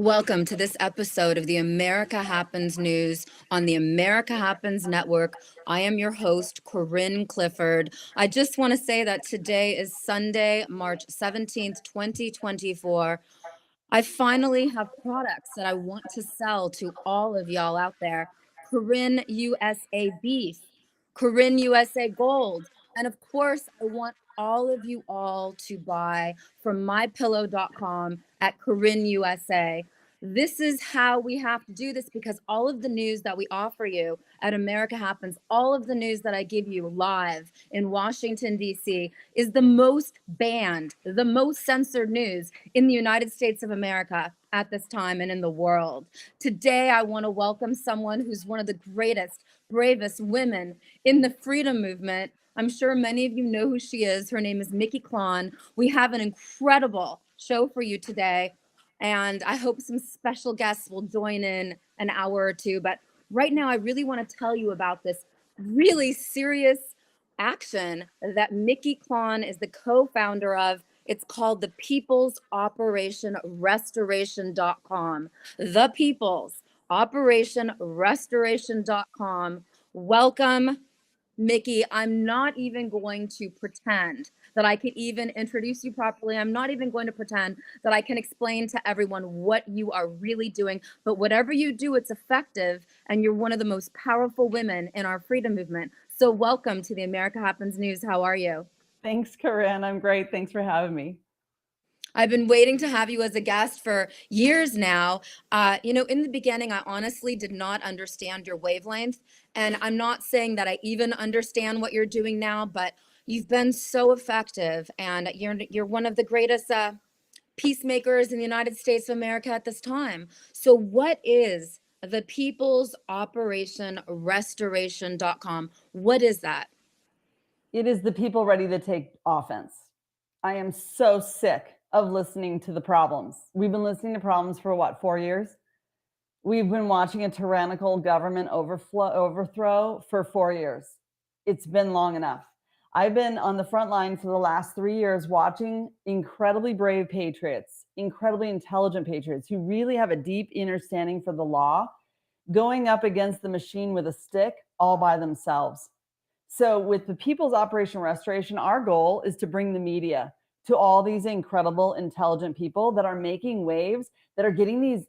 Welcome to this episode of the America Happens News on the America Happens Network. I am your host, Corinne Clifford. I just want to say that today is Sunday, March 17th, 2024. I finally have products that I want to sell to all of y'all out there. Corinne USA Beef, Corinne USA Gold, and of course, I want all of you all to buy from mypillow.com at Corinne USA. This is how we have to do this because all of the news that we offer you at America Happens, all of the news that I give you live in Washington, D.C., is the most banned, the most censored news in the United States of America at this time and in the world. Today, I want to welcome someone who's one of the greatest, bravest women in the freedom movement. I'm sure many of you know who she is. Her name is Miki Klann. We have an incredible show for you today, and I hope some special guests will join in an hour or two. But right now, I really want to tell you about this really serious action that Miki Klann is the co-founder of. It's called the People's Operation Restoration.com. The People's Operation Restoration.com. Welcome, Miki. I'm not even going to pretend that I could even introduce you properly. I'm not even going to pretend that I can explain to everyone what you are really doing. But whatever you do, it's effective, and you're one of the most powerful women in our freedom movement. So welcome to the America Happens News. How are you? Thanks, Corinne. I'm great. Thanks for having me. I've been waiting to have you as a guest for years now. In the beginning, I honestly did not understand your wavelength. And I'm not saying that I even understand what you're doing now, but you've been so effective. And you're one of the greatest peacemakers in the United States of America at this time. So what is the People's Operation Restoration.com? What is that? It is the people ready to take offense. I am so sick of listening to the problems. We've been listening to problems for 4 years? We've been watching a tyrannical government overthrow for 4 years. It's been long enough. I've been on the front line for the last 3 years watching incredibly brave patriots, incredibly intelligent patriots who really have a deep understanding for the law, going up against the machine with a stick all by themselves. So with the People's Operation Restoration, our goal is to bring the media to all these incredible, intelligent people that are making waves, that are getting these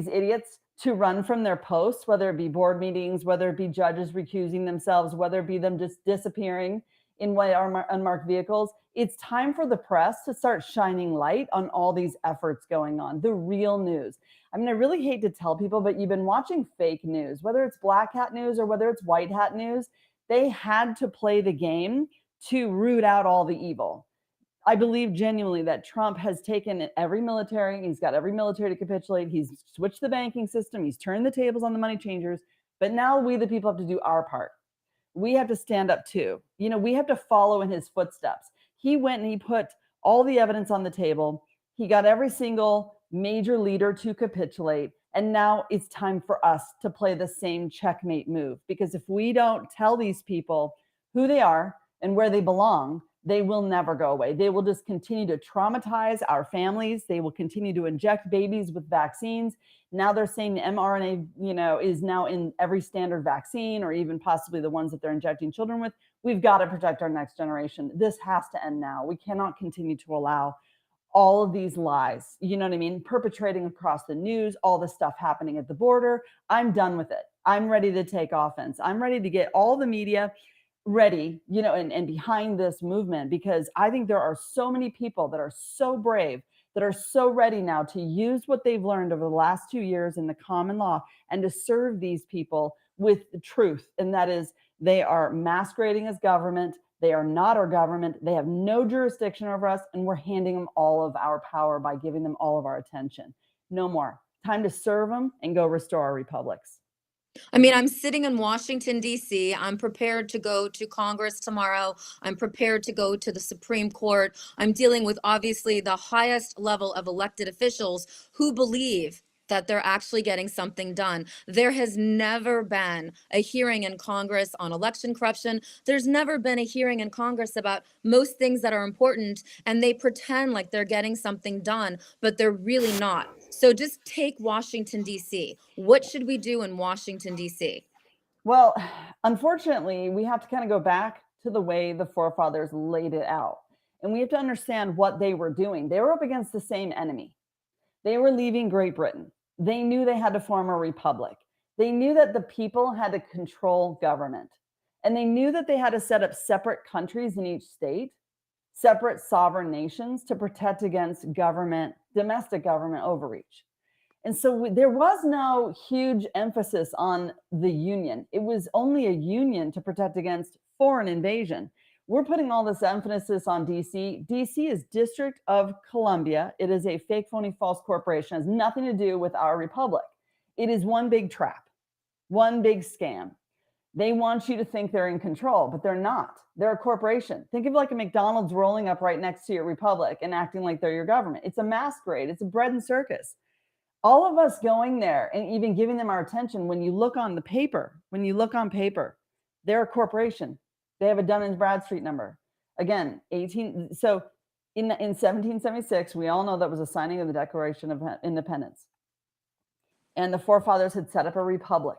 idiots to run from their posts, whether it be board meetings, whether it be judges recusing themselves, whether it be them just disappearing in white unmarked vehicles. It's time for the press to start shining light on all these efforts going on, the real news. I mean, I really hate to tell people, but you've been watching fake news, whether it's black hat news or whether it's white hat news. They had to play the game to root out all the evil. I believe genuinely that Trump has taken every military, he's got every military to capitulate, he's switched the banking system, he's turned the tables on the money changers, but now we the people have to do our part. We have to stand up too. We have to follow in his footsteps. He went and he put all the evidence on the table. He got every single major leader to capitulate. And now it's time for us to play the same checkmate move. Because if we don't tell these people who they are and where they belong, they will never go away. They will just continue to traumatize our families. They will continue to inject babies with vaccines. Now they're saying the mRNA, is now in every standard vaccine, or even possibly the ones that they're injecting children with. We've got to protect our next generation. This has to end now. We cannot continue to allow all of these lies, perpetrating across the news, all the stuff happening at the border. I'm done with it. I'm ready to take offense. I'm ready to get all the media ready, and behind this movement, because I think there are so many people that are so brave, that are so ready now to use what they've learned over the last 2 years in the common law and to serve these people with the truth. And that is, they are masquerading as government. They are not our government. They have no jurisdiction over us, and we're handing them all of our power by giving them all of our attention. No more. Time to serve them and go restore our republics. I mean, I'm sitting in Washington, D.C. I'm prepared to go to Congress tomorrow. I'm prepared to go to the Supreme Court. I'm dealing with, obviously, the highest level of elected officials who believe that they're actually getting something done. There has never been a hearing in Congress on election corruption. There's never been a hearing in Congress about most things that are important, and they pretend like they're getting something done, but they're really not. So just take Washington, D.C. What should we do in Washington, D.C.? Well, unfortunately, we have to kind of go back to the way the forefathers laid it out. And we have to understand what they were doing. They were up against the same enemy. They were leaving Great Britain. They knew they had to form a republic. They knew that the people had to control government. And they knew that they had to set up separate countries in each state, separate sovereign nations to protect against domestic government overreach. And so there was no huge emphasis on the union. It was only a union to protect against foreign invasion. We're putting all this emphasis on DC. DC is District of Columbia. It is a fake, phony, false corporation. It has nothing to do with our republic. It is one big trap, one big scam. They want you to think they're in control, but they're not. They're a corporation. Think of like a McDonald's rolling up right next to your republic and acting like they're your government. It's a masquerade. It's a bread and circus. All of us going there and even giving them our attention, when you look on paper, they're a corporation. They have a Dun and Bradstreet number. Again, so in 1776, we all know that was a signing of the Declaration of Independence. And the forefathers had set up a republic,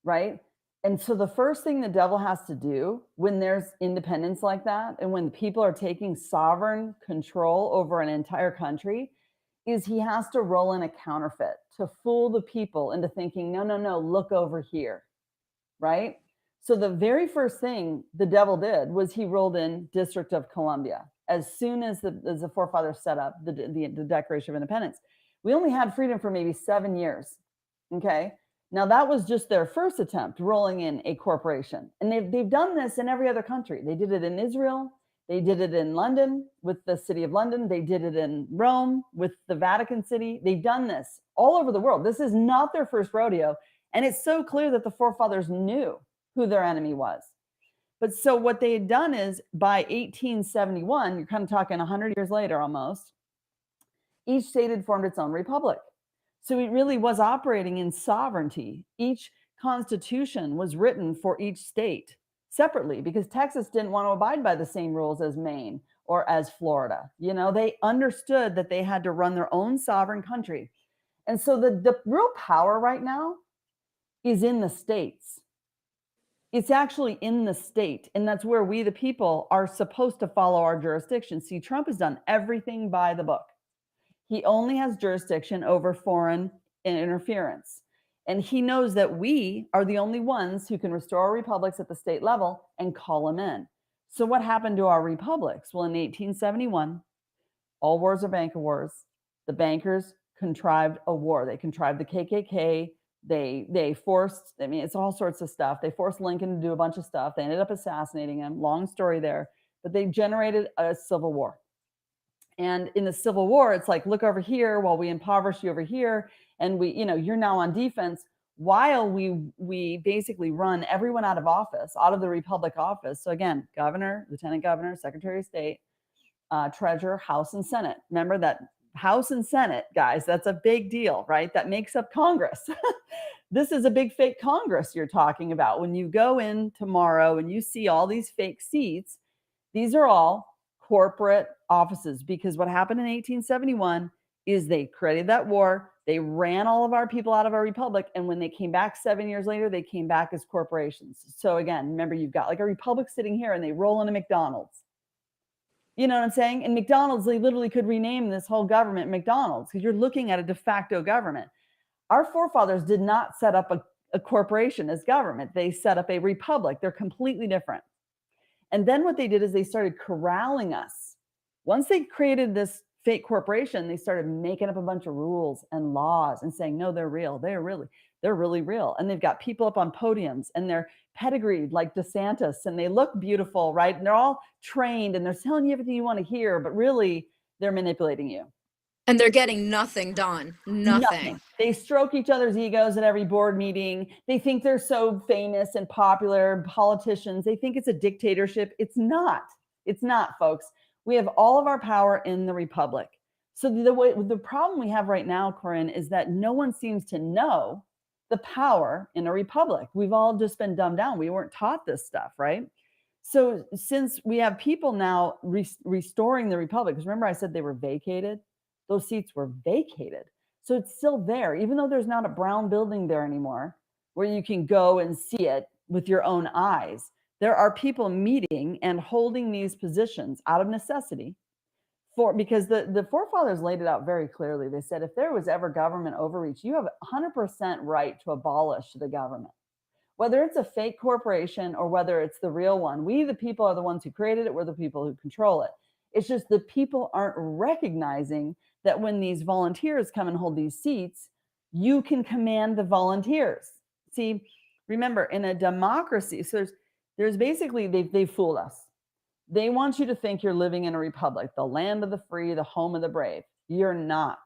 right? And so the first thing the devil has to do when there's independence like that, and when people are taking sovereign control over an entire country, is he has to roll in a counterfeit to fool the people into thinking, no, look over here, right? So the very first thing the devil did was he rolled in District of Columbia. As soon as the forefathers set up the Declaration of Independence, we only had freedom for maybe 7 years, okay? Now that was just their first attempt, rolling in a corporation. And they've done this in every other country. They did it in Israel. They did it in London with the city of London. They did it in Rome with the Vatican City. They've done this all over the world. This is not their first rodeo. And it's so clear that the forefathers knew who their enemy was. But so what they had done is by 1871, you're kind of talking 100 years later almost, each state had formed its own republic. So it really was operating in sovereignty. Each constitution was written for each state separately because Texas didn't want to abide by the same rules as Maine or as Florida. You know, they understood that they had to run their own sovereign country. And so the real power right now is in the states. It's actually in the state. And that's where we, the people, are supposed to follow our jurisdiction. See, Trump has done everything by the book. He only has jurisdiction over foreign interference. And he knows that we are the only ones who can restore our republics at the state level and call them in. So what happened to our republics? Well, in 1871, all wars are banker wars. The bankers contrived a war. They contrived the KKK. They forced, I mean, it's all sorts of stuff. They forced Lincoln to do a bunch of stuff. They ended up assassinating him. Long story there. But they generated a civil war. And in the Civil War, it's like, look over here while we impoverish you over here. And we, you're now on defense while we basically run everyone out of office, out of the Republic office. So again, governor, lieutenant governor, secretary of state, treasurer, House and Senate. Remember that House and Senate, guys, that's a big deal, right? That makes up Congress. This is a big fake Congress you're talking about. When you go in tomorrow and you see all these fake seats, these are all corporate offices, because what happened in 1871 is they created that war. They ran all of our people out of our republic. And when they came back 7 years later, they came back as corporations. So again, remember, you've got like a republic sitting here and they roll into McDonald's. You know what I'm saying? And McDonald's, they literally could rename this whole government McDonald's because you're looking at a de facto government. Our forefathers did not set up a corporation as government. They set up a republic. They're completely different. And then what they did is they started corralling us. Once they created this fake corporation, they started making up a bunch of rules and laws and saying, no, they're real. They're really real. And they've got people up on podiums and they're pedigreed like DeSantis and they look beautiful, right? And they're all trained and they're telling you everything you want to hear, but really they're manipulating you. And they're getting nothing done. Nothing. They stroke each other's egos at every board meeting. They think they're so famous and popular, politicians. They think it's a dictatorship. It's not. It's not, folks. We have all of our power in the republic. So the problem we have right now, Corinne, is that no one seems to know the power in a republic. We've all just been dumbed down. We weren't taught this stuff, right? So since we have people now restoring the republic, because remember I said they were vacated? Those seats were vacated. So it's still there, even though there's not a brown building there anymore where you can go and see it with your own eyes. There are people meeting and holding these positions out of necessity because the forefathers laid it out very clearly. They said, if there was ever government overreach, you have 100% right to abolish the government. Whether it's a fake corporation or whether it's the real one, we, the people, are the ones who created it. We're the people who control it. It's just the people aren't recognizing that when these volunteers come and hold these seats, you can command the volunteers. See, remember, in a democracy, so there's basically, they've fooled us. They want you to think you're living in a republic, the land of the free, the home of the brave. You're not.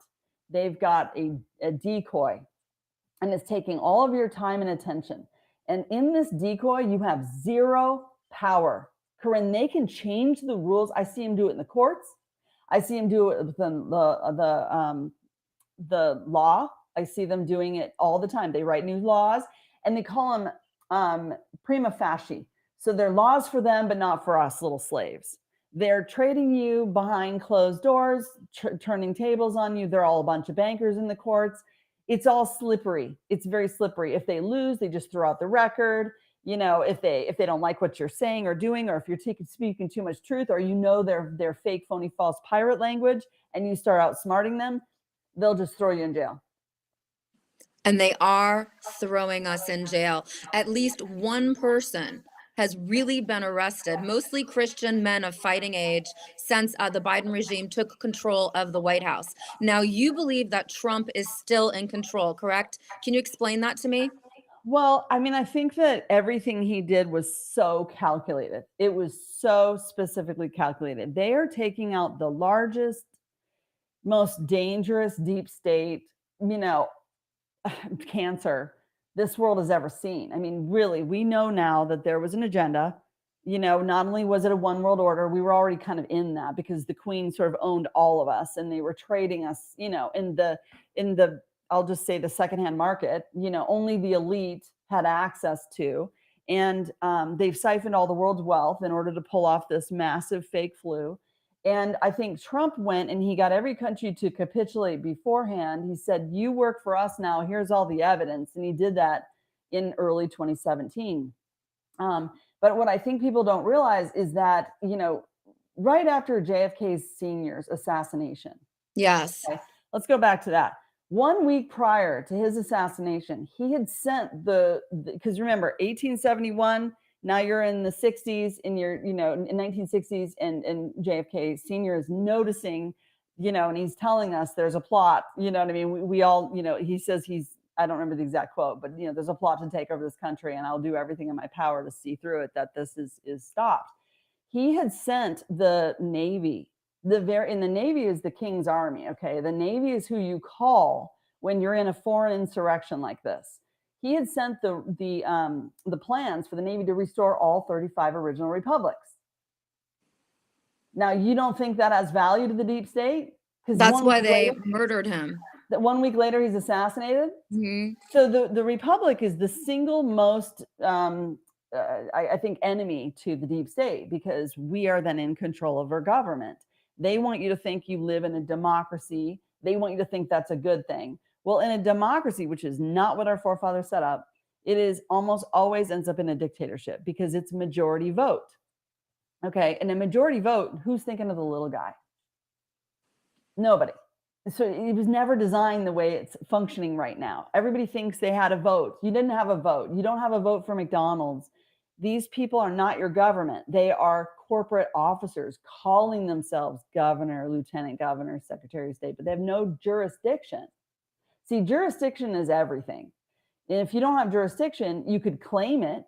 They've got a decoy, and it's taking all of your time and attention. And in this decoy, you have zero power. Corinne, they can change the rules. I see them do it in the courts. I see them do it with the law. I see them doing it all the time. They write new laws, and they call them prima facie. So they're laws for them, but not for us little slaves. They're trading you behind closed doors, turning tables on you. They're all a bunch of bankers in the courts. It's all slippery. It's very slippery. If they lose, they just throw out the record. You know, if they don't like what you're saying or doing, or if you're speaking too much truth, or you know their fake, phony, false pirate language, and you start outsmarting them, they'll just throw you in jail. And they are throwing us in jail. At least one person has really been arrested, mostly Christian men of fighting age, since the Biden regime took control of the White House. Now, you believe that Trump is still in control, correct? Can you explain that to me? Well, I mean, I think that everything he did was so calculated. It was so specifically calculated. They are taking out the largest, most dangerous deep state, cancer this world has ever seen. I mean, really, we know now that there was an agenda. Not only was it a one world order, we were already kind of in that because the Queen sort of owned all of us, and they were trading us, in the I'll just say the secondhand market, only the elite had access to. And they've siphoned all the world's wealth in order to pull off this massive fake flu. And I think Trump went and he got every country to capitulate beforehand. He said, you work for us now. Here's all the evidence. And he did that in early 2017. But what I think people don't realize is that, right after JFK Sr.'s assassination. Yes. Okay, let's go back to that. 1 week prior to his assassination, he had sent because remember, 1871, now you're in the 60s, and you're, in 1960s, and JFK Sr. is noticing, and he's telling us there's a plot, you know what I mean? We all, he says I don't remember the exact quote, but, there's a plot to take over this country, and I'll do everything in my power to see through it, that this is stopped. He had sent the Navy. In the Navy is the King's Army, okay? The Navy is who you call when you're in a foreign insurrection like this. He had sent the plans for the Navy to restore all 35 original republics. Now, you don't think that has value to the deep state? Because that's why they murdered him. That 1 week later, he's assassinated? Mm-hmm. So the republic is the single most, I think, enemy to the deep state, because we are then in control of our government. They want you to think you live in a democracy. They want you to think that's a good thing. Well, in a democracy, which is not what our forefathers set up, it is almost always ends up in a dictatorship because it's majority vote. Okay. And a majority vote, who's thinking of the little guy? Nobody. So it was never designed the way it's functioning right now. Everybody thinks they had a vote. You didn't have a vote. You don't have a vote for McDonald's. These people are not your government. They are corporate officers calling themselves governor, lieutenant governor, secretary of state, but they have no jurisdiction. See, jurisdiction is everything. And if you don't have jurisdiction, you could claim it.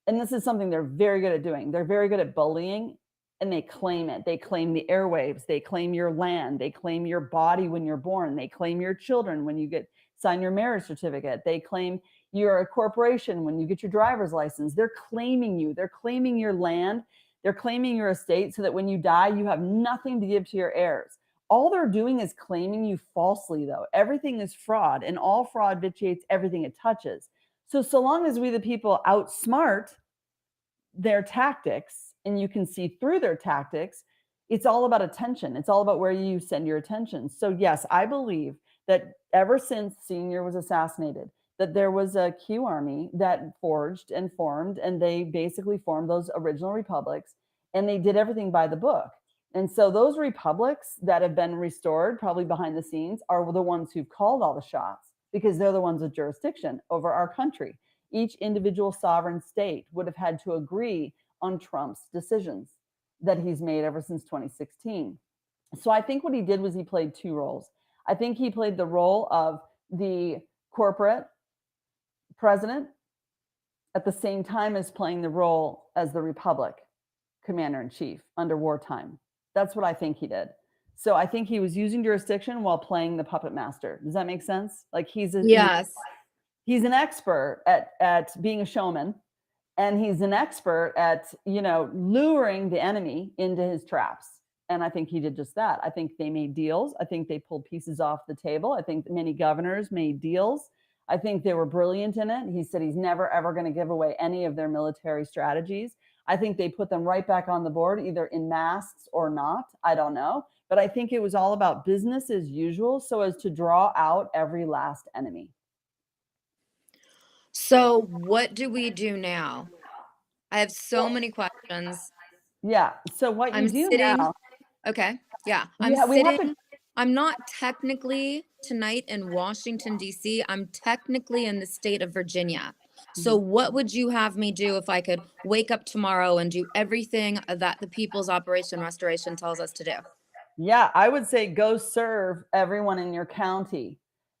And this is something they're very good at doing. They're very good at bullying, and they claim it. They claim the airwaves. They claim your land. They claim your body when you're born. They claim your children when you sign your marriage certificate. They claim you're a corporation when you get your driver's license. They're claiming you. They're claiming your land. They're claiming your estate so that when you die, you have nothing to give to your heirs. All they're doing is claiming you falsely, though. Everything is fraud, and all fraud vitiates everything it touches. So long as we, the people, outsmart their tactics, and you can see through their tactics, it's all about attention. It's all about where you send your attention. So yes, I believe that ever since Senior was assassinated, that there was a Q army that forged and formed, and they basically formed those original republics, and they did everything by the book. And so those republics that have been restored, probably behind the scenes, are the ones who've called all the shots because they're the ones with jurisdiction over our country. Each individual sovereign state would have had to agree on Trump's decisions that he's made ever since 2016. So I think what he did was he played two roles. I think he played the role of the corporate president at the same time as playing the role as the republic commander in chief under wartime. That's what I think he did. So I think he was using jurisdiction while playing the puppet master. Does that make sense? Like he's an expert at being a showman, and he's an expert at, luring the enemy into his traps. And I think he did just that. I think they made deals. I think they pulled pieces off the table. I think many governors made deals. I think they were brilliant in it. He said he's never, ever going to give away any of their military strategies. I think they put them right back on the board, either in masks or not. I don't know. But I think it was all about business as usual, so as to draw out every last enemy. So what do we do now? I have so many questions. Yeah. So what you do now. Okay. Yeah. I'm not technically tonight in Washington, D.C. I'm technically in the state of Virginia. So what would you have me do if I could wake up tomorrow and do everything that the People's Operation Restoration tells us to do? Yeah, I would say go serve everyone in your county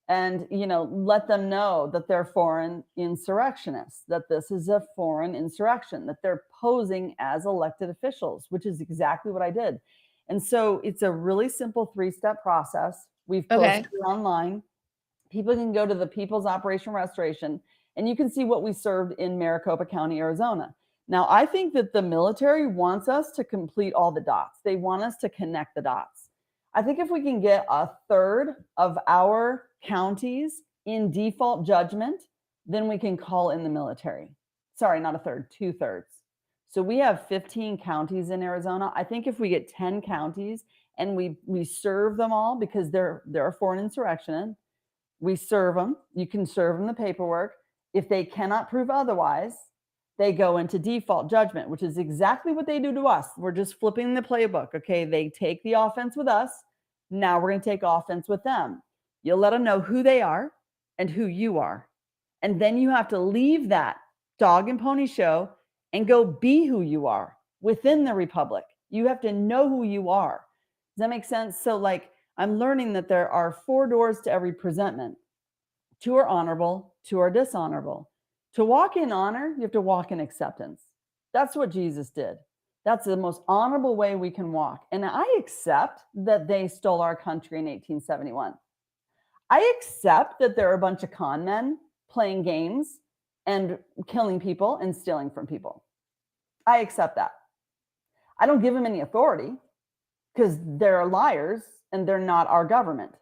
and, let them know that they're foreign insurrectionists, that this is a foreign insurrection, that they're posing as elected officials, which is exactly what I did. And so it's a really simple 3-step process. We've posted it online. People can go to the People's Operation Restoration, and you can see what we served in Maricopa County, Arizona. Now, I think that the military wants us to complete all the dots. They want us to connect the dots. I think if we can get a third of our counties in default judgment, then we can call in the military. Sorry, not a third, 2/3. So we have 15 counties in Arizona. I think if we get 10 counties and we serve them all, because they're a foreign insurrection, we serve them. You can serve them the paperwork. If they cannot prove otherwise, they go into default judgment, which is exactly what they do to us. We're just flipping the playbook. Okay, they take the offense with us. Now we're going to take offense with them. You'll let them know who they are and who you are. And then you have to leave that dog and pony show and go be who you are within the republic. You have to know who you are. Does that make sense? So I'm learning that there are 4 doors to every presentment. 2 are honorable, 2 are dishonorable. To walk in honor, you have to walk in acceptance. That's what Jesus did. That's the most honorable way we can walk. And I accept that they stole our country in 1871. I accept that there are a bunch of con men playing games and killing people and stealing from people. I accept that. I don't give them any authority because they're liars and they're not our government.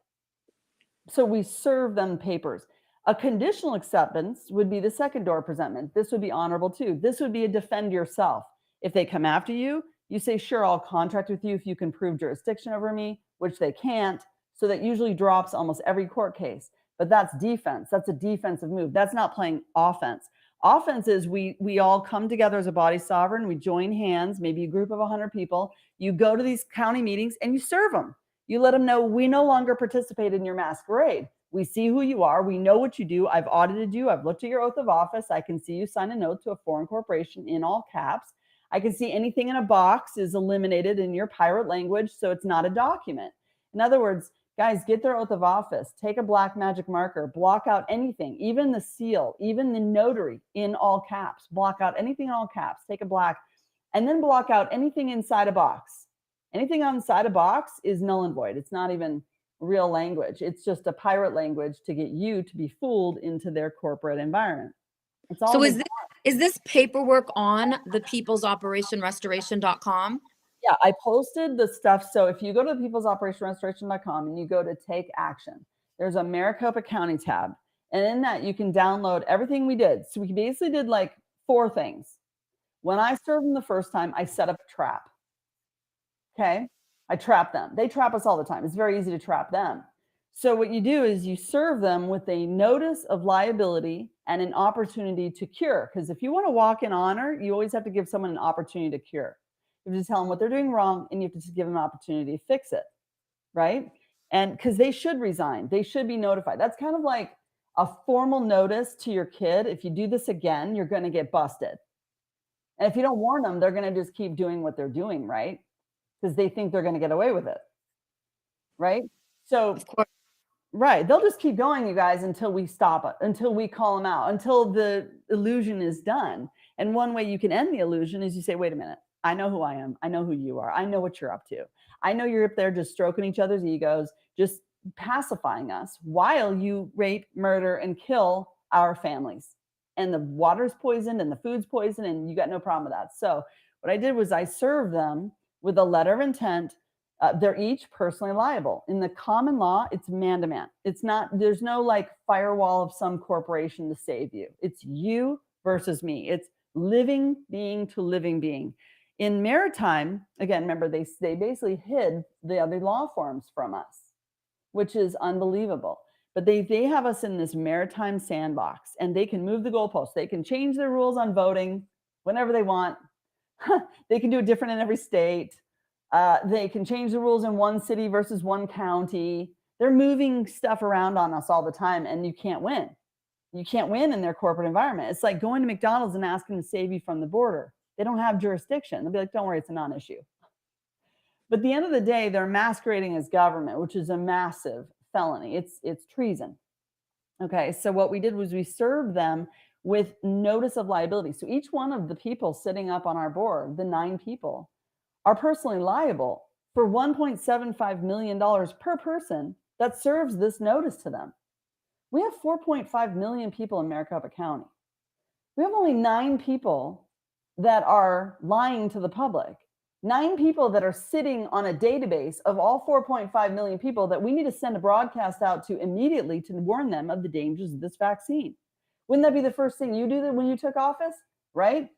So we serve them papers. A conditional acceptance would be the second door presentment. This would be honorable too. This would be a defend yourself. If they come after you, you say, sure, I'll contract with you if you can prove jurisdiction over me, which they can't. So that usually drops almost every court case. But that's defense. That's a defensive move. That's not playing offense. Offense is we all come together as a body sovereign. We join hands, maybe a group of 100 people. You go to these county meetings and you serve them. You let them know we no longer participate in your masquerade. We see who you are. We know what you do. I've audited you. I've looked at your oath of office. I can see you sign a note to a foreign corporation in all caps. I can see anything in a box is eliminated in your pirate language, so it's not a document. In other words, guys, get their oath of office. Take a black magic marker. Block out anything, even the seal, even the notary in all caps. Block out anything in all caps. Take a black, and then block out anything inside a box. Anything inside a box is null and void. It's not even real language. It's just a pirate language to get you to be fooled into their corporate environment. It's all. So is this paperwork on the peoplesoperationrestoration.com? Yeah, I posted the stuff. So if you go to peoplesoperationrestoration.com and you go to take action, there's a Maricopa County tab. And in that, you can download everything we did. So we basically did 4 things. When I served them the first time, I set up a trap. Okay. I trap them. They trap us all the time. It's very easy to trap them. So what you do is you serve them with a notice of liability and an opportunity to cure. Because if you want to walk in honor, you always have to give someone an opportunity to cure. You have to tell them what they're doing wrong, and you have to just give them an opportunity to fix it, right? And because they should resign, they should be notified. That's kind of like a formal notice to your kid. If you do this again, you're going to get busted. And if you don't warn them, they're going to just keep doing what they're doing, right? Because they think they're going to get away with it, right? So Of course. right. They'll just keep going, you guys, until we stop it, until we call them out, until the illusion is done. And one way you can end the illusion is you say, wait a minute, I know who I am. I know who you are. I know what you're up to. I know you're up there just stroking each other's egos, just pacifying us while you rape, murder, and kill our families. And the water's poisoned and the food's poisoned, and you got no problem with that. So what I did was I served them with a letter of intent. They're each personally liable. In the common law, it's man to man. It's not, there's no like firewall of some corporation to save you. It's you versus me. It's living being to living being. In maritime, again, remember, they basically hid the other law forms from us, which is unbelievable. But they have us in this maritime sandbox, and they can move the goalposts. They can change their rules on voting whenever they want. They can do it different in every state. They can change the rules in one city versus one county. They're moving stuff around on us all the time, and you can't win. You can't win in their corporate environment. It's like going to McDonald's and asking to save you from the border. They don't have jurisdiction. They'll be like, don't worry, it's a non-issue. But at the end of the day, they're masquerading as government, which is a massive felony. It's treason. Okay, so what we did was we served them with notice of liability. So each one of the people sitting up on our board, the 9 people, are personally liable for $1.75 million per person that serves this notice to them. We have 4.5 million people in Maricopa County. We have only 9 people that are lying to the public. 9 people that are sitting on a database of all 4.5 million people that we need to send a broadcast out to immediately to warn them of the dangers of this vaccine. Wouldn't that be the first thing you do when you took office, right?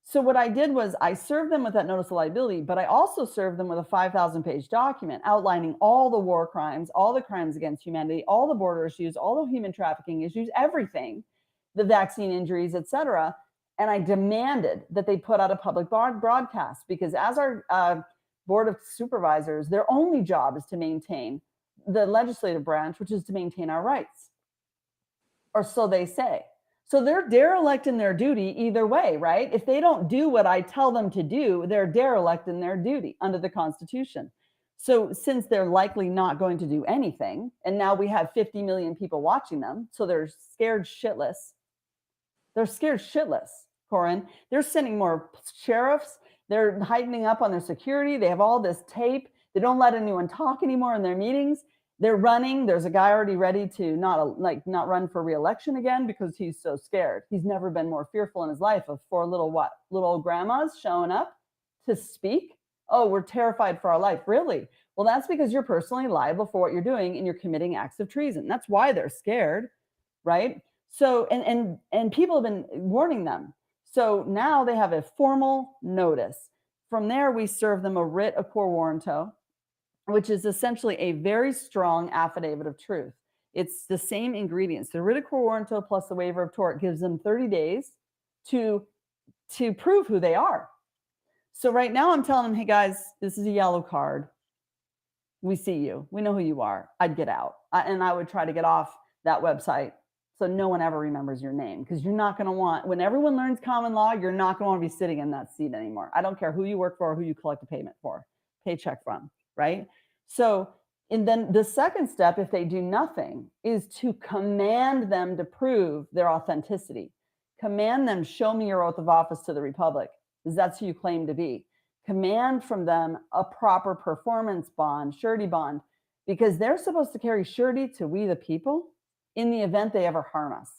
So what I did was I served them with that notice of liability, but I also served them with a 5,000-page document outlining all the war crimes, all the crimes against humanity, all the border issues, all the human trafficking issues, everything, the vaccine injuries, et cetera. And I demanded that they put out a public broadcast, because as our board of supervisors, their only job is to maintain the legislative branch, which is to maintain our rights, or so they say. So they're derelict in their duty either way, right? If they don't do what I tell them to do, they're derelict in their duty under the Constitution. So since they're likely not going to do anything, and now we have 50 million people watching them, so they're scared shitless. They're scared shitless, Corinne. They're sending more sheriffs. They're heightening up on their security. They have all this tape. They don't let anyone talk anymore in their meetings. They're running. There's a guy already ready to not run for re-election again because he's so scared. He's never been more fearful in his life of 4 little old grandmas showing up to speak. Oh, we're terrified for our life. Really? Well, that's because you're personally liable for what you're doing, and you're committing acts of treason. That's why they're scared, right? So, and people have been warning them. So now they have a formal notice. From there, we serve them a writ of quo warranto, which is essentially a very strong affidavit of truth. It's the same ingredients. The writ of quo warranto plus the waiver of tort gives them 30 days to prove who they are. So right now I'm telling them, hey guys, this is a yellow card. We see you. We know who you are. I'd get out. And I would try to get off that website so no one ever remembers your name, because you're not going to want, when everyone learns common law, you're not going to want to be sitting in that seat anymore. I don't care who you work for or who you collect a paycheck from, right? So, and then the second step, if they do nothing, is to command them to prove their authenticity. Command them, show me your oath of office to the Republic, because that's who you claim to be. Command from them a proper performance bond, surety bond, because they're supposed to carry surety to we the people in the event they ever harm us.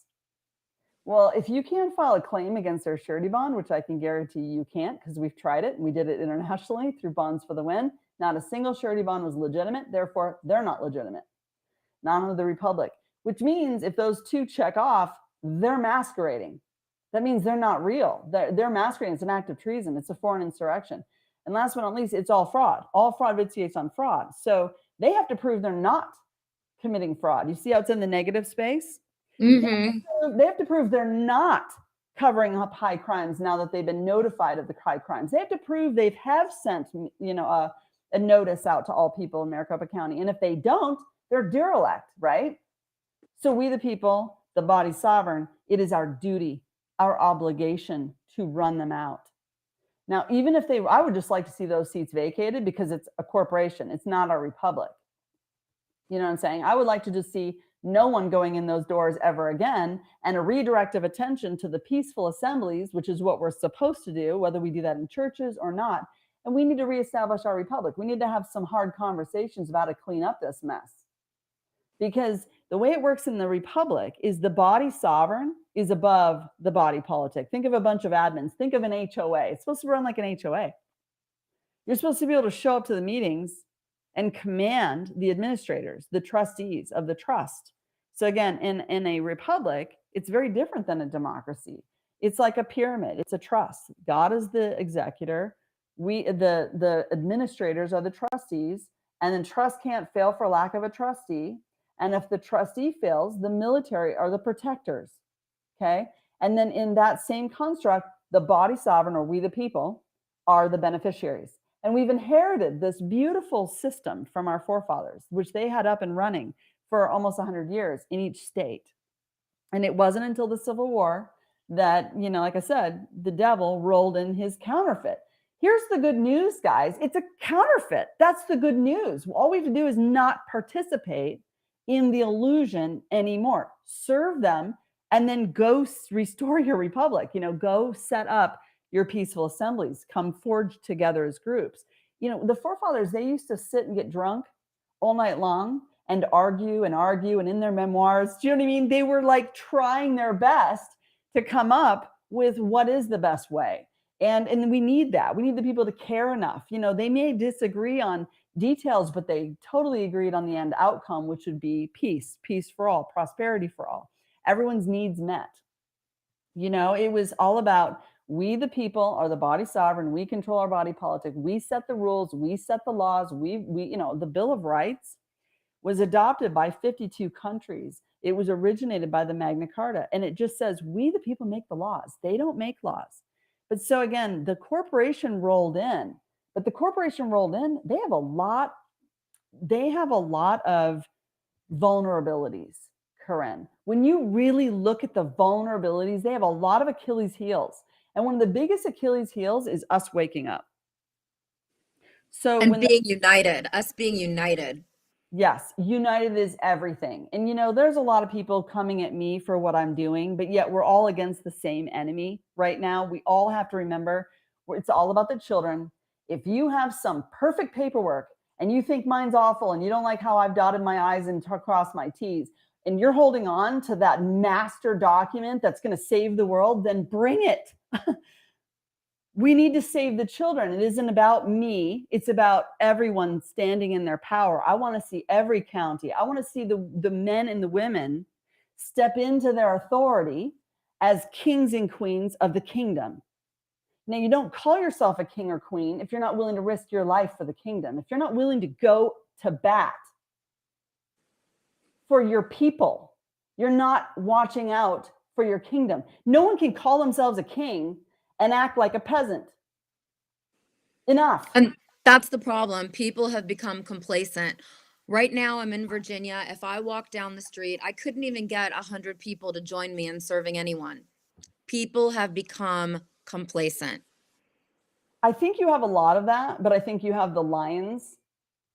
Well, if you can't file a claim against their surety bond, which I can guarantee you can't, because we've tried it, and we did it internationally through Bonds for the Win, not a single surety bond was legitimate, therefore they're not legitimate. Not under the Republic, which means if those two check off, they're masquerading. That means they're not real. They're masquerading. It's an act of treason. It's a foreign insurrection. And last but not least, it's all fraud. All fraud vitiates on fraud. So they have to prove they're not committing fraud. You see how it's in the negative space? Mm-hmm. They have to prove they're not covering up high crimes now that they've been notified of the high crimes. They have to prove they have sent, a notice out to all people in Maricopa County. And if they don't, they're derelict, right? So we, the people, the body sovereign, it is our duty, our obligation to run them out. Now, even if I would just like to see those seats vacated because it's a corporation. It's not our republic. You know what I'm saying? I would like to just see no one going in those doors ever again, and a redirect of attention to the peaceful assemblies, which is what we're supposed to do, whether we do that in churches or not. And we need to reestablish our republic. We need to have some hard conversations about how to clean up this mess. Because the way it works in the republic is the body sovereign is above the body politic. Think of a bunch of admins. Think of an HOA. It's supposed to run like an HOA. You're supposed to be able to show up to the meetings and command the administrators, the trustees of the trust. So again, in a republic, it's very different than a democracy. It's like a pyramid. It's a trust. God is the executor. The administrators are the trustees, and then trust can't fail for lack of a trustee. And if the trustee fails, the military are the protectors. Okay. And then in that same construct, the body sovereign, or we the people, are the beneficiaries. And we've inherited this beautiful system from our forefathers, which they had up and running for almost 100 years in each state. And it wasn't until the Civil War that, like I said, the devil rolled in his counterfeit. Here's the good news, guys. It's a counterfeit. That's the good news. All we have to do is not participate in the illusion anymore. Serve them, and then go restore your republic. Go set up your peaceful assemblies, come forge together as groups. The forefathers, they used to sit and get drunk all night long and argue, and in their memoirs, do you know what I mean? They were like trying their best to come up with what is the best way. And we need that. We need the people to care enough. They may disagree on details, but they totally agreed on the end outcome, which would be peace for all, prosperity for all, everyone's needs met. It was all about, we the people are the body sovereign. We control our body politic. We set the rules. We set the laws. We the Bill of Rights was adopted by 52 countries. It was originated by the Magna Carta. And it just says, we the people make the laws. They don't make laws. But so again, the corporation rolled in. But the corporation rolled in, they have a lot of vulnerabilities, Corinne. When you really look at the vulnerabilities, they have a lot of Achilles heels. And one of the biggest Achilles heels is us waking up. So and being united, us being united. Yes, united is everything. And there's a lot of people coming at me for what I'm doing, but yet we're all against the same enemy right now. We all have to remember it's all about the children. If you have some perfect paperwork and you think mine's awful and you don't like how I've dotted my I's and crossed my T's, and you're holding on to that master document that's going to save the world, then bring it. We need to save the children. It isn't about me. It's about everyone standing in their power. I want to see every county. I want to see the men and the women step into their authority as kings and queens of the kingdom. Now, you don't call yourself a king or queen if you're not willing to risk your life for the kingdom. If you're not willing to go to bat for your people, you're not watching out for your kingdom. No one can call themselves a king and act like a peasant. Enough. And that's the problem. People have become complacent. Right now, I'm in Virginia. If I walk down the street, I couldn't even get 100 people to join me in serving anyone. People have become complacent. I think you have a lot of that, but I think you have the lions,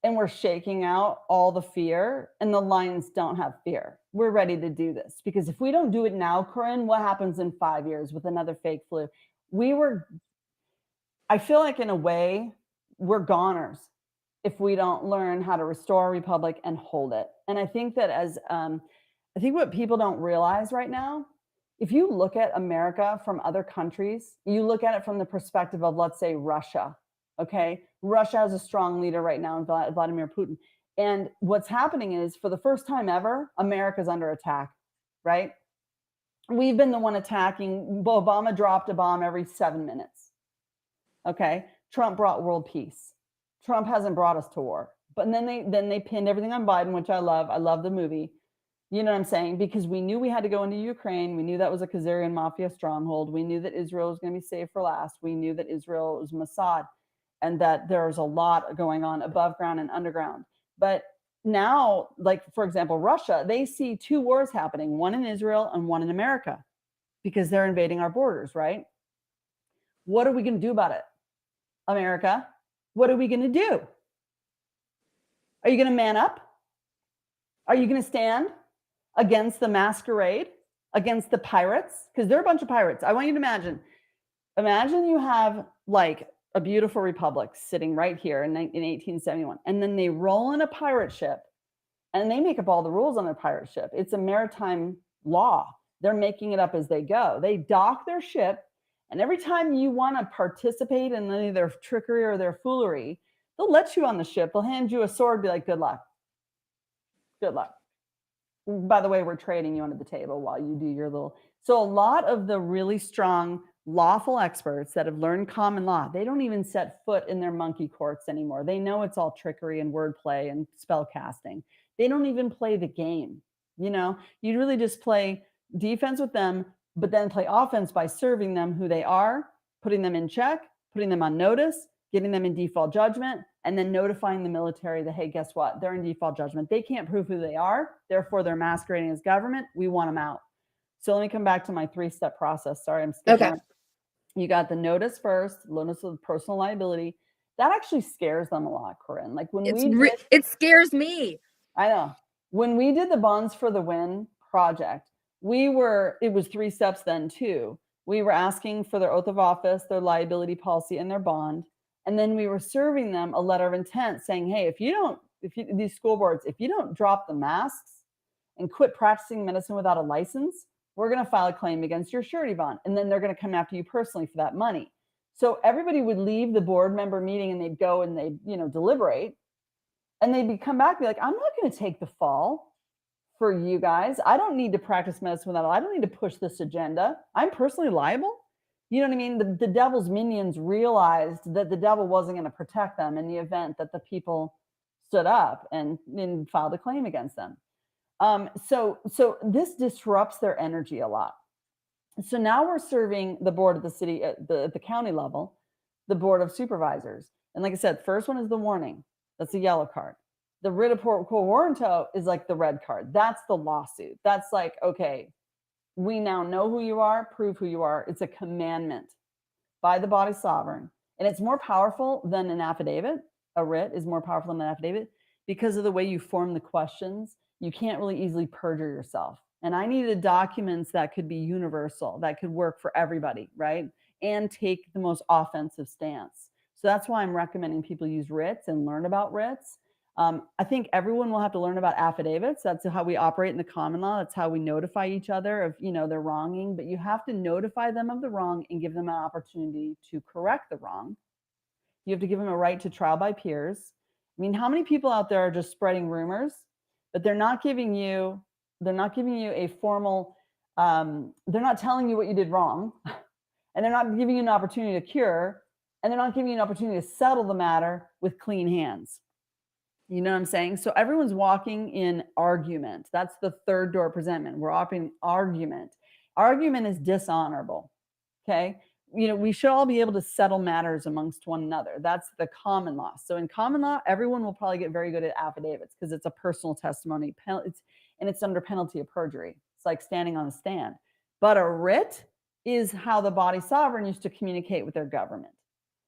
and we're shaking out all the fear, and the lions don't have fear. We're ready to do this, because if we don't do it now, Corinne, what happens in 5 years with another fake flu? I feel like in a way, we're goners if we don't learn how to restore our republic and hold it. And I think that I think what people don't realize right now, if you look at America from other countries, you look at it from the perspective of, let's say, Russia. Okay. Russia has a strong leader right now in Vladimir Putin. And what's happening is, for the first time ever, America's under attack, right? We've been the one attacking. Obama dropped a bomb every 7 minutes. Okay. Trump brought world peace. Trump hasn't brought us to war. But then they pinned everything on Biden, which I love. I love the movie. You know what I'm saying? Because we knew we had to go into Ukraine. We knew that was a Khazarian mafia stronghold. We knew that Israel was going to be saved for last. We knew that Israel was Mossad and that there's a lot going on above ground and underground. But now, like, for example, Russia, they see two wars happening, one in Israel and one in America, because they're invading our borders, right? What are we going to do about it? America, what are we going to do? Are you going to man up? Are you going to stand against the masquerade, against the pirates? Because they're a bunch of pirates. I want you to imagine you have like a beautiful republic sitting right here in 1871, and then they roll in a pirate ship and they make up all the rules on their pirate ship. It's a maritime law. They're making it up as they go. They dock their ship, and every time you want to participate in any of their trickery or their foolery, they'll let you on the ship. They'll hand you a sword, be like, good luck. Good luck. By the way, we're trading you under the table while you do your little. So a lot of the really strong lawful experts that have learned common law, they don't even set foot in their monkey courts anymore. They know it's all trickery and wordplay and spell casting. They don't even play the game. You know, you really just play defense with them, but then play offense by serving them who they are, putting them in check, putting them on notice, getting them in default judgment, and then notifying the military that, hey, guess what? They're in default judgment. They can't prove who they are. Therefore, they're masquerading as government. We want them out. So let me come back to my 3-step process. Sorry, I'm skipping. Okay. You got the notice first, notice of personal liability. That actually scares them a lot, Corinne. Like when it scares me. I know. When we did the Bonds for the Win project, it was 3 steps then too. We were asking for their oath of office, their liability policy, and their bond. And then we were serving them a letter of intent saying, hey, these school boards, if you don't drop the masks and quit practicing medicine without a license, we're going to file a claim against your surety bond. And then they're going to come after you personally for that money. So everybody would leave the board member meeting and they'd go and they'd, deliberate. And they'd come back and be like, I'm not going to take the fall for you guys. I don't need to practice medicine without, I don't need to push this agenda. I'm personally liable. You know what I mean? The devil's minions realized that the devil wasn't going to protect them in the event that the people stood up and filed a claim against them. So this disrupts their energy a lot. So now we're serving the board of the city, at the county level, the board of supervisors. And like I said, first one is the warning. That's a yellow card. The writ of quo warranto is like the red card. That's the lawsuit. That's like, okay, we now know who you are, prove who you are. It's a commandment by the body sovereign. And it's more powerful than an affidavit. A writ is more powerful than an affidavit because of the way you form the questions. You can't really easily perjure yourself. And I needed documents that could be universal, that could work for everybody, right? And take the most offensive stance. So that's why I'm recommending people use writs and learn about writs. I think everyone will have to learn about affidavits. That's how we operate in the common law. That's how we notify each other of, their wronging, but you have to notify them of the wrong and give them an opportunity to correct the wrong. You have to give them a right to trial by peers. I mean, how many people out there are just spreading rumors, but they're not giving you a formal, they're not telling you what you did wrong, and they're not giving you an opportunity to cure, and they're not giving you an opportunity to settle the matter with clean hands. You know what I'm saying? So everyone's walking in argument. That's the third door presentment. We're offering argument. Argument is dishonorable. Okay. We should all be able to settle matters amongst one another. That's the common law. So in common law, everyone will probably get very good at affidavits because it's a personal testimony, and it's under penalty of perjury. It's like standing on a stand. But a writ is how the body sovereign used to communicate with their government.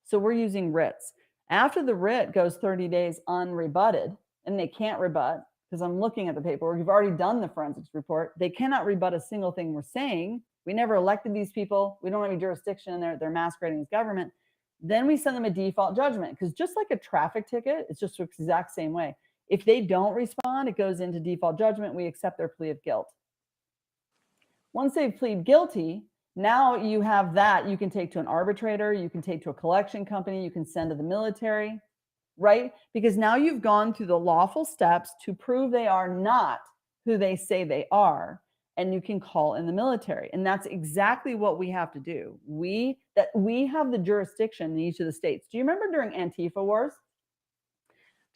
So we're using writs. After the writ goes 30 days unrebutted, and they can't rebut, because I'm looking at the paperwork, you've already done the forensics report, they cannot rebut a single thing we're saying. We never elected these people. We don't have any jurisdiction in there. They're masquerading as government. Then we send them a default judgment, because just like a traffic ticket, it's just the exact same way. If they don't respond, it goes into default judgment. We accept their plea of guilt. Once they plead guilty, now you have that you can take to an arbitrator, you can take to a collection company, you can send to the military, right? Because now you've gone through the lawful steps to prove they are not who they say they are, and you can call in the military. And that's exactly what we have to do. We have the jurisdiction in each of the states. Do you remember during Antifa wars?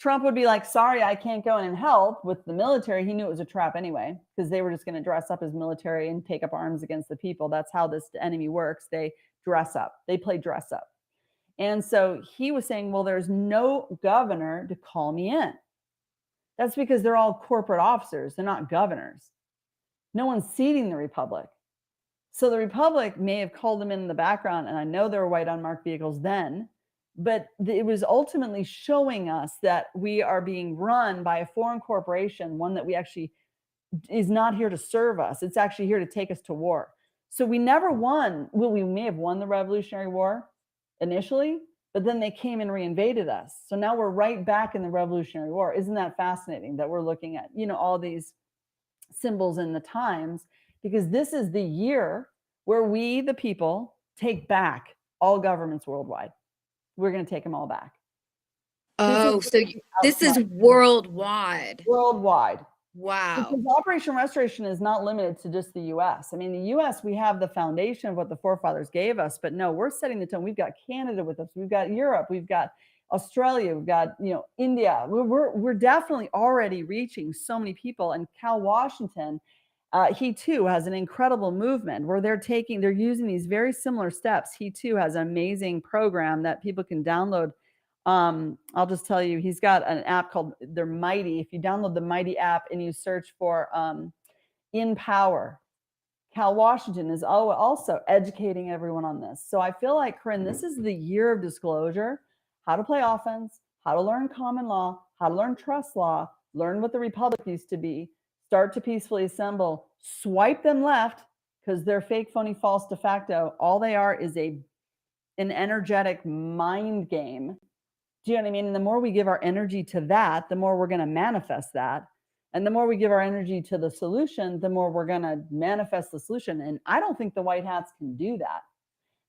Trump would be like, sorry, I can't go in and help with the military. He knew it was a trap anyway, because they were just going to dress up as military and take up arms against the people. That's how this enemy works. They dress up. They play dress up. And so he was saying, well, there's no governor to call me in. That's because they're all corporate officers. They're not governors. No one's seating the Republic. So the Republic may have called them in the background, and I know there were white unmarked vehicles then, but it was ultimately showing us that we are being run by a foreign corporation, one that we actually is not here to serve us. It's actually here to take us to war. So we never won. Well, we may have won the Revolutionary War initially, but then they came and reinvaded us. So now we're right back in the Revolutionary War. Isn't that fascinating that we're looking at, all these symbols in the times, because this is the year where we, the people, take back all governments worldwide. We're going to take them all back. Oh, so this is worldwide. Worldwide. Wow. Because Operation Restoration is not limited to just the U.S. I mean, the U.S., we have the foundation of what the forefathers gave us, but no, we're setting the tone. We've got Canada with us. We've got Europe. We've got Australia. We've got, India. We're definitely already reaching so many people. And Cal Washington, he too has an incredible movement where they're using these very similar steps. He too has an amazing program that people can download. I'll just tell you, he's got an app called They're Mighty. If you download the Mighty app and you search for In Power, Cal Washington is also educating everyone on this. So I feel like, Corinne, this is the year of disclosure, how to play offense, how to learn common law, how to learn trust law, learn what the Republic used to be, start to peacefully assemble, swipe them left because they're fake, phony, false, de facto. All they are is an energetic mind game. Do you know what I mean? And the more we give our energy to that, the more we're going to manifest that. And the more we give our energy to the solution, the more we're going to manifest the solution. And I don't think the white hats can do that,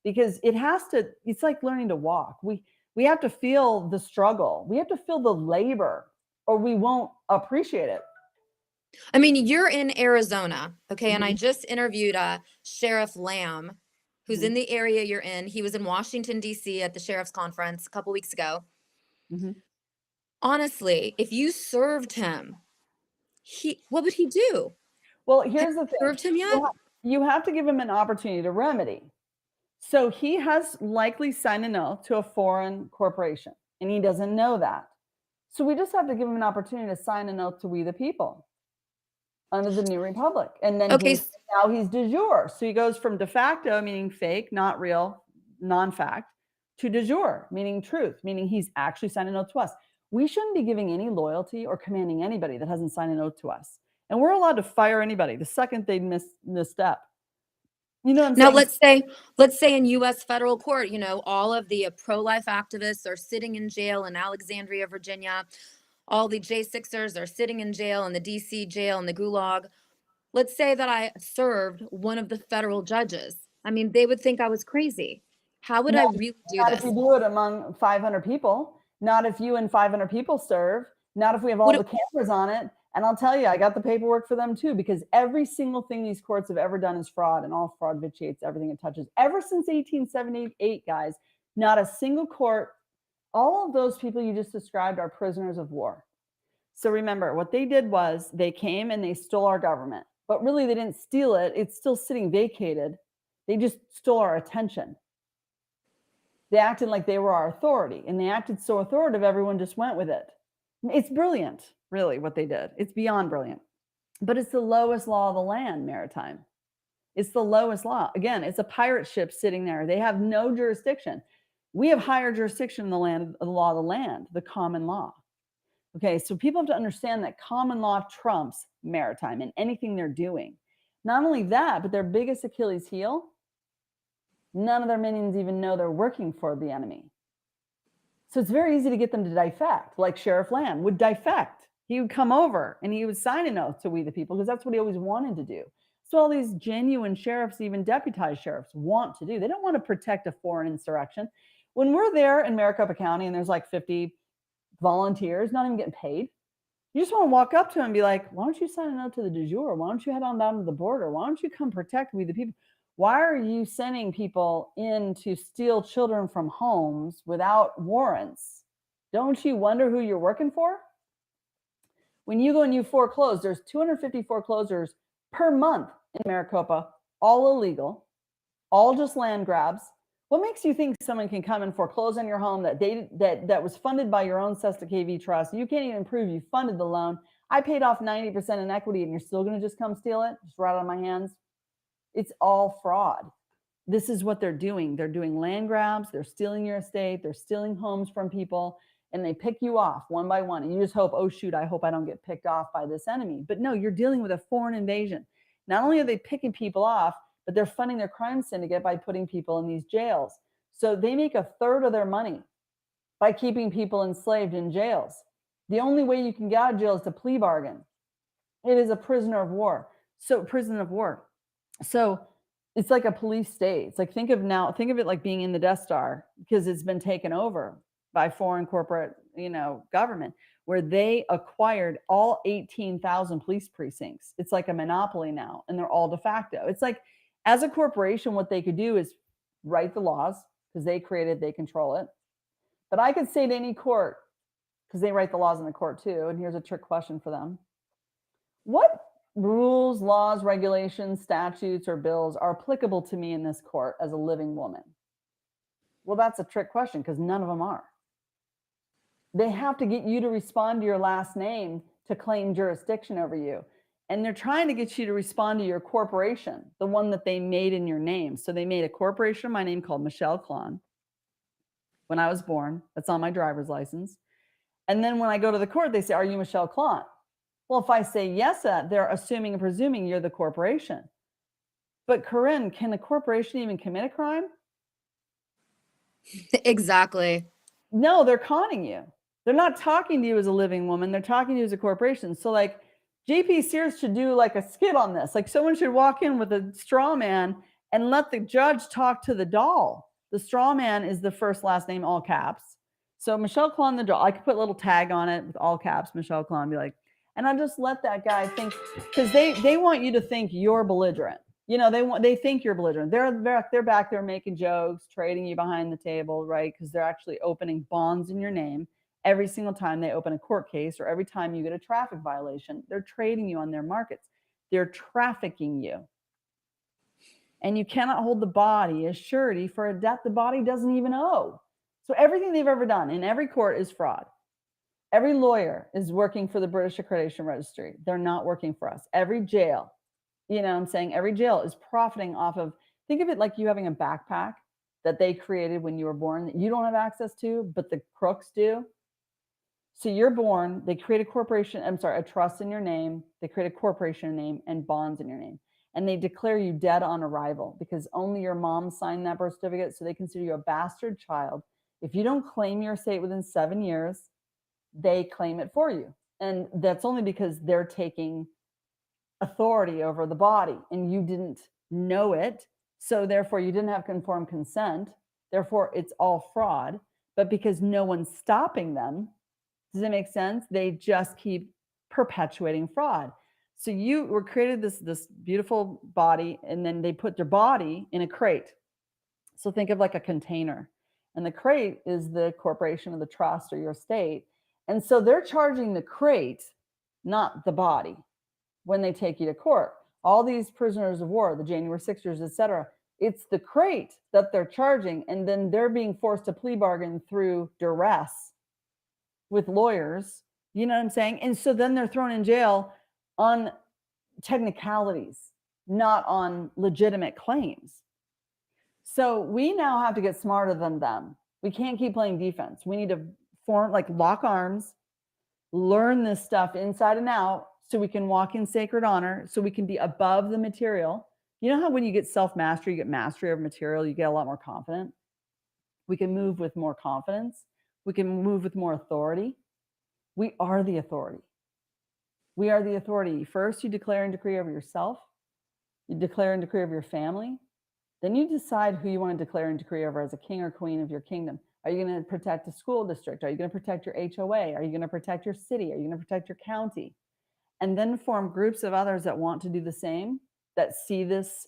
because it's like learning to walk. We have to feel the struggle. We have to feel the labor, or we won't appreciate it. I mean, you're in Arizona, okay? Mm-hmm. And I just interviewed Sheriff Lamb, who's mm-hmm. in the area you're in. He was in Washington, D.C. at the sheriff's conference a couple weeks ago. Mm-hmm. Honestly, if you served him, what would he do? Well, here's the thing. Served him yet? You have to give him an opportunity to remedy. So he has likely signed an oath to a foreign corporation, and he doesn't know that. So we just have to give him an opportunity to sign an oath to we the people under the new republic. And then now he's de jure. So he goes from de facto, meaning fake, not real, non-fact, to de jure, meaning truth, meaning he's actually signed an oath to us. We shouldn't be giving any loyalty or commanding anybody that hasn't signed an oath to us. And we're allowed to fire anybody the second they misstep. You know what I'm saying? Now, let's say in U.S. federal court, all of the pro-life activists are sitting in jail in Alexandria, Virginia. All the J6ers are sitting in jail in the D.C. jail in the gulag. Let's say that I served one of the federal judges. I mean, they would think I was crazy. How would I really do not this? If you do it among 500 people, not if you and 500 people serve, not if we have all the cameras on it. And I'll tell you, I got the paperwork for them too, because every single thing these courts have ever done is fraud, and all fraud vitiates everything it touches. Ever since 1878, guys, not a single court, all of those people you just described are prisoners of war. So remember, what they did was they came and they stole our government, but really they didn't steal it. It's still sitting vacated. They just stole our attention. They acted like they were our authority, and they acted so authoritative, everyone just went with it. It's brilliant, really, what they did. It's beyond brilliant. But it's the lowest law of the land, maritime. It's the lowest law. Again, it's a pirate ship sitting there. They have no jurisdiction. We have higher jurisdiction in the land, the law of the land, the common law. Okay, so people have to understand that common law trumps maritime in anything they're doing. Not only that, but their biggest Achilles heel, none of their minions even know they're working for the enemy. So it's very easy to get them to defect, like Sheriff Lamb would defect. He would come over and he would sign an oath to we the people, because that's what he always wanted to do. So all these genuine sheriffs, even deputized sheriffs, want to do. They don't want to protect a foreign insurrection. When we're there in Maricopa County and there's like 50 volunteers, not even getting paid, you just want to walk up to him and be like, why don't you sign a note to the de jure? Why don't you head on down to the border? Why don't you come protect we the people? Why are you sending people in to steal children from homes without warrants? Don't you wonder who you're working for? When you go and you foreclose, there's 250 foreclosures per month in Maricopa, all illegal, all just land grabs. What makes you think someone can come and foreclose on your home that was funded by your own Sesta KV trust? You can't even prove you funded the loan. I paid off 90% in equity and you're still going to just come steal it, just right out of my hands? It's all fraud. This is what they're doing. They're doing land grabs. They're stealing your estate. They're stealing homes from people, and they pick you off one by one. And you just hope, oh, shoot, I hope I don't get picked off by this enemy. But no, you're dealing with a foreign invasion. Not only are they picking people off, but they're funding their crime syndicate by putting people in these jails. So they make a third of their money by keeping people enslaved in jails. The only way you can get out of jail is to plea bargain. It is a prisoner of war. Prison of war. So it's like a police state. It's like, think of it like being in the Death Star, because it's been taken over by foreign corporate, government, where they acquired all 18,000 police precincts. It's like a monopoly now, and they're all de facto. It's like, as a corporation, what they could do is write the laws, because they control it. But I could say to any court, because they write the laws in the court too, and here's a trick question for them. What rules, laws, regulations, statutes, or bills are applicable to me in this court as a living woman? Well, that's a trick question, because none of them are. They have to get you to respond to your last name to claim jurisdiction over you. And they're trying to get you to respond to your corporation, the one that they made in your name. So they made a corporation in my name called Michelle Klann when I was born. That's on my driver's license. And then when I go to the court, they say, are you Michelle Klann? Well, if I say yes, they're assuming and presuming you're the corporation. But Corinne, can a corporation even commit a crime? Exactly. No, they're conning you. They're not talking to you as a living woman. They're talking to you as a corporation. So like JP Sears should do like a skit on this. Like someone should walk in with a straw man and let the judge talk to the doll. The straw man is the first last name, all caps. So Michelle Klann, the doll, I could put a little tag on it with all caps, Michelle Klann, be like, and I just let that guy think, because they want you to think you're belligerent. They think you're belligerent. They're back there making jokes, trading you behind the table, right? Because they're actually opening bonds in your name every single time they open a court case, or every time you get a traffic violation. They're trading you on their markets. They're trafficking you. And you cannot hold the body as surety for a debt the body doesn't even owe. So everything they've ever done in every court is fraud. Every lawyer is working for the British Accreditation Registry. They're not working for us. Every jail, every jail is profiting off of, think of it like you having a backpack that they created when you were born that you don't have access to, but the crooks do. So you're born, they create a trust in your name, they create a corporation in your name and bonds in your name. And they declare you dead on arrival because only your mom signed that birth certificate. So they consider you a bastard child. If you don't claim your estate within 7 years, they claim it for you. And that's only because they're taking authority over the body and you didn't know it. So therefore you didn't have informed consent. Therefore it's all fraud. But because no one's stopping them, does it make sense? They just keep perpetuating fraud. So you were created this beautiful body, and then they put their body in a crate. So think of like a container, and the crate is the corporation or the trust or your estate. And so they're charging the crate, not the body, when they take you to court. All these prisoners of war, the January 6ers, et cetera, it's the crate that they're charging, and then they're being forced to plea bargain through duress with lawyers, you know what I'm saying? And so then they're thrown in jail on technicalities, not on legitimate claims. So we now have to get smarter than them. We can't keep playing defense. We need to lock arms, learn this stuff inside and out so we can walk in sacred honor, so we can be above the material. You know how when you get self-mastery, you get mastery over material, you get a lot more confident. We can move with more confidence. We can move with more authority. We are the authority. We are the authority. First, you declare and decree over yourself. You declare and decree over your family. Then you decide who you want to declare and decree over as a king or queen of your kingdom. Are you going to protect a school district? Are you going to protect your HOA? Are you going to protect your city? Are you going to protect your county? And then form groups of others that want to do the same, that see this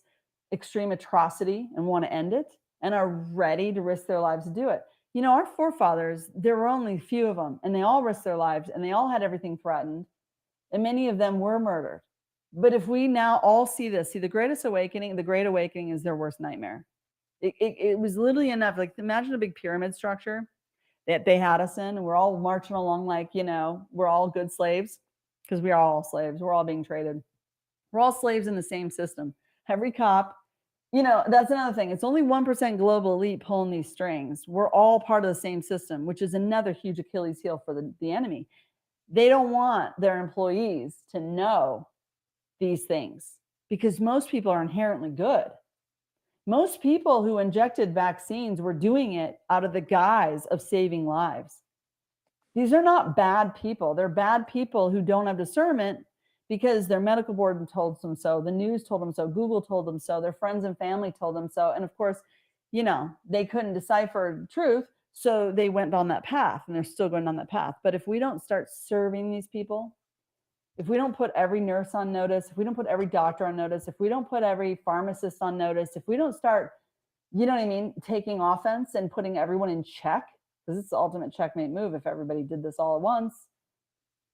extreme atrocity and want to end it and are ready to risk their lives to do it. Our forefathers, there were only a few of them, and they all risked their lives, and they all had everything threatened, and many of them were murdered. But if we now all see the greatest awakening, the great awakening is their worst nightmare. It was literally enough. Like, imagine a big pyramid structure that they had us in, and we're all marching along like, we're all good slaves, because we are all slaves. We're all being traded. We're all slaves in the same system. Every cop, that's another thing. It's only 1% global elite pulling these strings. We're all part of the same system, which is another huge Achilles heel for the enemy. They don't want their employees to know these things because most people are inherently good. Most people who injected vaccines were doing it out of the guise of saving lives. These are not bad people. They're bad people who don't have discernment because their medical board told them so, the news told them so, Google told them so, their friends and family told them so. And of course, they couldn't decipher truth, so they went down that path, and they're still going down that path. But if we don't start serving these people, if we don't put every nurse on notice, if we don't put every doctor on notice, if we don't put every pharmacist on notice, if we don't start, taking offense and putting everyone in check, because it's the ultimate checkmate move if everybody did this all at once,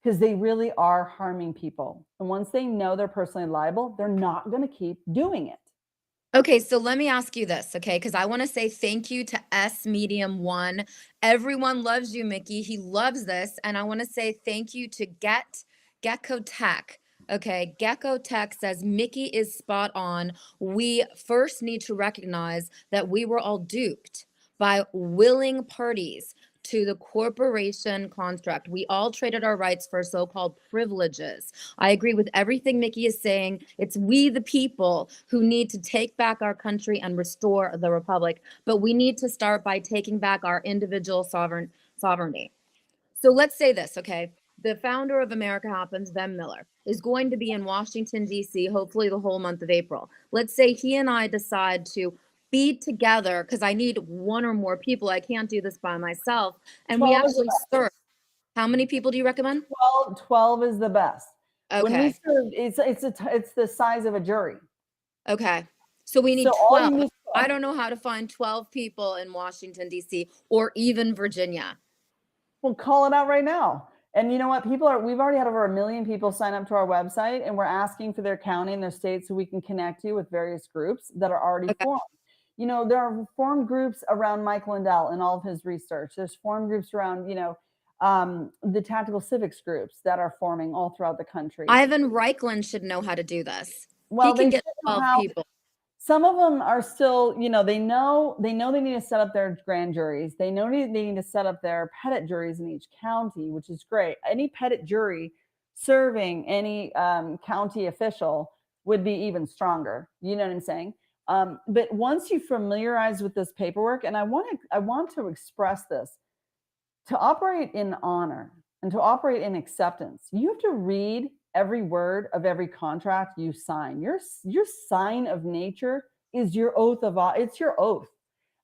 because they really are harming people. And once they know they're personally liable, they're not going to keep doing it. Okay, so let me ask you this, okay? Because I want to say thank you to S Medium One. Everyone loves you, Miki. He loves this. And I want to say thank you to Gecko Tech. Okay, Gecko Tech says Miki is spot on. We first need to recognize that we were all duped by willing parties to the corporation construct. We all traded our rights for so-called privileges. I agree with everything Miki is saying. It's we, the people, who need to take back our country and restore the republic. But we need to start by taking back our individual sovereignty. So let's say this, okay? The founder of America Happens, Ben Miller, is going to be in Washington, D.C., hopefully the whole month of April. Let's say he and I decide to be together, because I need one or more people. I can't do this by myself. And we actually serve. How many people do you recommend? 12 is the best. Okay. When we serve, it's the size of a jury. Okay. So we need 12. I don't know how to find 12 people in Washington, D.C. or even Virginia. Well, call it out right now. And you know what? We've already had over 1 million people sign up to our website, and we're asking for their county and their state so we can connect you with various groups that are already formed. There are formed groups around Mike Lindell and all of his research. There's formed groups around, the tactical civics groups that are forming all throughout the country. Ivan Reichland should know how to do this. Well, he can get 12 people. Some of them are still, they know they need to set up their grand juries. They know they need to set up their pettit juries in each county, which is great. Any pettit jury serving any county official would be even stronger. You know what I'm saying? But once you familiarize with this paperwork, and I want to express this, to operate in honor and to operate in acceptance, you have to read every word of every contract you sign. Your sign of nature is your oath it's your oath.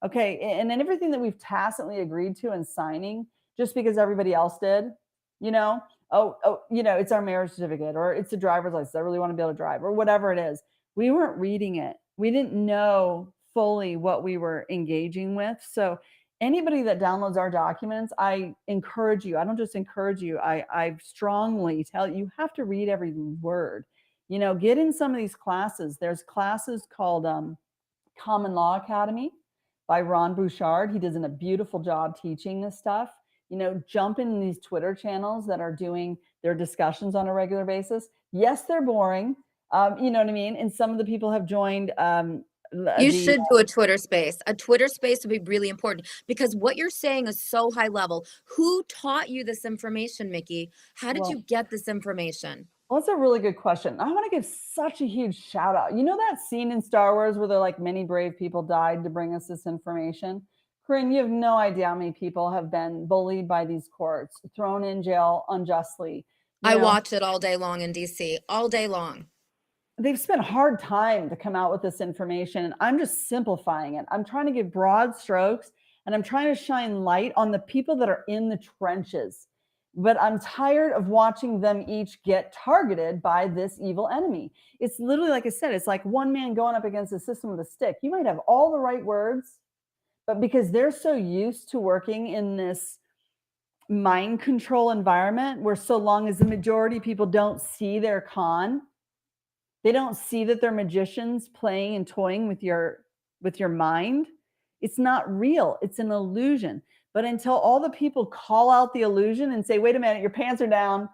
Okay. And then everything that we've tacitly agreed to in signing, just because everybody else did, it's our marriage certificate, or it's a driver's license. I really want to be able to drive, or whatever it is. We weren't reading it. We didn't know fully what we were engaging with. So anybody that downloads our documents, I encourage you. I don't just encourage you. I strongly tell you have to read every word. Get in some of these classes. There's classes called Common Law Academy by Ron Bouchard. He does a beautiful job teaching this stuff. Jump in these Twitter channels that are doing their discussions on a regular basis. Yes, they're boring. You know what I mean? And some of the people have joined. You should do a Twitter space. A Twitter space would be really important, because what you're saying is so high level. Who taught you this information, Miki? How did you get this information? Well, that's a really good question. I want to give such a huge shout out. You know that scene in Star Wars where they're like, many brave people died to bring us this information? Corinne, you have no idea how many people have been bullied by these courts, thrown in jail unjustly. I watch it all day long in DC, all day long. They've spent hard time to come out with this information, and I'm just simplifying it. I'm trying to give broad strokes, and I'm trying to shine light on the people that are in the trenches. But I'm tired of watching them each get targeted by this evil enemy. It's literally, like I said, it's like one man going up against the system with a stick. You might have all the right words, But because they're so used to working in this mind control environment where so long as the majority of people don't see their con, they don't see that they're magicians playing and toying with your mind, it's not real. It's an illusion. But until all the people call out the illusion and say, wait a minute, your pants are down.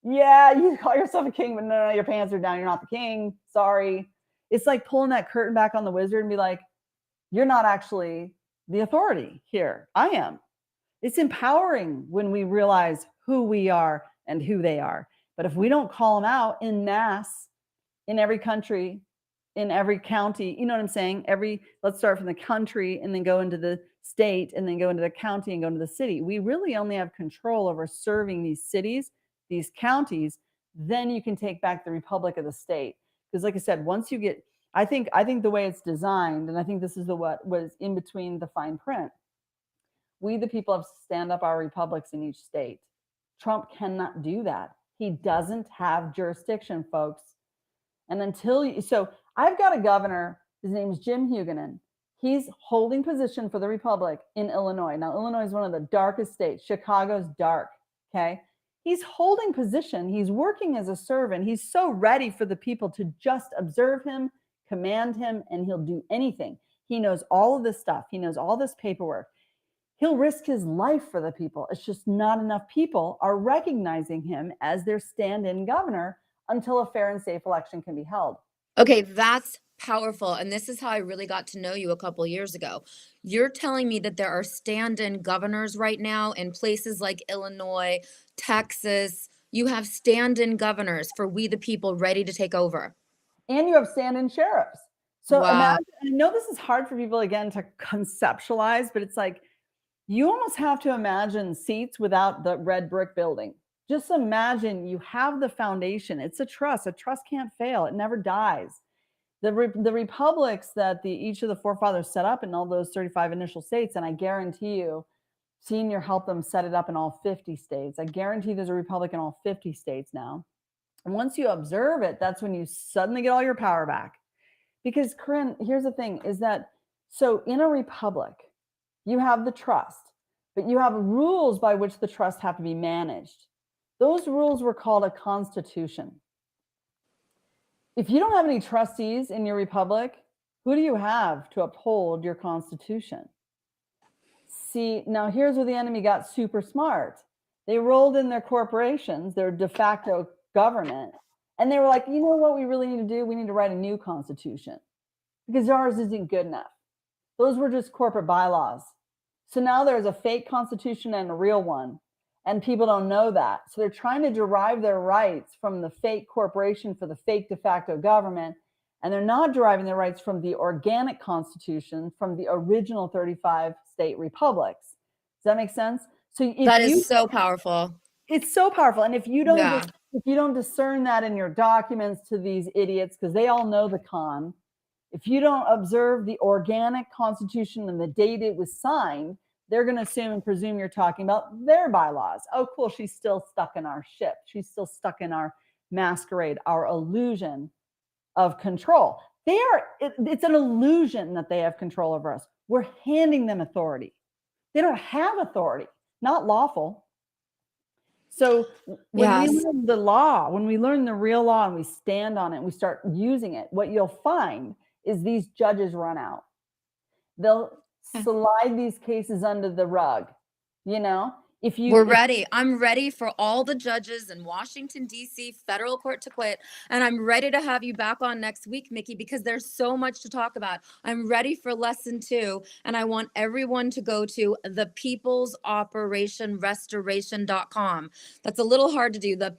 Yeah, you call yourself a king, but no, your pants are down. You're not the king. Sorry. It's like pulling that curtain back on the wizard and be like, you're not actually the authority here. I am. It's empowering when we realize who we are and who they are. But if we don't call them out in mass, in every country, in every county, you know what I'm saying? Let's start from the country and then go into the state and then go into the county and go into the city. We really only have control over serving these cities, these counties. Then you can take back the republic of the state. Because like I said, once you get, I think the way it's designed, and I think this is what was in between the fine print, we the people have to stand up our republics in each state. Trump cannot do that. He doesn't have jurisdiction, folks. And so I've got a governor, his name is Jim Huguenin. He's holding position for the Republic in Illinois. Now, Illinois is one of the darkest states. Chicago's dark, okay? He's holding position. He's working as a servant. He's so ready for the people to just observe him, command him, and he'll do anything. He knows all of this stuff. He knows all this paperwork. He'll risk his life for the people. It's just not enough people are recognizing him as their stand-in governor until a fair and safe election can be held. Okay, that's powerful. And this is how I really got to know you a couple years ago. You're telling me that there are stand-in governors right now in places like Illinois, Texas. You have stand-in governors for we the people ready to take over. And you have stand-in sheriffs. So wow. Imagine, I know this is hard for people, again, to conceptualize, but it's like, you almost have to imagine seats without the red brick building. Just imagine you have the foundation. It's a trust. A trust can't fail. It never dies. The republics that each of the forefathers set up in all those 35 initial states, and I guarantee you, Senior helped them set it up in all 50 states. I guarantee there's a republic in all 50 states now. And once you observe it, that's when you suddenly get all your power back. Because, Corinne, here's the thing, is that, so in a republic, you have the trust, but you have rules by which the trust have to be managed. Those rules were called a constitution. If you don't have any trustees in your republic, who do you have to uphold your constitution? See, now here's where the enemy got super smart. They rolled in their corporations, their de facto government, and they were like, you know what we really need to do? We need to write a new constitution because ours isn't good enough. Those were just corporate bylaws. So now there's a fake constitution and a real one, and people don't know that. So they're trying to derive their rights from the fake corporation for the fake de facto government, and they're not deriving their rights from the organic constitution from the original 35 state republics. Does that make sense? So that is so powerful. It's so powerful. And if you don't if you don't discern that in your documents to these idiots, because they all know the con, if you don't observe the organic constitution and the date it was signed, they're going to assume and presume you're talking about their bylaws. Oh, cool. She's still stuck in our ship. She's still stuck in our masquerade, our illusion of control. It's an illusion that they have control over us. We're handing them authority. They don't have authority, not lawful. So when we learn the law, when we learn the real law and we stand on it and we start using it, what you'll find is these judges run out. They'll slide these cases under the rug, you know? We're ready. I'm ready for all the judges in Washington, D.C., federal court to quit. And I'm ready to have you back on next week, Miki, because there's so much to talk about. I'm ready for lesson 2. And I want everyone to go to thepeoplesoperationrestoration.com. That's a little hard to do. The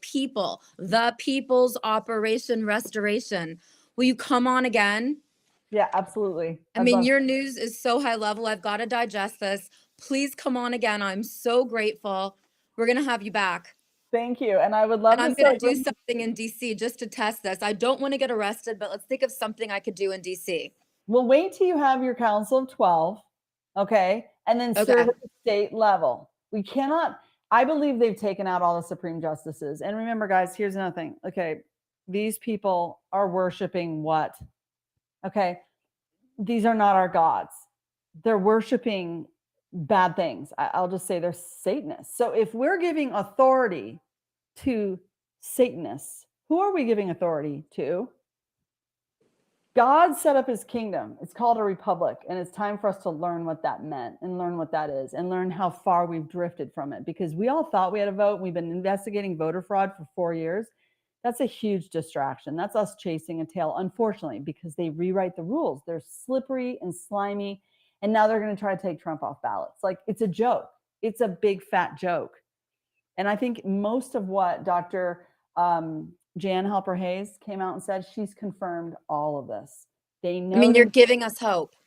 People's Operation Restoration. Will you come on again? Yeah, absolutely. I mean, your news is so high level. I've got to digest this. Please come on again. I'm so grateful. We're going to have you back. Thank you. And I would love I'm going to do something in DC just to test this. I don't want to get arrested, but let's think of something I could do in DC. Well, wait till you have your Council of 12, okay? And then serve at the state level. We cannot, I believe they've taken out all the Supreme Justices. And remember, guys, here's another thing. Okay, these people are worshiping what? Okay, these are not our gods. they're worshiping bad things. I'll just say they're Satanists. So if we're giving authority to Satanists, who are we giving authority to? God set up his kingdom. It's called a republic, and it's time for us to learn what that meant and learn what that is and learn how far we've drifted from it, because we all thought we had a vote. We've been investigating voter fraud for 4 years. That's a huge distraction. That's us chasing a tail, unfortunately, because they rewrite the rules. They're slippery and slimy, and now they're going to try to take Trump off ballots. Like, it's a joke. It's a big fat joke. And I think most of what Dr. Jan Halper Hayes came out and said, she's confirmed all of this. They know. I mean, you're giving us hope.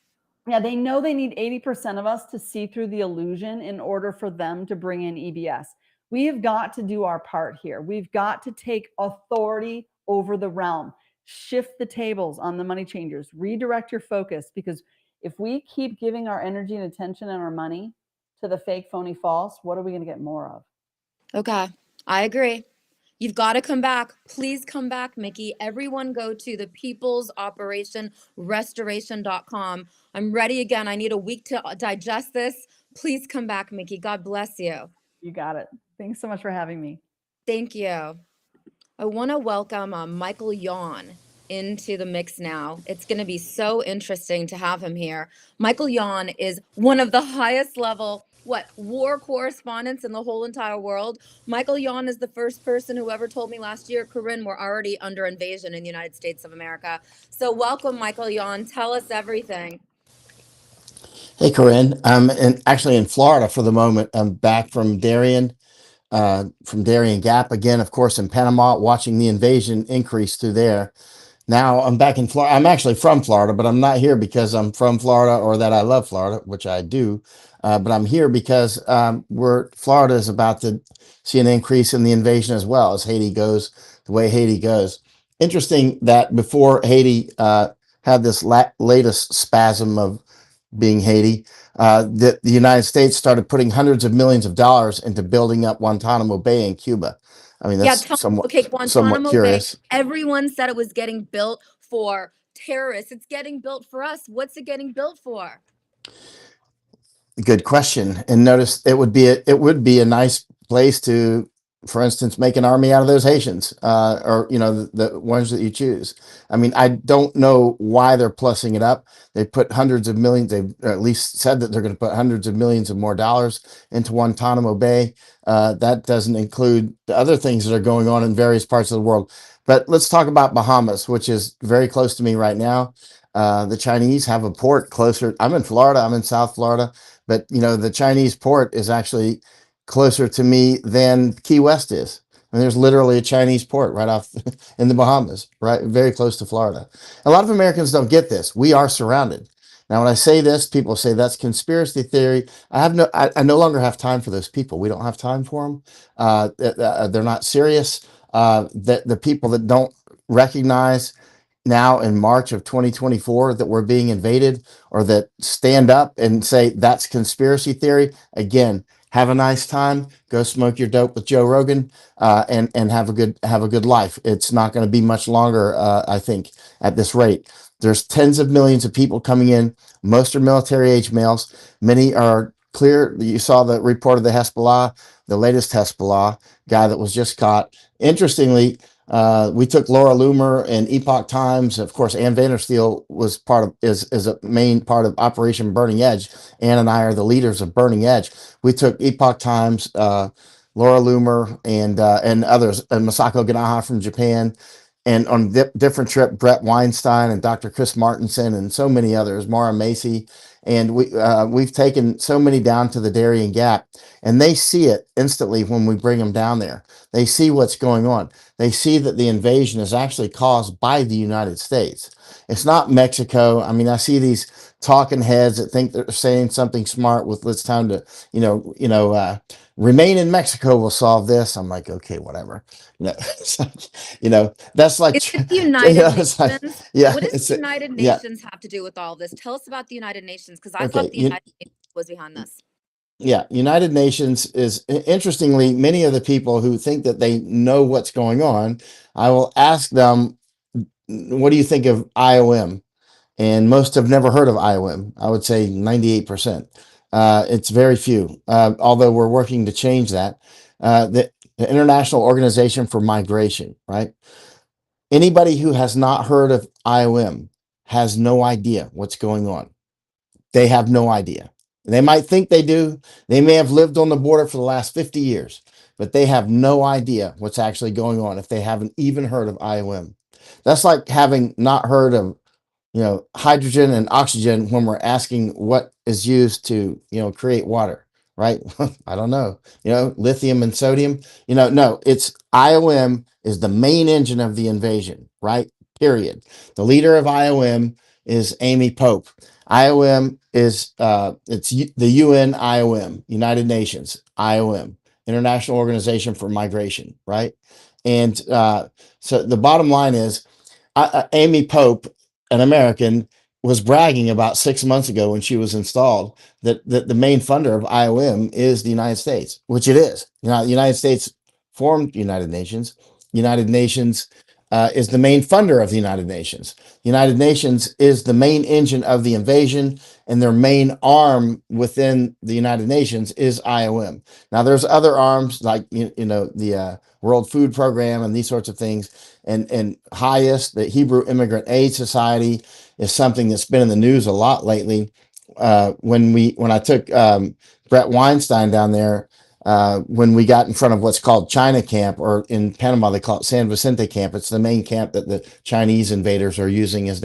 Yeah, they know they need 80% of us to see through the illusion in order for them to bring in EBS. We have got to do our part here. We've got to take authority over the realm, shift the tables on the money changers, redirect your focus, because if we keep giving our energy and attention and our money to the fake, phony, false, what are we going to get more of? Okay, I agree. You've got to come back. Please come back, Miki. Everyone go to the People's Operation Restoration.com. I'm ready again. I need a week to digest this. Please come back, Miki. God bless you. You got it. Thanks so much for having me. Thank you. I want to welcome Michael Juan into the mix now. It's going to be so interesting to have him here. Michael Juan is one of the highest level war correspondents in the whole entire world. Michael Juan is the first person who ever told me last year, Corinne, we're already under invasion in the United States of America. So welcome, Michael Juan. Tell us everything. Hey, Corinne. I'm actually in Florida for the moment. I'm back from Darien Gap again, of course, in Panama, watching the invasion increase through there. Now I'm back in Florida. I'm actually from Florida, but I'm not here because I'm from Florida or that I love Florida, which I do. But I'm here because Florida is about to see an increase in the invasion as well as Haiti goes the way Haiti goes. Interesting that before Haiti had this latest spasm of being Haiti, the United States started putting hundreds of millions of dollars into building up Guantanamo Bay in Cuba. I mean, that's Okay, somewhat Guantanamo Bay. curious. Everyone said it was getting built for terrorists. It's getting built for us. What's it getting built for? Good question. And notice it would be a nice place to, for instance, make an army out of those Haitians, or the ones that you choose. I mean, I don't know why they're plussing it up. They put hundreds of millions. They've at least said that they're going to put hundreds of millions of more dollars into Guantanamo Bay. That doesn't include the other things that are going on in various parts of the world. But let's talk about Bahamas, which is very close to me right now. The Chinese have a port closer. I'm in Florida. I'm in South Florida. But the Chinese port is actually closer to me than Key West is. And there's literally a Chinese port right off in the Bahamas, right, very close to Florida. A lot of Americans don't get this. We are surrounded. Now, when I say this, people say that's conspiracy theory. I no longer have time for those people. We don't have time for them. They're not serious. The people that don't recognize now in March of 2024 that we're being invaded, or that stand up and say that's conspiracy theory, again, have a nice time, go smoke your dope with Joe Rogan, and have a good life. It's not going to be much longer, I think, at this rate. There's tens of millions of people coming in. Most are military age males. Many are clear. You saw the report of the Hezbollah, the latest Hezbollah guy that was just caught. Interestingly, we took Laura Loomer and Epoch Times. Of course, Ann Vandersteel was is a main part of Operation Burning Edge. Ann and I are the leaders of Burning Edge. We took Epoch Times, Laura Loomer, and others, and Masako Ganaha from Japan, and on different trip, Brett Weinstein and Dr. Chris Martenson and so many others, Mara Macy, and we've taken so many down to the Darien Gap, and they see it instantly when we bring them down there. They see what's going on. They see that the invasion is actually caused by the United States. It's not Mexico. I mean, I see these talking heads that think they're saying something smart with "It's time to, remain in Mexico will solve this." I'm like, okay, whatever. That's like, Is it the United Nations? like, yeah, What does the United yeah. Nations have to do with all this? Tell us about the United Nations, because I Okay, thought the United Nations was behind this. yeah, United Nations is, interestingly, many of the people who think that they know what's going on, I will ask them, what do you think of IOM? and most have never heard of IOM. I would say 98%. It's very few, although we're working to change that. The International Organization for Migration, right? Anybody who has not heard of IOM has no idea what's going on. They have no idea. They might think they do. They may have lived on the border for the last 50 years, but they have no idea what's actually going on if they haven't even heard of IOM. That's like having not heard of hydrogen and oxygen when we're asking what is used to, create water, right? I don't know, lithium and sodium, no, it's IOM is the main engine of the invasion, right? Period. The leader of IOM is Amy Pope. IOM is, the UN IOM, United Nations, IOM, International Organization for Migration, right? And so the bottom line is, Amy Pope, an American, was bragging about 6 months ago when she was installed that the main funder of IOM is the United States, which it is. The United States formed the United Nations. United Nations is the main funder of the United Nations. United Nations is the main engine of the invasion, and their main arm within the United Nations is IOM. Now, there's other arms like the World Food Program and these sorts of things, and HIAS, the Hebrew Immigrant Aid Society, is something that's been in the news a lot lately. When I took Brett Weinstein down there, when we got in front of what's called China Camp, or in Panama they call it San Vicente Camp. It's the main camp that the Chinese invaders are using it's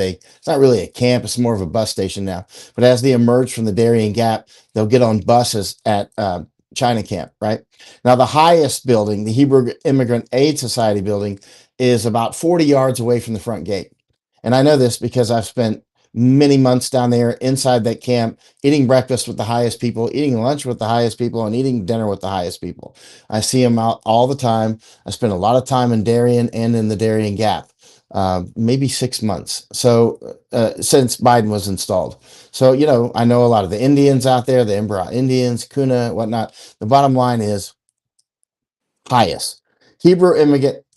not really a camp, it's more of a bus station now. But as they emerge from the Darien Gap, they'll get on buses at China Camp, right? Now, the highest building, the Hebrew Immigrant Aid Society building, is about 40 yards away from the front gate. And I know this because I've spent many months down there inside that camp, eating breakfast with the highest people, eating lunch with the highest people, and eating dinner with the highest people. I see them out all the time. I spend a lot of time in Darien and in the Darien Gap, maybe 6 months. So since Biden was installed. So, I know a lot of the Indians out there, the Embra Indians, Kuna, whatnot. The bottom line is highest. Hebrew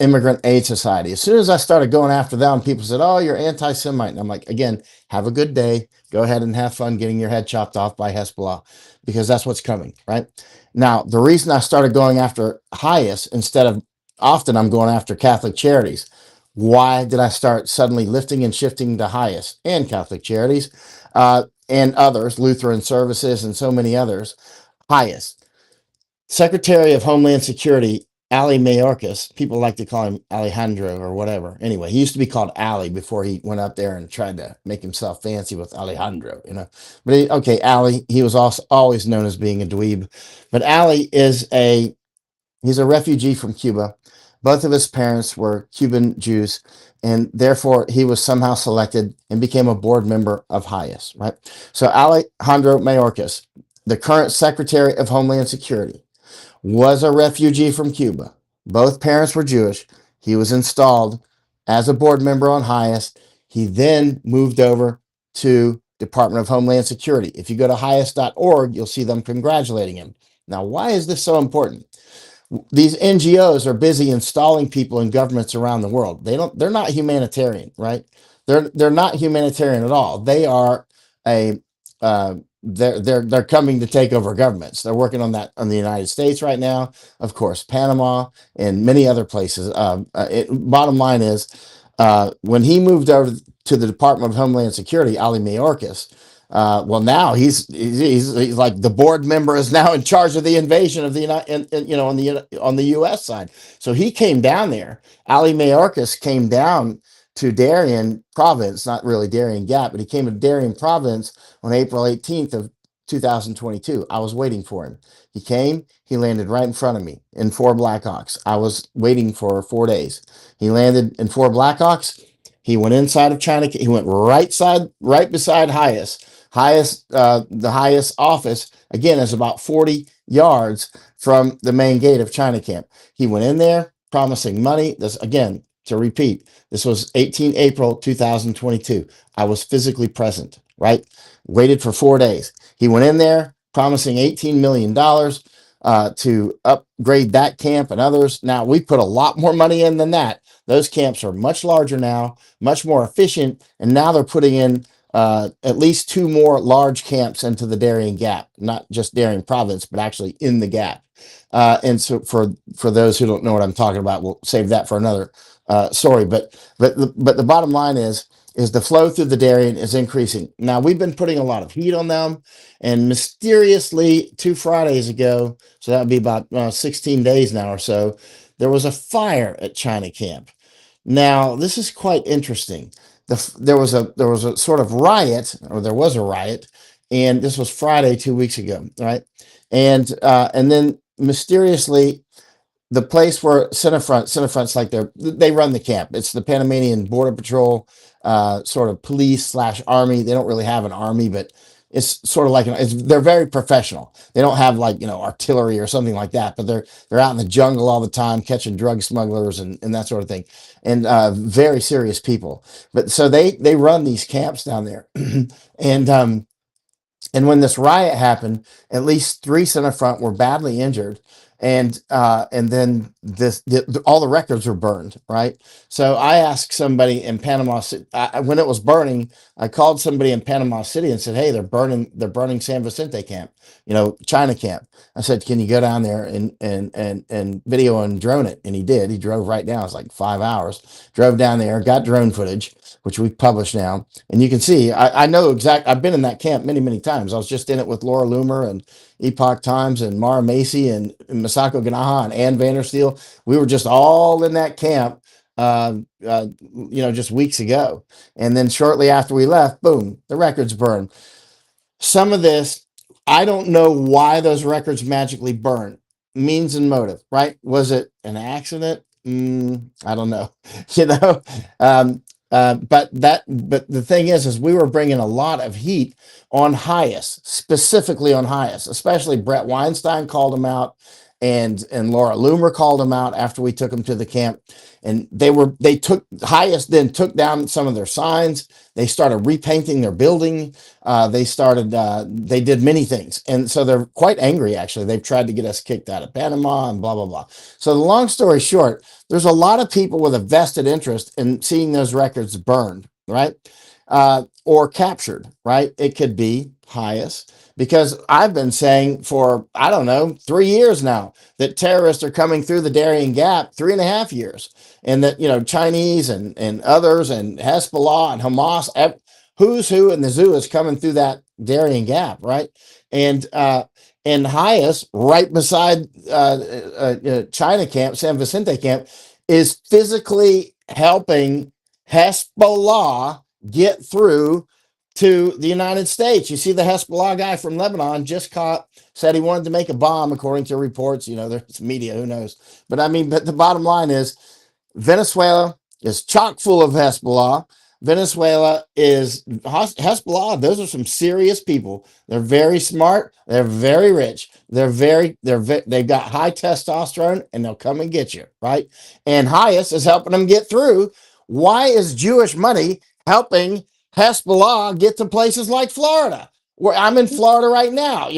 Immigrant Aid Society. As soon as I started going after them, people said, "Oh, you're anti-Semite." And I'm like, again, have a good day. Go ahead and have fun getting your head chopped off by Hezbollah, because that's what's coming, right? Now, the reason I started going after highest instead of often I'm going after Catholic Charities. Why did I start suddenly lifting and shifting to highest and Catholic Charities and others, Lutheran Services and so many others? Highest. Secretary of Homeland Security, Ali Mayorkas, people like to call him Alejandro or whatever. Anyway, he used to be called Ali before he went up there and tried to make himself fancy with Alejandro, But okay, Ali, he was also always known as being a dweeb. But Ali he's a refugee from Cuba. Both of his parents were Cuban Jews, and therefore he was somehow selected and became a board member of HIAS, right? So Alejandro Mayorkas, the current Secretary of Homeland Security, was a refugee from Cuba. Both parents were Jewish. He was installed as a board member on HIAS. He then moved over to Department of Homeland Security. If you go to hias.org, you'll see them congratulating him. Now, why is this so important? These NGOs are busy installing people in governments around the world. They're not humanitarian, right? They're not humanitarian at all. They are they're coming to take over governments. They're working on that on the United States right now, of course, Panama and many other places. Bottom line is, when he moved over to the Department of Homeland Security, Ali Mayorkas, well, now he's like the board member is now in charge of the invasion of the on the U.S. side. So he came down there. Ali Mayorkas came down to Darien Province, not really Darien Gap, but he came to Darien Province on April 18th of 2022. I was waiting for him. He came, he landed right in front of me in 4 Blackhawks. I was waiting for 4 days. He landed in 4 Blackhawks. He went inside of China. He went right beside HIAS. The HIAS office, again, is about 40 yards from the main gate of China Camp. He went in there promising money. This, again, to repeat, this was 18 April 2022. I was physically present, right? Waited for 4 days. He went in there promising $18 million to upgrade that camp and others. Now, we put a lot more money in than that. Those camps are much larger now, much more efficient, and now they're putting in at least 2 more large camps into the Darien Gap, not just Darien Province, but actually in the Gap. And so for those who don't know what I'm talking about, we'll save that for another story. But the bottom line is the flow through the Darien is increasing. Now we've been putting a lot of heat on them, and mysteriously 2 Fridays ago, so that would be about 16 days now or so, there was a fire at China Camp. Now this is quite interesting. There was a sort of riot, or there was a riot, and this was Friday 2 weeks ago, right? And then mysteriously, the place where Centerfront's like they run the camp. It's the Panamanian Border Patrol, sort of police slash army. They don't really have an army, but it's sort of like they're very professional. They don't have like artillery or something like that, but they're out in the jungle all the time catching drug smugglers and that sort of thing, and very serious people. But so they run these camps down there, and when this riot happened, at least 3 Centerfront were badly injured, and then all the records were burned. Right. So I asked somebody in Panama City when it was burning. I called somebody in Panama City and said, "Hey, they're burning San Vicente camp, China camp." I said, "Can you go down there and video and drone it?" And he did. He drove right down. It was like 5 hours. Drove down there, got drone footage, which we've published now, and you can see. I know exact. I've been in that camp many times. I was just in it with Laura Loomer and Epoch Times and Mara Macy and Masako Ganaha and Ann Vandersteel. We were just all in that camp, just weeks ago. And then shortly after we left, boom, the records burned. Some of this, I don't know why those records magically burn. Means and motive, right? Was it an accident? I don't know. But the thing is we were bringing a lot of heat on Hias, specifically on Hias, especially Brett Weinstein called him out, and Laura Loomer called him out after we took him to the camp, and Hias then took down some of their signs. They started repainting their building. They did many things, and so they're quite angry. Actually, they've tried to get us kicked out of Panama and blah blah blah. So the long story short, there's a lot of people with a vested interest in seeing those records burned, right? Or captured, right? It could be Hias, because I've been saying for, I don't know, 3 years now that terrorists are coming through the Darien Gap, 3.5 years, and that, Chinese and others and Hezbollah and Hamas, who's who in the zoo is coming through that Darien Gap, right? And Hias, right beside China camp, San Vicente camp, is physically helping Hezbollah get through to the United States. You see, the Hezbollah guy from Lebanon just said he wanted to make a bomb, according to reports. There's media, who knows? But the bottom line is Venezuela is chock full of Hezbollah. Venezuela is Hezbollah. Those are some serious people. They're very smart. They're very rich. They've got high testosterone, and they'll come and get you, right? And Hias is helping them get through. Why is Jewish money helping Hezbollah get to places like Florida? Where I'm in Florida right now,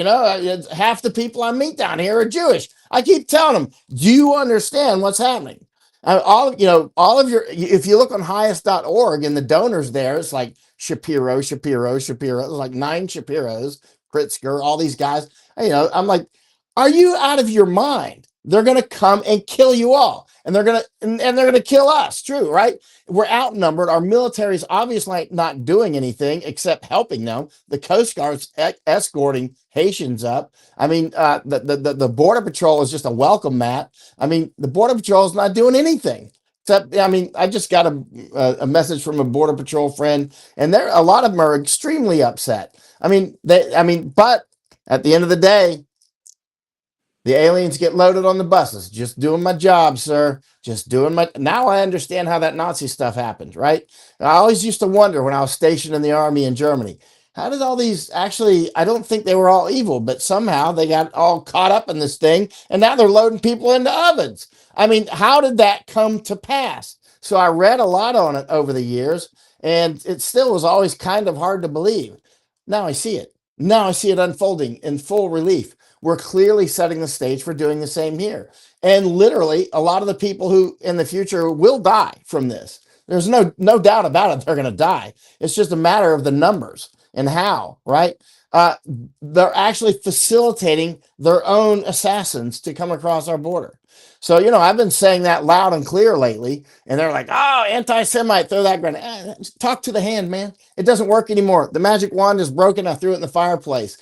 half the people I meet down here are Jewish. I keep telling them, do you understand what's happening? All of your, if you look on highest.org and the donors there, it's like Shapiro, there's like 9 Shapiros, Pritzker, all these guys. I'm like, are you out of your mind? They're going to come and kill you all. And they're going to kill us. True, right? We're outnumbered. Our military is obviously not doing anything except helping them. The Coast Guard's escorting Haitians up. The Border Patrol is just a welcome mat. The Border Patrol is not doing anything. Except, I just got a message from a Border Patrol friend, and a lot of them are extremely upset. But at the end of the day, the aliens get loaded on the buses. Just doing my job, sir. Now I understand how that Nazi stuff happened, right? I always used to wonder when I was stationed in the army in Germany, how did all these actually, I don't think they were all evil, but somehow they got all caught up in this thing, and now they're loading people into ovens. How did that come to pass? So I read a lot on it over the years, and it still was always kind of hard to believe. Now I see it. Now I see it unfolding in full relief. We're clearly setting the stage for doing the same here. And literally, a lot of the people who in the future will die from this. There's no doubt about it. They're going to die. It's just a matter of the numbers and how, right? Uh, they're actually facilitating their own assassins to come across our border. So, I've been saying that loud and clear lately, and they're like, oh, anti-Semite, throw that grenade. Talk to the hand, man. It doesn't work anymore. The magic wand is broken. I threw it in the fireplace.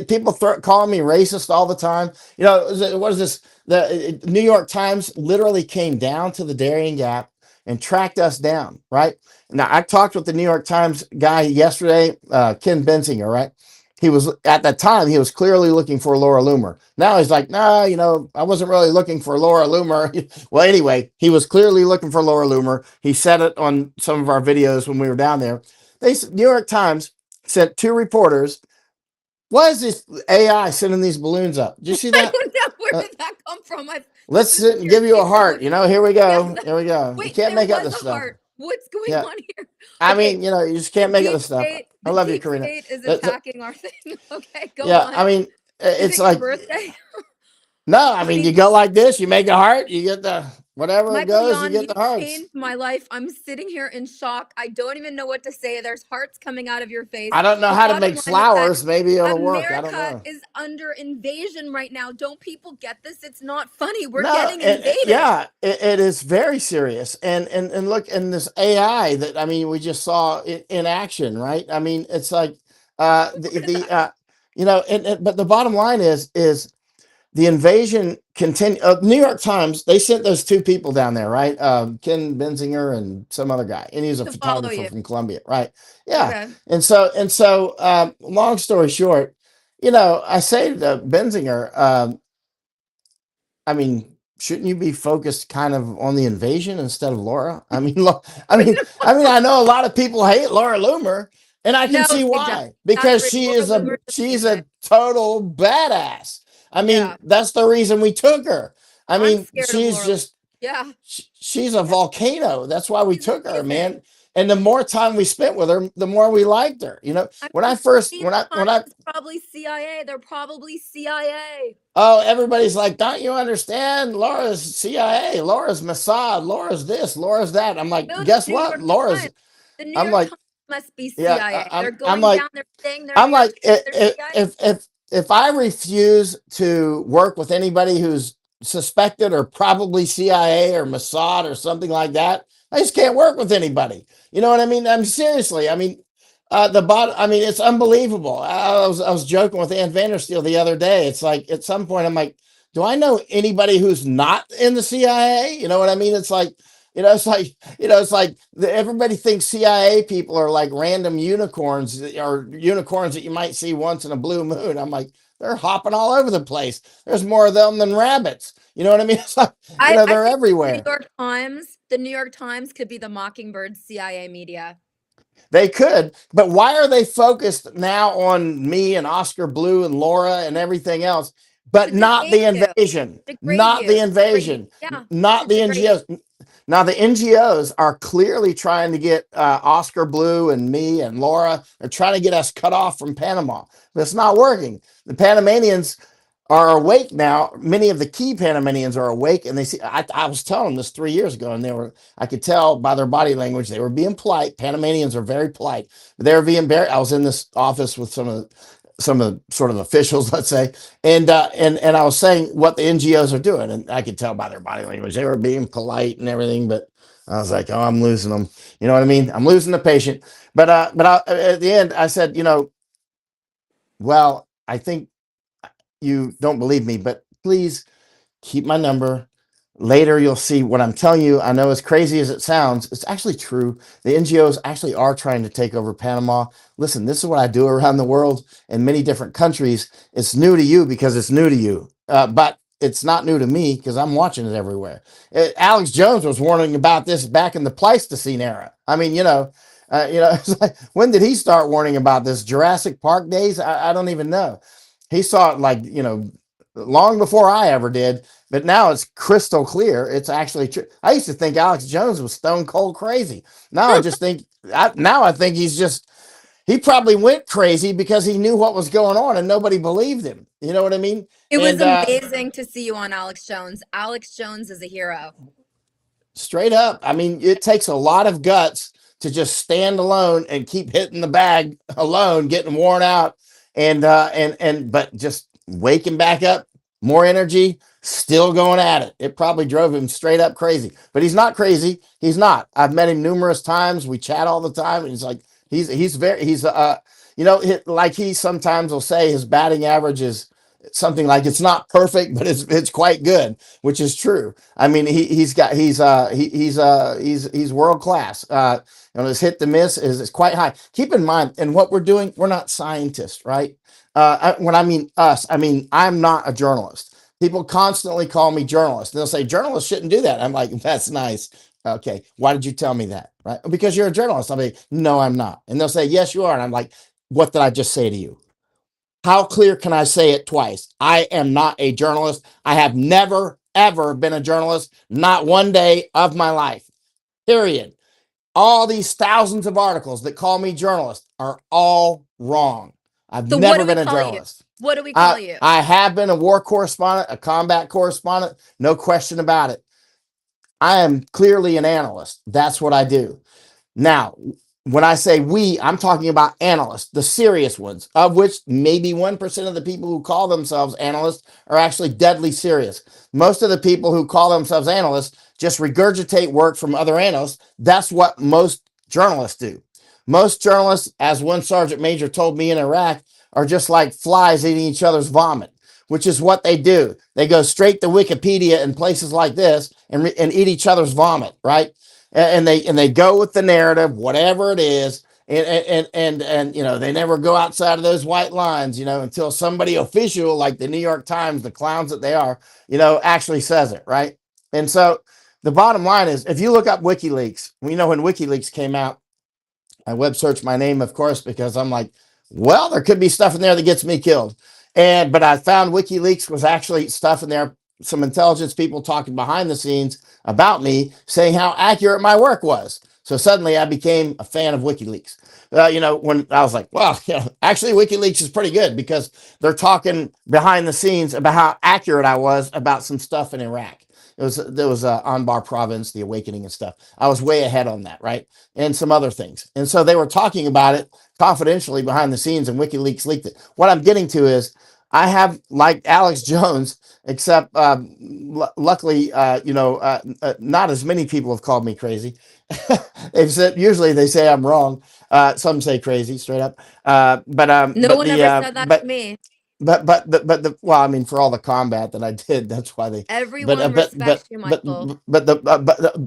People calling me racist all the time. What is this? The New York Times literally came down to the Darien Gap and tracked us down, right? Now, I talked with the New York Times guy yesterday, Ken Bensinger, right? He was, at that time, he was clearly looking for Laura Loomer. Now he's like, no, I wasn't really looking for Laura Loomer. Well, anyway, he was clearly looking for Laura Loomer. He said it on some of our videos when we were down there. New York Times sent 2 reporters. Why is this AI sending these balloons up? Did you see that? I don't know. Where did that come from? Let's sit and give you a heart. Here we go. Here we go. Wait, you can't make up this stuff. Heart. What's going on here? I mean, you just can't make up this stuff. I love you, Corinne. The is attacking our thing. Okay, go on. Yeah, I mean, it's like birthday. No, I mean, you go like this, you make a heart, you get the whatever it goes, you get the hearts. Changed my life. I'm sitting here in shock. I don't even know what to say. There's hearts coming out of your face. I don't know how to make flowers. Maybe it'll work. I don't know. America is under invasion right now. Don't people get this? It's not funny. We're getting invaded. It is very serious. And look, in this AI that, I mean, we just saw in action, right? I mean, it's like but the bottom line is the invasion continue. New York Times, they sent those 2 people down there, right? Ken Bensinger and some other guy, and he's a photographer from Columbia, right? Yeah. Okay. And so, long story short, I say to Bensinger, I mean, shouldn't you be focused kind of on the invasion instead of Laura? I mean, I know a lot of people hate Laura Loomer, and I can see why, because she's a total badass. I mean, that's the reason we took her. I mean, she's just, she's a volcano. That's why we took her, man. And the more time we spent with her, the more we liked her. When probably CIA. They're probably CIA. Oh, everybody's like, don't you understand? Laura's CIA. Laura's Mossad. Laura's this. Laura's that. I'm like, guess what? Laura's. The New York Times must be CIA. They're going down their thing. I'm like, if I refuse to work with anybody who's suspected or probably CIA or Mossad or something like that, I just can't work with anybody. You know what I mean? I'm seriously. I mean, it's unbelievable. I was joking with Ann Vandersteel the other day. It's like at some point I'm like, do I know anybody who's not in the CIA? You know what I mean? It's like, everybody thinks CIA people are like random unicorns or unicorns that you might see once in a blue moon. I'm like, they're hopping all over the place. There's more of them than rabbits. You know what I mean? It's like, they're everywhere. The New York Times could be the Mockingbird CIA media. They could, but why are they focused now on me and Oscar Blue and Laura and everything else, but not the invasion? Not the invasion. Not the NGOs. Now, the NGOs are clearly trying to get Oscar Blue and me and Laura. They're trying to get us cut off from Panama, but it's not working. The Panamanians are awake now. Many of the key Panamanians are awake, and they see. I was telling them this 3 years ago, and I could tell by their body language they were being polite. Panamanians are very polite, but they were being very. I was in this office with some of the sort of officials, let's say, and I was saying what the NGOs are doing, and I could tell by their body language they were being polite and everything, but I was like, oh, I'm losing them. You know what I mean? I'm losing the patient. But at the end, I said, well, I think you don't believe me, but please keep my number. Later, you'll see what I'm telling you. I know, as crazy as it sounds, it's actually true. The NGOs actually are trying to take over Panama. Listen, this is what I do around the world in many different countries. It's new to you because it's new to you, but it's not new to me because I'm watching it everywhere. Alex Jones was warning about this back in the Pleistocene era. I mean, it's like, when did he start warning about this? Jurassic Park days? I don't even know. He saw it like, long before I ever did, but now it's crystal clear. It's actually true. I used to think Alex Jones was stone cold crazy. Now I just think, I think he probably went crazy because he knew what was going on and nobody believed him. You know what I mean? It was amazing to see you on Alex Jones. Alex Jones is a hero. Straight up. I mean, it takes a lot of guts to just stand alone and keep hitting the bag alone, getting worn out, but just waking back up, more energy, still going at it. It probably drove him straight up crazy. But he's not crazy. He's not. I've met him numerous times. We chat all the time. And he's like, like he sometimes will say his batting average is something like it's not perfect, but it's quite good, which is true. I mean, he's world class. His hit to miss is quite high. Keep in mind, and what we're doing, we're not scientists, right? When I mean us, I mean I'm not a journalist. People constantly call me journalist. They'll say journalists shouldn't do that. I'm like, that's nice. Okay, why did you tell me that? Right? Because you're a journalist. I'm like, no, I'm not. And they'll say, yes, you are. And I'm like, what did I just say to you? How clear can I say it twice? I am not a journalist. I have never, ever been a journalist, not one day of my life, period. All these thousands of articles that call me journalist are all wrong. I've So what never do we been a call you? journalist. What do we call you? I have been a war correspondent, a combat correspondent, no question about it. I am clearly an analyst. That's what I do. Now, when I say we, I'm talking about analysts, the serious ones, of which maybe 1% of the people who call themselves analysts are actually deadly serious. Most of the people who call themselves analysts just regurgitate work from other analysts. That's what most journalists do. Most journalists, as one sergeant major told me in Iraq, are just like flies eating each other's vomit, which is what they do. They go straight to Wikipedia and places like this and eat each other's vomit, right? And they go with the narrative, whatever it is, and they never go outside of those white lines, until somebody official like the New York Times, the clowns that they are, actually says it, right? And so the bottom line is, if you look up WikiLeaks, when WikiLeaks came out, I web searched my name, of course, because I'm like, well, there could be stuff in there that gets me killed. But I found WikiLeaks was actually stuff in there, some intelligence people talking behind the scenes about me, saying how accurate my work was. So suddenly I became a fan of WikiLeaks. When I was like, well, actually WikiLeaks is pretty good because they're talking behind the scenes about how accurate I was about some stuff in Iraq. There was Anbar province, the awakening and stuff. I was way ahead on that, right? And some other things. And so they were talking about it confidentially behind the scenes, and WikiLeaks leaked it. What I'm getting to is I have, like Alex Jones, except luckily, not as many people have called me crazy. Usually they say I'm wrong. Some say crazy straight up. No one ever said that to me. Well, I mean, for all the combat that I did, that's why they. Everyone respects you, Michael. But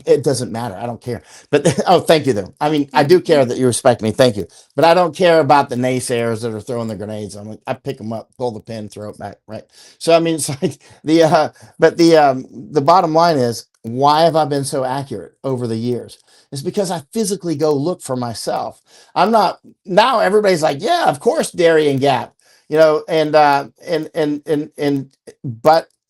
it doesn't matter. I don't care. But oh, thank you though. I mean, I do care that you respect me. Thank you. But I don't care about the naysayers that are throwing the grenades. I pick them up, pull the pin, throw it back. Right. So I mean, it's like the bottom line is, why have I been so accurate over the years? It's because I physically go look for myself. I'm not now. Everybody's like, yeah, of course, Darien Gap. But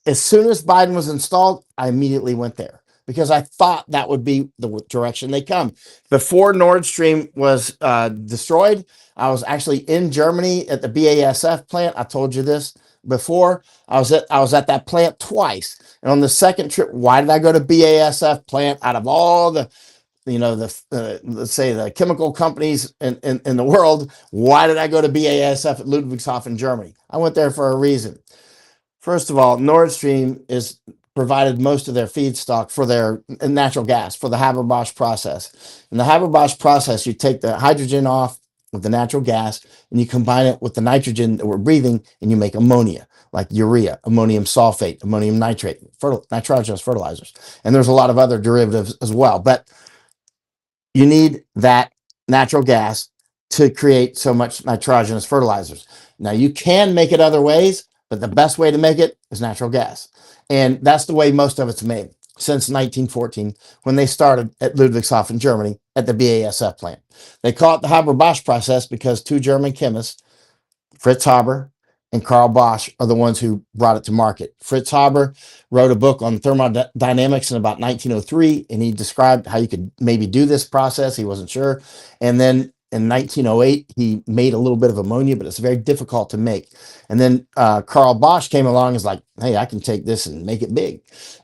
as soon as Biden was installed, I immediately went there because I thought that would be the direction they come. Before Nord Stream was destroyed, I was actually in Germany at the BASF plant. I told you this before. I was at that plant twice. And on the second trip, why did I go to BASF plant out of all the let's say the chemical companies in the world? Why did I go to BASF at Ludwigshafen, Germany? I went there for a reason. First of all, Nord Stream is provided most of their feedstock for their natural gas for the Haber-Bosch process. In the Haber-Bosch process, you take the hydrogen off with the natural gas and you combine it with the nitrogen that we're breathing and you make ammonia, like urea, ammonium sulfate, ammonium nitrate, nitrogenous fertilizers. And there's a lot of other derivatives as well. But you need that natural gas to create so much nitrogenous fertilizers. Now, you can make it other ways, but the best way to make it is natural gas. And that's the way most of it's made since 1914, when they started at Ludwigshafen, Germany, at the BASF plant. They call it the Haber-Bosch process because two German chemists, Fritz Haber and Carl Bosch, are the ones who brought it to market. Fritz Haber wrote a book on thermodynamics in about 1903, and he described how you could maybe do this process. He wasn't sure. And then in 1908, he made a little bit of ammonia, but it's very difficult to make. And then Carl Bosch came along and was like, hey, I can take this and make it big.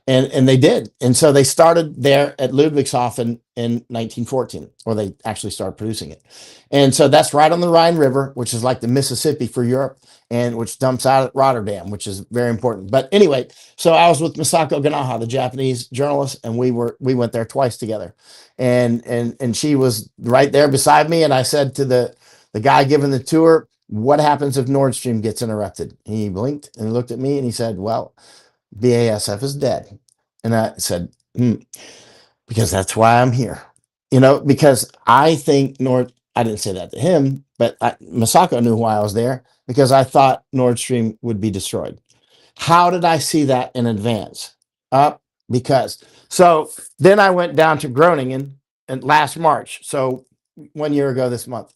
And they did. And so they started there at Ludwigshafen in 1914, or they actually started producing it. And so that's right on the Rhine River, which is like the Mississippi for Europe, and which dumps out at Rotterdam, which is very important. But anyway, so I was with Misako Ganaha, the Japanese journalist, and we went there twice together. And she was right there beside me. And I said to the guy giving the tour, what happens if Nord Stream gets interrupted? And he blinked and he looked at me and he said, well, BASF is dead. And I said, because that's why I'm here. Because I think I didn't say that to him, but Masako knew why I was there, because I thought Nord Stream would be destroyed. How did I see that in advance? So then I went down to Groningen last March. So 1 year ago this month,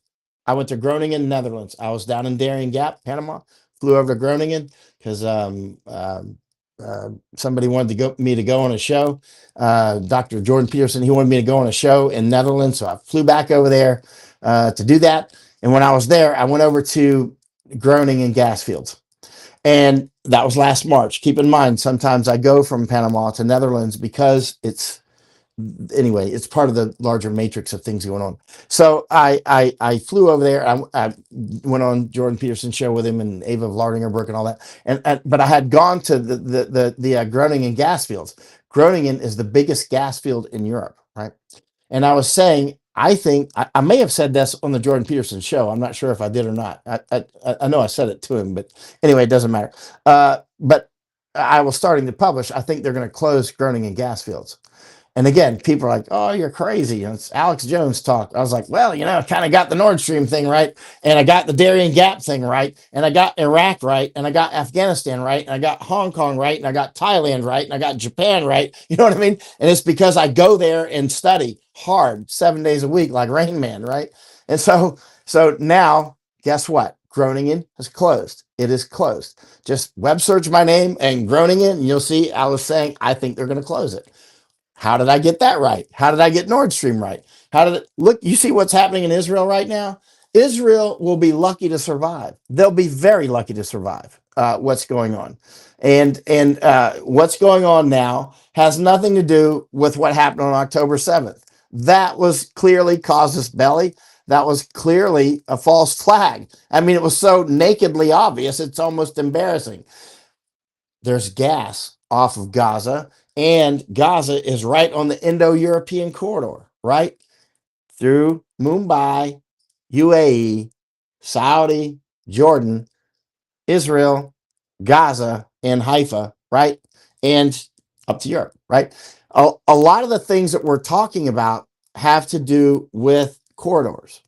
I went to Groningen, Netherlands. I was down in Darien Gap, Panama, flew over to Groningen because somebody wanted me to go on a show. Dr. Jordan Peterson, he wanted me to go on a show in Netherlands. So I flew back over there to do that. And when I was there, I went over to Groningen gas fields. And that was last March. Keep in mind, sometimes I go from Panama to Netherlands because it's part of the larger matrix of things going on. So I flew over there. I went on Jordan Peterson's show with him and Ava Vlardingerbroek and all that. But I had gone to the Groningen gas fields. Groningen is the biggest gas field in Europe, right? And I was saying, I think I may have said this on the Jordan Peterson show. I'm not sure if I did or not. I know I said it to him, but anyway, it doesn't matter. But I was starting to publish. I think they're going to close Groningen gas fields. And again, people are like, oh, you're crazy. And it's Alex Jones talk. I was like, well, I kind of got the Nord Stream thing right. And I got the Darien Gap thing right. And I got Iraq right. And I got Afghanistan right. And I got Hong Kong right. And I got Thailand right. And I got Japan right. You know what I mean? And it's because I go there and study hard 7 days a week, like Rain Man, right? And so now, guess what? Groningen is closed. It is closed. Just web search my name and Groningen, and you'll see I was saying I think they're going to close it. How did I get that right? How did I get Nord Stream right? Look, you see what's happening in Israel right now? Israel will be lucky to survive. They'll be very lucky to survive what's going on. And what's going on now has nothing to do with what happened on October 7th. That was clearly casus belli. That was clearly a false flag. I mean, it was so nakedly obvious, it's almost embarrassing. There's gas off of Gaza, and Gaza is right on the Indo-European corridor, right? Through Mumbai, UAE, Saudi, Jordan, Israel, Gaza, and Haifa, right? And up to Europe, right? A lot of the things that we're talking about have to do with corridors,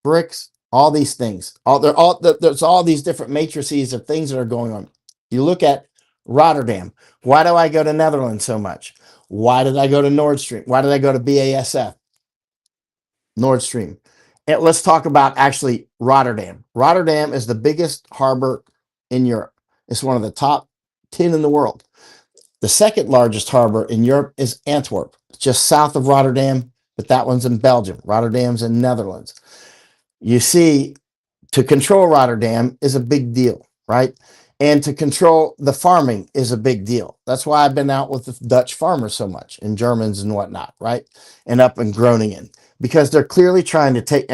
bricks, all these things. There's all these different matrices of things that are going on. You look at Rotterdam. Why do I go to Netherlands so much? Why did I go to Nord Stream? Why did I go to BASF? Nord Stream. And let's talk about actually Rotterdam. Rotterdam is the biggest harbor in Europe. It's one of the top 10 in the world. The second largest harbor in Europe is Antwerp, just south of Rotterdam, but that one's in Belgium. Rotterdam's in Netherlands. You see, to control Rotterdam is a big deal, right? And to control the farming is a big deal. That's why I've been out with the Dutch farmers so much, and Germans and whatnot, right? And up in Groningen, because they're clearly trying to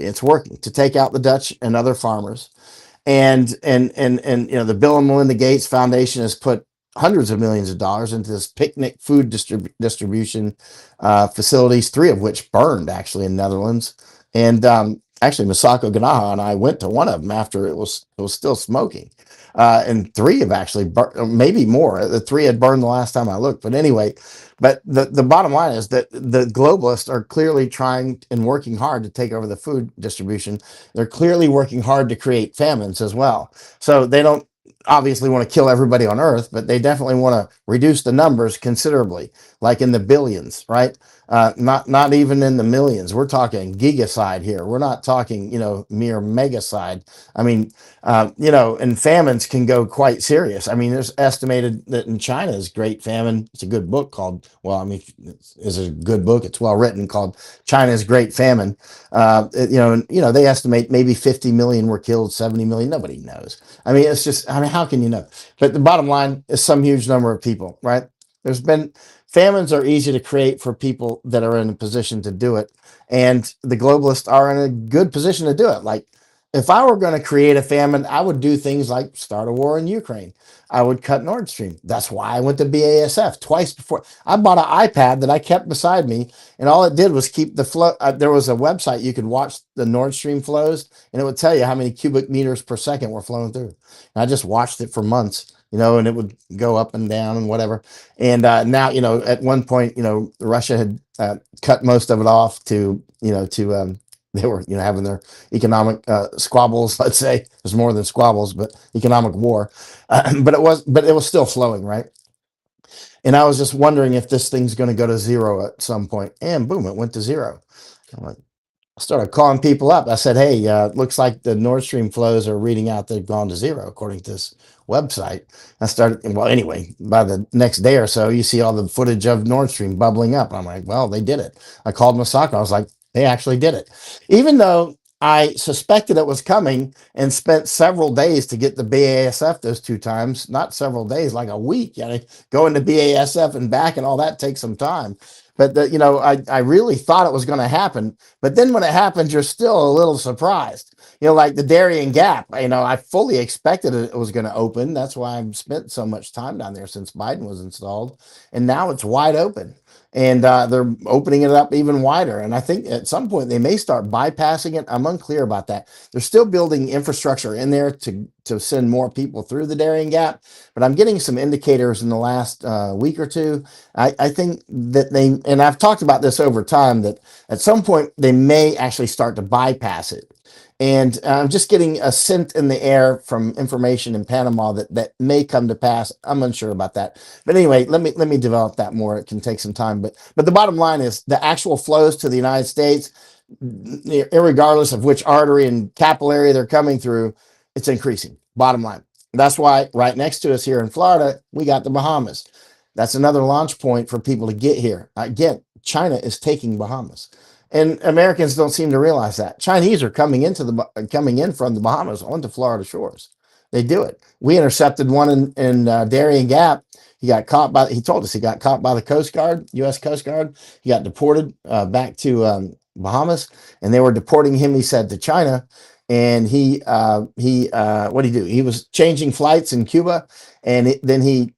it's working to take out the Dutch and other farmers. And the Bill and Melinda Gates Foundation has put hundreds of millions of dollars into this picnic food distribution facilities, 3 of which burned actually in Netherlands. And actually, Misako Ganaha and I went to one of them after it was still smoking. And 3 have actually burned, maybe more. The 3 had burned the last time I looked. But anyway, but the bottom line is that the globalists are clearly trying and working hard to take over the food distribution. They're clearly working hard to create famines as well. So they don't obviously want to kill everybody on Earth, but they definitely want to reduce the numbers considerably, like in the billions, right? not even in the millions. We're talking gigaside here. We're not talking, mere megaside. I mean, and famines can go quite serious. I mean, there's estimated that in China's Great Famine, it's a good book called, well, I mean, it's a good book. It's well written, called China's Great Famine. They estimate maybe 50 million were killed, 70 million. Nobody knows. I mean, it's just, I mean, how can you know? But the bottom line is some huge number of people, right? There's been famines are easy to create for people that are in a position to do it. And the globalists are in a good position to do it. Like, if I were going to create a famine, I would do things like start a war in Ukraine. I would cut Nord Stream. That's why I went to BASF twice before. I bought an iPad that I kept beside me, and all it did was keep the flow. There was a website you could watch the Nord Stream flows, and it would tell you how many cubic meters per second were flowing through. And I just watched it for months, and it would go up and down and whatever. And now, at one point, Russia had cut most of it off they were, having their economic squabbles. Let's say there's more than squabbles, but economic war. But it was still flowing, right? And I was just wondering if this thing's going to go to zero at some point. And boom, it went to zero. I'm like, I started calling people up. I said, hey, looks like the Nord Stream flows are reading out they've gone to zero, according to this website. Anyway, by the next day or so, you see all the footage of Nord Stream bubbling up. I'm like, well, they did it. I called Masako. I was like, they actually did it. Even though I suspected it was coming and spent several days to get the BASF those two times, not several days, like a week. Going to BASF and back and all that takes some time. But I really thought it was going to happen. But then when it happens, you're still a little surprised. Like the Darien Gap, I fully expected it was going to open. That's why I've spent so much time down there since Biden was installed. And now it's wide open. And they're opening it up even wider. And I think at some point they may start bypassing it. I'm unclear about that. They're still building infrastructure in there to send more people through the Darien Gap. But I'm getting some indicators in the last week or two. I think that and I've talked about this over time, that at some point they may actually start to bypass it. And I'm just getting a scent in the air from information in Panama that may come to pass. I'm unsure about that. But anyway, let me develop that more. It can take some time. But the bottom line is the actual flows to the United States, irregardless of which artery and capillary they're coming through, it's increasing. Bottom line. That's why right next to us here in Florida, we got the Bahamas. That's another launch point for people to get here. Again, China is taking Bahamas. And Americans don't seem to realize that. Chinese are coming in from the Bahamas onto Florida shores. They do it. We intercepted one in Darien Gap. He told us he got caught by the Coast Guard, U.S. Coast Guard. He got deported back to Bahamas, and they were deporting him, he said, to China. And what did he do? He was changing flights in Cuba, and then he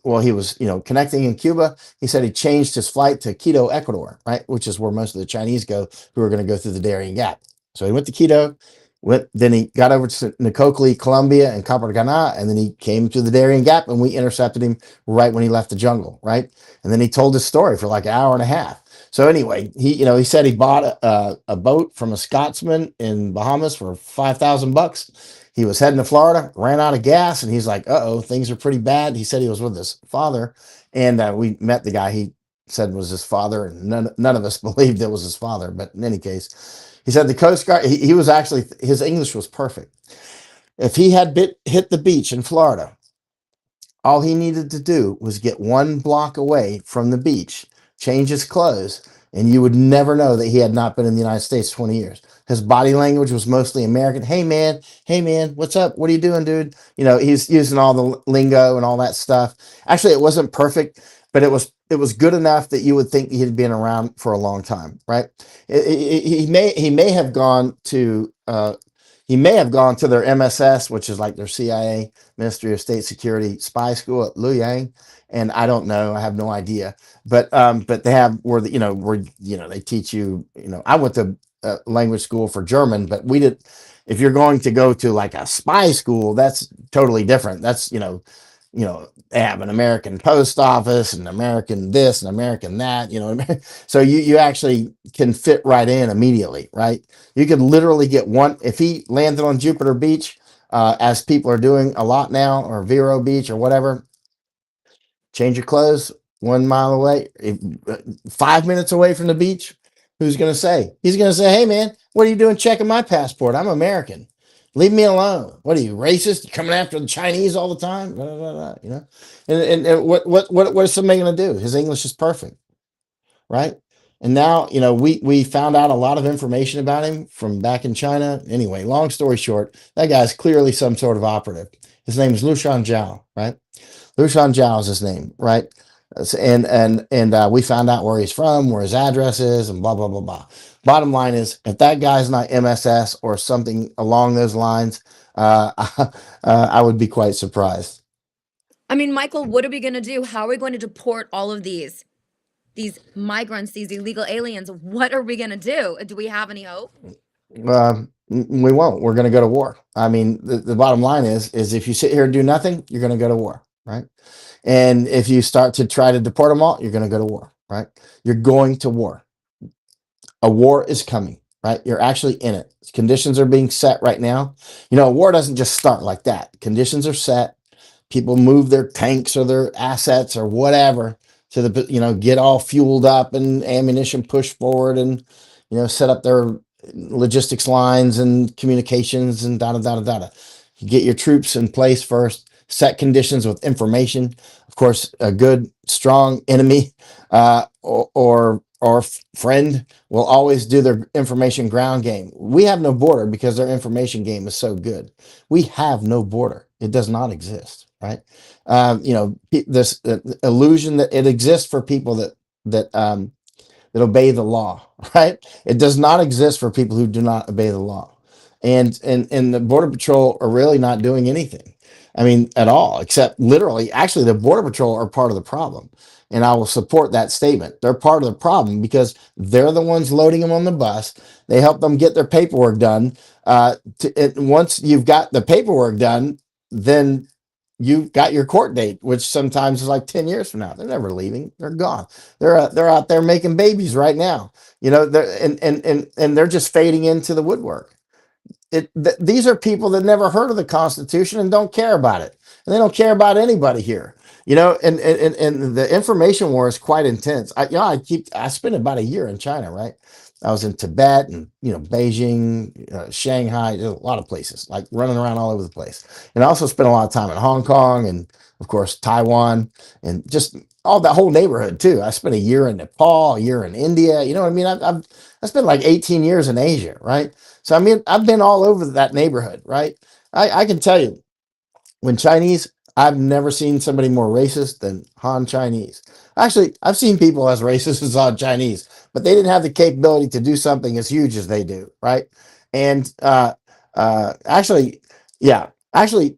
was, connecting in Cuba. He said he changed his flight to Quito, Ecuador, right? Which is where most of the Chinese go who are going to go through the Darien Gap. So he went to Quito, then he got over to Nicocli, Colombia, and Cartagena, and then he came to the Darien Gap, and we intercepted him right when he left the jungle, right? And then he told his story for like an hour and a half. So anyway, he said he bought a boat from a Scotsman in Bahamas for $5,000. He was heading to Florida, ran out of gas, and he's like, uh-oh, things are pretty bad. He said he was with his father, and we met the guy he said was his father, and none of us believed it was his father. But in any case, he said the Coast Guard, he was actually, his English was perfect. If he had hit the beach in Florida, all he needed to do was get one block away from the beach, change his clothes, and you would never know that he had not been in the United States 20 years. His body language was mostly American. Hey man, what's up? What are you doing, dude? He's using all the lingo and all that stuff. Actually, it wasn't perfect, but it was good enough that you would think he had been around for a long time, right? He may have gone to their MSS, which is like their CIA, Ministry of State Security spy school at Luoyang, and I don't know, I have no idea. But they have where they teach you. I went to language school for German, but we did. If you're going to go to like a spy school, that's totally different. That's they have an American post office and American this and American that. So you actually can fit right in immediately, right? You could literally get one if he landed on Jupiter Beach, as people are doing a lot now, or Vero Beach or whatever. Change your clothes, 1 mile away, 5 minutes away from the beach. Who's going to say? He's going to say, "Hey, man, what are you doing checking my passport? I'm American. Leave me alone. What are you, racist? You coming after the Chinese all the time?" Blah, blah, blah, you know. And what is somebody going to do? His English is perfect, right? And now, we found out a lot of information about him from back in China. Anyway, long story short, that guy's clearly some sort of operative. His name is Lushan Zhao, right? Lushan Zhao is his name, right? And we found out where he's from, where his address is, and blah blah blah blah. Bottom line is, if that guy's not MSS or something along those lines, I would be quite surprised. I mean, Michael, what are we going to do? How are we going to deport all of these migrants, these illegal aliens? What are we going to do? Do we have any hope? We won't. We're going to go to war. I mean, the bottom line is if you sit here and do nothing, you're going to go to war, right? And if you start to try to deport them all, you're going to go to war, right? You're going to war. A war is coming, right? You're actually in it. Conditions are being set right now. A war doesn't just start like that. Conditions are set. People move their tanks or their assets or whatever to get all fueled up and ammunition pushed forward and, set up their logistics lines and communications and da da da da da. You get your troops in place first, set conditions with information. Of course, a good, strong enemy or friend will always do their information ground game. We have no border because their information game is so good. We have no border. It does not exist, right? This illusion that it exists for people that obey the law, right? It does not exist for people who do not obey the law. And the Border Patrol are really not doing anything. I mean, at all, except literally, actually, the Border Patrol are part of the problem. And I will support that statement. They're part of the problem because they're the ones loading them on the bus. They help them get their paperwork done. Once you've got the paperwork done, then you've got your court date, which sometimes is like 10 years from now. They're never leaving. They're gone. They're out there making babies right now. And they're just fading into the woodwork. These are people that never heard of the Constitution and don't care about it. And they don't care about anybody here. And the information war is quite intense. I spent about a year in China, right? I was in Tibet and, Beijing, Shanghai, a lot of places, like running around all over the place. And I also spent a lot of time in Hong Kong and, of course, Taiwan and just all that whole neighborhood too. I spent a year in Nepal, a year in India. You know what I mean? I spent like 18 years in Asia, right? So, I mean, I've been all over that neighborhood, right? I can tell you, when I've never seen somebody more racist than Han Chinese. Actually, I've seen people as racist as Han Chinese, but they didn't have the capability to do something as huge as they do, right? And actually,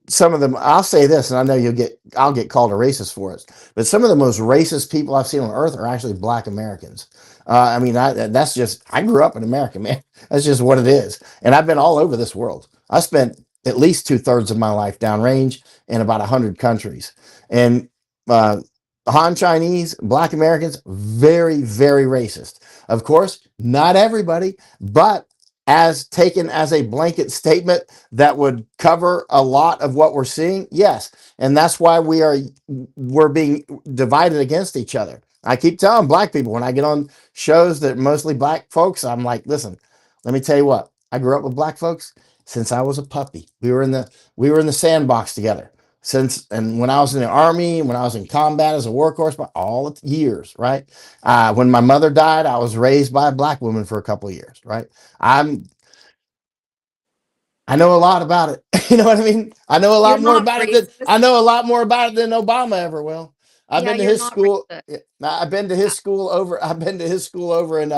some of them. I'll say this, and I know I'll get called a racist for it, but some of the most racist people I've seen on earth are actually Black Americans. I mean, that's just. I grew up in America, man. That's just what it is, and I've been all over this world. I spent at least 2/3 of my life downrange in about 100 countries. And Han Chinese, Black Americans, very, very racist. Of course, not everybody, but as taken as a blanket statement that would cover a lot of what we're seeing, yes. And that's why we're being divided against each other. I keep telling Black people when I get on shows that mostly Black folks, I'm like, listen, let me tell you what, I grew up with Black folks since I was a puppy. We were in the sandbox together and when I was in the Army, when I was in combat as a war correspondent, all the years, right? When my mother died, I was raised by a Black woman for a couple of years, right? I know a lot about it. You know what I mean? I know a lot You're more not about it racist. I know a lot more about it than Obama ever will. I've Yeah, been to you're his not school. racist. I've been to his school over in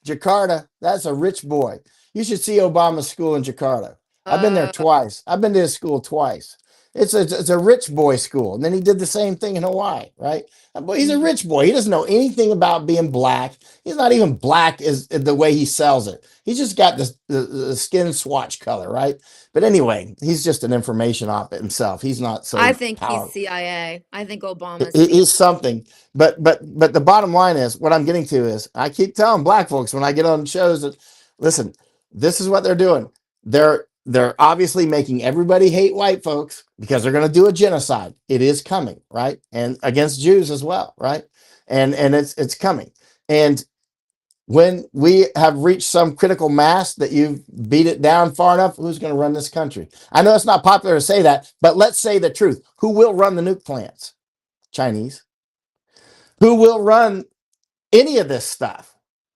Jakarta. That's a rich boy. You should see Obama's school in Jakarta. I've been there Uh, twice. I've been to his school twice. It's a rich boy school. And then he did the same thing in Hawaii, right? But he's a mhm. rich boy. He doesn't know anything about being Black. He's not even Black as the way he sells it. He's just got the skin swatch color, right? But anyway, he's just an information op himself. He's not I so think he's powerful. CIA. I think Obama's He's CIA. something. But the bottom line is, what I'm getting to is, I keep telling Black folks when I get on shows that, listen, this is what they're doing. they're obviously making everybody hate white folks because they're going to do a genocide. It is coming, right? And against Jews as well, right? And it's coming. And when we have reached some critical mass that you've beat it down far enough, who's going to run this country? I know it's not popular to say that, but let's say the truth. Who will run the nuke plants? Chinese. Who will run any of this stuff?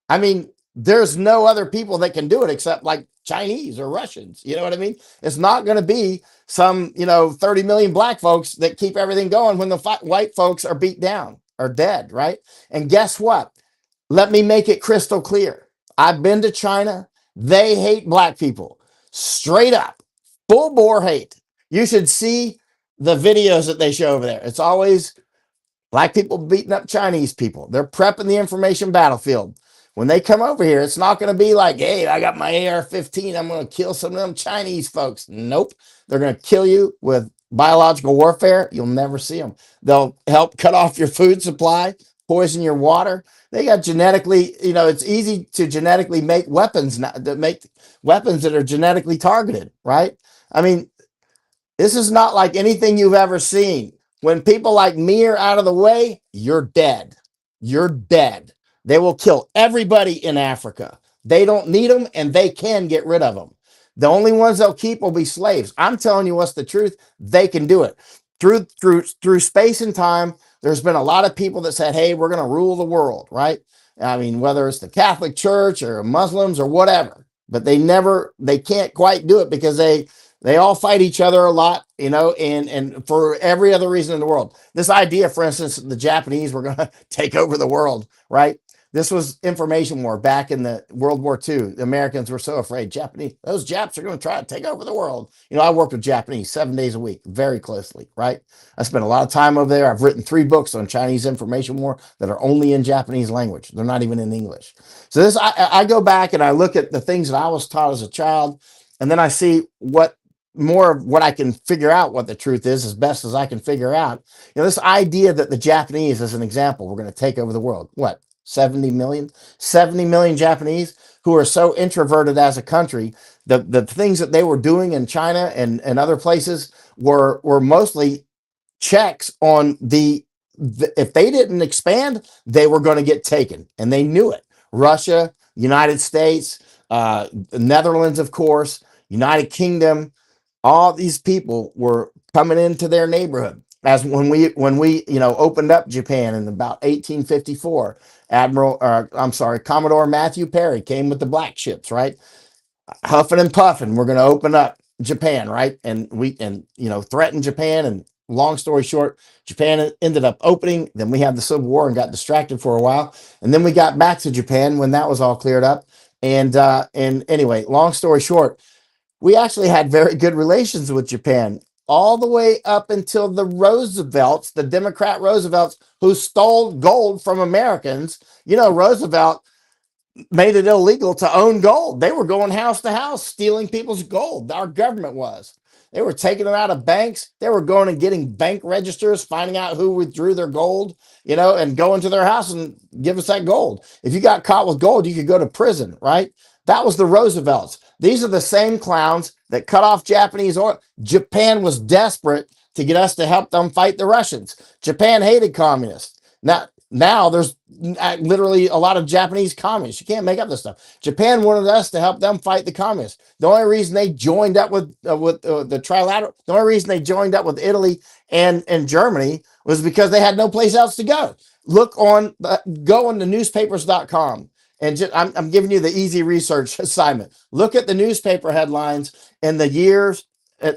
I mean, there's no other people that can do it except like Chinese or Russians. You know what I mean? It's not going to be some, 30 million black folks that keep everything going when the white folks are beat down or dead, right? And guess what? Let me make it crystal clear. I've been to China. They hate black people straight up, full bore hate. You should see the videos that they show over there. It's always black people beating up Chinese people. They're prepping the information battlefield. When they come over here, it's not going to be like, hey, I got my AR-15. I'm going to kill some of them Chinese folks. Nope. They're going to kill you with biological warfare. You'll never see them. They'll help cut off your food supply, poison your water. They got genetically, it's easy to genetically make weapons, that make weapons that are genetically targeted, right? I mean, this is not like anything you've ever seen. When people like me are out of the way, you're dead. You're dead. They will kill everybody in Africa. They don't need them, and they can get rid of them. The only ones they'll keep will be slaves. I'm telling you what's the truth. They can do it. Through space and time, there's been a lot of people that said, hey, we're going to rule the world, right? I mean, whether it's the Catholic Church or Muslims or whatever, but they can't quite do it because they all fight each other a lot, and for every other reason in the world. This idea, for instance, the Japanese were going to take over the world, right? This was information war back in the World War II. The Americans were so afraid. Those Japs are going to try to take over the world. I worked with Japanese 7 days a week, very closely, right? I spent a lot of time over there. I've written 3 books on Chinese information war that are only in Japanese language. They're not even in English. So I go back and I look at the things that I was taught as a child, and then I see more of what I can figure out what the truth is as best as I can figure out. This idea that the Japanese, as an example, we're going to take over the world. What? 70 million Japanese who are so introverted as a country. The things that they were doing in China and other places were mostly checks on if they didn't expand, they were going to get taken, and they knew it. Russia, United States, the Netherlands, of course, United Kingdom, all these people were coming into their neighborhood. As when we opened up Japan in about 1854, Commodore Matthew Perry came with the black ships, right? Huffing and puffing, we're going to open up Japan, right? And threatened Japan. And long story short, Japan ended up opening. Then we had the Civil War and got distracted for a while. And then we got back to Japan when that was all cleared up. And anyway, long story short, we actually had very good relations with Japan all the way up until the Democrat Roosevelts, who stole gold from Americans. Roosevelt made it illegal to own gold. They were going house to house, stealing people's gold. Our government was. They were taking it out of banks. They were going and getting bank registers, finding out who withdrew their gold, and going to their house and give us that gold. If you got caught with gold, you could go to prison, right? That was the Roosevelts. These are the same clowns that cut off Japanese oil. Japan was desperate to get us to help them fight the Russians. Japan hated communists. Now there's literally a lot of Japanese communists. You can't make up this stuff. Japan wanted us to help them fight the communists. The only reason they joined up with the trilateral, the only reason they joined up with Italy and Germany was because they had no place else to go. Go on to newspapers.com. And I'm giving you the easy research assignment. Look at the newspaper headlines in the years,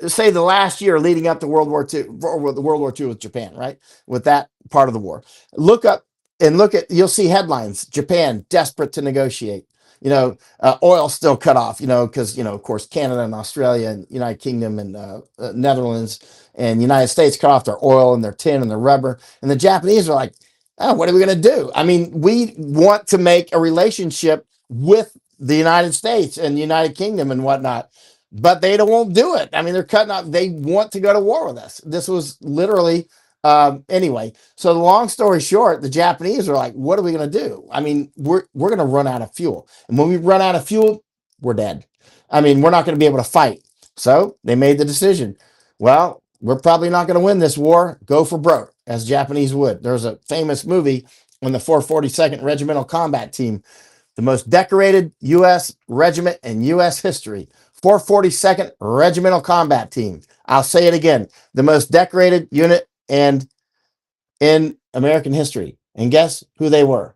say the last year leading up to World War II with Japan, right? With that part of the war. Look you'll see headlines. Japan desperate to negotiate. Oil still cut off, because, of course, Canada and Australia and United Kingdom and Netherlands and United States cut off their oil and their tin and their rubber. And the Japanese are like, oh, what are we going to do? I mean, we want to make a relationship with the United States and the United Kingdom and whatnot, but they won't do it. I mean, they're cutting out. They want to go to war with us. This was literally, anyway. So the long story short, the Japanese are like, what are we going to do? I mean, we're going to run out of fuel. And when we run out of fuel, we're dead. I mean, we're not going to be able to fight. So they made the decision. Well, we're probably not going to win this war. Go for broke, as Japanese would. There's a famous movie on the 442nd Regimental Combat Team, the most decorated U.S. regiment in U.S. history. 442nd Regimental Combat Team. I'll say it again. The most decorated unit in American history. And guess who they were?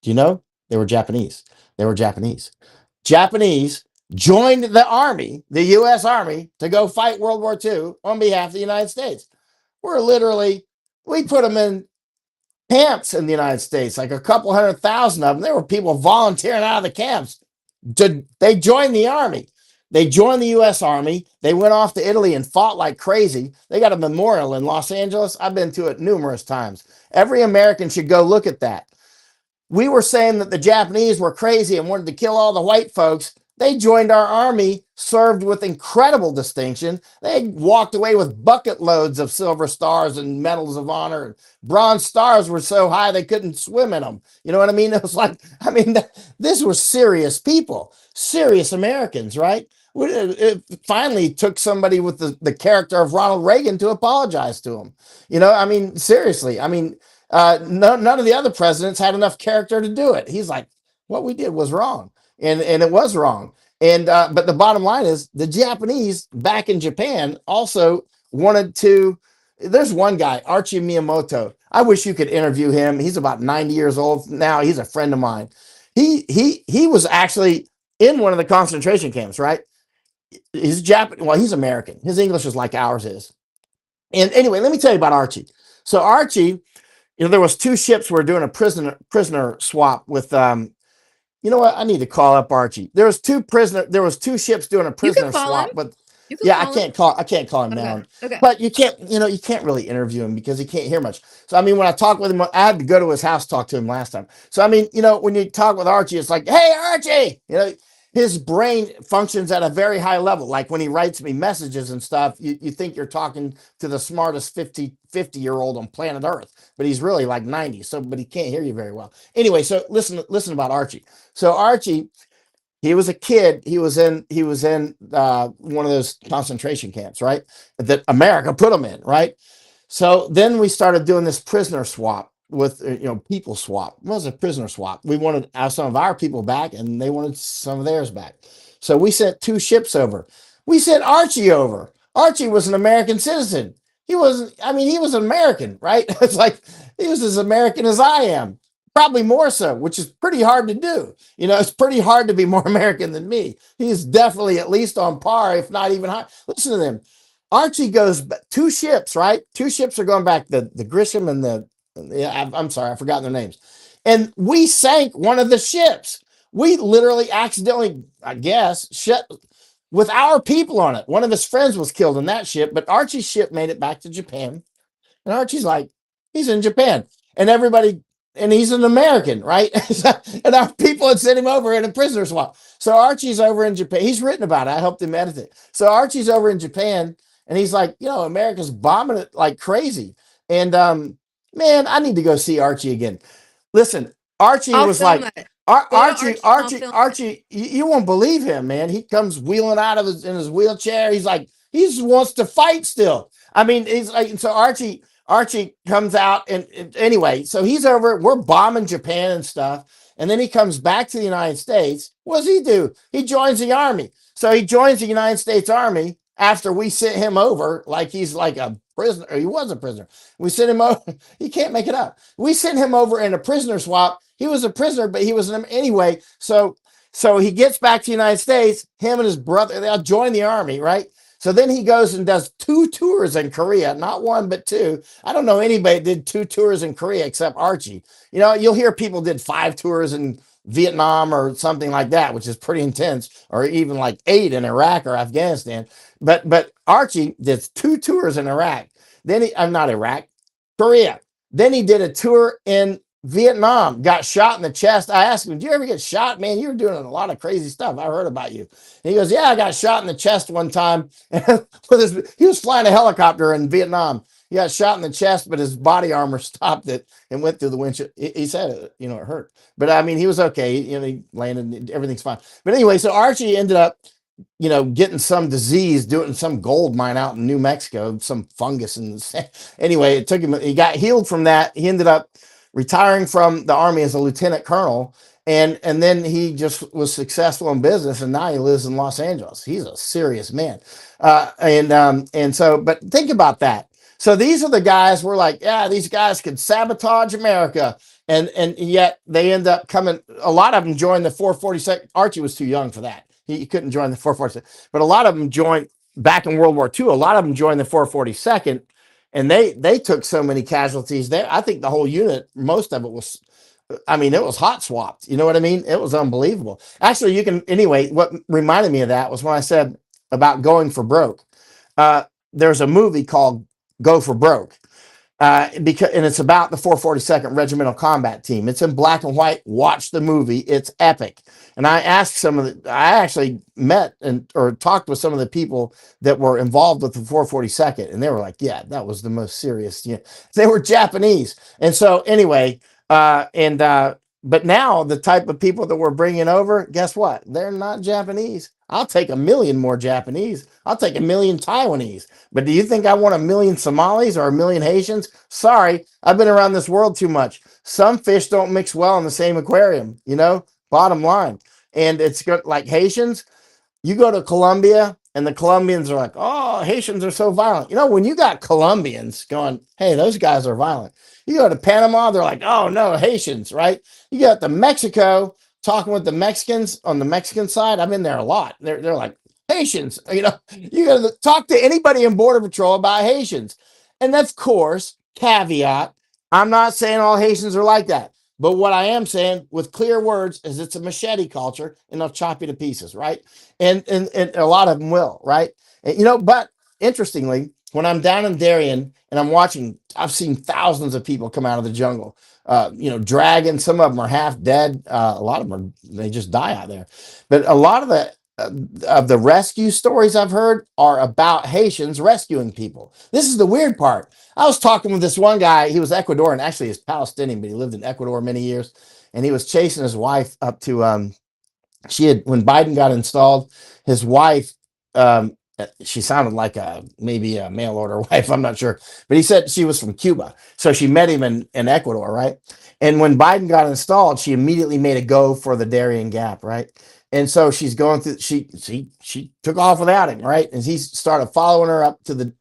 Do you know? They were Japanese. They were Japanese. Japanese joined the army, the U.S. Army, to go fight World War II on behalf of the United States. We put them in camps in the United States, like a couple 100,000 of them. There were people volunteering out of the camps. They joined the army. They joined the U.S. Army. They went off to Italy and fought like crazy. They got a memorial in Los Angeles. I've been to it numerous times. Every American should go look at that. We were saying that the Japanese were crazy and wanted to kill all the white folks. They joined our army, served with incredible distinction. They walked away with bucket loads of silver stars and medals of honor. Bronze stars were so high they couldn't swim in them. You know what I mean? It was like, this was serious people, serious Americans, right? It finally took somebody with the character of Ronald Reagan to apologize to him. Seriously. None of the other presidents had enough character to do it. He's like, what we did was wrong. And it was wrong. But the bottom line is the Japanese back in Japan also wanted to. There's one guy, Archie Miyamoto. I wish you could interview him. He's about 90 years old now. He's a friend of mine. He was actually in one of the concentration camps, right? He's Japanese. Well, he's American. His English is like ours is. And anyway, let me tell you about Archie. So Archie, there was two ships were doing a prisoner swap with you know what? I need to call up Archie. There was two ships doing a prisoner swap, him. but yeah, I can't call him now. Okay. But you can't really interview him because he can't hear much. So when I talk with him, I had to go to his house, talk to him last time. So when you talk with Archie, it's like, hey Archie, his brain functions at a very high level. Like when he writes me messages and stuff, you think you're talking to the smartest 50-year-old on planet Earth, but he's really like 90. But he can't hear you very well. Anyway, so listen about Archie. So Archie, he was a kid. He was in one of those concentration camps, right? That America put him in, right? So then we started doing this prisoner swap with people swap. It was a prisoner swap. We wanted some of our people back, and they wanted some of theirs back. So we sent two ships over. We sent Archie over. Archie was an American citizen. He was an American, right? It's like he was as American as I am. Probably more so, which is pretty hard to do. It's pretty hard to be more American than me. He's definitely at least on par, if not even high. Listen to them. Archie goes two ships, right? Two ships are going back, the Grisham and I'm sorry, I've forgotten their names. And we sank one of the ships. We literally accidentally, I guess, with our people on it. One of his friends was killed in that ship, but Archie's ship made it back to Japan. And Archie's like, he's in Japan. And he's an American, right? And our people had sent him over in a prisoner swap. So Archie's over in Japan. He's written about it. I helped him edit it. So Archie's over in Japan, and he's like, America's bombing it like crazy. And man, I need to go see Archie again. Listen, Archie was like, Archie, you won't believe him, man. He comes wheeling out of in his wheelchair. He's like, he just wants to fight still. He's like, so Archie comes out and anyway, so he's over, we're bombing Japan and stuff. And then he comes back to the United States. What does he do? He joins the army. So he joins the United States Army after we sent him over, like he's like a prisoner. He was a prisoner. We sent him over. He can't make it up. We sent him over in a prisoner swap. He was a prisoner, but he was anyway. So he gets back to the United States. Him and his brother, they'll join the army, right? So then he goes and does 2 tours in Korea, not 1, but 2. I don't know anybody that did 2 tours in Korea except Archie. You'll hear people did 5 tours in Vietnam or something like that, which is pretty intense, or even like 8 in Iraq or Afghanistan. But Archie did 2 tours in Iraq. Then not Iraq, Korea. Then he did a tour in Vietnam, got shot in the chest. I asked him, "Did you ever get shot, man? You were doing a lot of crazy stuff. I heard about you." And he goes, "Yeah, I got shot in the chest one time." He was flying a helicopter in Vietnam. He got shot in the chest, but his body armor stopped it and went through the windshield. He said it hurt. But he was okay. He landed, everything's fine. But anyway, so Archie ended up getting some disease, doing some gold mine out in New Mexico, some fungus. And anyway, it took him, he got healed from that. He ended up retiring from the Army as a lieutenant colonel. And then he just was successful in business. And now he lives in Los Angeles. He's a serious man. But think about that. So these are the guys we're like, yeah, these guys could sabotage America. And yet they end up coming. A lot of them joined the 442nd. Archie was too young for that. He couldn't join the 442nd. But a lot of them joined back in World War II. A lot of them joined the 442nd, and they took so many casualties there. I think the whole unit, most of it was, it was hot swapped. You know what I mean? It was unbelievable. Actually, what reminded me of that was when I said about going for broke. There's a movie called Go for Broke. And it's about the 442nd Regimental Combat Team. It's in black and white. Watch the movie. It's epic. And I asked I actually met or talked with some of the people that were involved with the 442nd, and they were like, yeah, that was the most serious. They were Japanese. And so anyway, but now the type of people that we're bringing over, guess what? They're not Japanese. I'll take 1 million more Japanese. I'll take 1 million Taiwanese. But do you think I want 1 million Somalis or 1 million Haitians? Sorry, I've been around this world too much. Some fish don't mix well in the same aquarium, bottom line. And it's good, like Haitians. You go to Colombia and the Colombians are like, oh, Haitians are so violent. When you got Colombians going, hey, those guys are violent. You go to Panama, they're like, oh, no, Haitians, right? You got to Mexico, talking with the Mexicans on the Mexican side. I've been there a lot. They're like, Haitians, you got to talk to anybody in Border Patrol about Haitians. And of course, caveat, I'm not saying all Haitians are like that. But what I am saying with clear words is it's a machete culture and they'll chop you to pieces, right? And a lot of them will, right? And, but interestingly, when I'm down in Darien and I'm watching, I've seen thousands of people come out of the jungle, dragging. Some of them are half dead. A lot of them they just die out there. But a lot of the rescue stories I've heard are about Haitians rescuing people. This is the weird part. I was talking with this one guy. He was Ecuadorian. Actually, he's Palestinian, but he lived in Ecuador many years. And he was chasing his wife up to, when Biden got installed, his wife, she sounded like maybe a mail order wife. I'm not sure. But he said she was from Cuba. So she met him in Ecuador, right? And when Biden got installed, she immediately made a go for the Darien Gap, right? And so she's going through, she took off without him, right? And he started following her up to through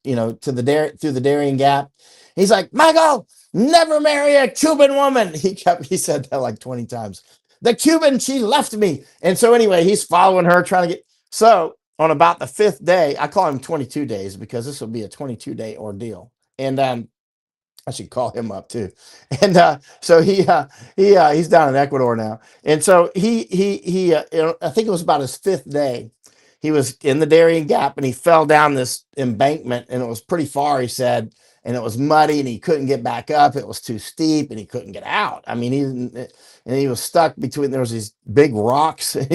the Darien Gap. He's like, Michael, never marry a Cuban woman. He said that like 20 times. The Cuban, she left me. And so anyway, he's following her, trying to so on about the 5th day, I call him 22 days because this will be a 22-day ordeal. And I should call him up too. And so he's down in Ecuador now. And so I think it was about his 5th day. He was in the Darien Gap and he fell down this embankment and it was pretty far, he said, and it was muddy and he couldn't get back up. It was too steep and he couldn't get out. I mean, he was stuck between, there was these big rocks and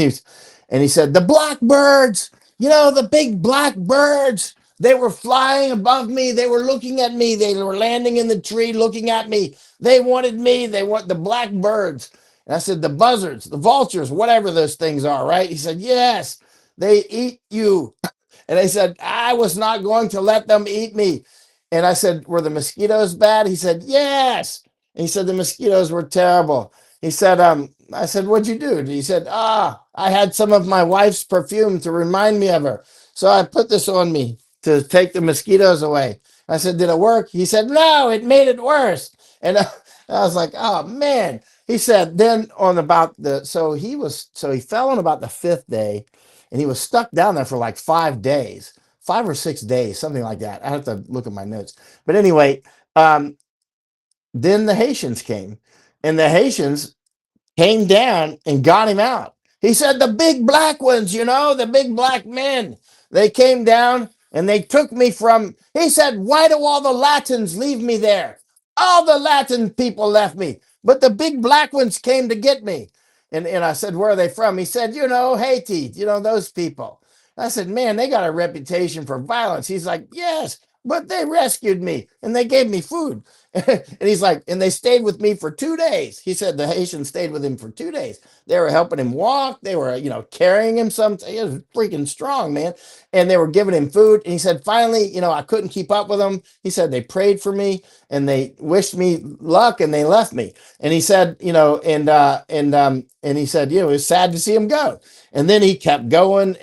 he said, the blackbirds, the big black birds, they were flying above me. They were looking at me. They were landing in the tree looking at me. They wanted me. They want the blackbirds. And I said, the buzzards, the vultures, whatever those things are, right? He said, yes, they eat you. And I said, I was not going to let them eat me. And I said, were the mosquitoes bad? He said, yes. And he said, the mosquitoes were terrible. He said, I said, what'd you do? He said, I had some of my wife's perfume to remind me of her. So I put this on me to take the mosquitoes away. I said, did it work? He said, no, it made it worse. And I was like, oh man. He said, then so he fell on about the 5th day and he was stuck down there for like 5 days, 5 or 6 days, something like that. I have to look at my notes. But anyway, then the Haitians came and the Haitians came down and got him out. He said, the big black ones, the big black men, they came down and they took me he said, why do all the Latins leave me there? All the Latin people left me, but the big black ones came to get me. And I said, where are they from? He said, Haiti, those people. I said, man, they got a reputation for violence. He's like, yes, but they rescued me and they gave me food. And he's like, and they stayed with me for 2 days. He said the Haitians stayed with him for 2 days. They were helping him walk. They were, carrying him something. He was freaking strong, man. And they were giving him food. And he said, finally, I couldn't keep up with them. He said, they prayed for me and they wished me luck and they left me. And he said, and he said, it was sad to see him go. And then he kept going.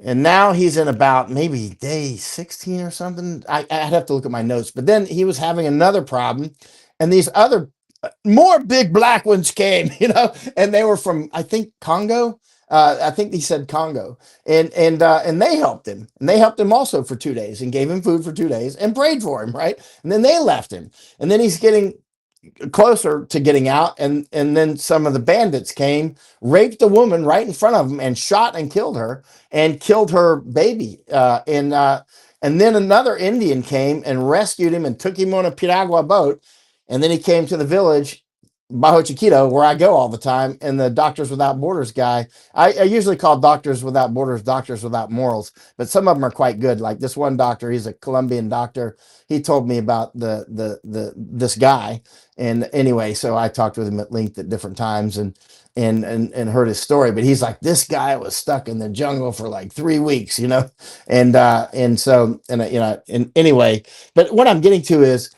And now he's in about maybe day 16 or something. I'd have to look at my notes. But then he was having another problem. And these other more big black ones came, and they were from, I think, Congo. I think he said Congo. And they helped him. And they helped him also for 2 days and gave him food for 2 days and prayed for him, right? And then they left him. And then he's getting closer to getting out, and then some of the bandits came, raped the woman right in front of him, and shot and killed her baby. And then another Indian came and rescued him and took him on a piragua boat, and then he came to the village Bajo Chiquito, where I go all the time, and the Doctors Without Borders guy. I usually call Doctors Without Borders Doctors Without Morals, but some of them are quite good. Like this one doctor, he's a Colombian doctor. He told me about this guy, and anyway, so I talked with him at length at different times and heard his story. But he's like, this guy was stuck in the jungle for like 3 weeks, and anyway. But what I'm getting to is,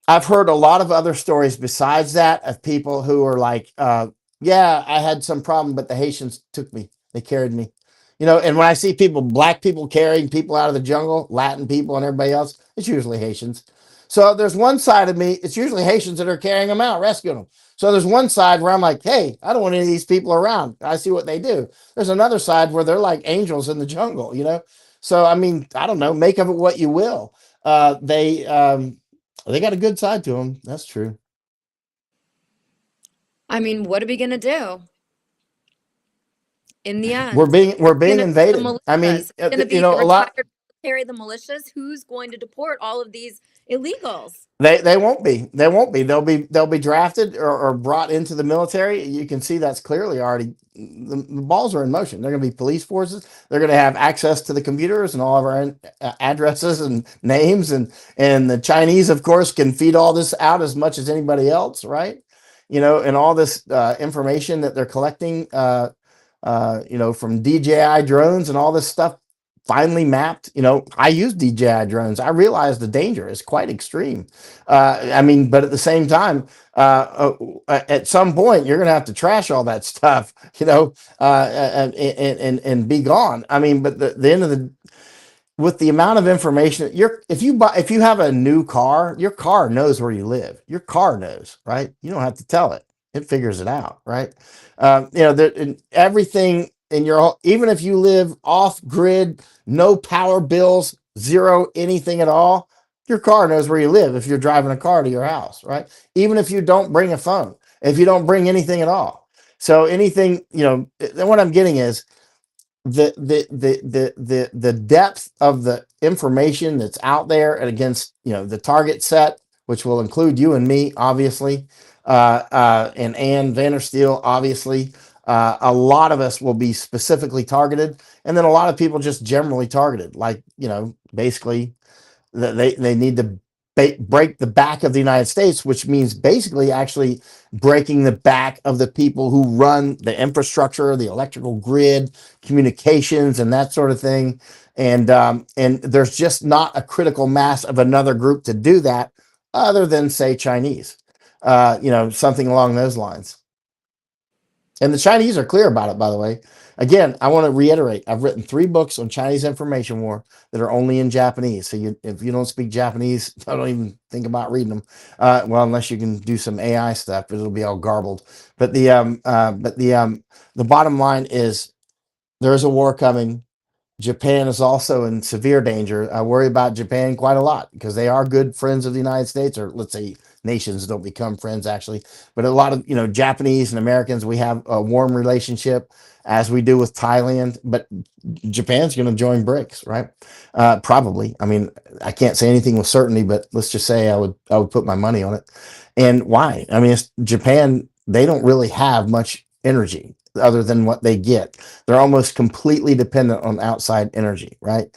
I've heard a lot of other stories besides that of people who are like, yeah, I had some problem, but the Haitians took me. They carried me. And when I see black people carrying people out of the jungle, Latin people and everybody else, it's usually Haitians. So there's one side of me, it's usually Haitians that are carrying them out, rescuing them. So there's one side where I'm like, hey, I don't want any of these people around. I see what they do. There's another side where they're like angels in the jungle, So, I mean, I don't know, make of it what you will. They got a good side to them. That's true. I mean, what are we going to do in the end? We're being It's gonna be the invaded. I mean, militias. It's going to be a the lot. retired military, the militias. Who's going to deport all of these illegals? They won't be. They won't be. They'll be drafted or brought into the military. You can see that's clearly already the balls are in motion. They're going to be police forces. They're going to have access to the computers and all of our addresses and names, and the Chinese, of course, can feed all this out as much as anybody else, right? And all this information that they're collecting, from DJI drones and all this stuff finally mapped. I use DJI drones. I realize the danger is quite extreme. I mean, but at the same time, at some point, you're going to have to trash all that stuff, and be gone. I mean, but the end of with the amount of information if you have a new car, your car knows where you live. Your car knows, right? You don't have to tell it. It figures it out, right? Everything in even if you live off grid, no power bills, zero anything at all, your car knows where you live if you're driving a car to your house, right? Even if you don't bring a phone, if you don't bring anything at all. So anything, what I'm getting is the depth of the information that's out there and against, the target set, which will include you and me, obviously, and Ann Vandersteel, obviously. A lot of us will be specifically targeted, and then a lot of people just generally targeted, like, basically they need to break the back of the United States, which means basically actually breaking the back of the people who run the infrastructure, the electrical grid, communications, and that sort of thing. And there's just not a critical mass of another group to do that, other than, say, Chinese, something along those lines. And the Chinese are clear about it, by the way. Again, I want to reiterate, I've written 3 books on Chinese information war that are only in Japanese. So if you don't speak Japanese, I don't even think about reading them. Well, unless you can do some AI stuff, but it'll be all garbled. But the bottom line is, there's a war coming. Japan is also in severe danger. I worry about Japan quite a lot because they are good friends of the United States, or let's say nations don't become friends, actually. But a lot of, Japanese and Americans, we have a warm relationship, as we do with Thailand. But Japan's going to join BRICS, right? Probably. I mean, I can't say anything with certainty, but let's just say I would put my money on it. And why? I mean, Japan, they don't really have much energy. other than what they get. They're almost completely dependent on outside energy, right?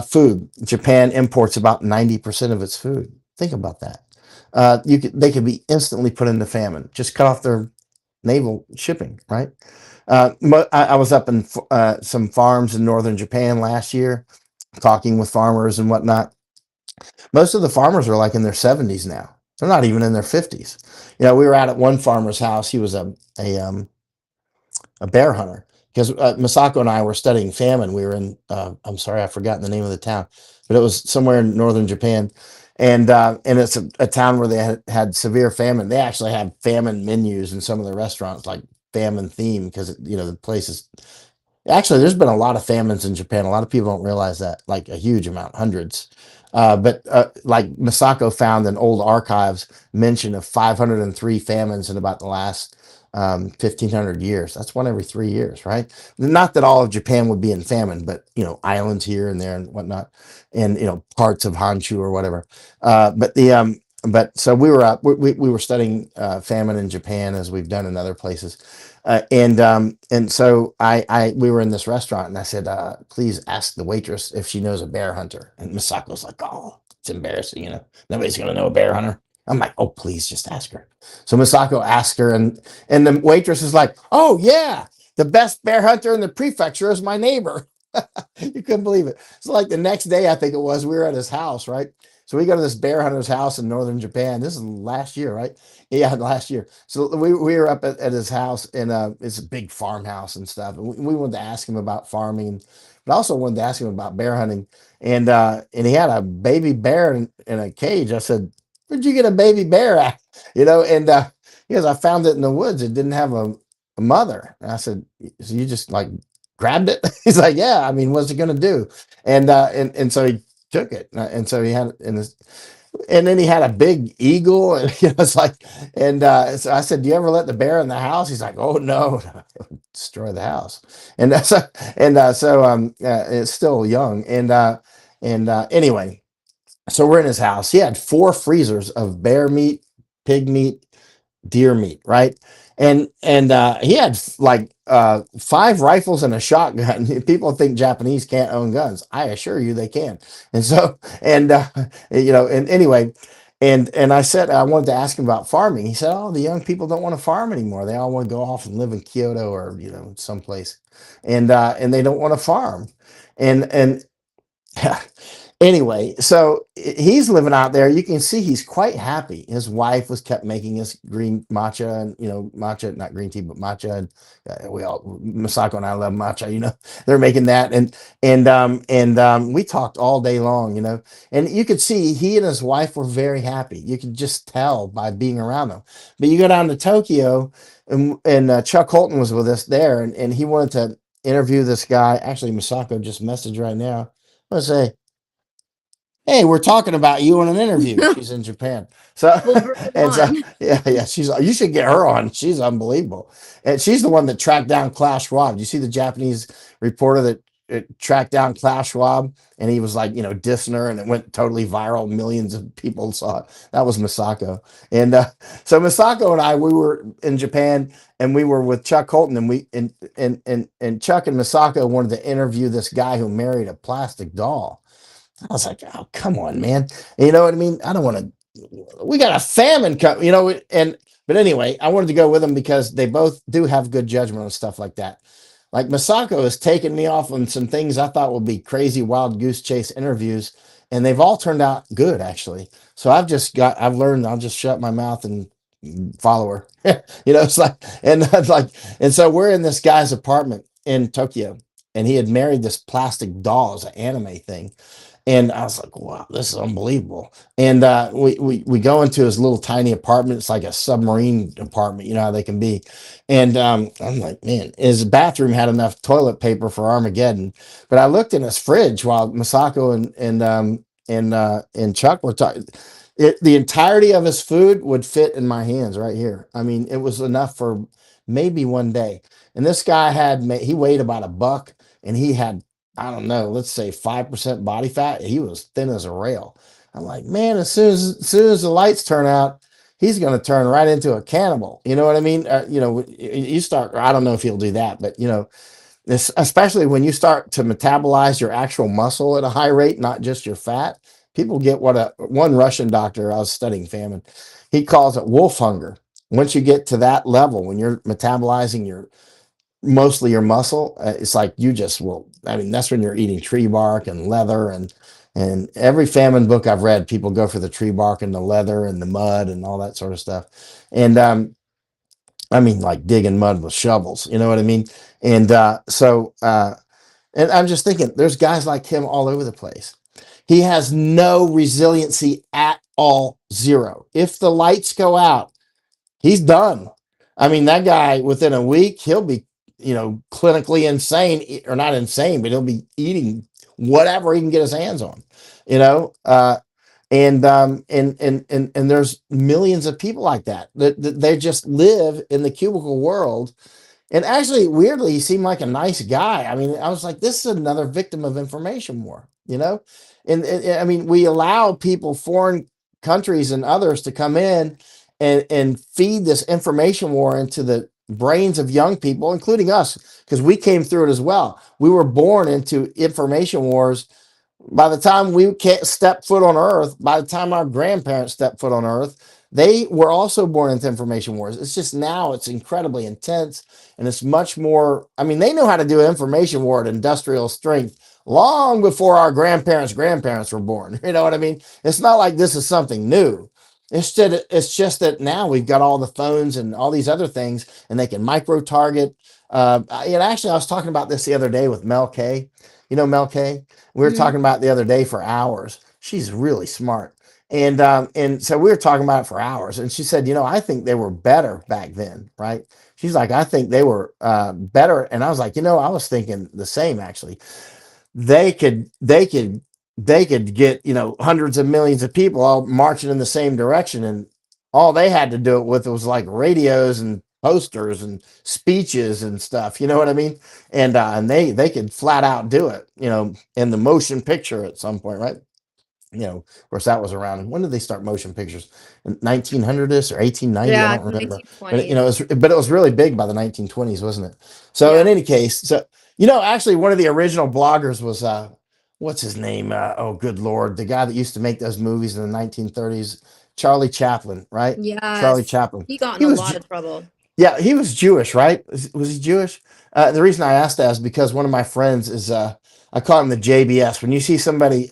Food. Japan imports about 90% of its food. Think about that. They could be instantly put into famine. Just cut off their naval shipping, right? I was up in some farms in northern Japan last year, talking with farmers and whatnot. Most of the farmers are like in their 70s now. They're not even in their 50s. We were out at one farmer's house. He was a bear hunter because Masako and I were studying famine. We were in, I'm sorry, I've forgotten the name of the town, but it was somewhere in northern Japan. And it's a town where they had severe famine. They actually have famine menus in some of the restaurants, like famine theme, because the place is actually, there's been a lot of famines in Japan. A lot of people don't realize that, like a huge amount, hundreds. But like Masako found in old archives mention of 503 famines in about the last 1500 years. That's one every 3 years, right? Not that all of Japan would be in famine, but islands here and there and whatnot, and parts of Honshu or whatever. But so we were up. We were studying famine in Japan as we've done in other places. And so we were in this restaurant and I said, please ask the waitress if she knows a bear hunter. And Masako's like, oh, it's embarrassing, nobody's gonna know a bear hunter. I'm like, oh, please just ask her. So Masako asked her, and the waitress is like, oh yeah, the best bear hunter in the prefecture is my neighbor. You couldn't believe it. So like the next day, I think it was, we were at his house, right? So we go to this bear hunter's house in northern Japan. This is last year, right? Yeah, last year. So we were up at his house, and it's a big farmhouse and stuff. And we wanted to ask him about farming, but also wanted to ask him about bear hunting. And he had a baby bear in a cage. I said, "Where'd you get a baby bear at?" And he goes, "I found it in the woods. It didn't have a mother." And I said, "So you just like grabbed it?" He's like, "Yeah. I mean, what's it gonna do?" And so he took it, and so he had it in his. And then he had a big eagle, and it's like, and so I said, "Do you ever let the bear in the house?" He's like, "Oh no, destroy the house." And so it's still young, and anyway, so we're in his house. He had 4 freezers of bear meat, pig meat, deer meat, right? And he had like 5 rifles and a shotgun. People think Japanese can't own guns. I assure you they can. And so and anyway, and I said I wanted to ask him about farming. He said, "Oh, the young people don't want to farm anymore. They all want to go off and live in Kyoto or someplace, and they don't want to farm." And Anyway, so he's living out there. You can see he's quite happy. His wife was kept making his green matcha, and matcha, not green tea, but matcha. And Masako and I love matcha. They're making that, and we talked all day long. And you could see he and his wife were very happy. You could just tell by being around them. But you go down to Tokyo, and Chuck Holton was with us there, and he wanted to interview this guy. Actually, Masako just messaged right now. Let's say, "Hey, we're talking about you in an interview." She's in Japan. So, We'll bring her and so, on. yeah, you should get her on. She's unbelievable. And she's the one that tracked down Klaus Schwab. You see the Japanese reporter that tracked down Klaus Schwab, and he was like, dissing her, and it went totally viral. Millions of people saw it. That was Masako. And so Masako and I, we were in Japan, and we were with Chuck Holton, and and Chuck and Masako wanted to interview this guy who married a plastic doll. I was like, "Oh, come on, man." You know what I mean? I don't want to. We got a famine but anyway, I wanted to go with them because they both do have good judgment on stuff like that. Like Masako has taken me off on some things I thought would be crazy wild goose chase interviews, and they've all turned out good actually. So I've learned I'll just shut my mouth and follow her. It's like, and that's like, and so we're in this guy's apartment in Tokyo, and he had married this plastic doll as an anime thing. And I was like, wow, this is unbelievable. And we go into his little tiny apartment. It's like a submarine apartment, you know how they can be. And I'm like, man, his bathroom had enough toilet paper for Armageddon. But I looked in his fridge while Masako and Chuck were talking. The entirety of his food would fit in my hands right here. I mean, it was enough for maybe one day. And this guy he weighed about $1, and he had, I don't know, let's say 5% body fat. He was thin as a rail. I'm like, man, as soon as the lights turn out, he's going to turn right into a cannibal. You know what I mean? You start, I don't know if he'll do that, but especially when you start to metabolize your actual muscle at a high rate, not just your fat. People get what one Russian doctor, I was studying famine, he calls it wolf hunger. Once you get to that level, when you're metabolizing mostly your muscle, it's like you just will. I mean, that's when you're eating tree bark and leather, and every famine book I've read, people go for the tree bark and the leather and the mud and all that sort of stuff. And I mean, like digging mud with shovels. You know what I mean? And and I'm just thinking, there's guys like him all over the place. He has no resiliency at all, zero. If the lights go out, he's done. I mean, that guy within a week, he'll be, clinically insane, or not insane, but he'll be eating whatever he can get his hands on, you know. And there's millions of people like that, that they just live in the cubicle world. And actually, weirdly, he seemed like a nice guy. I mean, I was like, this is another victim of information war, you know? And I mean, we allow people, foreign countries and others, to come in and feed this information war into the brains of young people, including us, because we came through it as well. We were born into information wars. By the time we can't step foot on Earth, by the time our grandparents stepped foot on Earth, they were also born into information wars. It's just now it's incredibly intense, and it's much more. I mean, they know how to do information war at industrial strength long before our grandparents were born. You know what I mean? It's not like this is something new. It's just that now we've got all the phones and all these other things, and they can micro target. And actually, I was talking about this the other day with Mel K. You know Mel K? We were Mhm. talking about it the other day for hours. She's really smart. And so we were talking about it for hours. And she said, I think they were better back then, right? She's like, I think they were better. And I was like, I was thinking the same actually. They could get, hundreds of millions of people all marching in the same direction. And all they had to do it with was like radios and posters and speeches and stuff. You know what I mean? And they could flat out do it, in the motion picture at some point, right? Of course, that was around. When did they start motion pictures? In 1900s or 1890? I Yeah, don't remember. But it, 1920s. but it was really big by the 1920s, wasn't it? So in Yeah. any case, actually, one of the original bloggers was what's his name? Oh, good lord, the guy that used to make those movies in the 1930s, Charlie Chaplin, right? Charlie Yes. Chaplin. He got in He a was lot of trouble. Yeah, he was Jewish, right? Was he Jewish? The reason I asked that is because one of my friends is, I call him the JBS. When you see somebody,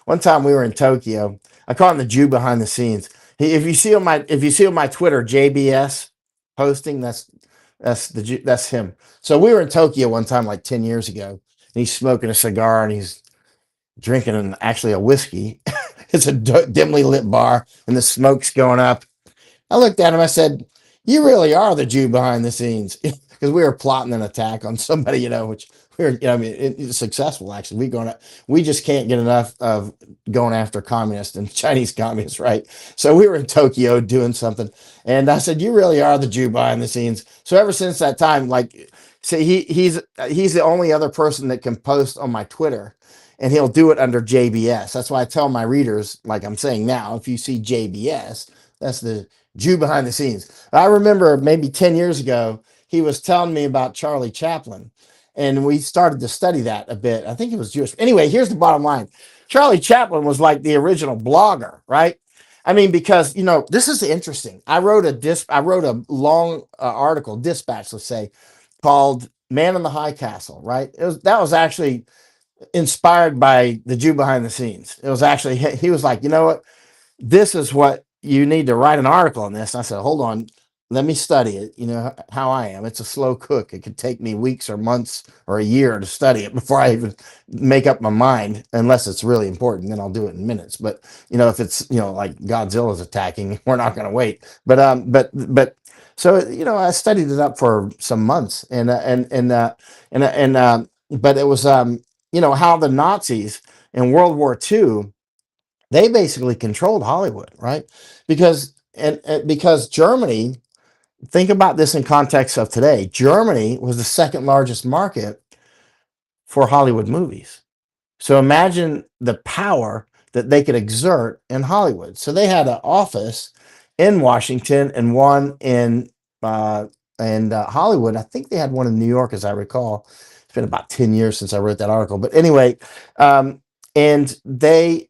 one time we were in Tokyo, I call him the Jew behind the scenes. If you see on my Twitter JBS posting, that's him. So we were in Tokyo one time, like 10 years ago, and he's smoking a cigar and he's drinking actually a whiskey. It's a dimly lit bar, and the smoke's going up. I looked at him. I said, "You really are the Jew behind the scenes," because we were plotting an attack on somebody, which we were, I mean, it's successful actually. We just can't get enough of going after communists and Chinese communists, right? So we were in Tokyo doing something, and I said, "You really are the Jew behind the scenes." So ever since that time, like, see, he's the only other person that can post on my Twitter. And he'll do it under JBS. That's why I tell my readers, like I'm saying now, if you see JBS, that's the Jew behind the scenes. I remember maybe 10 years ago, he was telling me about Charlie Chaplin, and we started to study that a bit. I think he was Jewish. Anyway, here's the bottom line. Charlie Chaplin was like the original blogger, right? I mean, because, this is interesting. I wrote a long article, dispatch, let's say, called Man in the High Castle, right? That was actually inspired by the Jew behind the scenes. It was actually, he was like, you know what? This is what you need to write an article on this. And I said, hold on, let me study it. You know how I am. It's a slow cook. It could take me weeks or months or a year to study it before I even make up my mind, unless it's really important. Then I'll do it in minutes. But if it's, like Godzilla's attacking, we're not going to wait. But so, I studied it up for some months, but it was, how the Nazis in World War II, they basically controlled Hollywood, right? Because Germany, think about this in context of today. Germany was the second largest market for Hollywood movies. So imagine the power that they could exert in Hollywood. So they had an office in Washington and one in Hollywood. I think they had one in New York, as I recall. It's been about 10 years since I wrote that article. But anyway, and they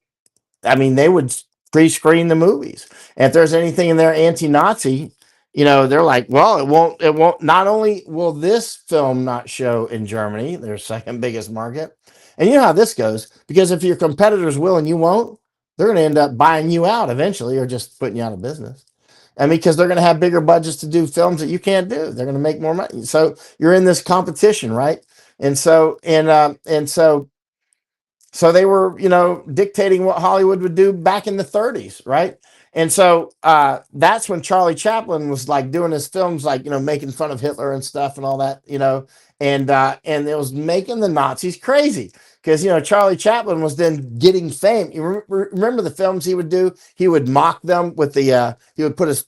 would pre-screen the movies. And if there's anything in there anti-Nazi, they're like, well, it won't, not only will this film not show in Germany, their second biggest market. And you know how this goes, because if your competitors will and you won't, they're going to end up buying you out eventually or just putting you out of business. And because they're going to have bigger budgets to do films that you can't do, they're going to make more money. So you're in this competition, right? And so, so they were, dictating what Hollywood would do back in the 30s, right? And so that's when Charlie Chaplin was like doing his films, like, making fun of Hitler and stuff and all that, and it was making the Nazis crazy because, Charlie Chaplin was then getting fame. You remember the films he would do? He would mock them with he would put his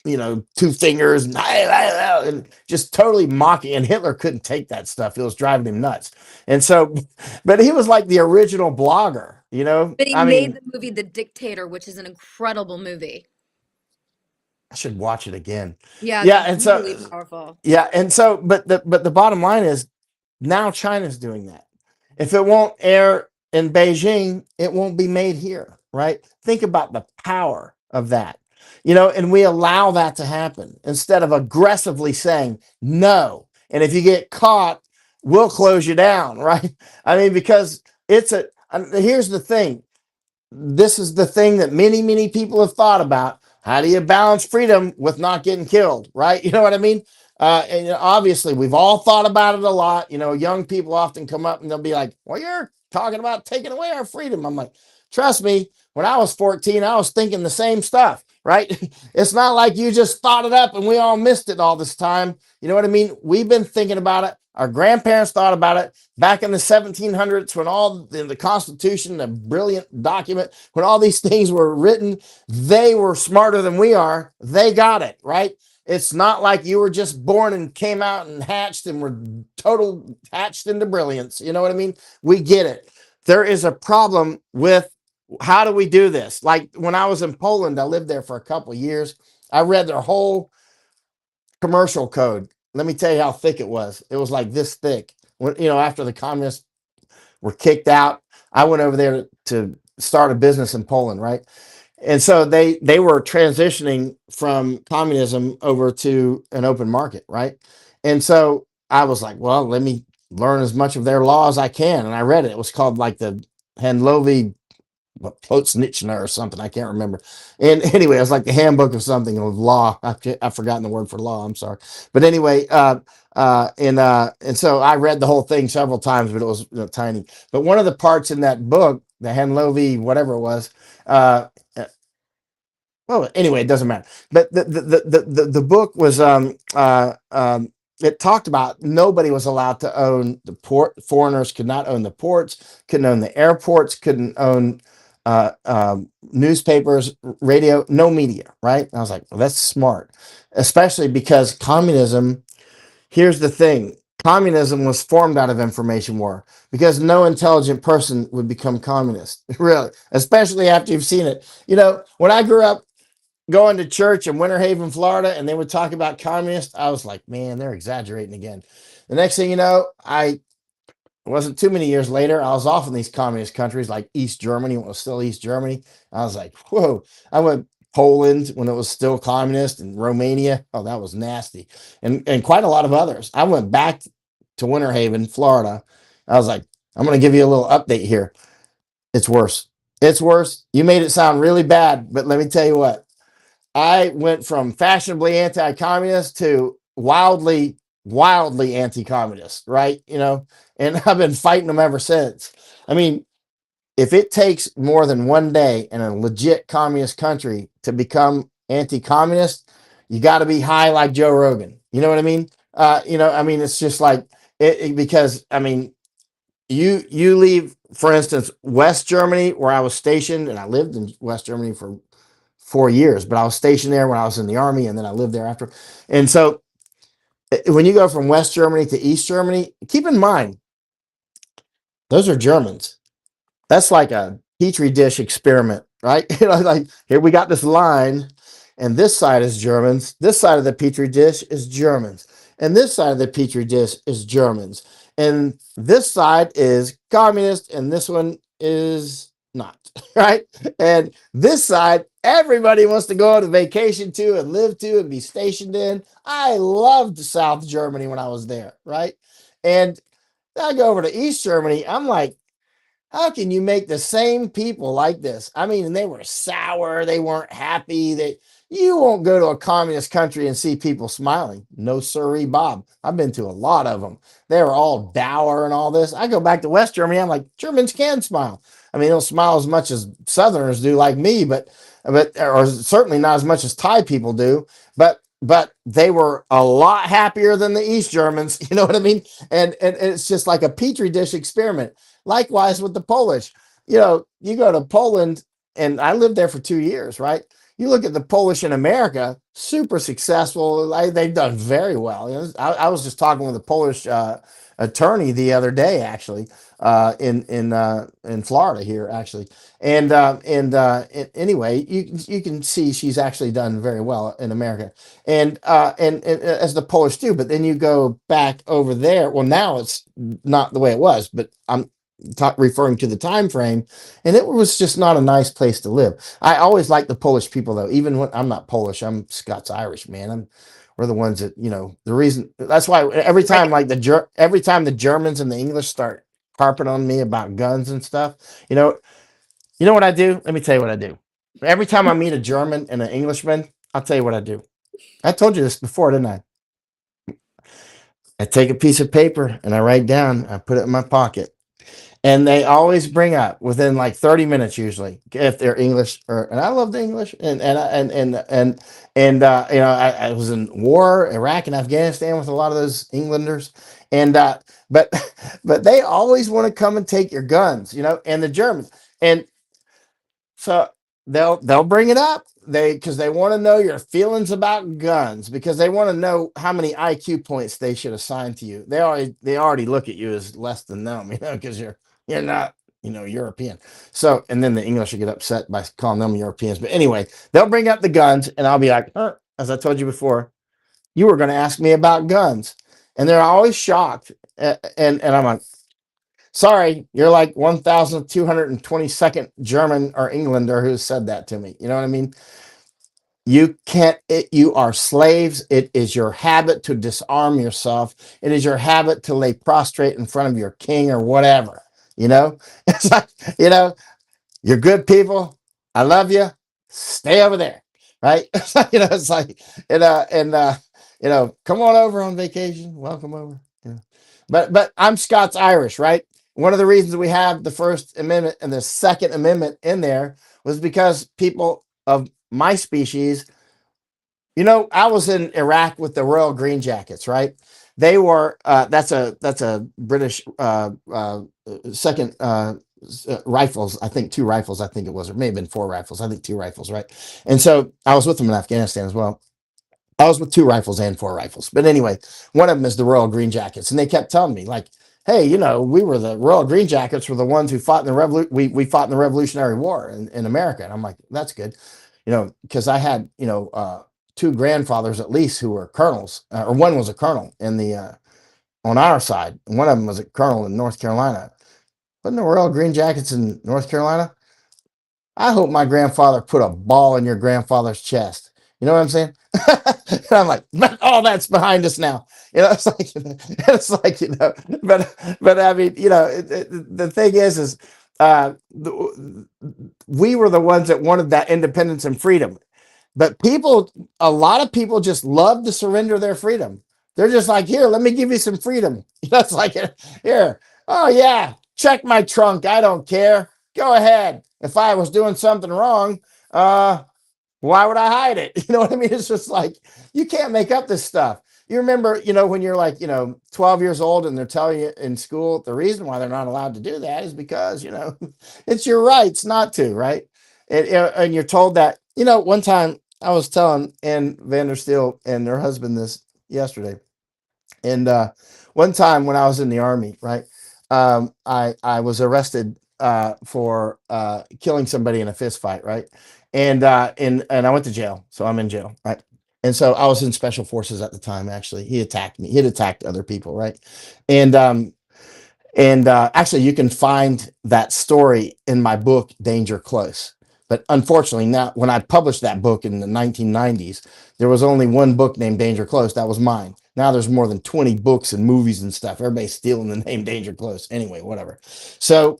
two fingers and just totally mocking. And Hitler couldn't take that stuff. It was driving him nuts. And so, but he was like the original blogger, But he made the movie The Dictator, which is an incredible movie. I should watch it again. Yeah, Yeah. it's And really so, powerful. yeah. And so, but the bottom line is now China's doing that. If it won't air in Beijing, it won't be made here, right? Think about the power of that. And we allow that to happen instead of aggressively saying no. And if you get caught, we'll close you down, right? Because here's the thing. This is the thing that many, many people have thought about. How do you balance freedom with not getting killed, right? You know what I mean? And obviously, we've all thought about it a lot. Young people often come up and they'll be like, well, you're talking about taking away our freedom. I'm like, trust me, when I was 14, I was thinking the same stuff, right? It's not like you just thought it up and we all missed it all this time. You know what I mean? We've been thinking about it. Our grandparents thought about it back in the 1700s when all the Constitution, the brilliant document, when all these things were written, they were smarter than we are. They got it, right? It's not like you were just born and came out and hatched and were total hatched into brilliance. You know what I mean? We get it. There is a problem with how do we do this? Like when I was in Poland, I lived there for a couple of years. I read their whole commercial code. Let me tell you how thick it was. It was like this thick. When, after the communists were kicked out, I went over there to start a business in Poland, right? And so they were transitioning from communism over to an open market, right? And so I was like, well, let me learn as much of their law as I can. And I read it. It was called like the Handlovi Plotnicna or something. I can't remember. And anyway, it was like the handbook of something of law. I've forgotten the word for law. I'm sorry. But anyway, and so I read the whole thing several times, but it was tiny. But one of the parts in that book, the Handlovi, whatever it was, well, anyway, it doesn't matter. But the book was it talked about nobody was allowed to own the port. Foreigners could not own the ports, couldn't own the airports, couldn't own newspapers, radio, no media, right? And I was like, well, that's smart, especially because communism. Here's the thing. Communism was formed out of information war because no intelligent person would become communist, really, especially after you've seen it. When I grew up, going to church in Winter Haven, Florida, and they would talk about communists, I was like, man, they're exaggerating again. The next thing you know, it wasn't too many years later, I was off in these communist countries like East Germany, when it was still East Germany. I was like, whoa. I went Poland when it was still communist, and Romania. Oh, that was nasty. And quite a lot of others. I went back to Winter Haven, Florida. I was like, I'm going to give you a little update here. It's worse. It's worse. You made it sound really bad, but let me tell you what. I went from fashionably anti-communist to wildly, wildly anti-communist, right? And I've been fighting them ever since. I mean, if it takes more than one day in a legit communist country to become anti-communist, you got to be high like Joe Rogan. You know what I mean? It's just like because you leave, for instance, West Germany, where I was stationed, and I lived in West Germany for 4 years, but I was stationed there when I was in the army, and then I lived there after. And so when you go from West Germany to East Germany, keep in mind, those are Germans. That's like a petri dish experiment, right? Like here we got this line, and this side is Germans. This side of the petri dish is Germans, and this side of the petri dish is Germans, and this side is communist, and this one is not, right? And this side, everybody wants to go on vacation to and live to and be stationed in. I loved South Germany when I was there, right? And I go over to East Germany. I'm like, how can you make the same people like this? I mean, they were sour. They weren't happy. You won't go to a communist country and see people smiling. No sirree, Bob. I've been to a lot of them. They were all dour and all this. I go back to West Germany. I'm like, Germans can smile. I mean, they don't smile as much as Southerners do, like me, but or certainly not as much as Thai people do. But they were a lot happier than the East Germans. You know what I mean? And it's just like a petri dish experiment. Likewise with the Polish. You go to Poland, and I lived there for 2 years, right? You look at the Polish in America, super successful. They've done very well. I was just talking with a Polish attorney the other day, actually, in Florida here, actually. Anyway, you can see she's actually done very well in America, and as the Polish do. But then you go back over there. Well, now it's not the way it was, but I'm referring to the time frame, and it was just not a nice place to live. I always liked the Polish people, though. Even when I'm not Polish, I'm Scots Irish, man. We're the ones that, the reason. That's why every time, like every time the Germans and the English start harping on me about guns and stuff, you know what I do? Let me tell you what I do. Every time I meet a German and an Englishman, I'll tell you what I do. I told you this before, didn't I? I take a piece of paper and I write down. I put it in my pocket. And they always bring up within like 30 minutes, usually, if they're English, and I love the English, I was in war, Iraq and Afghanistan with a lot of those Englanders, but they always want to come and take your guns, and the Germans, and so they'll bring it up because they want to know your feelings about guns, because they want to know how many IQ points they should assign to you. They already look at you as less than them, because you're not, European. So, and then the English will get upset by calling them Europeans. But anyway, they'll bring up the guns, and I'll be like, as I told you before, you were going to ask me about guns. And they're always shocked. And I'm like, sorry, you're like 1,222nd German or Englander who said that to me. You know what I mean? You are slaves. It is your habit to disarm yourself. It is your habit to lay prostrate in front of your king or whatever. It's like, you're good people. I love you. Stay over there. Right. It's like, come on over on vacation. Welcome over. But I'm Scots Irish, right? One of the reasons we have the First Amendment and the Second Amendment in there was because people of my species, I was in Iraq with the Royal Green Jackets, right? They were that's a British second rifles. I think 2 rifles. I think it was, or may have been 4 rifles. I think 2 rifles, right? And so I was with them in Afghanistan as well. I was with 2 rifles and 4 rifles. But anyway, one of them is the Royal Green Jackets, and they kept telling me, like, hey, we were the Royal Green Jackets, were the ones who fought in the we fought in the Revolutionary War in America. And I'm like, that's good, because I had 2 grandfathers at least who were colonels, or one was a colonel in the on our side, and one of them was a colonel in North Carolina. But in the Royal Green Jackets in North Carolina, I hope my grandfather put a ball in your grandfather's chest. You know what I'm saying? And I'm like, all that's behind us now. It's like, but I mean, the thing is we were the ones that wanted that independence and freedom. But a lot of people just love to surrender their freedom. They're just like, here, let me give you some freedom. It's like, here, oh yeah, check my trunk. I don't care. Go ahead. If I was doing something wrong, why would I hide it? You know what I mean? It's just like, you can't make up this stuff. You remember, when you're like, 12 years old and they're telling you in school, the reason why they're not allowed to do that is because, it's your rights not to, right? And you're told that, one time I was telling Ann Vandersteel and her husband this yesterday. And one time when I was in the Army, right, I was arrested for killing somebody in a fist fight, right? and I went to jail, so I'm in jail, right? And so I was in special forces at the time. Actually, he attacked me. He had attacked other people, right? And actually, you can find that story in my book, Danger Close. But unfortunately, now when I published that book in the 1990s, there was only one book named Danger Close. That was mine. Now there's more than 20 books and movies and stuff. Everybody's stealing the name Danger Close. Anyway, whatever. So,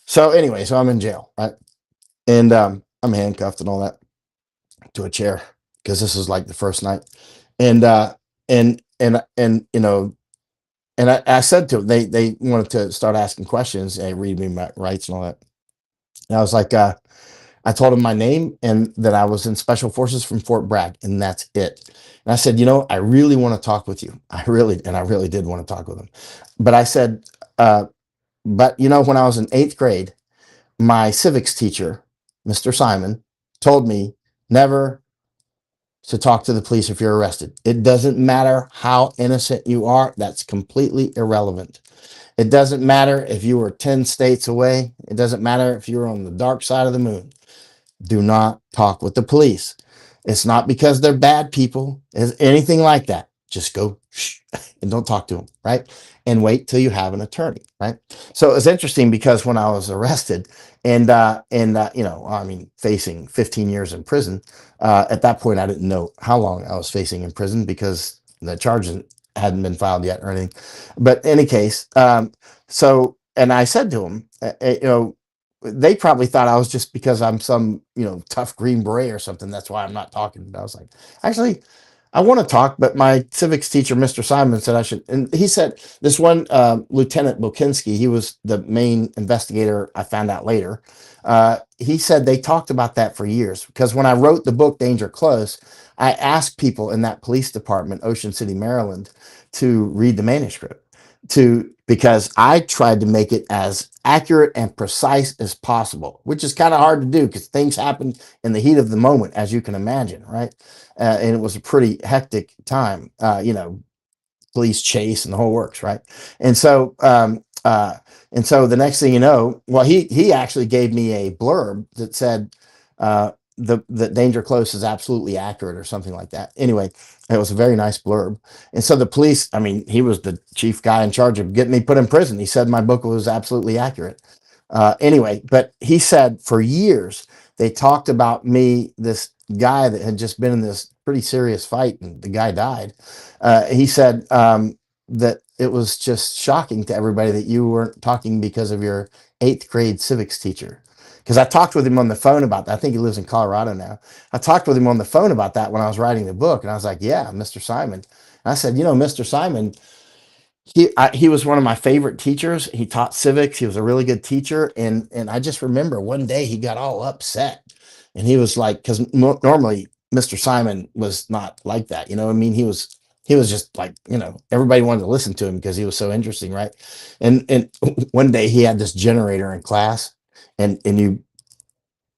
so I'm in jail, right? And I'm handcuffed and all that to a chair because this is like the first night. And and I said to them, they wanted to start asking questions and read me my rights and all that. And I was like, I told him my name and that I was in special forces from Fort Bragg, and that's it. And I said, I really want to talk with you. I really did want to talk with him. But I said, but when I was in 8th grade, my civics teacher, Mr. Simon, told me never to talk to the police if you're arrested. It doesn't matter how innocent you are. That's completely irrelevant. It doesn't matter if you were 10 states away. It doesn't matter if you were on the dark side of the moon. Do not talk with the police. It's not because they're bad people, it's anything like that. Just go shh, and don't talk to them, right? And wait till you have an attorney, right? So it's interesting because when I was arrested facing 15 years in prison, at that point I didn't know how long I was facing in prison because the charges hadn't been filed yet or anything. But in any case, and I said to him, they probably thought I was just because I'm some, tough Green Beret or something. That's why I'm not talking. But I was like, actually, I want to talk, but my civics teacher, Mr. Simon, said I should. And he said this one, Lieutenant Bokinski, he was the main investigator. I found out later. He said they talked about that for years because when I wrote the book, Danger Close, I asked people in that police department, Ocean City, Maryland, to read the manuscript because I tried to make it as accurate and precise as possible, which is kind of hard to do because things happen in the heat of the moment, as you can imagine, right? And it was a pretty hectic time, police chase and the whole works, right? And so, the next thing you know, well, he actually gave me a blurb that said the Danger Close is absolutely accurate or something like that. Anyway, it was a very nice blurb. And so the police, he was the chief guy in charge of getting me put in prison. He said my book was absolutely accurate. Anyway, but he said for years they talked about me, this guy that had just been in this pretty serious fight and the guy died. He said that it was just shocking to everybody that you weren't talking because of your 8th grade civics teacher. Because I talked with him on the phone about that. I think he lives in Colorado now. I talked with him on the phone about that when I was writing the book. And I was like, yeah, Mr. Simon. And I said, Mr. Simon, he was one of my favorite teachers. He taught civics. He was a really good teacher. And I just remember one day he got all upset. And he was like, because normally Mr. Simon was not like that. He was just like, everybody wanted to listen to him because he was so interesting, right? And one day he had this generator in class and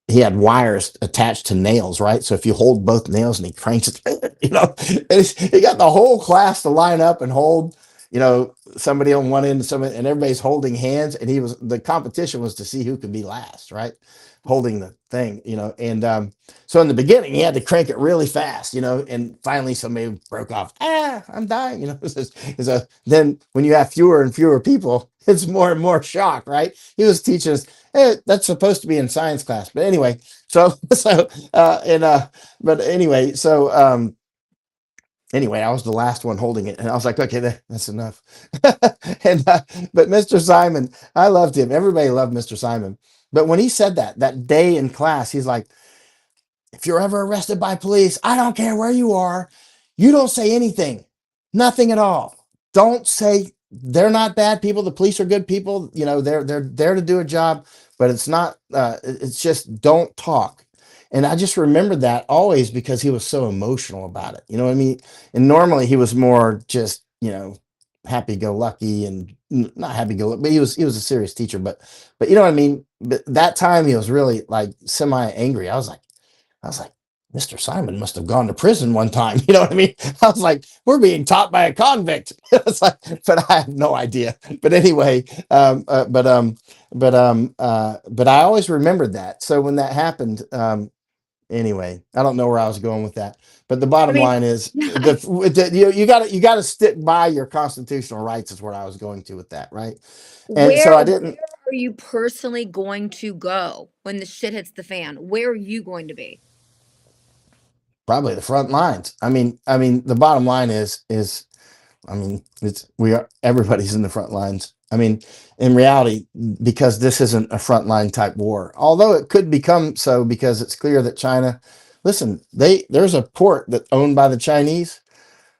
he had wires attached to nails, right? So if you hold both nails and he cranks it, he got the whole class to line up and hold, somebody on one end, and everybody's holding hands. And the competition was to see who could be last, right? Holding the thing, and so in the beginning he had to crank it really fast, and finally somebody broke off. I'm dying, then when you have fewer and fewer people, it's more and more shock, right? He was teaching us, hey, that's supposed to be in science class, but anyway, anyway, I was the last one holding it, and I was like, okay, that's enough. But Mr. Simon, I loved him. Everybody loved Mr. Simon. But when he said that day in class, he's like, if you're ever arrested by police, I don't care where you are, you don't say anything, nothing at all. Don't say they're not bad people. The police are good people. They're there to do a job, but it's not. It's just don't talk. And I just remembered that always because he was so emotional about it. You know what I mean? And normally he was more just happy-go-lucky and not happy-go-lucky, but he was a serious teacher. But you know what I mean? But that time he was really like semi-angry. I was like, Mr. Simon must have gone to prison one time. You know what I mean? I was like, we're being taught by a convict. It's like, but I have no idea. But anyway, but I always remembered that. So when that happened, anyway, I don't know where I was going with that. But the I bottom mean, line is yeah. you got to stick by your constitutional rights is what I was going to with that, right? And so Where I where didn't. are you personally going to go when the shit hits the fan? Where are you going to be? Probably the front lines. I mean, the bottom line is, I mean, it's we are everybody's in the front lines. I mean, in reality, because this isn't a frontline type war, although it could become so because it's clear that China, listen, there's a port that owned by the Chinese,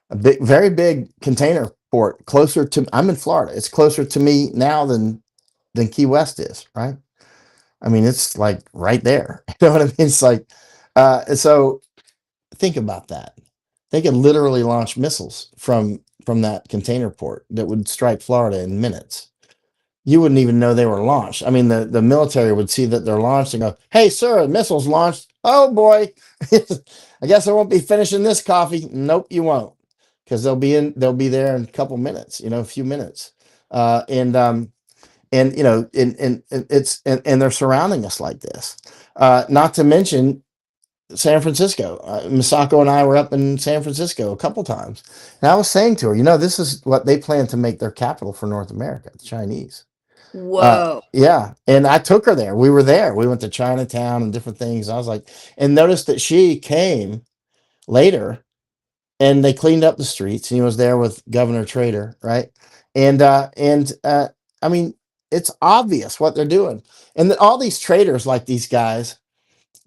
a big, very big container port closer to. I'm in Florida. It's closer to me now than Key West is, right? I mean, it's like right there. You know what I mean? It's like, so think about that. They could literally launch missiles from that container port that would strike Florida in minutes. You wouldn't even know they were launched. I mean, the military would see that they're launched and go, "Hey, sir, a missile's launched. Oh boy, I guess I won't be finishing this coffee." Nope, you won't, because they'll be there in a couple minutes. You know, a few minutes, and you know, and they're surrounding us like this. Not to mention San Francisco. Misako and I were up in San Francisco a couple times, and I was saying to her, you know, this is what they plan to make their capital for North America, the Chinese. Whoa. Yeah, and I took her there. We were there. We went to Chinatown and different things. I was like, and noticed that she came later, and they cleaned up the streets. And he was there with Governor Trader, right? And I mean, it's obvious what they're doing, and all these traders, like these guys,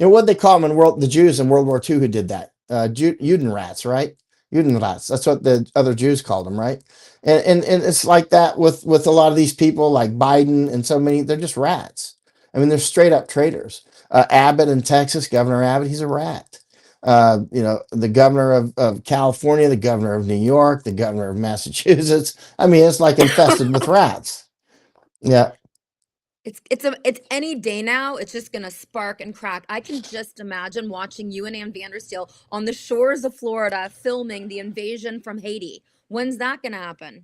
you know what they call them in the Jews in World War II who did that? Judenrats, right? Judenrats. That's what the other Jews called them, right? And it's like that with a lot of these people, like Biden and so many. They're just rats. I mean, they're straight up traitors. Abbott in Texas, Governor Abbott, he's a rat. You know, the governor of California, the governor of New York, the governor of Massachusetts. I mean, it's like infested with rats. Yeah. It's any day now. It's just gonna spark and crack. I can just imagine watching you and Ann Vandersteel on the shores of Florida filming the invasion from Haiti. When's that gonna happen?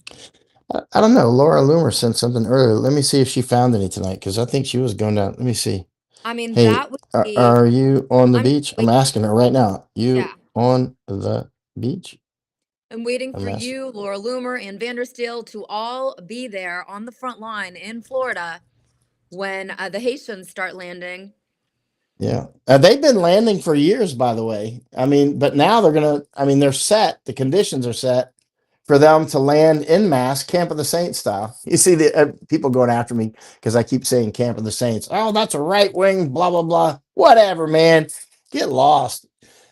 I don't know. Laura Loomer sent something earlier. Let me see if she found any tonight because I think she was going down. Let me see. I mean, Hey, that would be. are you on the I'm beach? I'm wait, asking her right now. You yeah. on the beach? I'm waiting I'm for asking. you, Laura Loomer, and Vandersteel to all be there on the front line in Florida when the Haitians start landing. Yeah. They've been landing for years, by the way. I mean, but now I mean, they're set. The conditions are set for them to land in mass, Camp of the Saints style. You see the people going after me because I keep saying Camp of the Saints. Oh, that's a right wing, blah, blah, blah. Whatever, man. Get lost.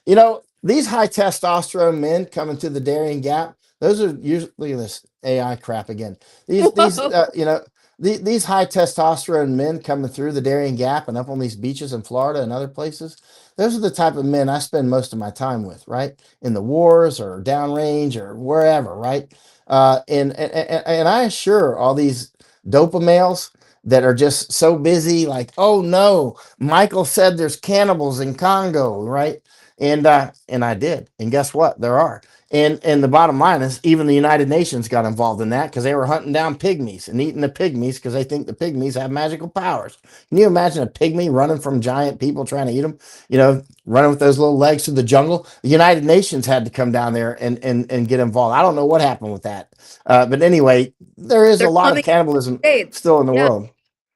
You know, these high testosterone men coming to the Darien Gap, those are usually, look at this AI crap again. Whoa. You know, these high testosterone men coming through the Darien Gap and up on these beaches in Florida and other places, those are the type of men I spend most of my time with, right? In the wars or downrange or wherever, right? And I assure all these dopa males that are just so busy, like, oh no, Michael said there's cannibals in Congo, right? And I did, and guess what? There are. And the bottom line is, even the United Nations got involved in that because they were hunting down pygmies and eating the pygmies because they think the pygmies have magical powers. Can you imagine a pygmy running from giant people trying to eat them? You know, running with those little legs through the jungle. The United Nations had to come down there and get involved. I don't know what happened with that, but anyway, there is a They're lot of coming to cannibalism the States. still in the Yeah, world.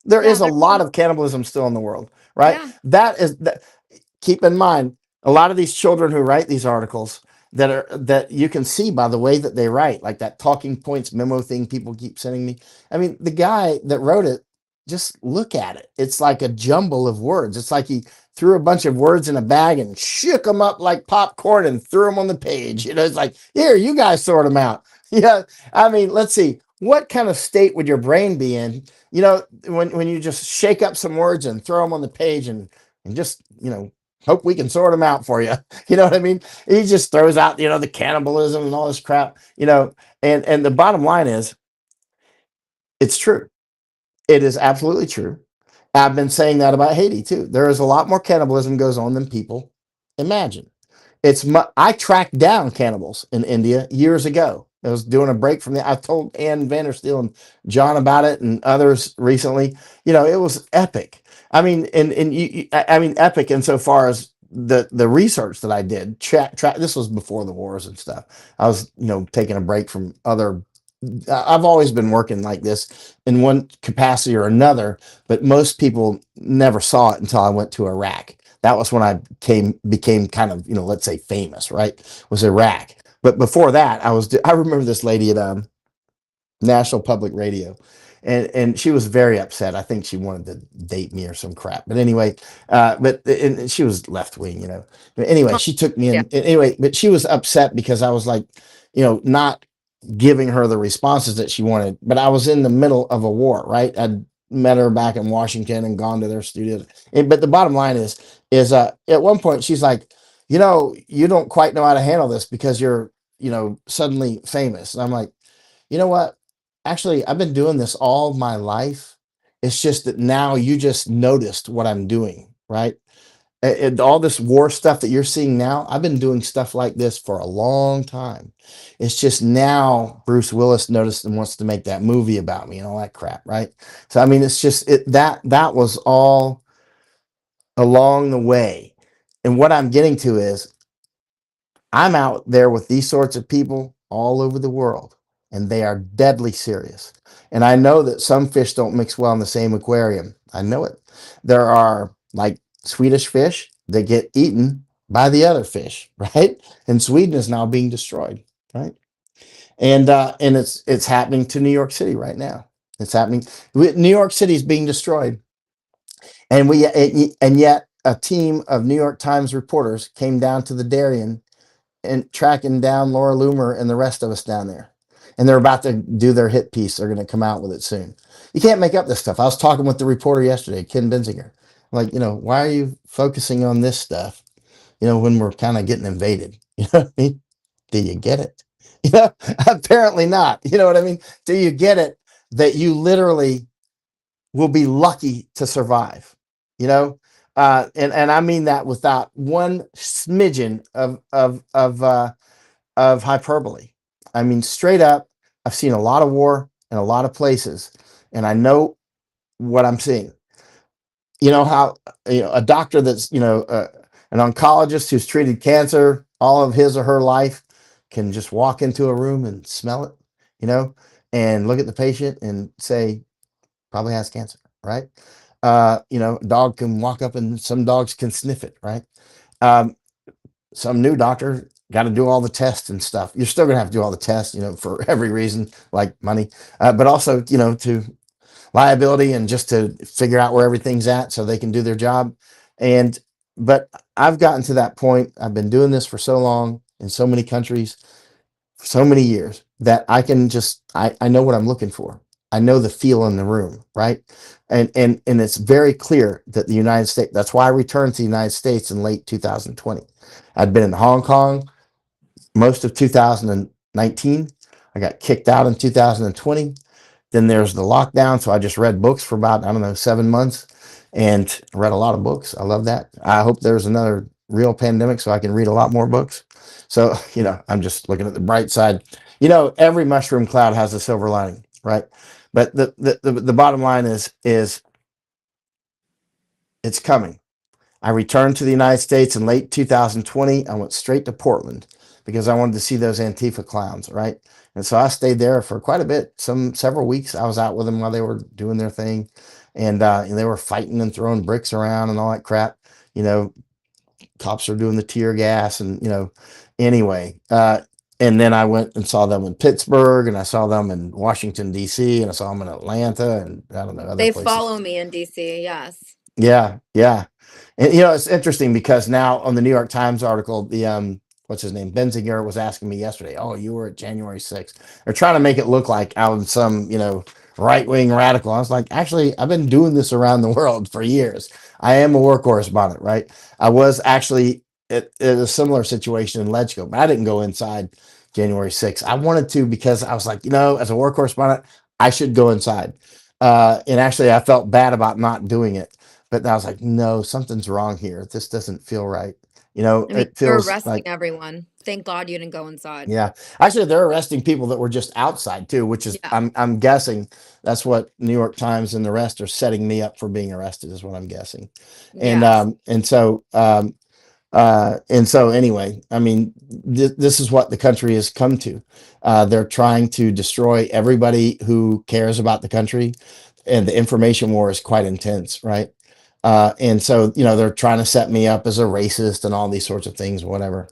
There yeah, is a they're lot coming. of cannibalism still in the world, right? Yeah. That is that. Keep in mind, a lot of these children who write these articles that you can see by the way that they write, like that talking points memo thing people keep sending me. I mean, the guy that wrote it, just look at it. It's like a jumble of words. It's like he threw a bunch of words in a bag and shook them up like popcorn and threw them on the page. You know, it's like, here, you guys sort them out. Yeah. I mean, let's see. What kind of state would your brain be in? You know, when you just shake up some words and throw them on the page and just, you know, hope we can sort them out for you. You know what I mean? He just throws out, you know, the cannibalism and all this crap, you know, and the bottom line is it's true. It is absolutely true. I've been saying that about Haiti too. There is a lot more cannibalism goes on than people imagine. I tracked down cannibals in India years ago. I was doing a break from the. I told Ann Vandersteel and John about it, and others recently. It was epic. I mean, I mean, epic insofar as the research that I did. This was before the wars and stuff. I was, taking a break from other. I've always been working like this in one capacity or another, but most people never saw it until I went to Iraq. That was when I became kind of, let's say famous, right? Was Iraq. But before that, I remember this lady at National Public Radio, and she was very upset. I think she wanted to date me or some crap. But anyway, and she was left wing, But anyway, she took me Yeah. in. Anyway, but she was upset because I was like, not giving her the responses that she wanted. But I was in the middle of a war, right? I'd met her back in Washington and gone to their studio. But the bottom line is at one point she's like, you don't quite know how to handle this because you're, suddenly famous. And I'm like, you know what? Actually, I've been doing this all my life. It's just that now you just noticed what I'm doing, right? And all this war stuff that you're seeing now, I've been doing stuff like this for a long time. It's just now Bruce Willis noticed and wants to make that movie about me and all that crap, right? So I mean, it's just that was all along the way. And what I'm getting to is I'm out there with these sorts of people all over the world, and they are deadly serious. And I know that some fish don't mix well in the same aquarium. I know it. There are like Swedish fish that get eaten by the other fish, right? And Sweden is now being destroyed, right? And it's happening to New York City right now. It's happening. New York City is being destroyed, and yet a team of New York Times reporters came down to the Darien and tracking down Laura Loomer and the rest of us down there. And they're about to do their hit piece. They're going to come out with it soon. You can't make up this stuff. I was talking with the reporter yesterday, Ken Benzinger. Like, why are you focusing on this stuff, when we're kind of getting invaded? You know what I mean? Do you get it? Apparently not. You know what I mean? Do you get it that you literally will be lucky to survive? And I mean that without one smidgen of hyperbole. I mean, straight up, I've seen a lot of war in a lot of places, and I know what I'm seeing. How a doctor that's an oncologist who's treated cancer all of his or her life can just walk into a room and smell it, and look at the patient and say probably has cancer, right? A dog can walk up and some dogs can sniff it, right? Some new doctor got to do all the tests and stuff. You're still going to have to do all the tests, for every reason, like money, but also, to liability and just to figure out where everything's at so they can do their job. But I've gotten to that point. I've been doing this for so long in so many countries, for so many years that I know what I'm looking for. I know the feel in the room, right? And it's very clear that the United States, that's why I returned to the United States in late 2020. I'd been in Hong Kong most of 2019. I got kicked out in 2020. Then there's the lockdown. So I just read books for about, I don't know, 7 months and read a lot of books. I love that. I hope there's another real pandemic so I can read a lot more books. So, I'm just looking at the bright side. Every mushroom cloud has a silver lining, right? But the bottom line is it's coming. I returned to the United States in late 2020. I went straight to Portland because I wanted to see those Antifa clowns, right? And so I stayed there for quite a bit, several weeks. I was out with them while they were doing their thing, and they were fighting and throwing bricks around and all that crap. Cops are doing the tear gas, and anyway. And then I went and saw them in Pittsburgh, and I saw them in Washington D.C., and I saw them in Atlanta, and I don't know other They places. follow me in DC. Yes. Yeah, yeah. And it's interesting because now on the New York Times article, the what's his name, Benzinger, was asking me yesterday, "Oh, you were at January 6th." They're trying to make it look like I was some, right-wing radical. I was like, actually, I've been doing this around the world for years. I am a war correspondent, right? I was actually at a similar situation in Ledco, but I didn't go inside January 6th. I wanted to because I was like, as a war correspondent, I should go inside. And actually, I felt bad about not doing it. But I was like, no, something's wrong here. This doesn't feel right. You know, I mean, it you're feels arresting like, everyone. Thank God you didn't go inside. yeah. Actually, they're arresting people that were just outside too, which is Yeah. I'm guessing that's what New York Times and the rest are setting me up for being arrested, is what I'm guessing. And Yes. and so anyway, I mean, this is what the country has come to. They're trying to destroy everybody who cares about the country, and the information war is quite intense, right? And so, you know, they're trying to set me up as a racist and all these sorts of things, whatever.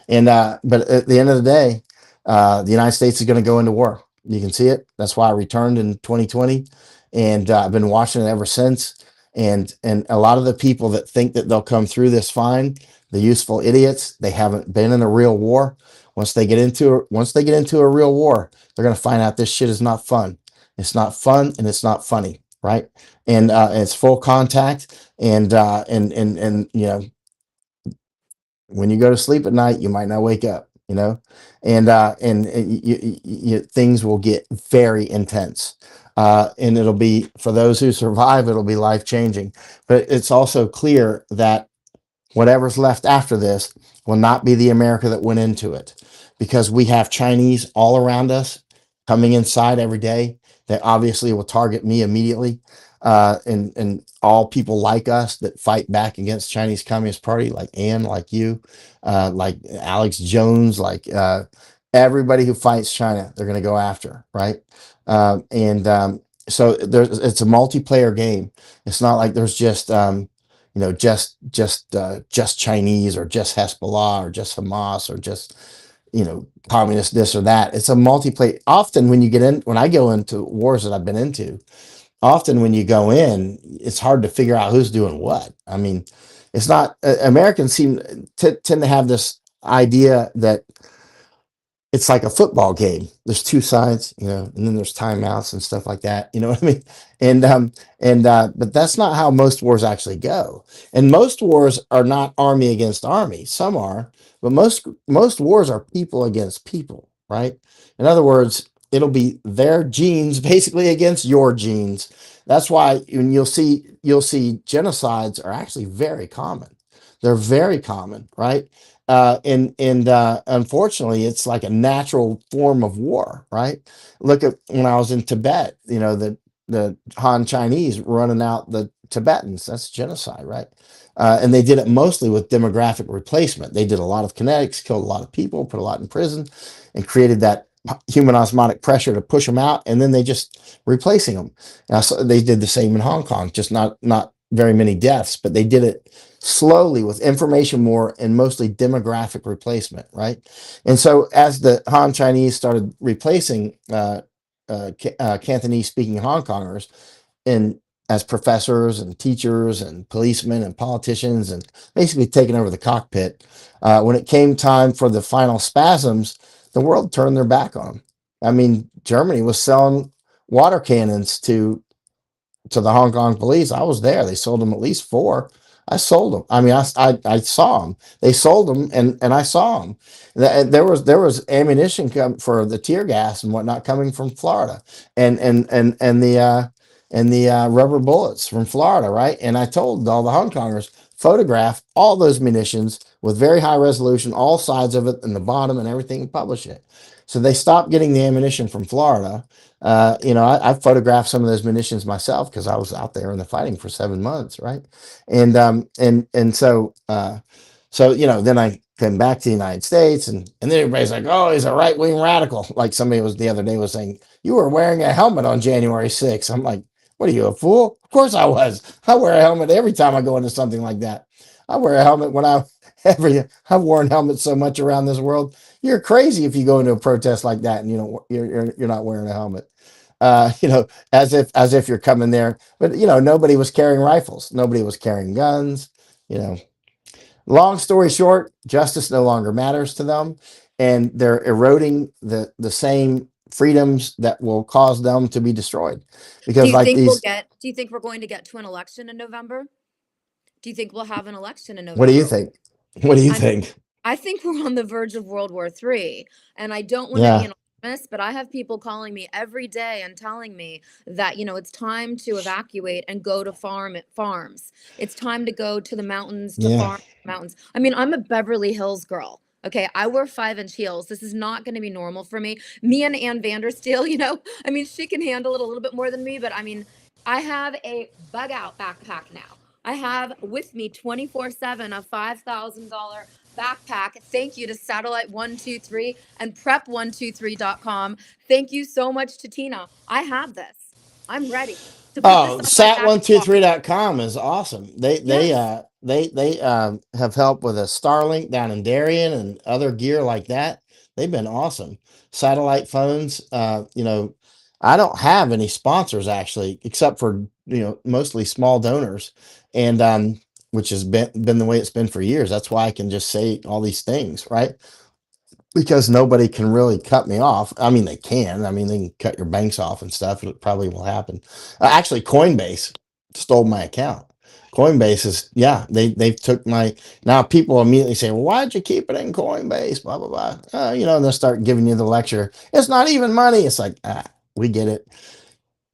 And but at the end of the day, the United States is going to go into war. You can see it. That's why I returned in 2020, and I've been watching it ever since. And a lot of the people that think that they'll come through this fine, the useful idiots, they haven't been in a real war. Once they get into a real war, they're going to find out this shit is not fun. It's not fun, and it's not funny, right? And it's full contact, and you know, when you go to sleep at night, you might not wake up, you know, and things will get very intense. And it'll be, for those who survive, it'll be life changing. But it's also clear that whatever's left after this will not be the America that went into it, because we have Chinese all around us coming inside every day that obviously will target me immediately. And all people like us that fight back against Chinese Communist Party, like Ann, like you, like Alex Jones, like everybody who fights China, they're going to go after, right? So it's a multiplayer game. It's not like there's just you know, just Chinese, or just Hezbollah, or just Hamas, or just, you know, communist this or that. It's a multiplayer. Often when I go into wars that I've been into, often when you go in, it's hard to figure out who's doing what. I mean, it's not, Americans tend to have this idea that it's like a football game. There's two sides, you know, and then there's timeouts and stuff like that. You know what I mean? But that's not how most wars actually go. And most wars are not army against army. Some are, but most wars are people against people, right? In other words, it'll be their genes basically against your genes. That's why when you'll see genocides are actually very common. They're very common, right? And unfortunately, it's like a natural form of war, right? Look at when I was in Tibet, you know, the Han Chinese running out the Tibetans. That's genocide, right? And they did it mostly with demographic replacement. They did a lot of kinetics, killed a lot of people, put a lot in prison, and created that human osmotic pressure to push them out, and then they just replacing them. Now, so they did the same in Hong Kong, just not very many deaths, but they did it slowly with information war and mostly demographic replacement, right? And so as the Han Chinese started replacing Cantonese speaking Hong Kongers, and as professors and teachers and policemen and politicians, and basically taking over the cockpit, when it came time for the final spasms, the world turned their back on them. I mean, Germany was selling water cannons to the Hong Kong police. I was there. They sold them at least four. I sold them. I mean, I saw them. They sold them, and I saw them. There was ammunition for the tear gas and whatnot coming from Florida, and the rubber bullets from Florida, right? And I told all the Hong Kongers, photograph all those munitions with very high resolution, all sides of it, and the bottom and everything, and publish it. So they stopped getting the ammunition from Florida. You know, I photographed some of those munitions myself because I was out there in the fighting for 7 months, right? And you know, then I came back to the United States, and then everybody's like, "Oh, he's a right wing radical." Like somebody was the other day was saying, "You were wearing a helmet on January 6th." I'm like, "What are you, a fool?" Of course I was. I wear a helmet every time I go into something like that. I wear a helmet when I've worn helmets so much around this world. You're crazy if you go into a protest like that and you're not wearing a helmet. You know, as if you're coming there. But you know, nobody was carrying rifles. Nobody was carrying guns. You know, long story short, justice no longer matters to them, and they're eroding the same freedoms that will cause them to be destroyed. Do Because you like think these, do you think we're going to get to an election in November? Do you think we'll have an election in what do you November? think? What do you I think? I think we're on the verge of World War III, and I don't want to be Yeah. an But I have people calling me every day and telling me that, it's time to evacuate and go to farms. It's time to go to the mountains to Yeah. farm mountains. I mean, I'm a Beverly Hills girl. Okay, I wear 5-inch heels. This is not going to be normal for me. Me and Ann Vandersteel, I mean, she can handle it a little bit more than me, but I mean, I have a bug out backpack now. I have with me 24/7 a $5,000 backpack. Thank you to Satellite 123 and prep123.com. Thank you so much to Tina. I have this. I'm ready to put this Oh, on my back and walk. sat123.com is awesome. Yes. They have helped with a Starlink down in Darien and other gear like that. They've been awesome. Satellite phones, I don't have any sponsors actually, except for, mostly small donors, and which has been the way it's been for years. That's why I can just say all these things, right? Because nobody can really cut me off. I mean, they can. I mean, they can cut your banks off and stuff. It probably will happen. Actually, Coinbase stole my account. Coinbase is, yeah, they took my. Now people immediately say, well, why'd you keep it in Coinbase? Blah blah blah. And they'll start giving you the lecture. It's not even money. It's like, we get it.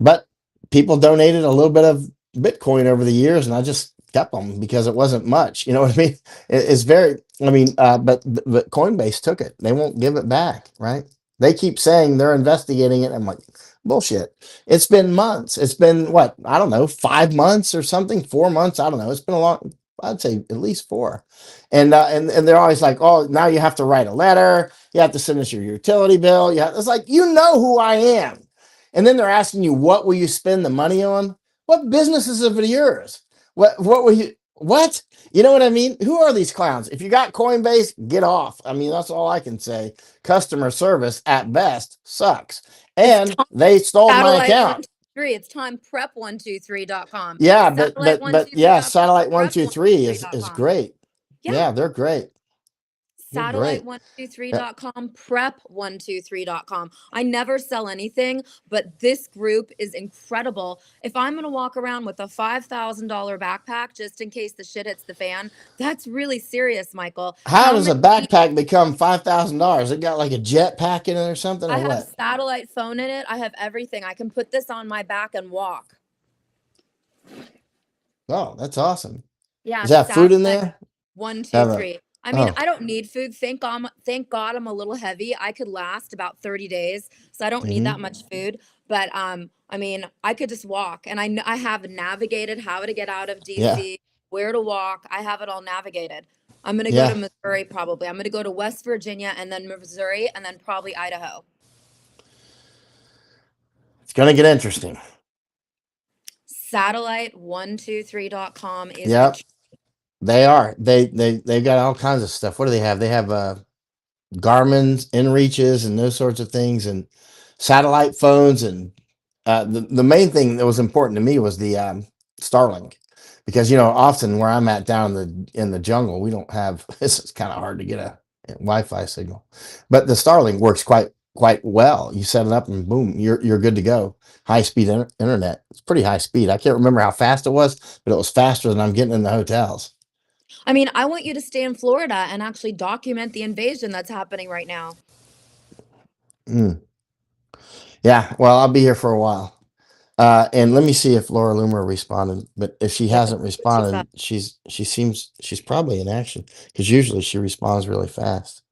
But people donated a little bit of Bitcoin over the years, and I just kept them because it wasn't much. You know what I mean? It's very. I mean, but Coinbase took it. They won't give it back, right? They keep saying they're investigating it. I'm like, bullshit. It's been months. It's been what? I don't know, 5 months or something, 4 months. I don't know. It's been a long. I'd say at least 4, and they're always like, oh, now you have to write a letter. You have to send us your utility bill. Yeah, it's like you know who I am. And then they're asking you, what will you spend the money on? What businesses of yours? What will you, what? You know what I mean? Who are these clowns? If you got Coinbase, get off. I mean, that's all I can say. Customer service at best sucks. It's And they stole my Satellite account. 123. It's time prep123.com. Yeah, but yeah, Satellite123.com. Satellite 123 is Prep123.com. great. Yeah. Yeah, they're great. They're great. Satellite123.com, prep123.com. I never sell anything, but this group is incredible. If I'm going to walk around with a $5,000 backpack just in case the shit hits the fan, that's really serious, Michael. How does a backpack become $5,000? It got like a jet pack in it or something, I or have what? satellite phone in it. I have everything. I can put this on my back and walk. Oh, that's awesome. Yeah, Does that have food in satellite there? one, two, Have a three. I mean, oh. I don't need food. Thank God I'm a little heavy. I could last about 30 days, so I don't need that much food. But I mean, I could just walk, and I have navigated how to get out of Yeah. DC, where to walk. I have it all navigated. I'm gonna go to Yeah. Missouri probably. I'm gonna go to West Virginia and then Missouri and then probably Idaho. It's gonna get interesting. Satellite123.com is the Yep. key. They are. They've got all kinds of stuff. What do they have? They have Garmin's, InReaches, and those sorts of things, and satellite phones. And the main thing that was important to me was the Starlink, because often where I'm at down in the jungle, we don't have. It's kind of hard to get a Wi-Fi signal, but the Starlink works quite well. You set it up and boom, you're good to go. High speed internet. It's pretty high speed. I can't remember how fast it was, but it was faster than I'm getting in the hotels. I mean, I want you to stay in Florida and actually document the invasion that's happening right now. Mm. Yeah, well, I'll be here for a while. And let me see if Laura Loomer responded. But if she Yeah, hasn't let's see what she responded, she's probably in action, because usually she responds really fast.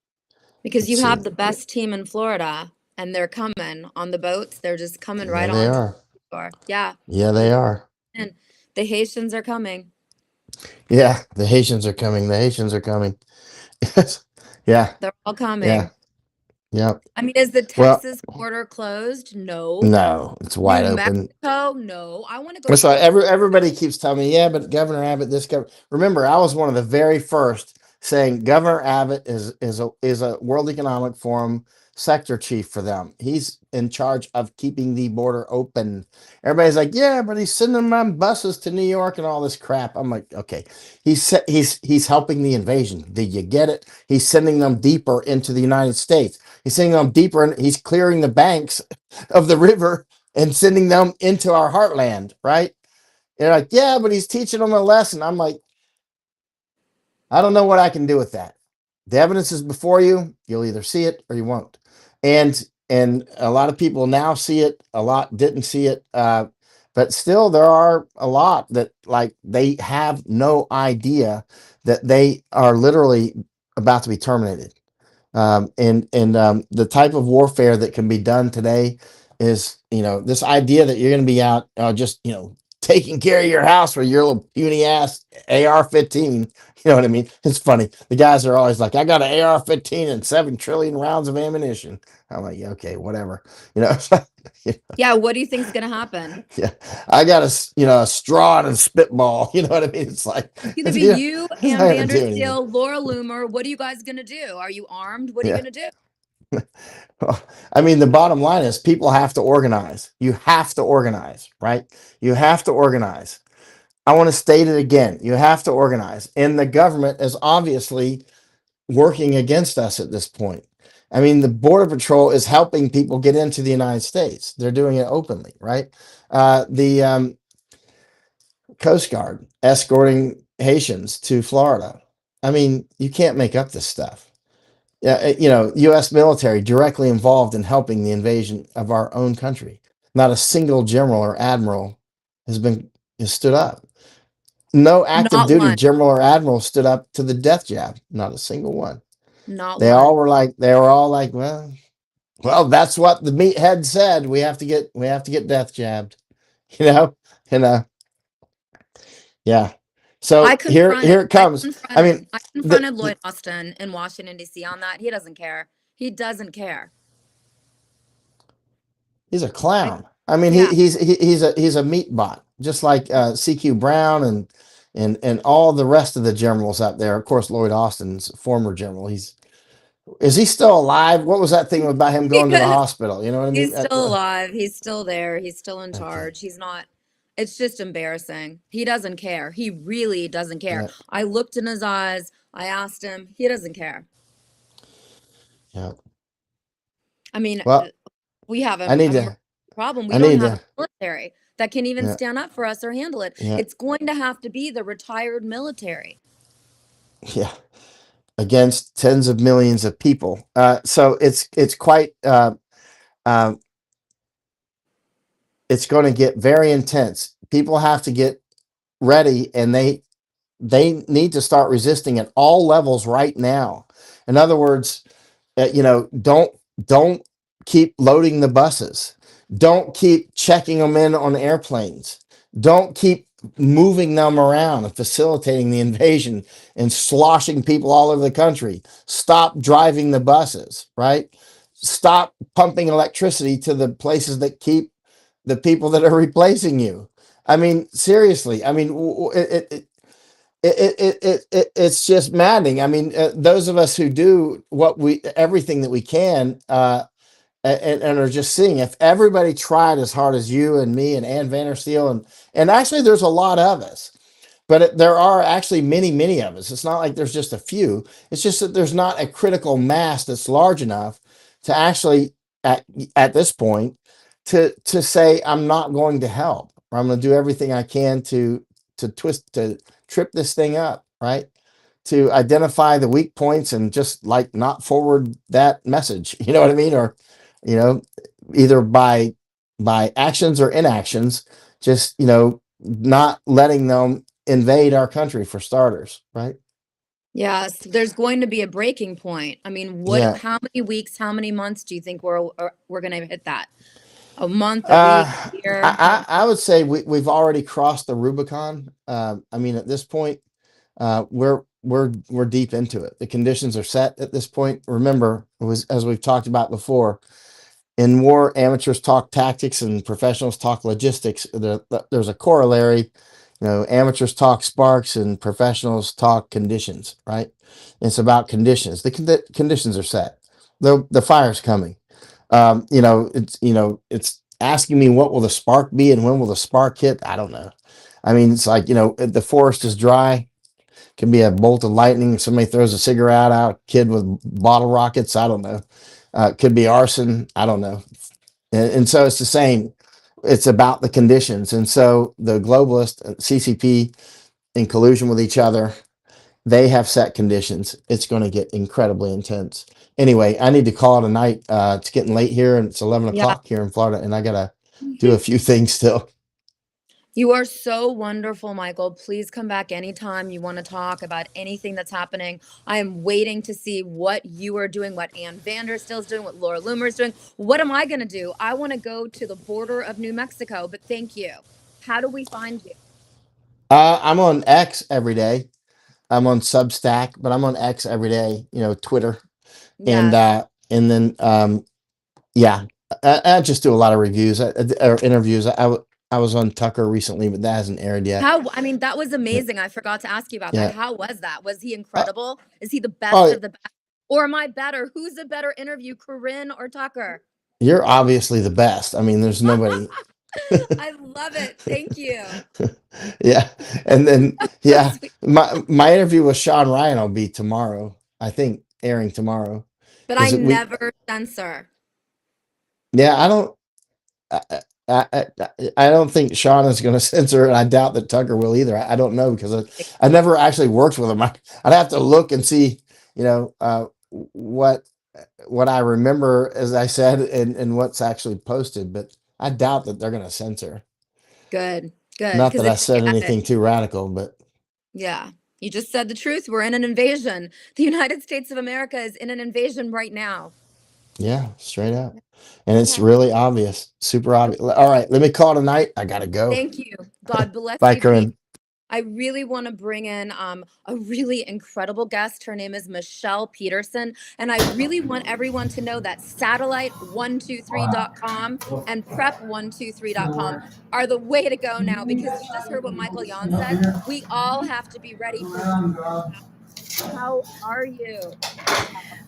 because Let's you see. have the best team in Florida and they're coming on the boats. They're just coming Yeah, right they on to are. the shore. Yeah. Yeah, they are. And the Haitians are coming Yeah, the Haitians are coming. The Haitians are coming. Yeah, they're all yeah, coming. yep. I mean, is the Well, Texas border closed? No. no, it's New wide open. Mexico? No. I want to go So cross. everybody keeps telling me, yeah, but Governor Abbott, this governor. Remember, I was one of the very first saying Governor Abbott is a World Economic Forum sector chief for them. He's in charge of keeping the border open. Everybody's like, yeah, but he's sending them on buses to New York and all this crap. I'm like, okay, he's helping the invasion. Did you get it? He's sending them deeper into the United States. He's sending them deeper, and he's clearing the banks of the river and sending them into our heartland, right? They're like, yeah, but he's teaching them a lesson. I'm like, I don't know what I can do with that. The evidence is before you. You'll either see it or you won't. And and a lot of people now see it, a lot didn't see it, but still there are a lot that like they have no idea that they are literally about to be terminated. And the type of warfare that can be done today is, this idea that you're going to be out, just, taking care of your house with your little puny ass AR-15. You know what I mean? It's funny. The guys are always like, I got an AR-15 and 7 trillion rounds of ammunition. I'm like, yeah, okay, whatever. Yeah, what do you think is going to happen? Yeah, I got a straw and a spitball. You know what I mean? It's like, It's going to be yeah, you, it's not Ann gonna do anything. Vandersteel, Laura Loomer. What are you guys going to do? Are you armed? What are you Yeah. going to do? I mean, the bottom line is people have to organize. You have to organize, right? You have to organize. I want to state it again. You have to organize. And the government is obviously working against us at this point. I mean, the Border Patrol is helping people get into the United States. They're doing it openly, right? The Coast Guard escorting Haitians to Florida. I mean, you can't make up this stuff. U.S. military directly involved in helping the invasion of our own country. Not a single general or admiral has stood up. No active Not duty one. general or admiral stood up to the death jab. Not a single one. Not They one. were all like, well, that's what the meathead said. We have to get death jabbed. You know, and yeah. So here it comes. I mean, I confronted Lloyd Austin in Washington, D.C. on that. He doesn't care. He doesn't care. he's a clown. I mean, Yeah. he's a meat bot, just like CQ Brown and all the rest of the generals out there. Of course, Lloyd Austin's former general. Is he still alive? What was that thing about him going to the hospital? You know what I mean? He's still alive. He's still there. He's still in charge. Okay. He's not. It's just embarrassing. He doesn't care. He really doesn't care. Yeah. I looked in his eyes. I asked him. He doesn't care. Yeah. I mean, Well, we have I need a to. problem. We I don't need have to. a military that can even Yeah. stand up for us or handle it. Yeah. It's going to have to be the retired military. Yeah. Against tens of millions of people. So it's quite. It's going to get very intense. People have to get ready, and they need to start resisting at all levels right now. In other words, don't keep loading the buses. Don't keep checking them in on airplanes. Don't keep moving them around and facilitating the invasion and sloshing people all over the country. Stop driving the buses, right? Stop pumping electricity to the places that keep the people that are replacing you. I mean, seriously. I mean, it's just maddening. I mean, those of us who do everything that we can, and are just seeing, if everybody tried as hard as you and me and Ann Vandersteel, and actually there's a lot of us, but there are actually many of us. It's not like there's just a few. It's just that there's not a critical mass that's large enough to actually at this point to say I'm not going to help, or I'm going to do everything I can to trip this thing up, right? To identify the weak points and just like not forward that message. You know what I mean? Or, either by actions or inactions, just, not letting them invade our country, for starters, right? Yes, there's going to be a breaking point. I mean, Yeah. how many weeks, how many months do you think we're going to hit that? A month, a week, a year? I would say we've already crossed the Rubicon. I mean, at this point, we're deep into it. The conditions are set at this point. Remember, it was, as we've talked about before, in war, amateurs talk tactics and professionals talk logistics. There's a corollary. Amateurs talk sparks and professionals talk conditions, right? It's about conditions. The conditions are set. The fire's coming. It's asking me, what will the spark be and when will the spark hit? I don't know. I mean, it's like, the forest is dry. Can be a bolt of lightning. Somebody throws a cigarette out, kid with bottle rockets. I don't know. Could be arson. I don't know. And so it's the same. It's about the conditions. And so the globalists, CCP, in collusion with each other, they have set conditions. It's going to get incredibly intense. anyway, I need to call it a night. It's getting late here, and it's 11 Yeah. o'clock here in Florida, and I gotta do a few things still. You are so wonderful, Michael. Please come back anytime you want to talk about anything that's happening. I am waiting to see what you are doing, what Ann Vanderstill's doing, what Laura Loomer's doing. What am I going to do? I want to go to the border of New Mexico, but thank you. How do we find you? I'm on X every day. I'm on Substack, but I'm on X every day. Twitter, and Yes. yeah, I just do a lot of reviews or interviews. I was on Tucker recently, but that hasn't aired yet. I mean, that was amazing. I forgot to ask you about that. Yeah. How was that? Was he Uh, incredible? Is he the best oh, of the best? Or am I better? Who's a better interview, Corinne or Tucker? you're obviously the best. I mean, there's nobody. I love it. Thank you. Yeah, and then So yeah, sweet. my interview with Sean Ryan will be tomorrow. I think airing tomorrow But I because never censor. yeah, I don't. I, I don't think Sean is going to censor it. I doubt that Tucker will either. I don't know because I never actually worked with him. I'd have to look and see, what I remember, as I said, and what's actually posted. But I doubt that they're going to censor. Good, good. Not Because that I if they said get it, anything too radical, but yeah, you just said the truth. We're in an invasion. The United States of America is in an invasion right now. yeah, straight up. And it's Okay. really obvious, super obvious. All right, let me call it a night. I gotta go. Thank you. God bless Bye, you, Pete. Corinne. I really want to bring in a really incredible guest. Her name is Michelle Peterson. And I really want everyone to know that satellite123.com and prep123.com are the way to go now, because you just heard what Michael Yon said. We all have to be ready for what's going to happen. How are you?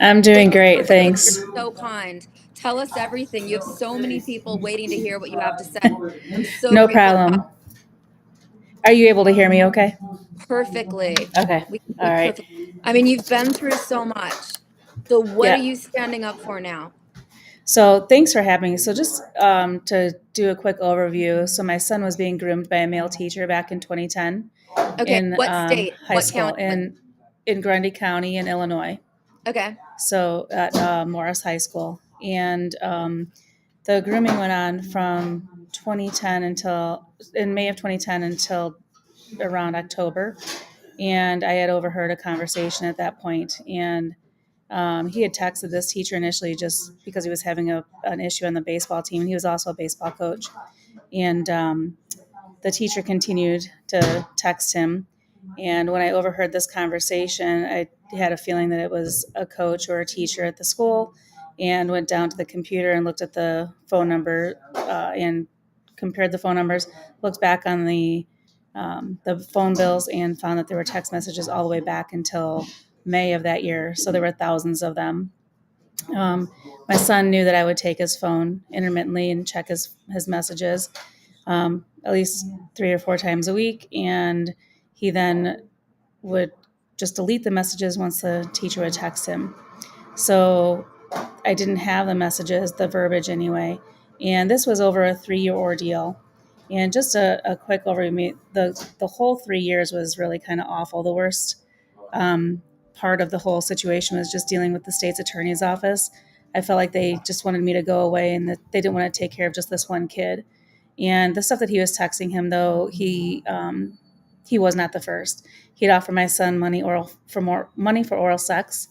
I'm doing Thank you great, for being here. thanks. So kind. Tell us everything. You have so many people waiting to hear what you have to say. I'm so No grateful to have problem. Are you able to hear me okay? perfectly. Okay. We can All hear right. perfectly. I mean, you've been through so much. So what are Yeah. you standing up for now? So thanks for having me. So just to do a quick overview. So my son was being groomed by a male teacher back in 2010 Okay, in what state? high What school county? in Grundy County in Illinois. Okay. So at Morris High School. And the grooming went on from 2010 until in May of 2010 until around October. And I had overheard a conversation at that point, and he had texted this teacher initially just because he was having an issue on the baseball team, and he was also a baseball coach. And the teacher continued to text him. And when I overheard this conversation, I had a feeling that it was a coach or a teacher at the school, and went down to the computer and looked at the phone number and compared the phone numbers, looked back on the phone bills, and found that there were text messages all the way back until May of that year. So there were thousands of them. Um, my son knew that I would take his phone intermittently and check his messages at least 3 or 4 times a week. And he then would just delete the messages once the teacher would text him. So I didn't have the messages, the verbiage anyway. And this was over a 3-year ordeal. And just a quick overview, the whole 3 years was really kind of awful. The worst part of the whole situation was just dealing with the state's attorney's office. I felt like they just wanted me to go away, and that they didn't want to take care of just this one kid. And the stuff that he was texting him, though, he was not the first. He'd offer my son more money for oral sex,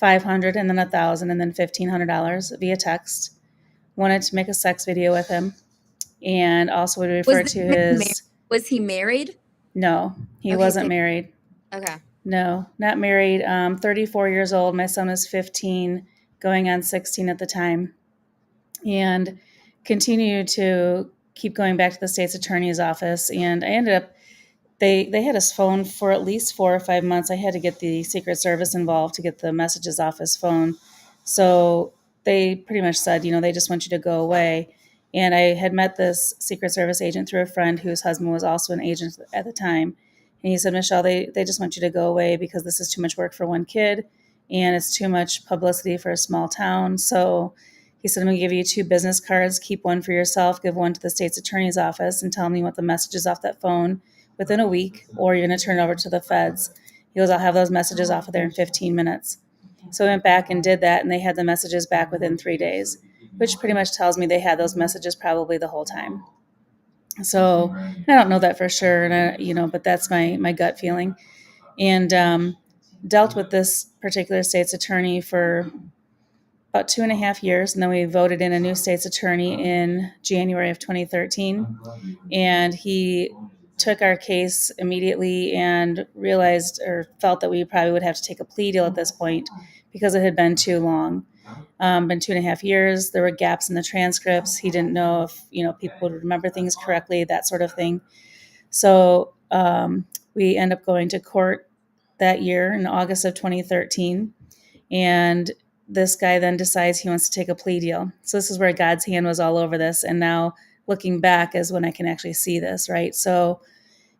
$500 and then $1,000 and then $1,500 via text. Wanted to make a sex video with him, and also would refer to his. Was he married? No, he Okay, wasn't married. Okay. No, not married. 34 years old. My son was 15, going on 16 at the time, and continued to keep going back to the state's attorney's office. And I ended up, they had his phone for at least 4 or 5 months. I had to get the Secret Service involved to get the messages off his phone. So they pretty much said, they just want you to go away. And I had met this Secret Service agent through a friend whose husband was also an agent at the time. And he said, Michelle, they just want you to go away because this is too much work for one kid, and it's too much publicity for a small town. So he said, I'm going to give you 2 business cards. Keep one for yourself, give one to the state's attorney's office, and tell me what the message is off that phone within a week, or you're going to turn it over to the feds. He goes, I'll have those messages off of there in 15 minutes. So I went back and did that, and they had the messages back within 3 days, which pretty much tells me they had those messages probably the whole time. So I don't know that for sure, and but that's my gut feeling. And dealt with this particular state's attorney for about 2.5 years, and then we voted in a new state's attorney in January of 2013, and he took our case immediately and realized or felt that we probably would have to take a plea deal at this point because it had been too long. Been 2.5 years. There were gaps in the transcripts. He didn't know if people would remember things correctly, that sort of thing. So we end up going to court that year in August of 2013, and this guy then decides he wants to take a plea deal. So this is where God's hand was all over this, and now looking back is when I can actually see this, right? So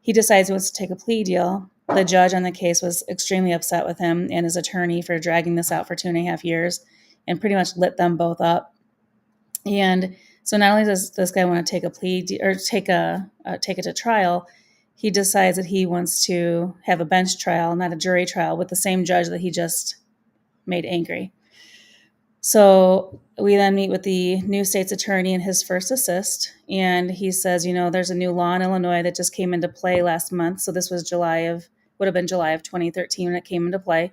he decides he wants to take a plea deal. The judge on the case was extremely upset with him and his attorney for dragging this out for 2.5 years, and pretty much lit them both up. And so not only does this guy want to take a plea or take it to trial, he decides that he wants to have a bench trial, not a jury trial, with the same judge that he just made angry. So we then meet with the new state's attorney and his first assist, and he says, there's a new law in Illinois that just came into play last month. So this was would have been July of 2013 when it came into play.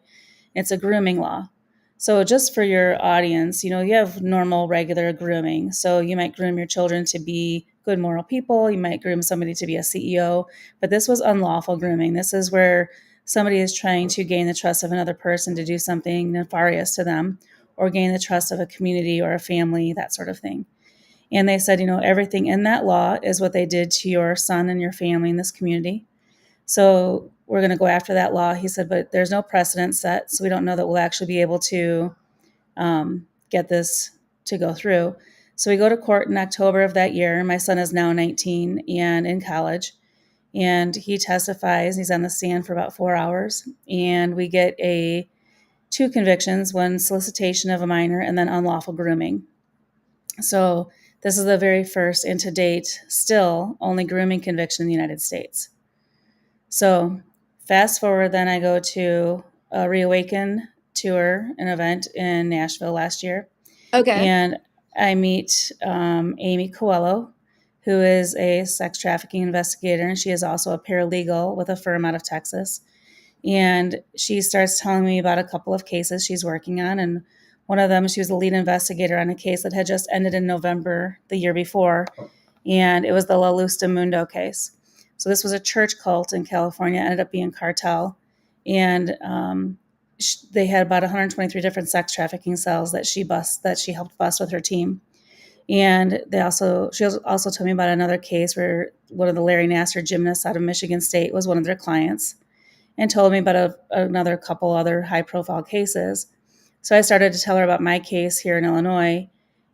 It's a grooming law. So just for your audience, you have normal, regular grooming. So you might groom your children to be good, moral people. You might groom somebody to be a CEO, but this was unlawful grooming. This is where somebody is trying to gain the trust of another person to do something nefarious to them, or gain the trust of a community or a family, that sort of thing. And they said, everything in that law is what they did to your son and your family in this community. So we're going to go after that law. He said, but there's no precedent set, so we don't know that we'll actually be able to get this to go through. So we go to court in October of that year. My son is now 19 and in college, and he testifies. He's on the stand for about 4 hours, and we get 2 convictions, one solicitation of a minor and then unlawful grooming. So this is the very first, and to date, still only grooming conviction in the United States. So fast forward, then I go to a Reawaken tour, an event in Nashville last year. Okay. And I meet Amy Coelho, who is a sex trafficking investigator, and she is also a paralegal with a firm out of Texas. And she starts telling me about a couple of cases she's working on. And one of them, she was the lead investigator on a case that had just ended in November the year before. And it was the La Luz de Mundo case. So this was a church cult in California, ended up being cartel. And they had about 123 different sex trafficking cells that she helped bust with her team. And she also told me about another case where one of the Larry Nassar gymnasts out of Michigan State was one of their clients, and told me about another couple other high-profile cases. So I started to tell her about my case here in Illinois,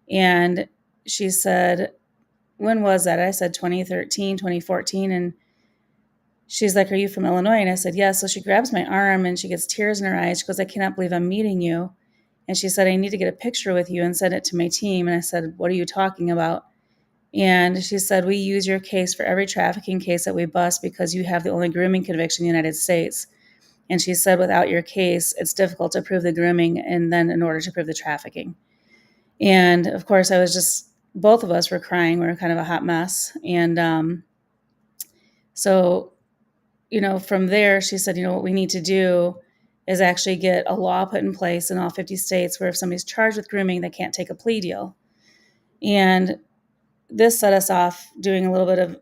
and she said, when was that? I said 2013, 2014, and she's like, are you from Illinois? And I said, yes. So she grabs my arm, and she gets tears in her eyes. She goes, I cannot believe I'm meeting you. And she said, I need to get a picture with you and send it to my team. And I said, what are you talking about? And she said, we use your case for every trafficking case that we bust because you have the only grooming conviction in the United States. And she said, without your case, it's difficult to prove the grooming and then in order to prove the trafficking. And of course, both of us were crying. We were kind of a hot mess. And so, from there, she said, what we need to do is actually get a law put in place in all 50 states where if somebody's charged with grooming, they can't take a plea deal. And this set us off doing a little bit of,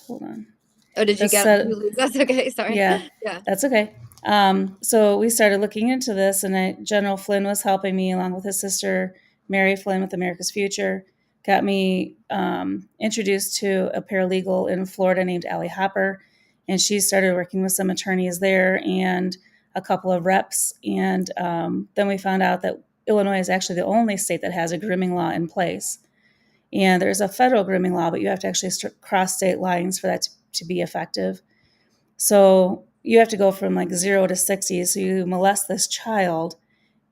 hold on. Oh, did you lose? That's okay. Sorry. Yeah, Yeah. that's okay. So we started looking into this, and General Flynn was helping me along with his sister, Mary Flynn with America's Future, got me introduced to a paralegal in Florida named Allie Hopper, and she started working with some attorneys there and a couple of reps. And then we found out that Illinois is actually the only state that has a grooming law in place. And there's a federal grooming law, but you have to actually cross state lines for that to be effective. So you have to go from like 0 to 60. So you molest this child,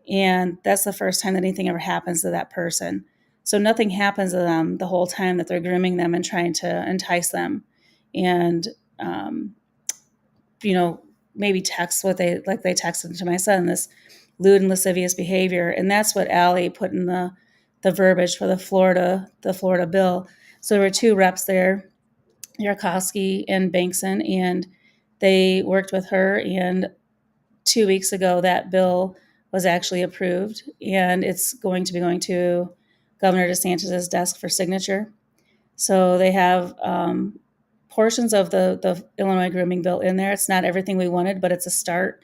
and that's the first time that anything ever happens to that person. So nothing happens to them the whole time that they're grooming them and trying to entice them. And, maybe text what they texted to my son, this lewd and lascivious behavior. And that's what Allie put in the verbiage for the Florida bill. So there were two reps there, Yarkowski and Bankson, and they worked with her. And 2 weeks ago, that bill was actually approved, and it's going to be going to Governor DeSantis's desk for signature. So they have portions of the Illinois grooming bill in there. It's not everything we wanted, but it's a start.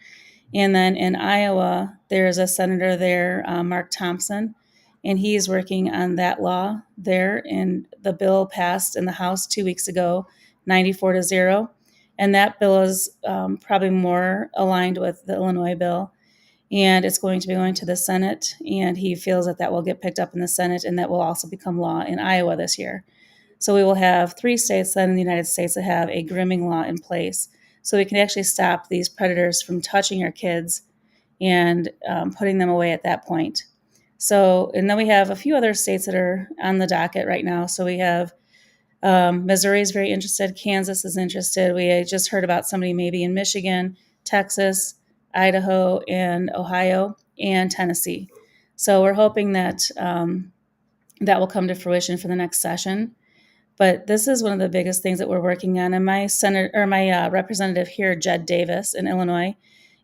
And then in Iowa, there's a senator there, Mark Thompson, and he's working on that law there. And the bill passed in the House 2 weeks ago, 94-0. And that bill is probably more aligned with the Illinois bill. And it's going to be going to the Senate. And he feels that that will get picked up in the Senate, and that will also become law in Iowa this year. So we will have 3 states then in the United States that have a grooming law in place. So we can actually stop these predators from touching our kids and putting them away at that point. So, and then we have a few other states that are on the docket right now. So we have Missouri is very interested. Kansas is interested. We just heard about somebody maybe in Michigan, Texas, Idaho, and Ohio, and Tennessee. So we're hoping that that will come to fruition for the next session. But this is one of the biggest things that we're working on. And my representative here, Jed Davis in Illinois,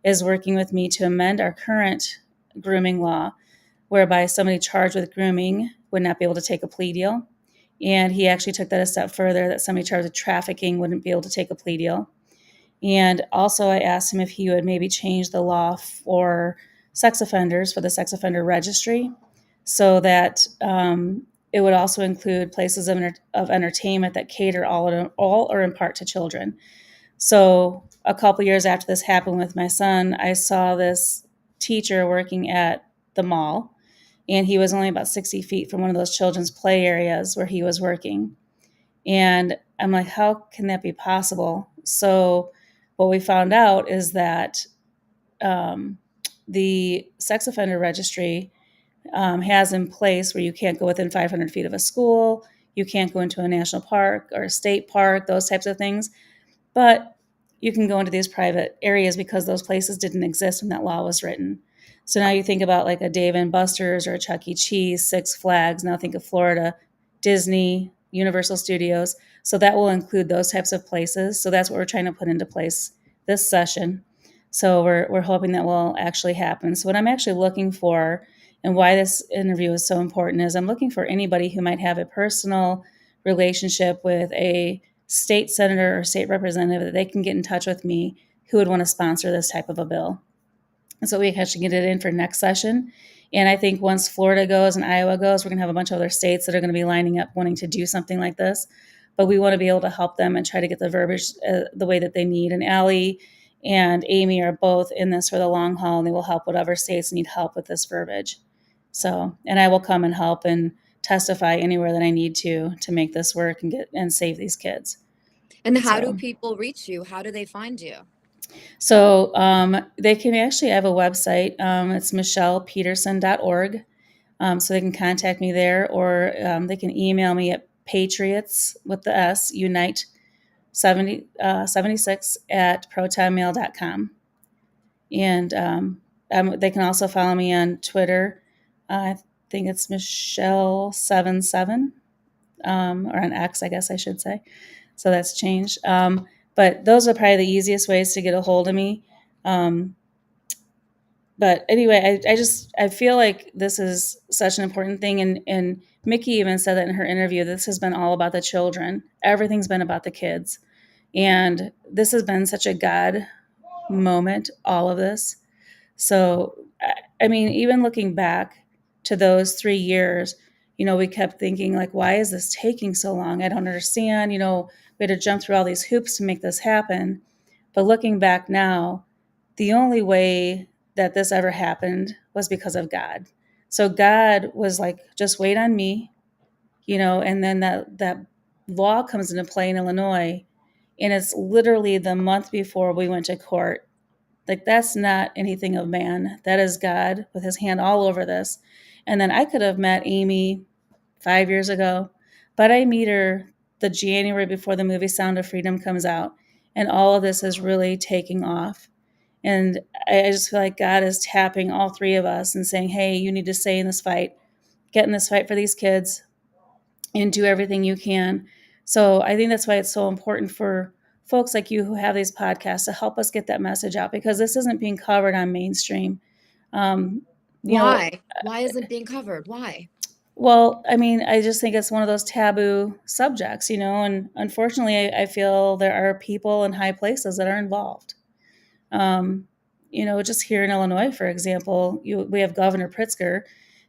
is working with me to amend our current grooming law, whereby somebody charged with grooming would not be able to take a plea deal. And he actually took that a step further, that somebody charged with trafficking wouldn't be able to take a plea deal. And also I asked him if he would maybe change the law for sex offenders, for the sex offender registry, so that it would also include places of entertainment that cater all or in part to children. So a couple years after this happened with my son, I saw this teacher working at the mall, and he was only about 60 feet from one of those children's play areas where he was working. And I'm like, how can that be possible? So what we found out is that the sex offender registry has in place where you can't go within 500 feet of a school, you can't go into a national park or a state park, those types of things. But you can go into these private areas because those places didn't exist when that law was written. So now you think about like a Dave and Buster's or a Chuck E. Cheese, Six Flags. Now think of Florida, Disney, Universal Studios. So that will include those types of places. So that's what we're trying to put into place this session. So we're hoping that will actually happen. So what I'm actually looking for, and why this interview is so important, is I'm looking for anybody who might have a personal relationship with a state senator or state representative that they can get in touch with me who would want to sponsor this type of a bill. And so we can actually get it in for next session. And I think once Florida goes and Iowa goes, we're going to have a bunch of other states that are going to be lining up wanting to do something like this. But we want to be able to help them and try to get the verbiage the way that they need. And Allie and Amy are both in this for the long haul, and they will help whatever states need help with this verbiage. So, and I will come and help and testify anywhere that I need to make this work and save these kids. And how do people reach you? How do they find you? So they can actually have a website. It's michellepeterson.org. So they can contact me there, or they can email me at patriots with the S, unite 76 at protonmail.com. And they can also follow me on Twitter. I think it's Michelle77, or on X, I guess I should say. So that's changed. But those are probably the easiest ways to get a hold of me. But anyway, I feel like this is such an important thing. And Miki even said that in her interview, this has been all about the children. Everything's been about the kids. And this has been such a God moment, all of this. So, I mean, even looking back to those 3 years, we kept thinking, like, why is this taking so long? I don't understand. We had to jump through all these hoops to make this happen. But looking back now, the only way that this ever happened was because of God. So God was like, just wait on me, and then that law comes into play in Illinois, and it's literally the month before we went to court. Like, that's not anything of man. That is God with his hand all over this. And then I could have met Amy 5 years ago, but I meet her the January before the movie Sound of Freedom comes out. And all of this is really taking off. And I just feel like God is tapping all three of us and saying, hey, you need to stay in this fight, get in this fight for these kids, and do everything you can. So I think that's why it's so important for folks like you who have these podcasts to help us get that message out, because this isn't being covered on mainstream. You know, Why isn't it being covered? Why? well, I mean, I just think it's one of those taboo subjects, and unfortunately, I feel there are people in high places that are involved. Um, just here in Illinois, for example, we have Governor Pritzker.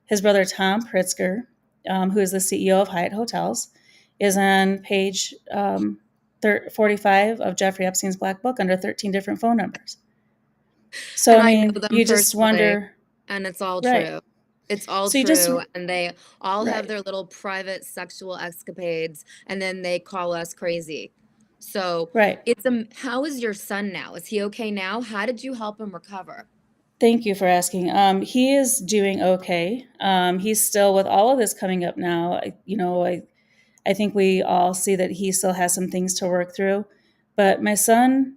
His brother Tom Pritzker, who is the CEO of Hyatt Hotels, is on page 45 of Jeffrey Epstein's Black Book under 13 different phone numbers. So, And I I know mean, them you just personally, wonder, and it's all right? true. It's all So you just, true, and they all have right, their little private sexual escapades, and then they call us crazy. So right. how is your son now? Is he okay now? How did you help him recover? Thank you for asking. He is doing okay. He's still, with all of this coming up now, I think we all see that he still has some things to work through. But my son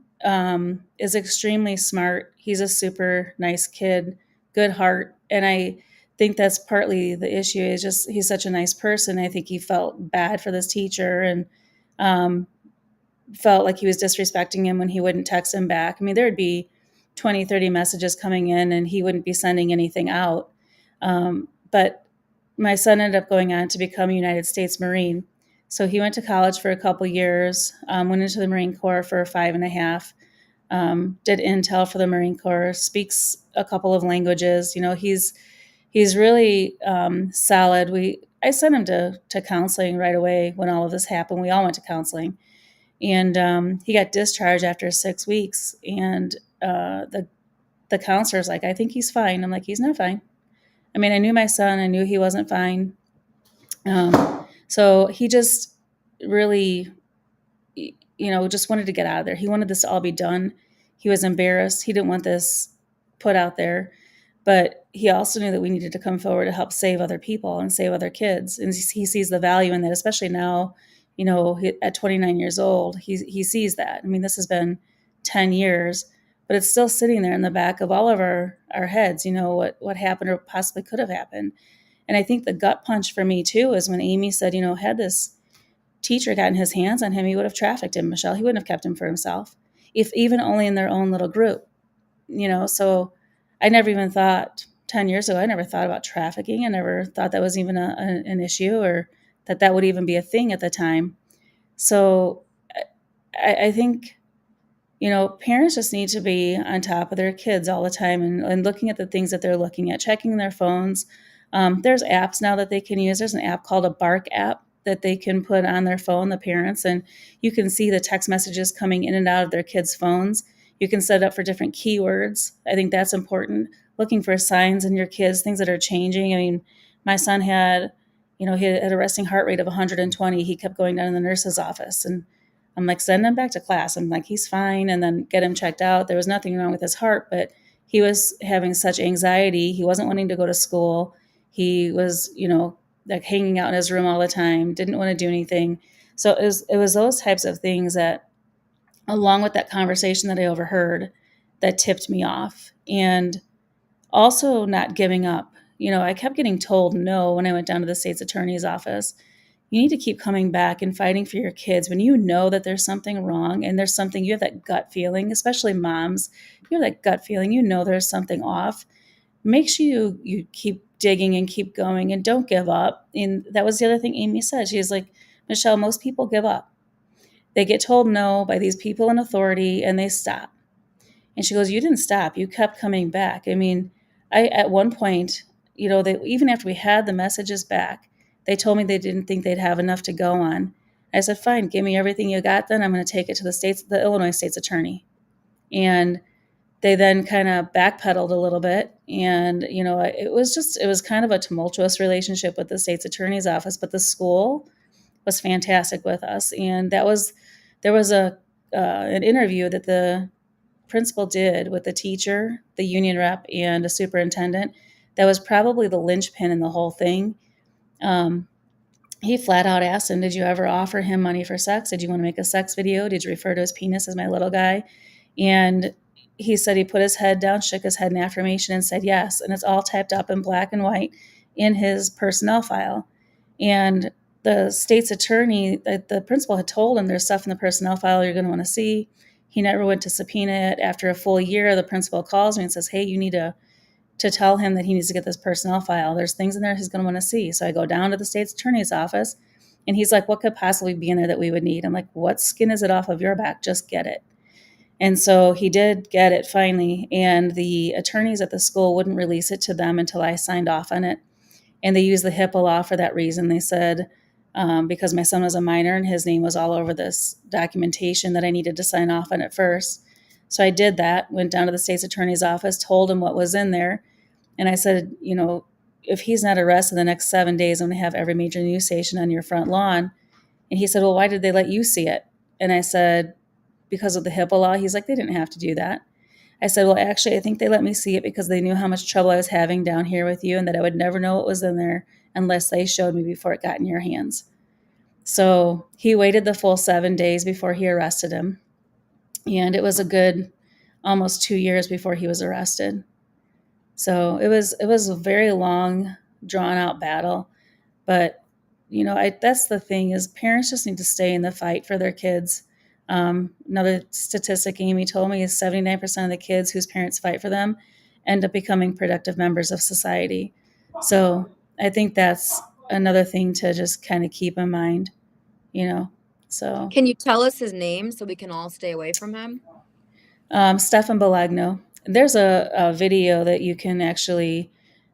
is extremely smart. He's a super nice kid, good heart. And I think that's partly the issue, is just he's such a nice person. I think he felt bad for this teacher, and um, felt like he was disrespecting him when he wouldn't text him back. I mean, there would be 20, 30 messages coming in and he wouldn't be sending anything out. But my son ended up going on to become a United States Marine. So he went to college for a couple years, went into the Marine Corps for 5.5, did intel for the Marine Corps, speaks a couple of languages. He's really solid. I sent him to counseling right away when all of this happened. We all went to counseling. And he got discharged after 6 weeks. And the counselor's like, I think he's fine. I'm like, he's not fine. I mean, I knew my son. I knew he wasn't fine. So he just really, just wanted to get out of there. He wanted this to all be done. He was embarrassed. He didn't want this put out there. But he also knew that we needed to come forward to help save other people and save other kids. And he sees the value in that, especially now, at 29 years old, he sees that. I mean, this has been 10 years, but it's still sitting there in the back of all of our heads, what happened or possibly could have happened. And I think the gut punch for me too is when Amy said, had this teacher gotten his hands on him, he would have trafficked him, Michelle. He wouldn't have kept him for himself, if even only in their own little group. So I never even thought 10 years ago, I never thought about trafficking. I never thought that was even an issue, or that would even be a thing at the time. So I think, parents just need to be on top of their kids all the time, and looking at the things that they're looking at, checking their phones. There's apps now that they can use. There's an app called a Bark app that they can put on their phone, the parents, and you can see the text messages coming in and out of their kids' phones. You can set it up for different keywords. I think that's important. Looking for signs in your kids, things that are changing. I mean, my son had, he had a resting heart rate of 120. He kept going down in the nurse's office, and I'm like, send him back to class. I'm like, he's fine. And then get him checked out. There was nothing wrong with his heart, but he was having such anxiety. He wasn't wanting to go to school. He was, like hanging out in his room all the time, didn't want to do anything. So it was those types of things that, along with that conversation that I overheard, that tipped me off. And also not giving up. I kept getting told no when I went down to the state's attorney's office. You need to keep coming back and fighting for your kids when you know that there's something wrong, and there's something, you have that gut feeling, especially moms, you have that gut feeling, there's something off. Make sure you keep digging and keep going and don't give up. And that was the other thing Amy said. She's like, Michelle, most people give up. They get told no by these people in authority and they stop. And she goes, you didn't stop. You kept coming back. I mean, at one point, even after we had the messages back, they told me they didn't think they'd have enough to go on. I said, fine, give me everything you got, then I'm going to take it to the Illinois state's attorney. And they then kind of backpedaled a little bit. And, it was kind of a tumultuous relationship with the state's attorney's office, but the school was fantastic with us. And there was an interview that the principal did with the teacher, the union rep, and a superintendent. That was probably the linchpin in the whole thing. He flat out asked him, did you ever offer him money for sex? Did you want to make a sex video? Did you refer to his penis as my little guy? And he said he put his head down, shook his head in affirmation, and said yes. And it's all typed up in black and white in his personnel file. And the state's attorney, the principal had told him there's stuff in the personnel file you're going to want to see. He never went to subpoena it. After a full year, the principal calls me and says, hey, you need to tell him that he needs to get this personnel file. There's things in there he's going to want to see. So I go down to the state's attorney's office, and he's like, what could possibly be in there that we would need? I'm like, what skin is it off of your back? Just get it. And so he did get it finally, and the attorneys at the school wouldn't release it to them until I signed off on it. And they used the HIPAA law for that reason. They said, because my son was a minor and his name was all over this documentation, that I needed to sign off on it first. So I did that, went down to the state's attorney's office, told him what was in there. And I said, if he's not arrested in the next 7 days, I'm going to have every major news station on your front lawn. And he said, well, why did they let you see it? And I said, because of the HIPAA law. He's like, they didn't have to do that. I said, well, actually, I think they let me see it because they knew how much trouble I was having down here with you and that I would never know what was in there unless they showed me before it got in your hands. So he waited the full 7 days before he arrested him. And it was a good almost 2 years before he was arrested. So it was a very long, drawn out battle. But, that's the thing is parents just need to stay in the fight for their kids. Another statistic Amy told me is 79% of the kids whose parents fight for them end up becoming productive members of society. So I think that's another thing to just kind of keep in mind, so. Can you tell us his name so we can all stay away from him? Stefan Bolagno. There's a video that you can actually,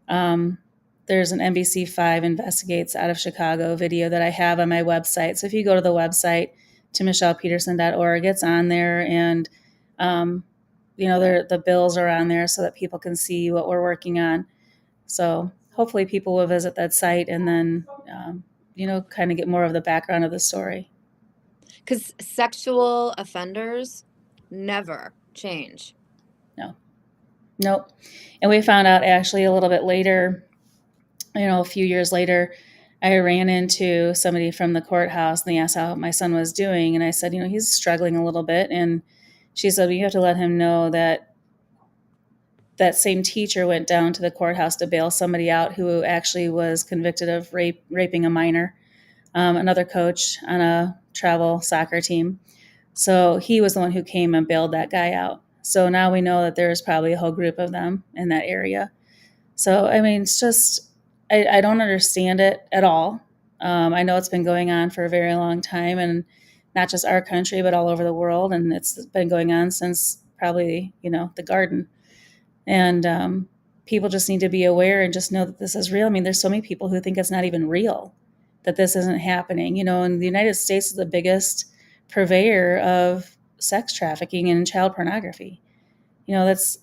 there's an NBC5 Investigates out of Chicago video that I have on my website. So if you go to the website, to michellepeterson.org, it's on there, and the bills are on there so that people can see what we're working on. So hopefully people will visit that site and then kind of get more of the background of the story. Because sexual offenders never change. Nope. And we found out actually a little bit later, a few years later, I ran into somebody from the courthouse and they asked how my son was doing. And I said, he's struggling a little bit. And she said, well, you have to let him know that that same teacher went down to the courthouse to bail somebody out who actually was convicted of raping a minor, another coach on a travel soccer team. So he was the one who came and bailed that guy out. So now we know that there's probably a whole group of them in that area. So, it's just, I don't understand it at all. I know it's been going on for a very long time, and not just our country, but all over the world. And it's been going on since probably, the garden. And people just need to be aware and just know that this is real. There's so many people who think it's not even real, that this isn't happening. And the United States is the biggest purveyor of sex trafficking and child pornography. That's,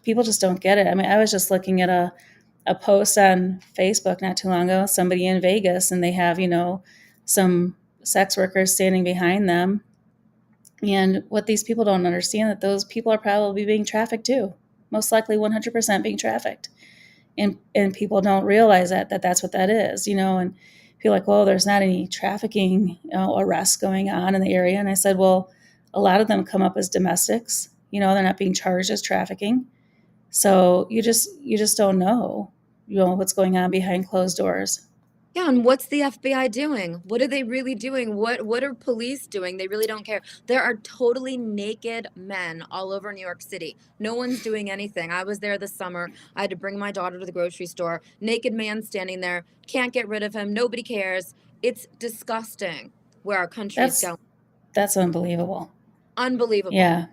people just don't get it. I was just looking at a post on Facebook not too long ago, somebody in Vegas, and they have, some sex workers standing behind them. And what these people don't understand, that those people are probably being trafficked too, most likely 100% being trafficked. And people don't realize that that's what that is, and feel like, well, there's not any trafficking arrests going on in the area. And I said, well, a lot of them come up as domestics, they're not being charged as trafficking. So you just don't know, what's going on behind closed doors. Yeah, and what's the FBI doing? What are they really doing? What are police doing? They really don't care. There are totally naked men all over New York City. No one's doing anything. I was there this summer. I had to bring my daughter to the grocery store. Naked man standing there. Can't get rid of him. Nobody cares. It's disgusting where our country is going. That's unbelievable. Unbelievable. Yeah,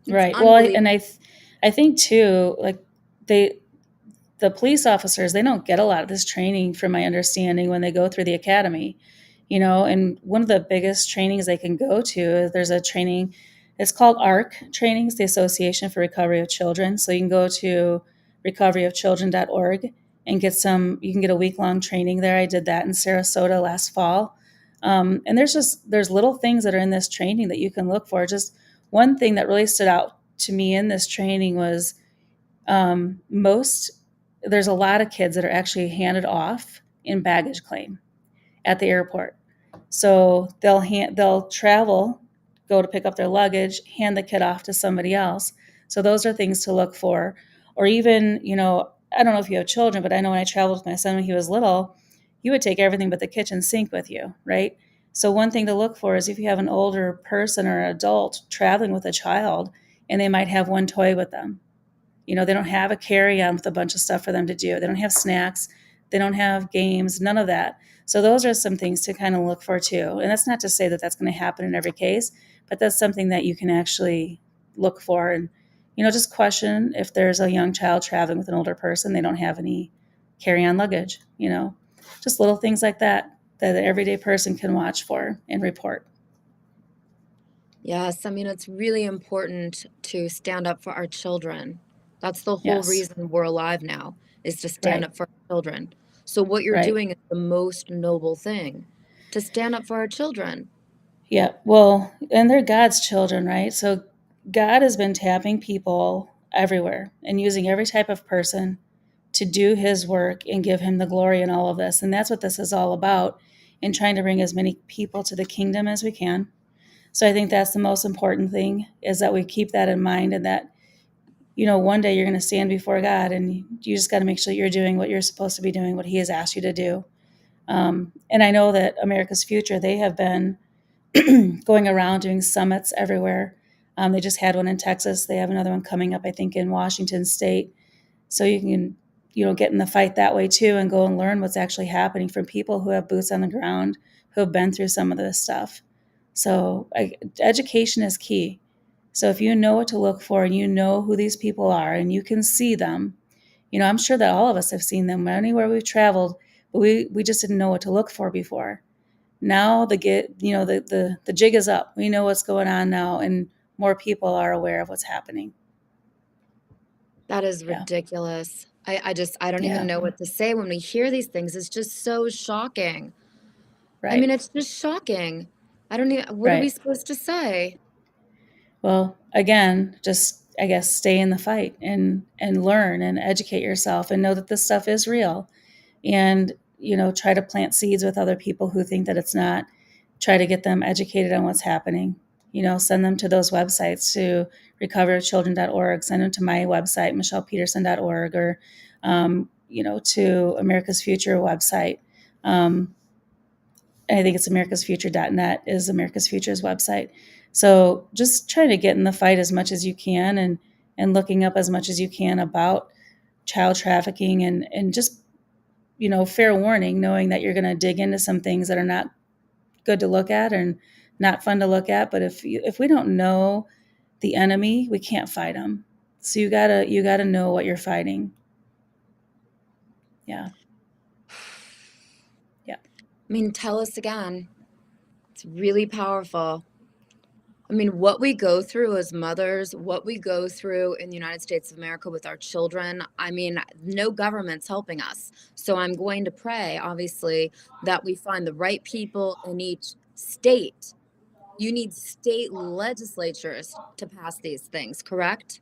It's right. Well, and I think too, like the police officers, they don't get a lot of this training, from my understanding, when they go through the academy, and one of the biggest trainings they can go to is there's a training, it's called ARC trainings, the Association for Recovery of Children. So you can go to recoveryofchildren.org and you can get a week-long training there. I did that in Sarasota last fall. And there's little things that are in this training that you can look for. Just one thing that really stood out to me in this training was there's a lot of kids that are actually handed off in baggage claim at the airport. So they'll travel, go to pick up their luggage, hand the kid off to somebody else. So those are things to look for. Or even, I don't know if you have children, but I know when I traveled with my son when he was little, you would take everything but the kitchen sink with you, right? So one thing to look for is if you have an older person or an adult traveling with a child and they might have one toy with them. They don't have a carry-on with a bunch of stuff for them to do. They don't have snacks. They don't have games, none of that. So those are some things to kind of look for too. And that's not to say that that's going to happen in every case, but that's something that you can actually look for and, just question if there's a young child traveling with an older person, they don't have any carry-on luggage, just little things like that an everyday person can watch for and report. Yes, I mean, it's really important to stand up for our children. That's the whole Yes. reason we're alive now, is to stand Right. up for our children. So what you're Right. doing is the most noble thing, to stand up for our children. Yeah, well, and they're God's children, right? So God has been tapping people everywhere and using every type of person to do his work and give him the glory in all of this. And that's what this is all about, in trying to bring as many people to the kingdom as we can. So I think that's the most important thing, is that we keep that in mind, and that, one day you're going to stand before God, and you just got to make sure you're doing what you're supposed to be doing, what he has asked you to do. And I know that America's Future, they have been going around doing summits everywhere. They just had one in Texas. They have another one coming up, I think, in Washington State. So you can, get in the fight that way too, and go and learn what's actually happening from people who have boots on the ground, who have been through some of this stuff. So education is key. So if you know what to look for and you know who these people are and you can see them, I'm sure that all of us have seen them anywhere we've traveled, but we just didn't know what to look for before. Now the jig is up. We know what's going on now, and more people are aware of what's happening. That is Yeah. ridiculous. I don't Yeah. even know what to say when we hear these things. It's just so shocking. Right. I mean, it's just shocking. What are we supposed to say? Well, again, just, I guess, stay in the fight and learn and educate yourself and know that this stuff is real. And, try to plant seeds with other people who think that it's not. Try to get them educated on what's happening. Send them to those websites, to recoverchildren.org, send them to my website, michellepeterson.org, or, to America's Future website. I think it's americasfuture.net is America's Future's website. So just trying to get in the fight as much as you can, and looking up as much as you can about child trafficking, and just, fair warning, knowing that you're going to dig into some things that are not good to look at and not fun to look at. But if we don't know the enemy, we can't fight them. So you gotta know what you're fighting. Yeah. Yeah. I mean, tell us again. It's really powerful. I mean, what we go through as mothers, what we go through in the United States of America with our children, I mean, no government's helping us. So I'm going to pray, obviously, that we find the right people in each state. You need state legislatures to pass these things, correct?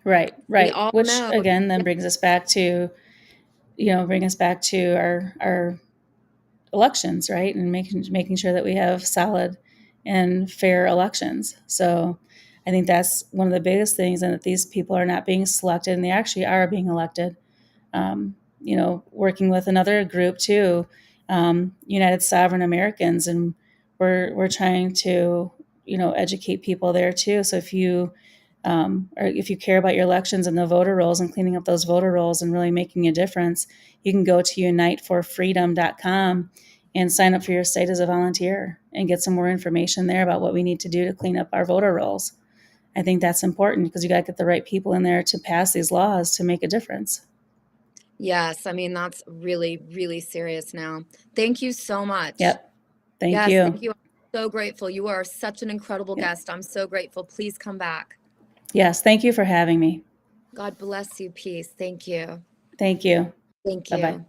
Right. We all Which know. again then brings us back to, our elections, right? And making sure that we have solid and fair elections. So I think that's one of the biggest things, and that these people are not being selected, and they actually are being elected. Working with another group too, United Sovereign Americans, and we're trying to, educate people there too. So if you or if you care about your elections and the voter rolls and cleaning up those voter rolls and really making a difference, you can go to uniteforfreedom.com and sign up for your state as a volunteer and get some more information there about what we need to do to clean up our voter rolls. I think that's important, because you got to get the right people in there to pass these laws to make a difference. Yes, I mean, that's really, really serious now. Thank you so much. Yep. Thank Yes, you. thank you. I'm so grateful. You are such an incredible Yep. guest. I'm so grateful. Please come back. Yes. Thank you for having me. God bless you. Peace. Thank you. Thank you. Thank you. Bye-bye.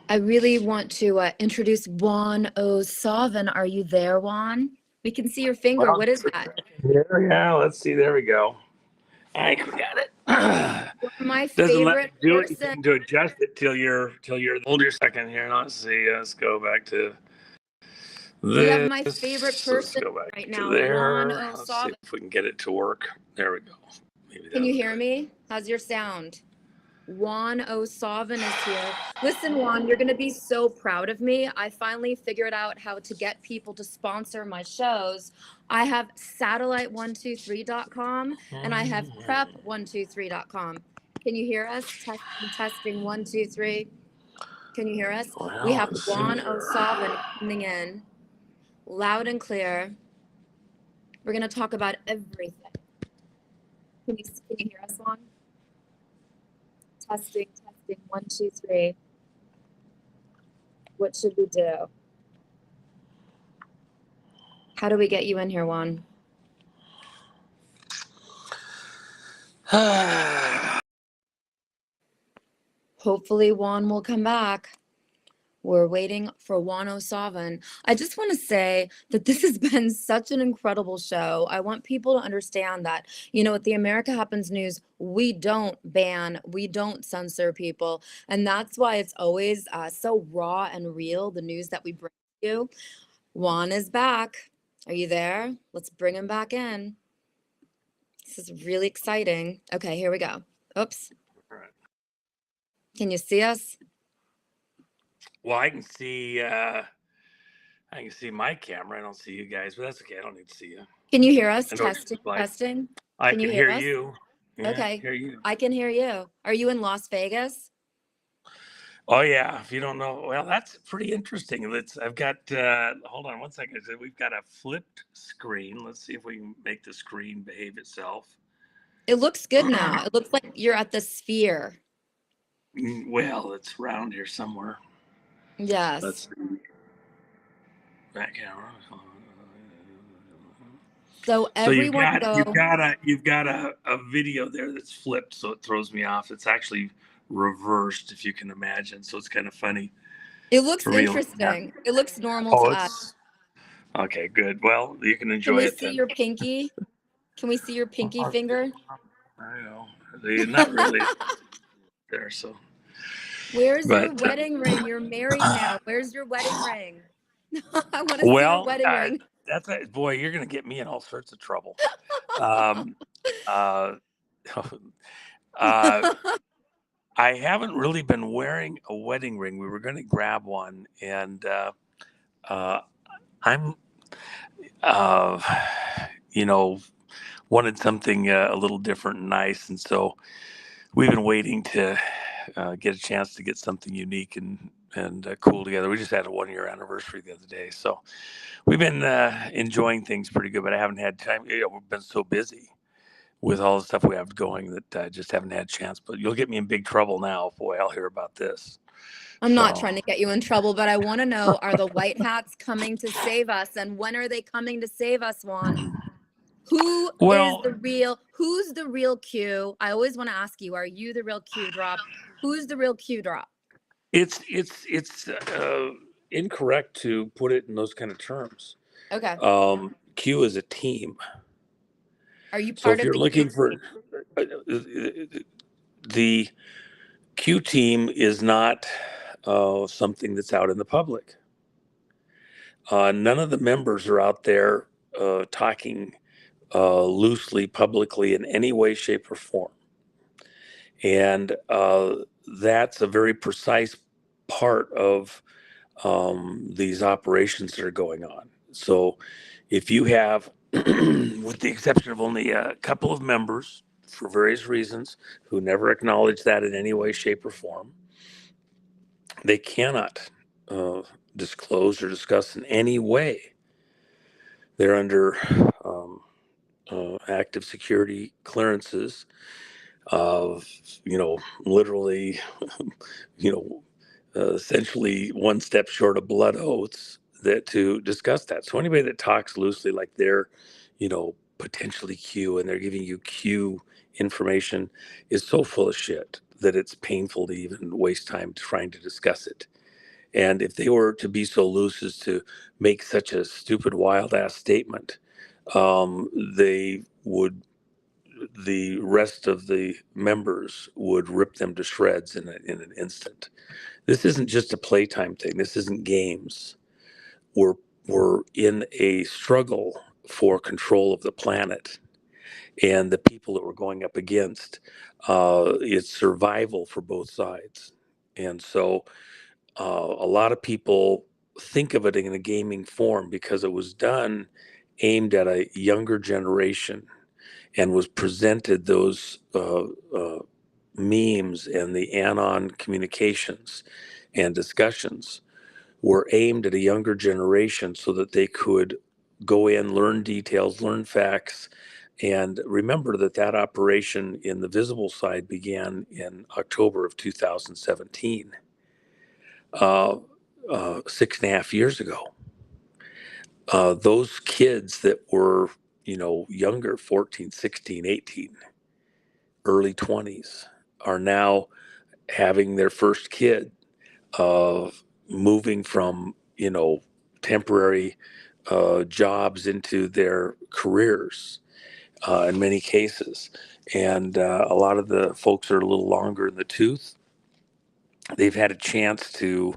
I really want to introduce Juan O'Sullivan. Are you there, Juan? We can see your finger. Well, What is that? yeah, let's see. There we go. I think we got it. My Doesn't let me favorite do person. anything to adjust it till you're hold your second here. Let's see. Let's go back to We have my favorite Let's person go back right to now, Juan there. Let's see O'Savin. if we can get it to work. There we go. Maybe Can you that'll hear do it. me? How's your sound? Juan O'Savin is here. Listen, Juan, you're going to be so proud of me. I finally figured out how to get people to sponsor my shows. I have satellite123.com and I have prep123.com. Can you hear us? Testing 1, 2, 3. Can you hear us? We Well, have let's see Juan here. O'Savin coming in loud and clear. We're going to talk about everything. Can you hear us, Juan? Testing 1, 2, 3. What should we do? How do we get you in here, Juan? Hopefully Juan will come back. We're waiting for Juan O'Savin. I just want to say that this has been such an incredible show. I want people to understand that, at the America Happens News, we don't ban, we don't censor people. And that's why it's always so raw and real, the news that we bring to you. Juan is back. Are you there? Let's bring him back in. This is really exciting. Okay, here we go. Oops. All right. Can you see us? Well, I can see my camera. I don't see you guys, but that's okay. I don't need to see you. Can you hear us? I know what Testing, you're like. testing. I Can can you hear hear us? you. Yeah, Okay. I hear you. I can hear you. Are you in Las Vegas? Oh yeah. If you don't know, well, that's pretty interesting. I've got. Hold on one second. We've got a flipped screen. Let's see if we can make the screen behave itself. It looks good now. It looks like you're at the Sphere. Well, it's around here somewhere. Yes. Let's see. Back camera. So everyone you've got a video there that's flipped, so it throws me off. It's actually reversed, if you can imagine. So it's kind of funny. It looks for me. interesting. It looks normal to us. Okay, good. Well, you can Can enjoy we it see then. your pinky? Can we see your pinky finger? I know. They're not really there, so. Where's your wedding ring? You're married now. Where's your wedding ring? I want to see your wedding ring. That's it. Boy, you're going to get me in all sorts of trouble. I haven't really been wearing a wedding ring. We were going to grab one, and I'm, wanted something a little different and nice, and so we've been waiting to get a chance to get something unique and cool together. We just had a 1-year anniversary the other day, so we've been enjoying things pretty good. But I haven't had time. We've been so busy with all the stuff we have going that I just haven't had a chance. But you'll get me in big trouble now. Boy, I'll hear about this. I'm not trying to get you in trouble, but I want to know, are the white hats coming to save us? And when are they coming to save us, Juan? Who's the real Q? I always want to ask you, are you the real Q drop? Who's the real Q drop? It's incorrect to put it in those kind of terms. Okay. Q is a team. Are you So if you're looking for the Q team is not something that's out in the public. None of the members are out there talking loosely publicly in any way, shape, or form. And that's a very precise part of these operations that are going on. So if you have, with the exception of only a couple of members for various reasons who never acknowledge that in any way, shape, or form, they cannot disclose or discuss in any way. They're under active security clearances of, literally, essentially one step short of blood oaths that to discuss that. So anybody that talks loosely like they're, potentially Q and they're giving you Q information is so full of shit that it's painful to even waste time trying to discuss it. And if they were to be so loose as to make such a stupid, wild ass statement, the rest of the members would rip them to shreds in an instant. This isn't just a playtime thing. This isn't games. We're were in a struggle for control of the planet, and the people that were going up against, it's survival for both sides. And so a lot of people think of it in a gaming form because it was done aimed at a younger generation and was presented those memes and the anon communications and discussions were aimed at a younger generation so that they could go in, learn details, learn facts, and remember that that operation in the visible side began in October of 2017, 6.5 years ago. Those kids that were, younger, 14, 16, 18, early 20s, are now having their first kid, moving from, temporary jobs into their careers in many cases. And a lot of the folks are a little longer in the tooth. They've had a chance to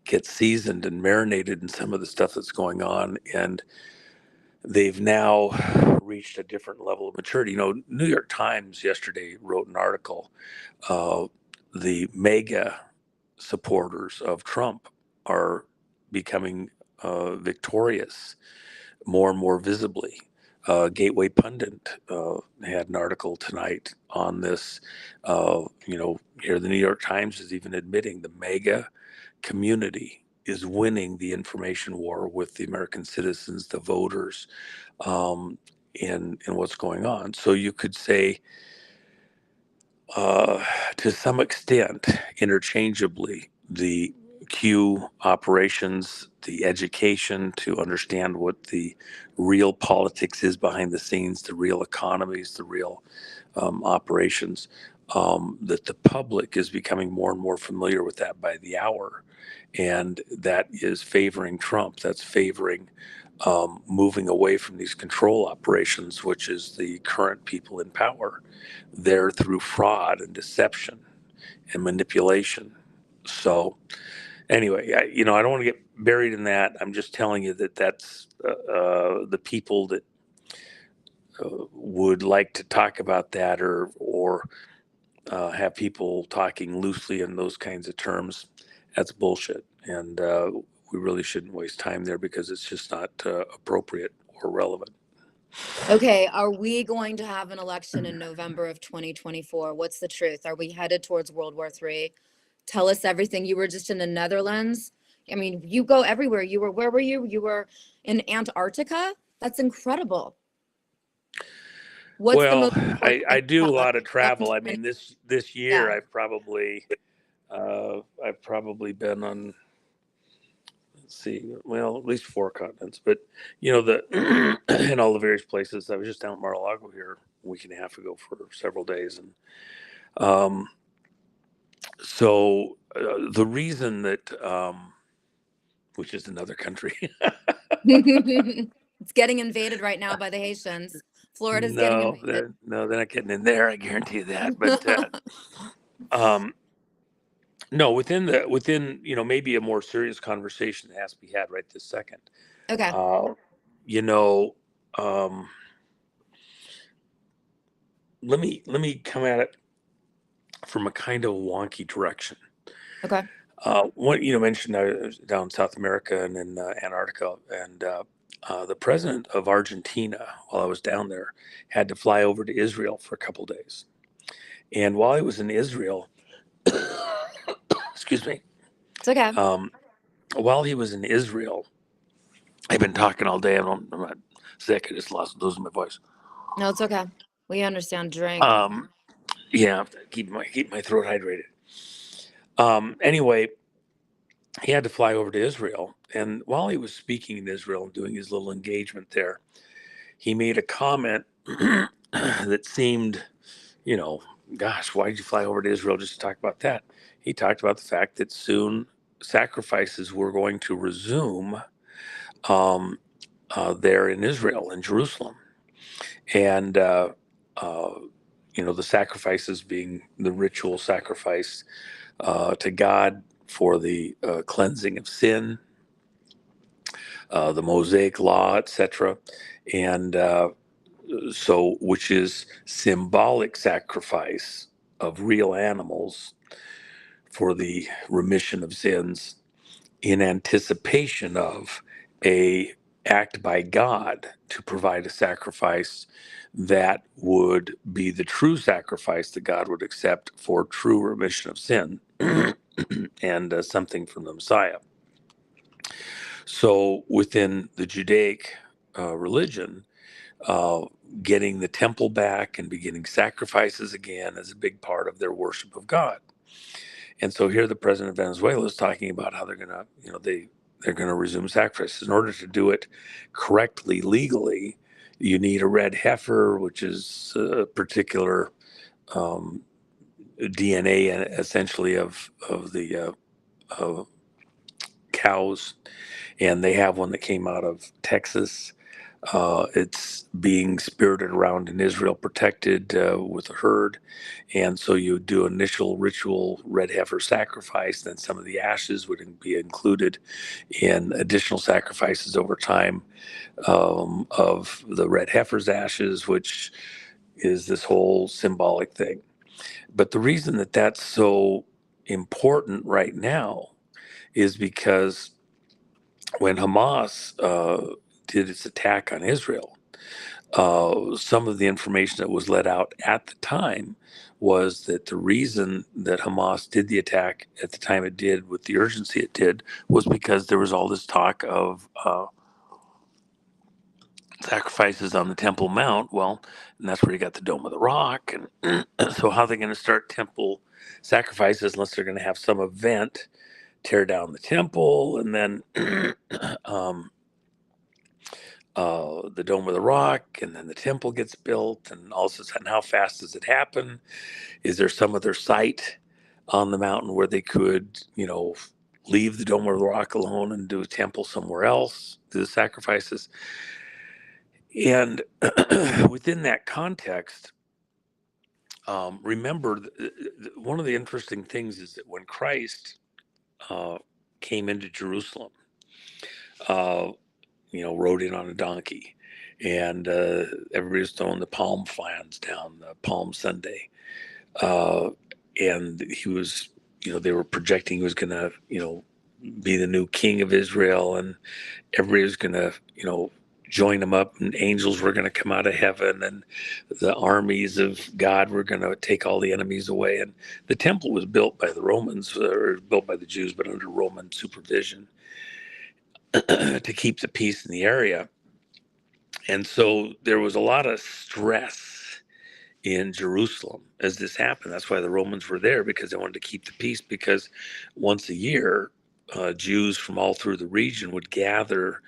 get seasoned and marinated in some of the stuff that's going on. And they've now reached a different level of maturity. New York Times yesterday wrote an article. The mega supporters of Trump are becoming victorious more and more visibly. Gateway Pundit had an article tonight on this. Here the New York Times is even admitting the mega community is winning the information war with the American citizens, the voters, in what's going on. So you could say, to some extent, interchangeably, the Q operations, the education to understand what the real politics is behind the scenes, the real economies, the real operations, that the public is becoming more and more familiar with that by the hour. And that is favoring Trump. That's favoring moving away from these control operations, which is the current people in power. They're through fraud and deception and manipulation. So anyway, I don't want to get buried in that. I'm just telling you that that's the people that would like to talk about that or have people talking loosely in those kinds of terms. That's bullshit. And we really shouldn't waste time there because it's just not appropriate or relevant. Okay, are we going to have an election in November of 2024? What's the truth? Are we headed towards World War III? Tell us everything. You were just in the Netherlands. I mean, you go everywhere. Where were you? You were in Antarctica? That's incredible. What's the Well, most I important do a tell us? lot of travel. I mean, this year Yeah. I've probably been on, let's see, well, at least 4 continents. But the in all the various places. I was just down at Mar-a-Lago here a week and a half ago for several days, and so the reason that which is another country. It's getting invaded right now by the Haitians. Florida's getting invaded. They're not getting in there. I guarantee you that. But no, within maybe a more serious conversation that has to be had right this second. Okay. Let me come at it from a kind of wonky direction. Okay. What mentioned down in South America and in Antarctica, and the president of Argentina, while I was down there, had to fly over to Israel for a couple days. And while I was in Israel, excuse me. It's okay. While he was in Israel, I've been talking all day. I'm not sick. I just losing my voice. No, it's okay. We understand. Drink. Yeah, I have to keep my throat hydrated. Anyway, he had to fly over to Israel, and while he was speaking in Israel and doing his little engagement there, he made a comment that seemed, gosh, why did you fly over to Israel just to talk about that? He talked about the fact that soon sacrifices were going to resume there in Israel, in Jerusalem. And, the sacrifices being the ritual sacrifice to God for the cleansing of sin, the Mosaic Law, etc. And so, which is symbolic sacrifice of real animals for the remission of sins in anticipation of a act by God to provide a sacrifice that would be the true sacrifice that God would accept for true remission of sin and something from the Messiah. So within the Judaic religion, uh, getting the temple back and beginning sacrifices again is a big part of their worship of God. And so here the president of Venezuela is talking about how they're going to, they're going to resume sacrifices. In order to do it correctly, legally, you need a red heifer, which is a particular DNA essentially of the cows. And they have one that came out of Texas. It's being spirited around in Israel, protected with a herd. And so you do initial ritual red heifer sacrifice, then some of the ashes would be included in additional sacrifices over time of the red heifer's ashes, which is this whole symbolic thing. But the reason that that's so important right now is because when Hamas did its attack on Israel, some of the information that was let out at the time was that the reason that Hamas did the attack at the time it did, with the urgency it did, was because there was all this talk of sacrifices on the Temple Mount. Well, and that's where you got the Dome of the Rock. And so, how are they going to start temple sacrifices unless they're going to have some event, tear down the temple, and then the Dome of the Rock, and then the temple gets built, and all of a sudden, how fast does it happen? Is there some other site on the mountain where they could, leave the Dome of the Rock alone and do a temple somewhere else, do the sacrifices? And within that context, remember, one of the interesting things is that when Christ came into Jerusalem, rode in on a donkey, and everybody was throwing the palm fans down, the Palm Sunday. And he was, they were projecting he was going to, be the new king of Israel, and everybody was going to, join him up, and angels were going to come out of heaven, and the armies of God were going to take all the enemies away. And the temple was built by the Romans, or built by the Jews, but under Roman supervision to keep the peace in the area. And so there was a lot of stress in Jerusalem as this happened. That's why the Romans were there, because they wanted to keep the peace, because once a year, Jews from all through the region would gather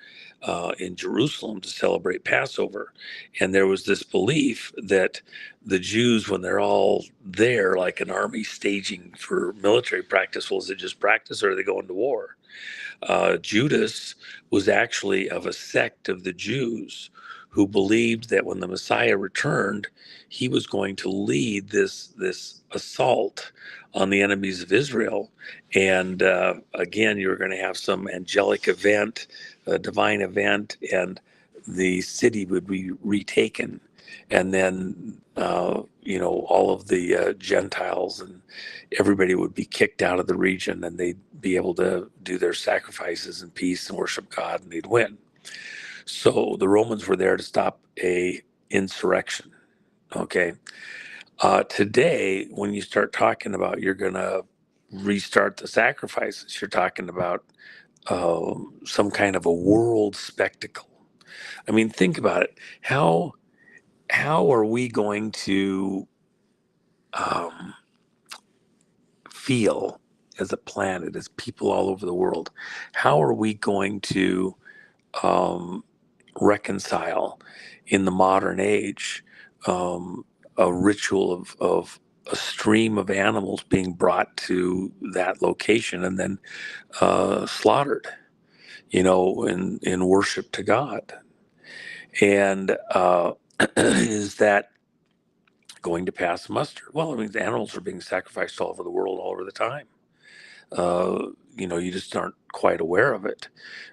in Jerusalem to celebrate Passover. And there was this belief that the Jews, when they're all there, like an army staging for military practice, well, is it just practice, or are they going to war? Judas was actually of a sect of the Jews who believed that when the Messiah returned, he was going to lead this assault on the enemies of Israel. And again, you were going to have some angelic event, a divine event, and the city would be retaken. And then, all of the Gentiles and everybody would be kicked out of the region, and they'd be able to do their sacrifices in peace and worship God, and they'd win. So the Romans were there to stop a insurrection. Okay. Today, when you start talking about you're going to restart the sacrifices, you're talking about some kind of a world spectacle. I mean, think about it. How are we going to feel as a planet, as people all over the world? How are we going to reconcile in the modern age a ritual of a stream of animals being brought to that location and then slaughtered, in worship to God? And is that going to pass muster? Well, I mean, the animals are being sacrificed all over the world, all over the time. you just aren't quite aware of it.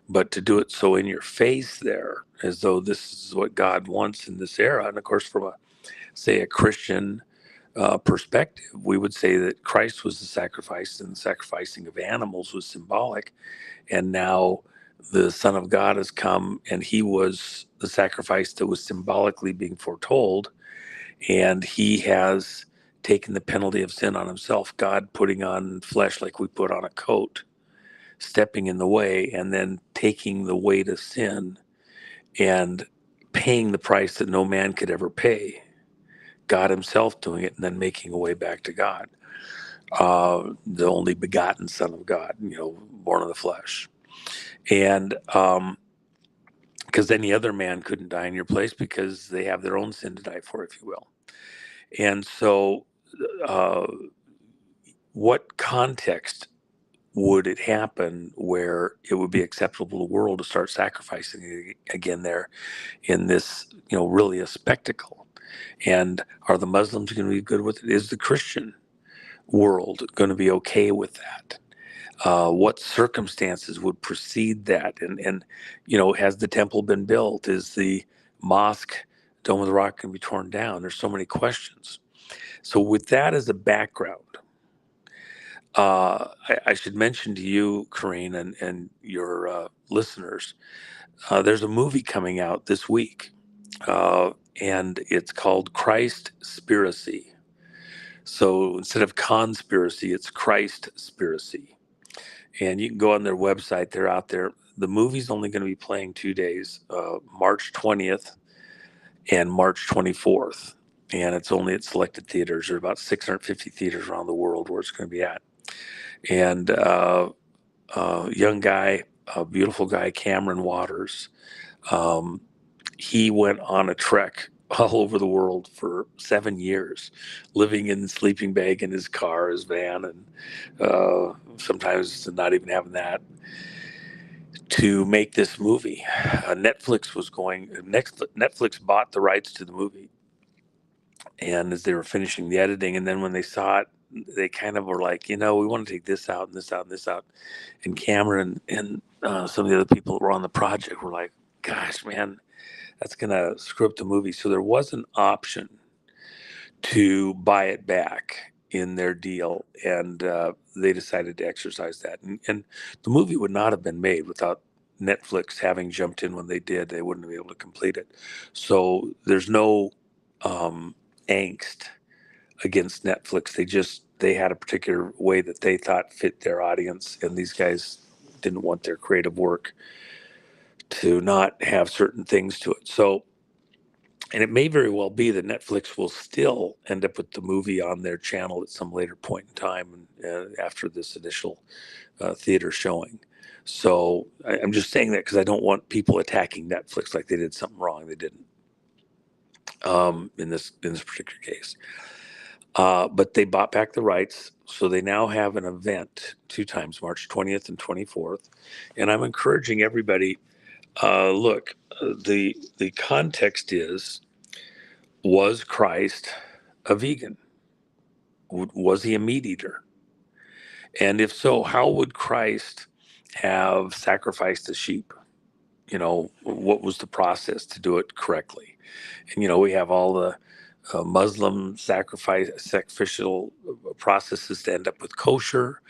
But to do it so in your face there, as though this is what God wants in this era, and of course, from a Christian perspective, we would say that Christ was the sacrifice, and the sacrificing of animals was symbolic. And now the Son of God has come, and he was the sacrifice that was symbolically being foretold, and he has taken the penalty of sin on himself. God putting on flesh like we put on a coat, stepping in the way, and then taking the weight of sin and paying the price that no man could ever pay. God himself doing it and then making a way back to God. The only begotten Son of God, born of the flesh. And because any other man couldn't die in your place because they have their own sin to die for, if you will. And so what context would it happen where it would be acceptable to the world to start sacrificing again there in this, really a spectacle? And are the Muslims going to be good with it? Is the Christian world going to be okay with that? What circumstances would precede that? And has the temple been built? Is the mosque, Dome of the Rock, going to be torn down? There's so many questions. So with that as a background, I should mention to you, Corinne, and your listeners, there's a movie coming out this week, and it's called Christ-spiracy. So instead of conspiracy, it's Christ-spiracy. And you can go on their website. They're out there. The movie's only going to be playing 2 days, March 20th and March 24th. And it's only at selected theaters. There are about 650 theaters around the world where it's going to be at. And young guy, a beautiful guy, Cameron Waters, he went on a trek all over the world for 7 years, living in the sleeping bag in his car, his van, and sometimes not even having that, to make this movie. Netflix bought the rights to the movie, and as they were finishing the editing, and then when they saw it, they kind of were like, we want to take this out and this out and this out. And Cameron and some of the other people that were on the project were like, gosh, man, that's going to screw up the movie. So there was an option to buy it back in their deal, and they decided to exercise that. And the movie would not have been made without Netflix having jumped in when they did. They wouldn't be able to complete it. So there's no angst against Netflix. They had a particular way that they thought fit their audience, and these guys didn't want their creative work to not have certain things to it. So, and it may very well be that Netflix will still end up with the movie on their channel at some later point in time, after this initial theater showing. So I'm just saying that because I don't want people attacking Netflix like they did something wrong. They didn't, in this particular case. But they bought back the rights, so they now have an event 2 times, March 20th and 24th. And I'm encouraging everybody, look, the context is, was Christ a vegan? Was he a meat eater? And if so, how would Christ have sacrificed a sheep? What was the process to do it correctly? And, we have all the Muslim sacrificial processes to end up with kosher.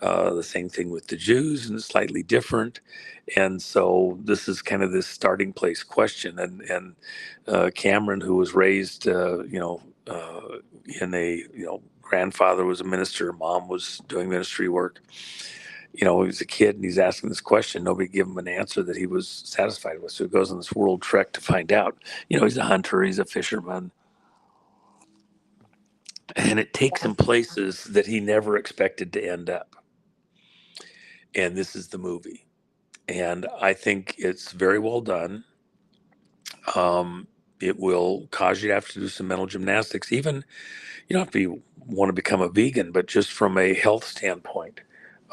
The same thing with the Jews, and it's slightly different. And so this is kind of this starting place question. And Cameron, who was raised, in a, grandfather was a minister, mom was doing ministry work. He was a kid and he's asking this question. Nobody gave him an answer that he was satisfied with. So he goes on this world trek to find out. He's a hunter, he's a fisherman. And it takes him places that he never expected to end up. And this is the movie. And I think it's very well done. It will cause you to have to do some mental gymnastics. Even, you don't have to want to become a vegan, but just from a health standpoint,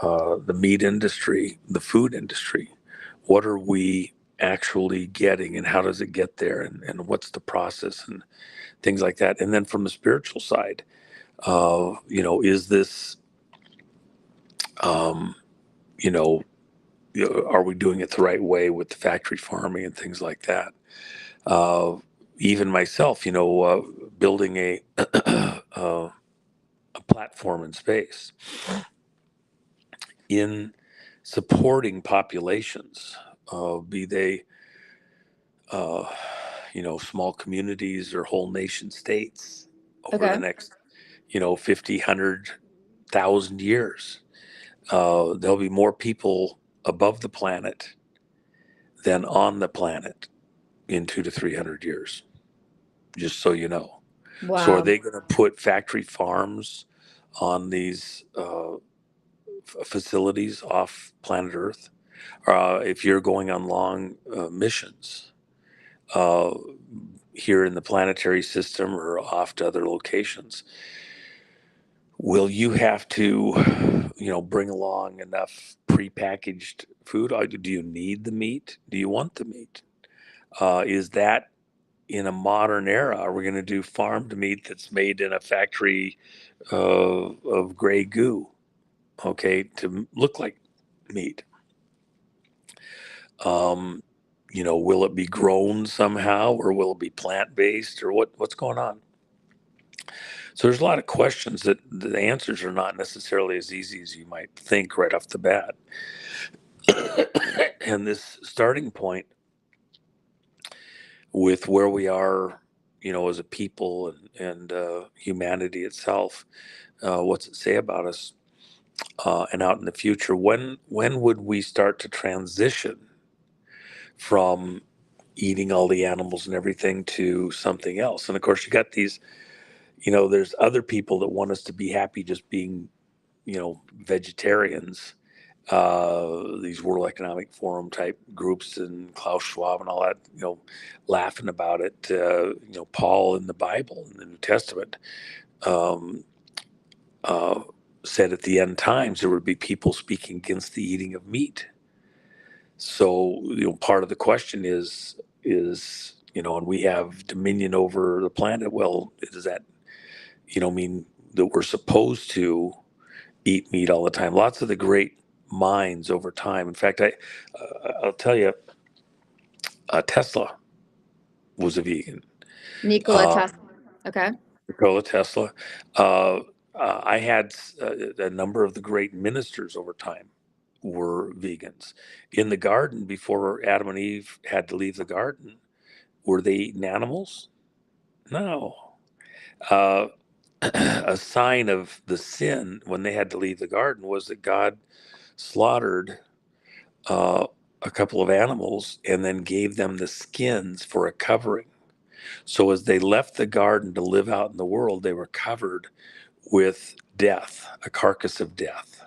the meat industry, the food industry, what are we actually getting and how does it get there, and what's the process and things like that. And then from the spiritual side, is this you know, are we doing it the right way with the factory farming and things like that? Even myself, building a platform in space in supporting populations, be they, small communities or whole nation states over the Okay. next, 50, 100,000 years. There'll be more people above the planet than on the planet in 200 to 300 years, just so you know. So are Wow. they going to put factory farms on these facilities off planet Earth? If you're going on long missions uh, here in the planetary system or off to other locations, will you have to, bring along enough prepackaged food? Do you need the meat? Do you want the meat? Is that in a modern era? Are we going to do farmed meat that's made in a factory of gray goo, okay, to look like meat? Will it be grown somehow, or will it be plant-based, or what's going on? So there's a lot of questions that the answers are not necessarily as easy as you might think right off the bat. And this starting point with where we are, as a people and humanity itself, what's it say about us? And out in the future, when would we start to transition from eating all the animals and everything to something else? And of course, you got these, there's other people that want us to be happy just being, vegetarians. These World Economic Forum type groups and Klaus Schwab and all that, laughing about it. Paul in the Bible, in the New Testament, um, said at the end times there would be people speaking against the eating of meat. So, part of the question is, and we have dominion over the planet. Well, does that, mean that we're supposed to eat meat all the time? Lots of the great minds over time. In fact, I'll tell you, Tesla was a vegan. Nikola Uh, Tesla. Okay. Nikola Tesla. I had a number of the great ministers over time were vegans. In the garden, before Adam and Eve had to leave the garden, were they eating animals? No. Uh, a sign of the sin when they had to leave the garden was that God slaughtered uh, a couple of animals and then gave them the skins for a covering. So as they left the garden to live out in the world, they were covered with death, a carcass of death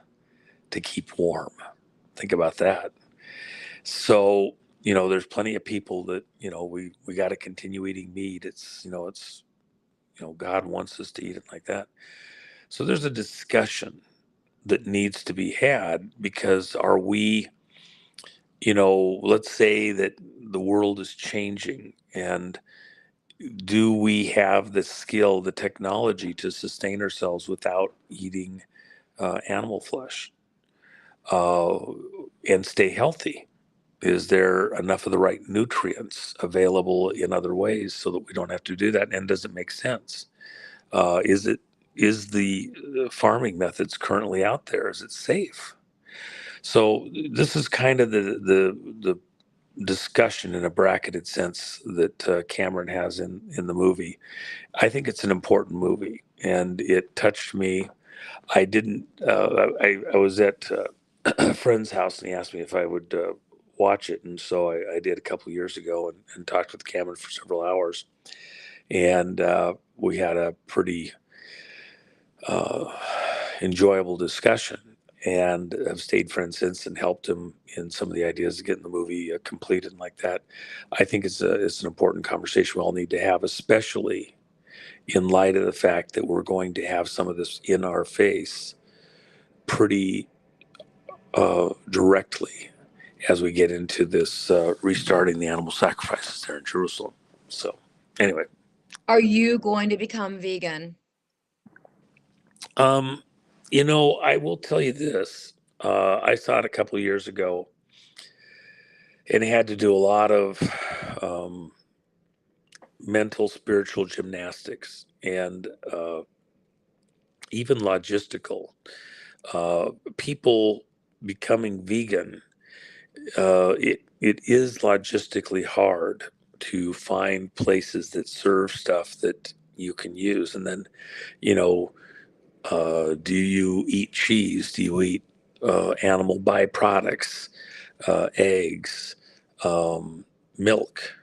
to keep warm. Think about that. So, there's plenty of people that, we got to continue eating meat. God wants us to eat it like that. So there's a discussion that needs to be had, because are we, let's say that the world is changing, and do we have the skill, the technology to sustain ourselves without eating animal flesh uh, and stay healthy? Is there enough of the right nutrients available in other ways so that we don't have to do that? And does it make sense? Is the farming methods currently out there? Is it safe? So this is kind of the discussion in a bracketed sense that Cameron has in the movie. I think it's an important movie, and it touched me. I didn't. I was at a friend's house, and he asked me if I would watch it, and so I did a couple years ago, and talked with Cameron for several hours, and we had a pretty uh, enjoyable discussion. And I've stayed friends since and helped him in some of the ideas of getting the movie completed and like that. I think it's an important conversation we all need to have, especially in light of the fact that we're going to have some of this in our face pretty directly as we get into this restarting the animal sacrifices there in Jerusalem. So, anyway, Are you going to become vegan? I will tell you this. I saw it a couple of years ago, and had to do a lot of mental, spiritual gymnastics, and even logistical. People becoming vegan, it is logistically hard to find places that serve stuff that you can use. And then, you know, do you eat cheese? Do you eat animal byproducts, eggs, milk?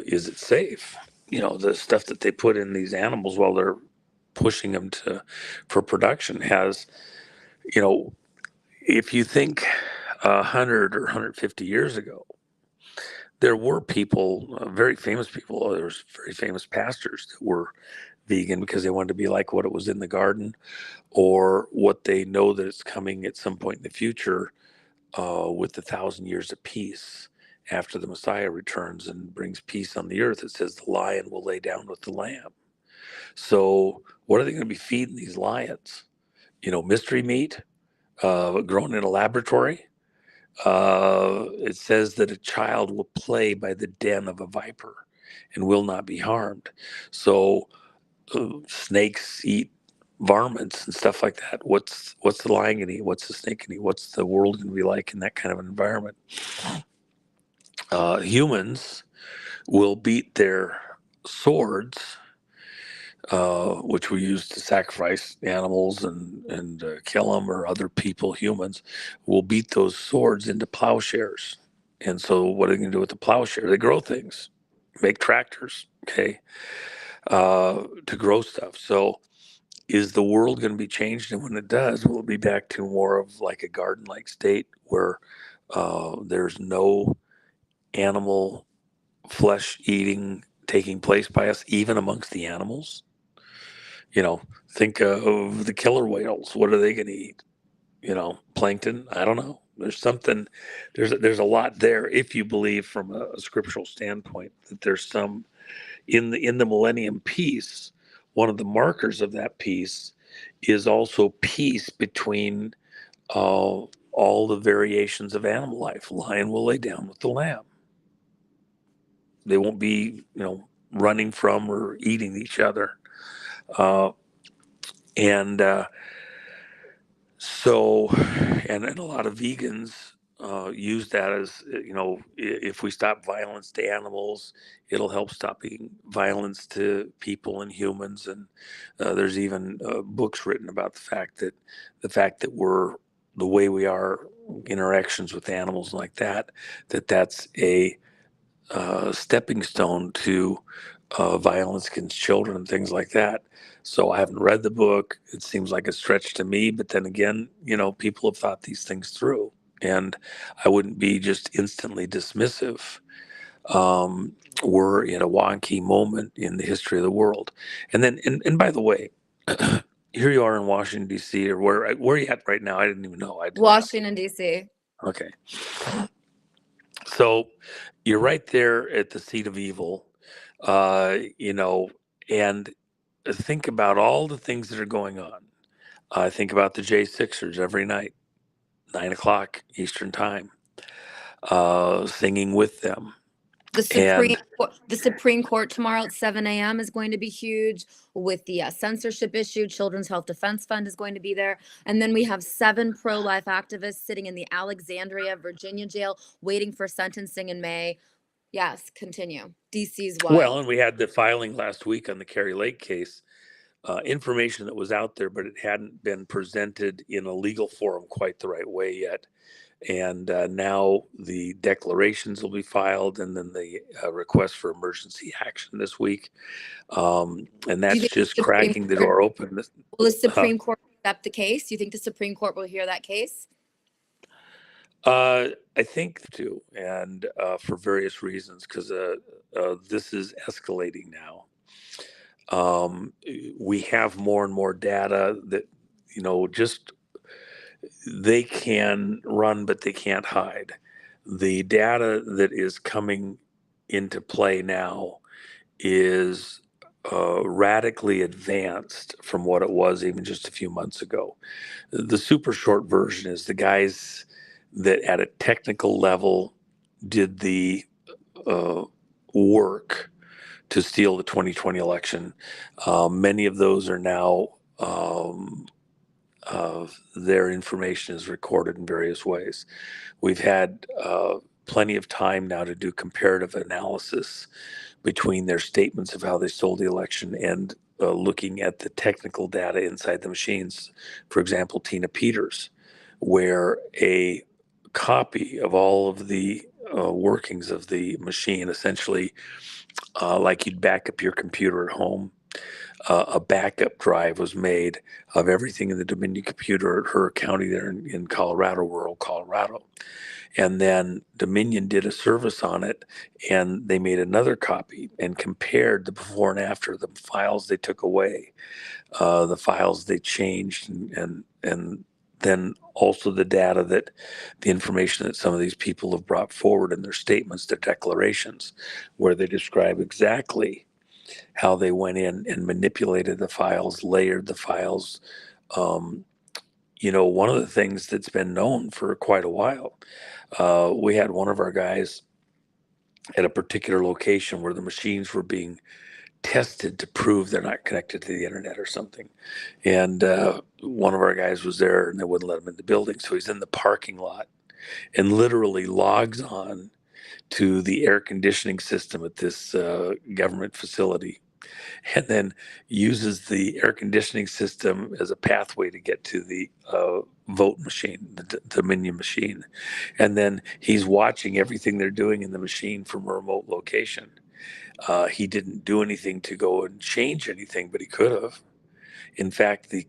Is it safe? You know, the stuff that they put in these animals while they're pushing them for production has, you know, if you think 100 or 150 years ago, there were people, very famous people, there was very famous pastors that were vegan because they wanted to be like what it was in the garden, or what they know that it's coming at some point in the future, with the 1,000 years of peace after the Messiah returns and brings peace on the earth. It says the lion will lay down with the lamb. So what are they going to be feeding these lions? You know, mystery meat, grown in a laboratory. It says that a child will play by the den of a viper and will not be harmed. So snakes eat varmints and stuff like that. What's the lion gonna eat? What's the snake gonna eat? What's the world gonna be like in that kind of an environment? Humans will beat their swords, which we use to sacrifice animals and kill them, or other people, humans, will beat those swords into plowshares. And so what are they going to do with the plowshare? They grow things, make tractors, okay, to grow stuff. So is the world going to be changed? And when it does, will it be back to more of like a garden-like state where there's no animal flesh eating taking place by us, even amongst the animals? You know, think of the killer whales. What are they going to eat? You know, plankton? I don't know. There's something, there's a lot there, if you believe from a scriptural standpoint that there's some in the millennium peace. One of the markers of that peace is also peace between all the variations of animal life. Lion will lay down with the lamb. They won't be, you know, running from or eating each other. And so, and a lot of vegans use that as, you know, if we stop violence to animals, it'll help stopping violence to people and humans. And there's even books written about the fact that we're the way we are, interactions with animals like that, that's a stepping stone to violence against children and things like that. So I haven't read the book. It seems like a stretch to me, but then again, you know, people have thought these things through, and I wouldn't be just instantly dismissive. We're in a wonky moment in the history of the world. And then, and by the way, here you are in Washington, D.C., or where are you at right now? I didn't even know. Washington, D.C. Okay. So you're right there at the seat of evil, you know, and think about all the things that are going on. I think about the J6ers every night, 9 o'clock Eastern time, singing with them. The Supreme Court tomorrow at 7 a.m. is going to be huge with the censorship issue. Children's Health Defense Fund is going to be there. And then we have 7 pro-life activists sitting in the Alexandria, Virginia jail waiting for sentencing in May. Yes, continue. DC's wild. Well, and we had the filing last week on the Kerry Lake case, information that was out there, but it hadn't been presented in a legal forum quite the right way yet. And now the declarations will be filed, and then the request for emergency action this week. And that's just cracking the door open. Will the Supreme Court accept the case? Do you think the Supreme Court will hear that case? I think too, and for various reasons, because this is escalating now. We have more and more data that, you know, just they can run, but they can't hide. The data that is coming into play now is radically advanced from what it was even just a few months ago. The super short version is the guys that at a technical level did the work to steal the 2020 election. Many of those are now, their information is recorded in various ways. We've had plenty of time now to do comparative analysis between their statements of how they stole the election and looking at the technical data inside the machines. For example, Tina Peters, where a copy of all of the workings of the machine, essentially like you'd back up your computer at home, a backup drive was made of everything in the Dominion computer at her county there in Colorado, rural Colorado. And then Dominion did a service on it, and they made another copy and compared the before and after, the files they took away, the files they changed, and then also the data that the information that some of these people have brought forward in their statements, their declarations, where they describe exactly how they went in and manipulated the files, layered the files. One of the things that's been known for quite a while, we had one of our guys at a particular location where the machines were being tested to prove they're not connected to the internet or something. And one of our guys was there and they wouldn't let him in the building. So he's in the parking lot and literally logs on to the air conditioning system at this government facility, and then uses the air conditioning system as a pathway to get to the vote machine, the Dominion machine. And then he's watching everything they're doing in the machine from a remote location. He didn't do anything to go and change anything, but he could have. In fact, the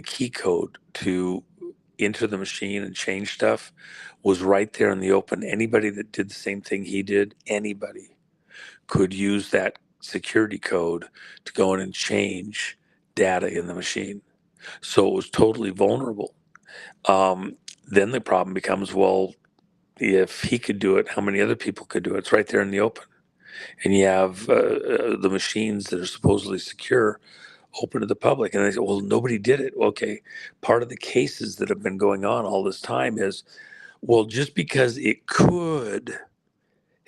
key code to enter the machine and change stuff was right there in the open. Anybody that did the same thing he did, anybody could use that security code to go in and change data in the machine. So it was totally vulnerable. Then the problem becomes, well, if he could do it, how many other people could do it? It's right there in the open. And you have the machines that are supposedly secure open to the public. And they say, well, nobody did it. Okay. Part of the cases that have been going on all this time is, well, just because it could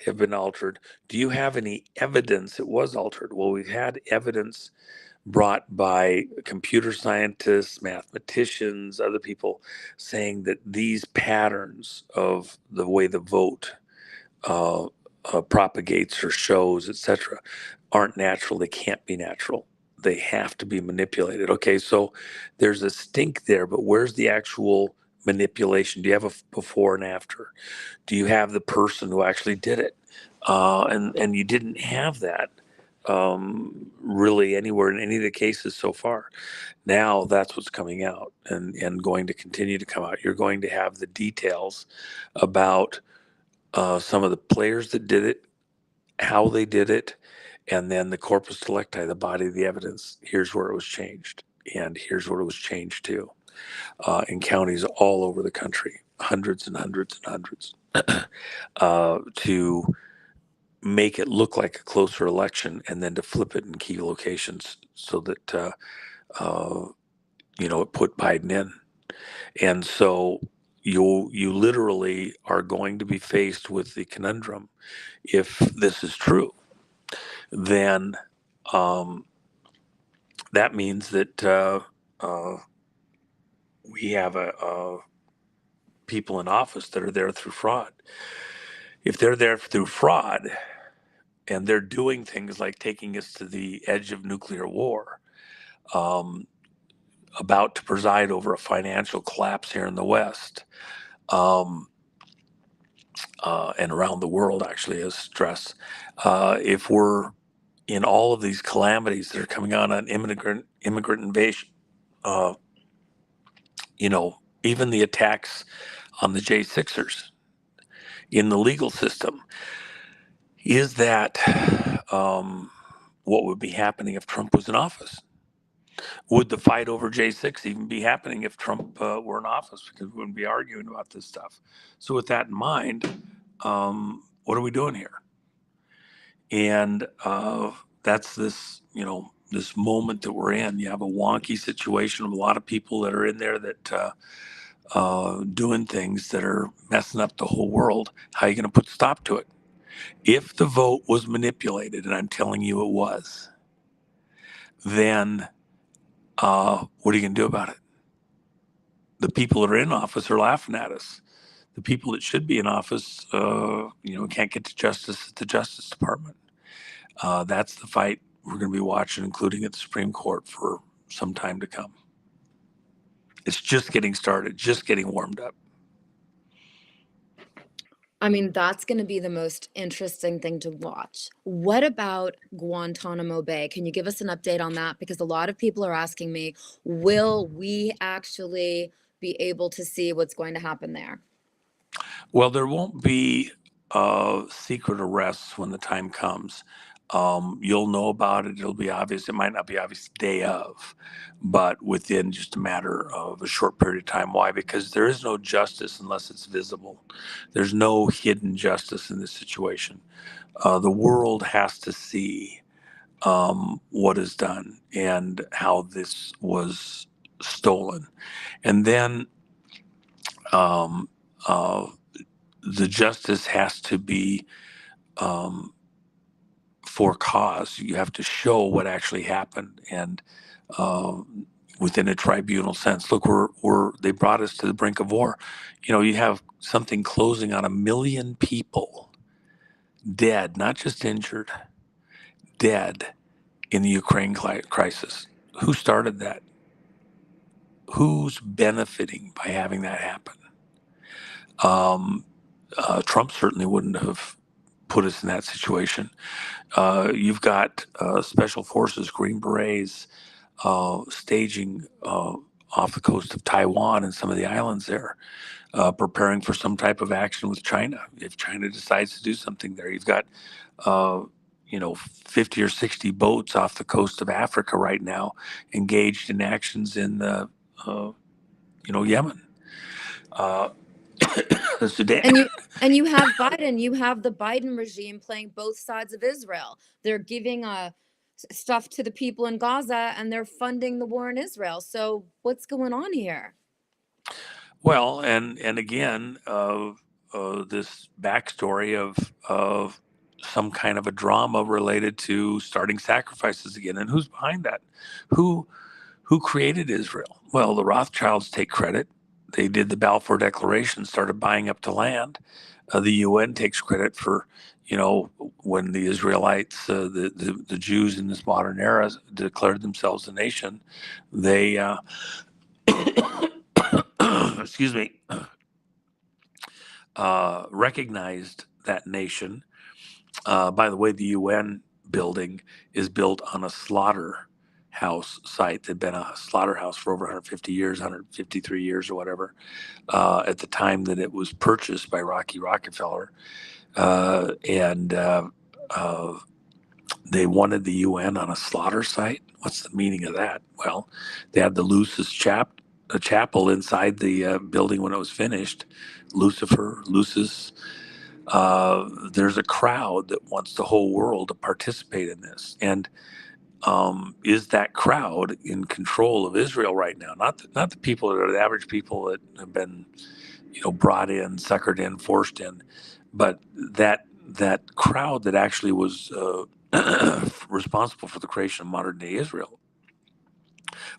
have been altered, do you have any evidence it was altered? Well, we've had evidence brought by computer scientists, mathematicians, other people saying that these patterns of the way the vote propagates or shows, etc., aren't natural. They can't be natural. They have to be manipulated. Okay, so there's a stink there, but where's the actual manipulation? Do you have a before and after? Do you have the person who actually did it? And you didn't have that really anywhere in any of the cases so far. Now that's what's coming out and going to continue to come out. You're going to have the details about some of the players that did it, how they did it, and then the corpus delicti, the body of the evidence. Here's where it was changed, and here's what it was changed to in counties all over the country, hundreds and hundreds and hundreds, to make it look like a closer election, and then to flip it in key locations so that it put Biden in. And so you literally are going to be faced with the conundrum. If this is true, then that means that we have people in office that are there through fraud. If they're there through fraud and they're doing things like taking us to the edge of nuclear war, about to preside over a financial collapse here in the West, and around the world, actually, as stress. If we're in all of these calamities that are coming on an immigrant invasion, even the attacks on the J6ers in the legal system, is that what would be happening if Trump was in office? Would the fight over J6 even be happening if Trump were in office? Because we wouldn't be arguing about this stuff. So with that in mind, what are we doing here? And that's this, this moment that we're in. You have a wonky situation of a lot of people that are in there that doing things that are messing up the whole world. How are you going to put stop to it? If the vote was manipulated, and I'm telling you it was, then what are you going to do about it? The people that are in office are laughing at us. The people that should be in office, can't get to justice at the Justice Department. That's the fight we're going to be watching, including at the Supreme Court, for some time to come. It's just getting started, just getting warmed up. I mean, that's going to be the most interesting thing to watch. What about Guantanamo Bay? Can you give us an update on that? Because a lot of people are asking me, will we actually be able to see what's going to happen there? Well, there won't be secret arrests when the time comes. You'll know about it. It'll be obvious. It might not be obvious the day of, but within just a matter of a short period of time. Why? Because there is no justice unless it's visible. There's no hidden justice in this situation. The world has to see what is done and how this was stolen. And then the justice has to be for cause. You have to show what actually happened, and within a tribunal sense. Look, they brought us to the brink of war. You have something closing on 1 million people dead, not just injured, dead in the Ukraine crisis. Who started that? Who's benefiting by having that happen? Trump certainly wouldn't have put us in that situation. You've got special forces, Green Berets, staging off the coast of Taiwan and some of the islands there, preparing for some type of action with China. If China decides to do something there, you've got 50 or 60 boats off the coast of Africa right now engaged in actions in Yemen. Sudan. And you have Biden, you have the Biden regime playing both sides of Israel. They're giving stuff to the people in Gaza and they're funding the war in Israel. So what's going on here? Well, and again, this backstory of some kind of a drama related to starting sacrifices again. And who's behind that? Who created Israel? Well, the Rothschilds take credit. They did the Balfour Declaration, started buying up the land. The UN takes credit for, when the Israelites, the Jews in this modern era declared themselves a nation, they, excuse me, recognized that nation. By the way, the UN building is built on a slaughterhouse site. There'd been a slaughterhouse for over 150 years, 153 years or whatever, at the time that it was purchased by Rocky Rockefeller. And they wanted the UN on a slaughter site. What's the meaning of that? Well, they had the Lucis chapel inside the building when it was finished. Lucis. There's a crowd that wants the whole world to participate in this. And is that crowd in control of Israel right now? Not the people that are the average people that have been, brought in, suckered in, forced in, but that crowd that actually was responsible for the creation of modern day Israel.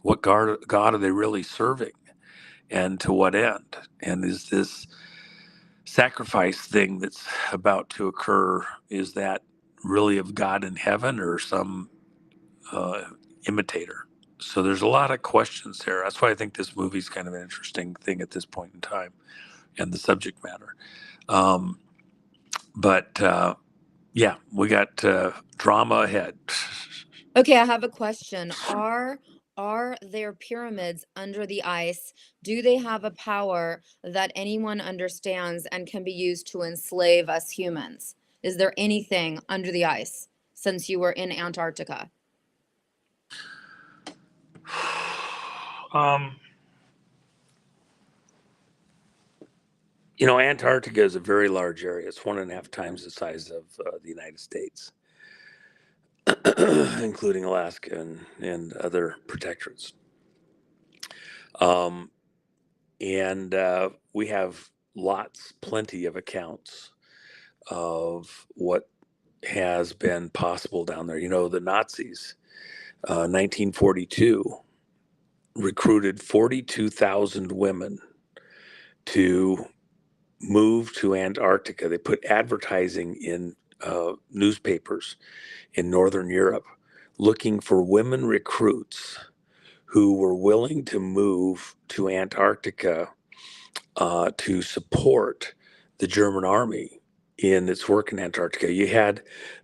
What God are they really serving, and to what end? And is this sacrifice thing that's about to occur, is that really of God in heaven or some imitator? So there's a lot of questions there. That's why I think this movie's kind of an interesting thing at this point in time, and the subject matter. Yeah, we got drama ahead. Okay, I have a question. Are there pyramids under the ice? Do they have a power that anyone understands and can be used to enslave us humans? Is there anything under the ice since you were in Antarctica? Antarctica is a very large area. It's 1.5 times the size of the United States. including Alaska and other protectorates. And we have plenty of accounts of what has been possible down there. You know, the Nazis, 1942, recruited 42,000 women to move to Antarctica. They put advertising in newspapers in Northern Europe looking for women recruits who were willing to move to Antarctica to support the German army in its work in Antarctica. You had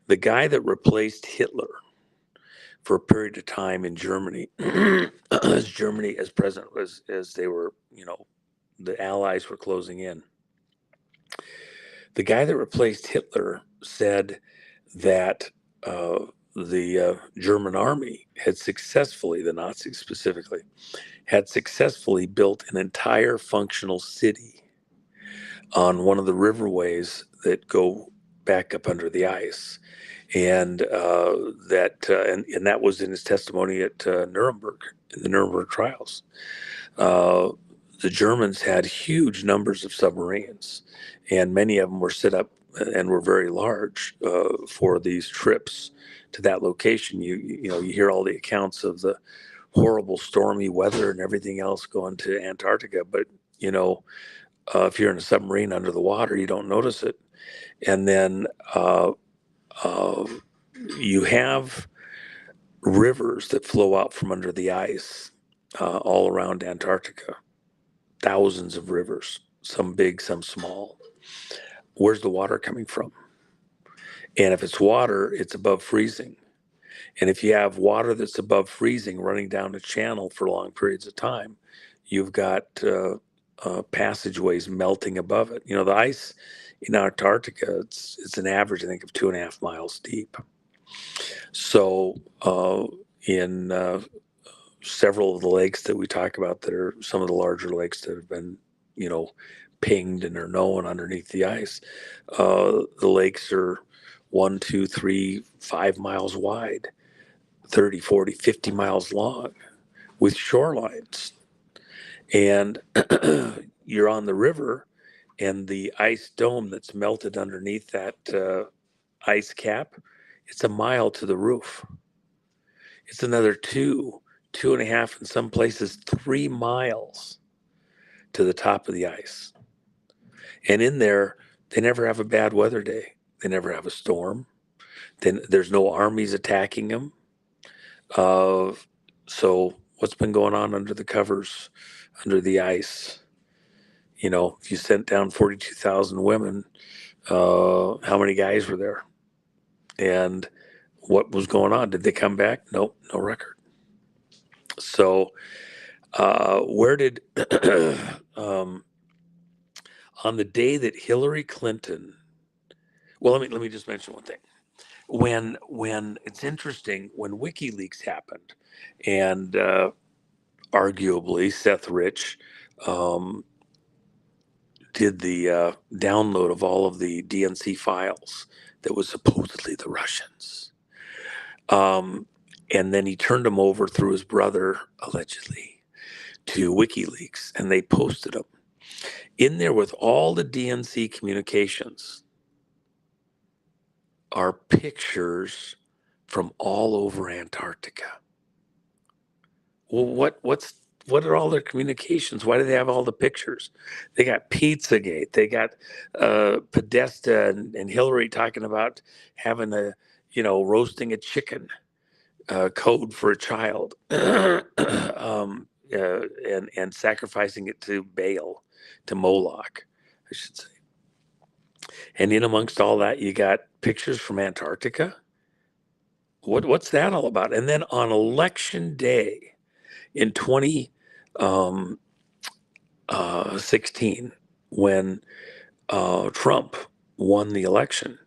the guy that replaced Hitler for a period of time in Germany, as president, as they were, you know, the Allies were closing in. The guy that replaced Hitler said that the German army had successfully, the Nazis specifically, had successfully built an entire functional city on one of the riverways that go back up under the ice. And that was in his testimony at Nuremberg, in the Nuremberg trials. The Germans had huge numbers of submarines, and many of them were set up and were very large for these trips to that location. You know, you hear all the accounts of the horrible stormy weather and everything else going to Antarctica, but you know, if you're in a submarine under the water, you don't notice it. And then you have rivers that flow out from under the ice all around Antarctica. Thousands of rivers, some big, some small. Where's the water coming from? And if it's water, it's above freezing. And if you have water that's above freezing running down a channel for long periods of time, you've got passageways melting above it. You know, the ice in Antarctica, it's an average, I think, of 2.5 miles deep. So in several of the lakes that we talk about that are some of the larger lakes that have been, you know, pinged and are known underneath the ice, the lakes are 1, 2, 3, 5 miles wide, 30, 40, 50 miles long with shorelines. And you're on the river, and the ice dome that's melted underneath that ice cap, it's a mile to the roof. It's another 2.5, in some places 3 miles to the top of the ice. And in there, they never have a bad weather day. They never have a storm. Then there's no armies attacking them. So what's been going on under the covers, under the ice? You know, if you sent down 42,000 women, how many guys were there? And what was going on? Did they come back? Nope, no record. So where did on the day that Hillary Clinton, well, let me just mention one thing. When it's interesting, when WikiLeaks happened, and arguably Seth Rich did the download of all of the DNC files that was supposedly the Russians, and then he turned them over through his brother, allegedly, to WikiLeaks, and they posted them. In there with all the DNC communications are pictures from all over Antarctica. Well, what are all their communications? Why do they have all the pictures? They got Pizzagate. They got Podesta and Hillary talking about having roasting a chicken, code for a child, and sacrificing it to Baal, to Moloch, I should say. And in amongst all that, you got pictures from Antarctica. What's that all about? And then on election day in 2016, when Trump won the election,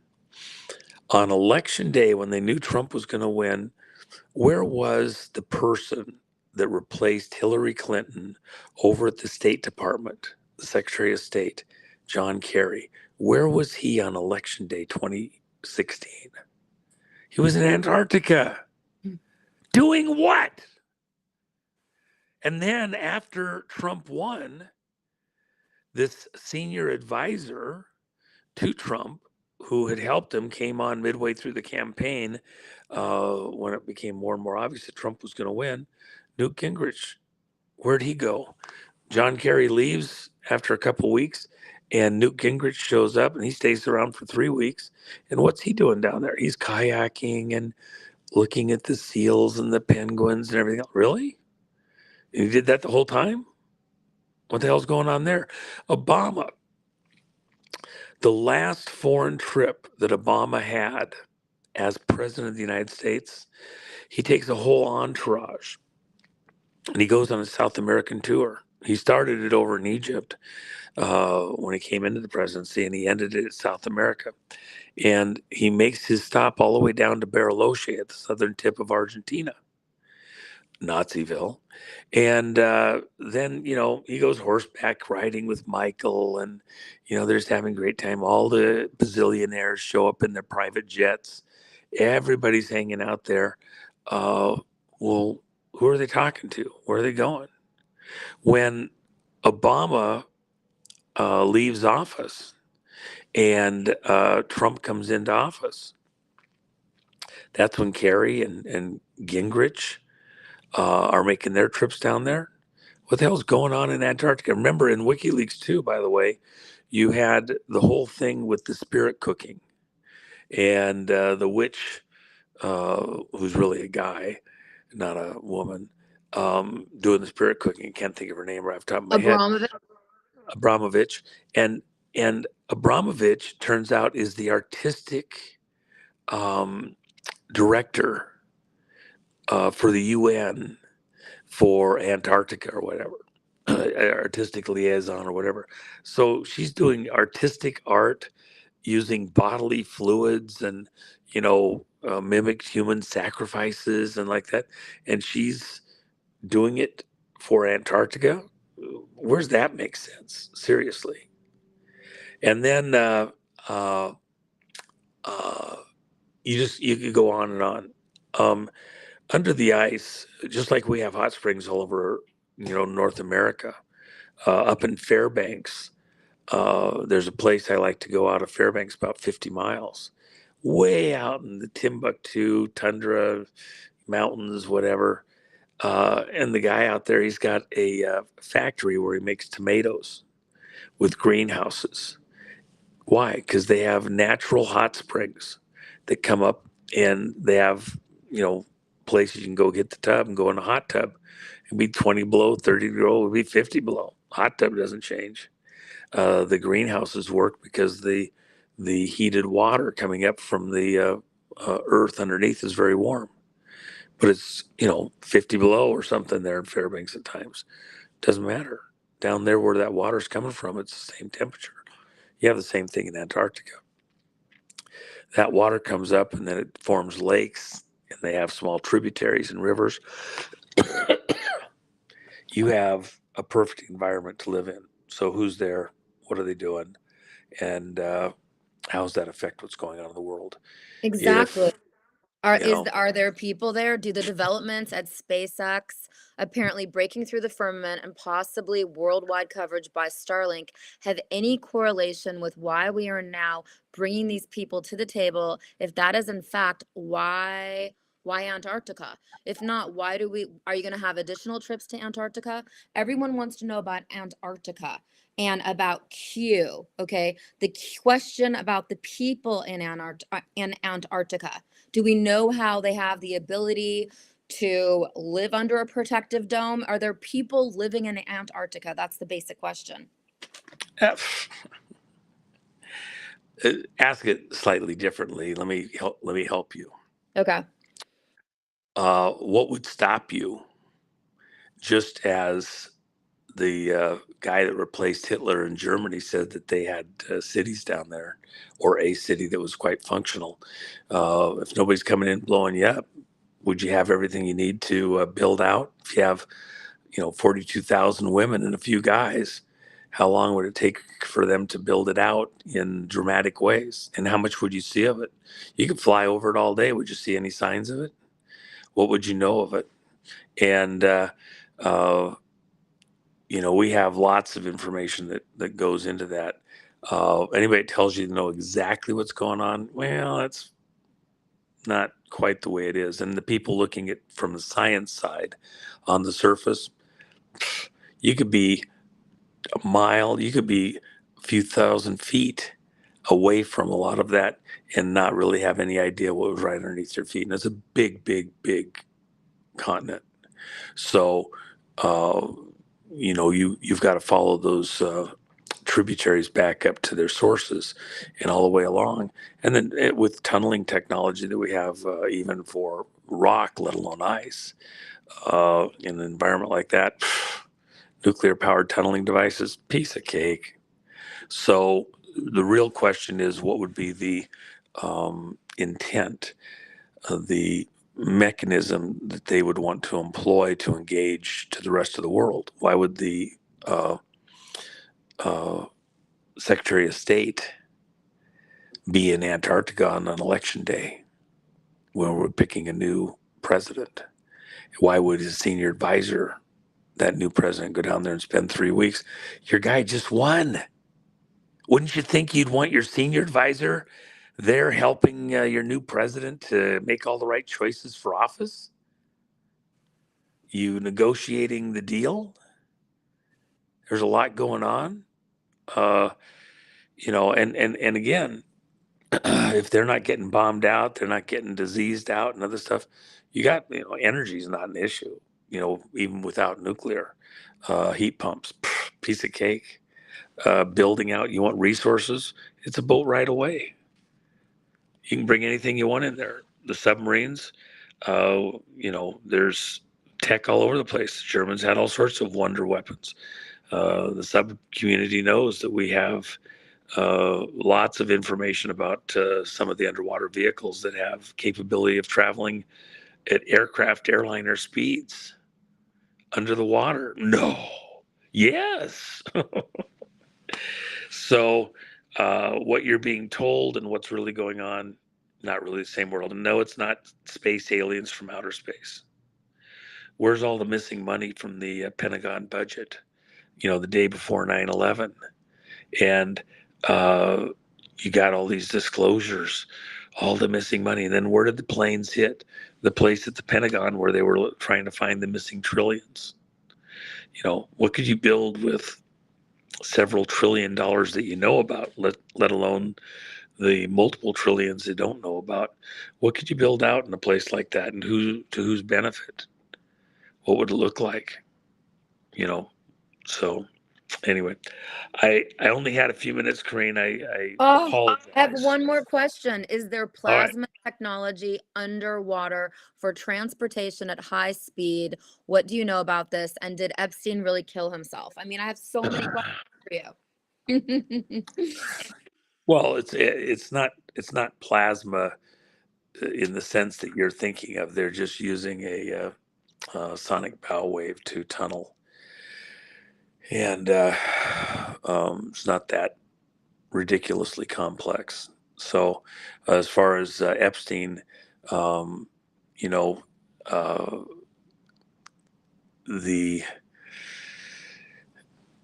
on election day, when they knew Trump was going to win, where was the person that replaced Hillary Clinton over at the State Department, the Secretary of State, John Kerry? Where was he on election day 2016? He was in Antarctica. Hmm. Doing what? And then after Trump won, this senior advisor to Trump, who had helped him, came on midway through the campaign when it became more and more obvious that Trump was going to win. Newt Gingrich, where'd he go? John Kerry leaves after a couple weeks, and Newt Gingrich shows up, and he stays around for 3 weeks. And what's he doing down there? He's kayaking and looking at the seals and the penguins and everything else. Really? And he did that the whole time? What the hell's going on there? Obama, the last foreign trip that Obama had as president of the United States, he takes a whole entourage and he goes on a South American tour. He started it over in Egypt when he came into the presidency, and he ended it in South America. And he makes his stop all the way down to Bariloche at the southern tip of Argentina, Naziville. And then, he goes horseback riding with Michael, and, they're just having a great time. All the bazillionaires show up in their private jets. Everybody's hanging out there. Well, who are they talking to? Where are they going? When Obama leaves office and Trump comes into office, that's when Kerry and Gingrich are making their trips down there. What the hell's going on in Antarctica? Remember, in WikiLeaks too, by the way, you had the whole thing with the spirit cooking and the witch, who's really a guy, not a woman, doing the spirit cooking. Can't think of her name right off the top of my head. Abramovich. And Abramovich, turns out, is the artistic director for the UN for Antarctica or whatever, artistic liaison or whatever. So she's doing artistic art using bodily fluids and, mimicked human sacrifices and like that. And she's doing it for Antarctica. Where's that make sense? Seriously. And then you could go on and on. Under the ice, just like we have hot springs all over, North America, up in Fairbanks, there's a place I like to go out of Fairbanks, about 50 miles, way out in the Timbuktu tundra mountains, whatever. And the guy out there, he's got a factory where he makes tomatoes with greenhouses. Why? Because they have natural hot springs that come up, and they have, places you can go get the tub and go in a hot tub. It'd be 20 below, 30 below, it'd be 50 below. Hot tub doesn't change. The greenhouses work because the heated water coming up from the earth underneath is very warm. But it's, 50 below or something there in Fairbanks at times. Doesn't matter. Down there where that water's coming from, it's the same temperature. You have the same thing in Antarctica. That water comes up and then it forms lakes, and they have small tributaries and rivers. You have a perfect environment to live in. So who's there? What are they doing? And how does that affect what's going on in the world? Exactly. If, Are there people there? Do the developments at SpaceX, apparently breaking through the firmament and possibly worldwide coverage by Starlink, have any correlation with why we are now bringing these people to the table? If that is in fact why Antarctica? If not, are you going to have additional trips to Antarctica? Everyone wants to know about Antarctica and about Q, okay? The question about the people in Antarctica. Do we know how they have the ability to live under a protective dome? Are there people living in Antarctica? That's the basic question. ask it slightly differently. Let me help you. Okay. What would stop you? Just as the guy that replaced Hitler in Germany said that they had cities down there, or a city that was quite functional. If nobody's coming in blowing you up, would you have everything you need to build out? If you have, 42,000 women and a few guys, How long would it take for them to build it out in dramatic ways? And how much would you see of it? You could fly over it all day. Would you see any signs of it? What would you know of it? And, we have lots of information that goes into that. Anybody that tells you to know exactly what's going on, well, that's not quite the way it is. And the people looking at from the science side on the surface, you could be a mile, you could be a few thousand feet away from a lot of that and not really have any idea what was right underneath your feet. And it's a big, big, big continent. So, you've got to follow those tributaries back up to their sources and all the way along. And then with tunneling technology that we have, even for rock, let alone ice, in an environment like that, nuclear powered tunneling devices, piece of cake. So the real question is, what would be the intent of the mechanism that they would want to employ to engage to the rest of the world? Why would the Secretary of State be in Antarctica on an election day when we're picking a new president? Why would his senior advisor, that new president, go down there and spend 3 weeks? Your guy just won. Wouldn't you think you'd want your senior advisor there helping your new president to make all the right choices for office? You negotiating the deal? There's a lot going on. And again, if they're not getting bombed out, they're not getting diseased out and other stuff, energy is not an issue, even without nuclear. Heat pumps, piece of cake. Building out, you want resources, it's a boat ride away. You can bring anything you want in there. The submarines, there's tech all over the place. The Germans had all sorts of wonder weapons. The sub community knows that we have lots of information about some of the underwater vehicles that have capability of traveling at airliner speeds under the water. No. Yes. So what you're being told and what's really going on, not really the same world. And no, it's not space aliens from outer space. Where's all the missing money from the Pentagon budget, the day before 9/11? And you got all these disclosures, all the missing money. And then where did the planes hit? The place at the Pentagon where they were trying to find the missing trillions. What could you build with several $1 trillion that you know about, let alone the multiple trillions you don't know about? What could you build out in a place like that, and to whose benefit? What would it look like? So anyway, I only had a few minutes, Corinne. I apologize. I have one more question. Is there All right. plasma technology underwater for transportation at high speed? What do you know about this? And did Epstein really kill himself? I mean, I have so many questions for you. Well, it's not plasma in the sense that you're thinking of. They're just using a sonic bow wave to tunnel, and it's not that ridiculously complex. So, as far as Epstein, the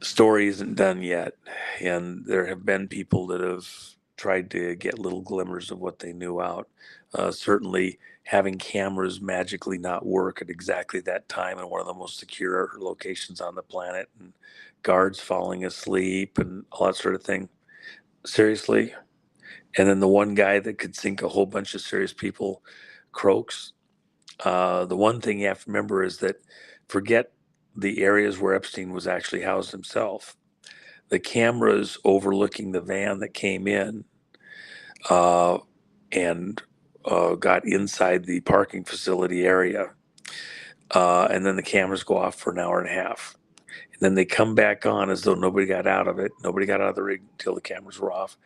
story isn't done yet, and there have been people that have tried to get little glimmers of what they knew out. Certainly, having cameras magically not work at exactly that time in one of the most secure locations on the planet, and guards falling asleep, and all that sort of thing. Seriously. And then the one guy that could sink a whole bunch of serious people croaks. The one thing you have to remember is that, forget the areas where Epstein was actually housed himself. The cameras overlooking the van that came in and got inside the parking facility area. And then the cameras go off for an hour and a half. And then they come back on as though nobody got out of it. Nobody got out of the rig until the cameras were off.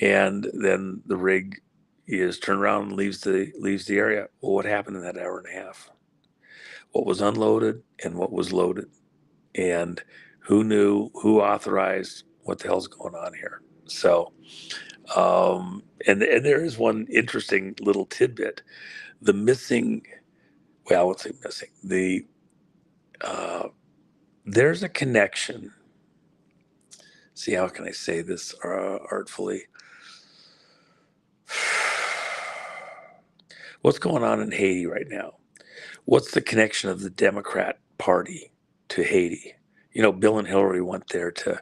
And then the rig is turned around and leaves the area. Well, what happened in that hour and a half? What was unloaded and what was loaded? And Who knew? Who authorized? What the hell's going on here? So, and there is one interesting little tidbit. The missing, well, I won't say missing. There's a connection. See, how can I say this artfully? What's going on in Haiti right now? What's the connection of the Democrat Party to Haiti? You know, Bill and Hillary went there to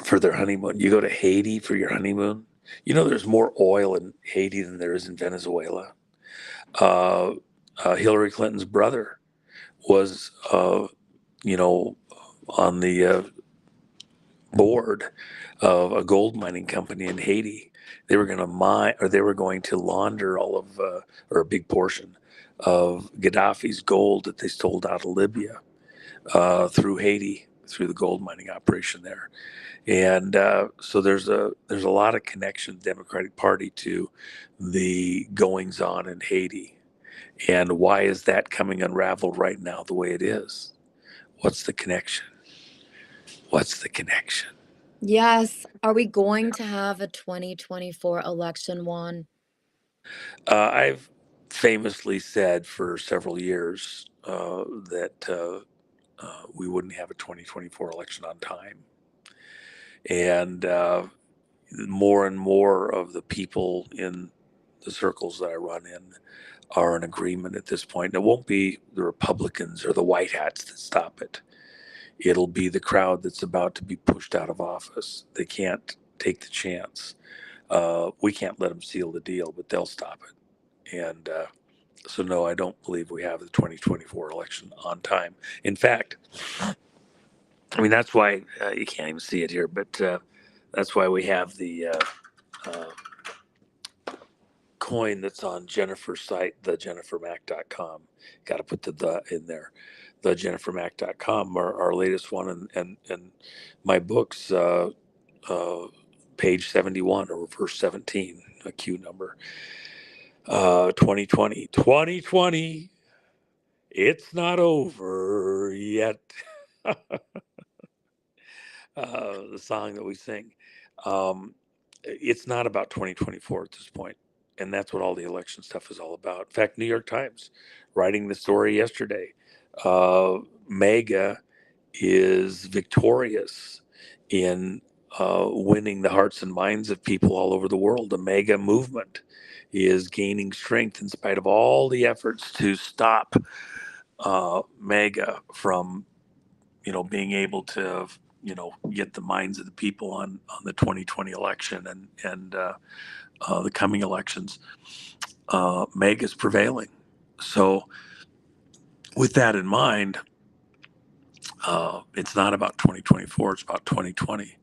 for their honeymoon. You go to Haiti for your honeymoon. You know, there's more oil in Haiti than there is in Venezuela. Hillary Clinton's brother was, you know, on the board of a gold mining company in Haiti. They were going to mine, or they were going to launder all of, or a big portion of Gaddafi's gold that they sold out of Libya through Haiti, through the gold mining operation there. And so there's a lot of connection, Democratic Party, to the goings on in Haiti. And why is that coming unraveled right now the way it is? What's the connection? What's the connection? Yes. Are we going to have a 2024 election, Juan? I've famously said for several years that we wouldn't have a 2024 election on time. And more and more of the people in the circles that I run in are in agreement at this point. And it won't be the Republicans or the white hats that stop it. It'll be the crowd that's about to be pushed out of office. They can't take the chance. We can't let them seal the deal, but they'll stop it. And so, no, I don't believe we have the 2024 election on time. In fact, I mean, that's why you can't even see it here, but that's why we have the coin that's on Jennifer's site, thejennifermac.com. Got to put the in there. Thejennifermac.com, our latest one, and my books, page 71 or verse 17, a Q number. 2020, it's not over yet. The song that we sing. It's not about 2024 at this point, and that's what all the election stuff is all about. In fact, New York Times writing the story yesterday. MAGA is victorious in winning the hearts and minds of people all over the world. The MAGA movement is gaining strength in spite of all the efforts to stop MAGA from, you know, being able to, you know, get the minds of the people on the 2020 election and the coming elections. MAGA is prevailing. So with that in mind, it's not about 2024, it's about 2020.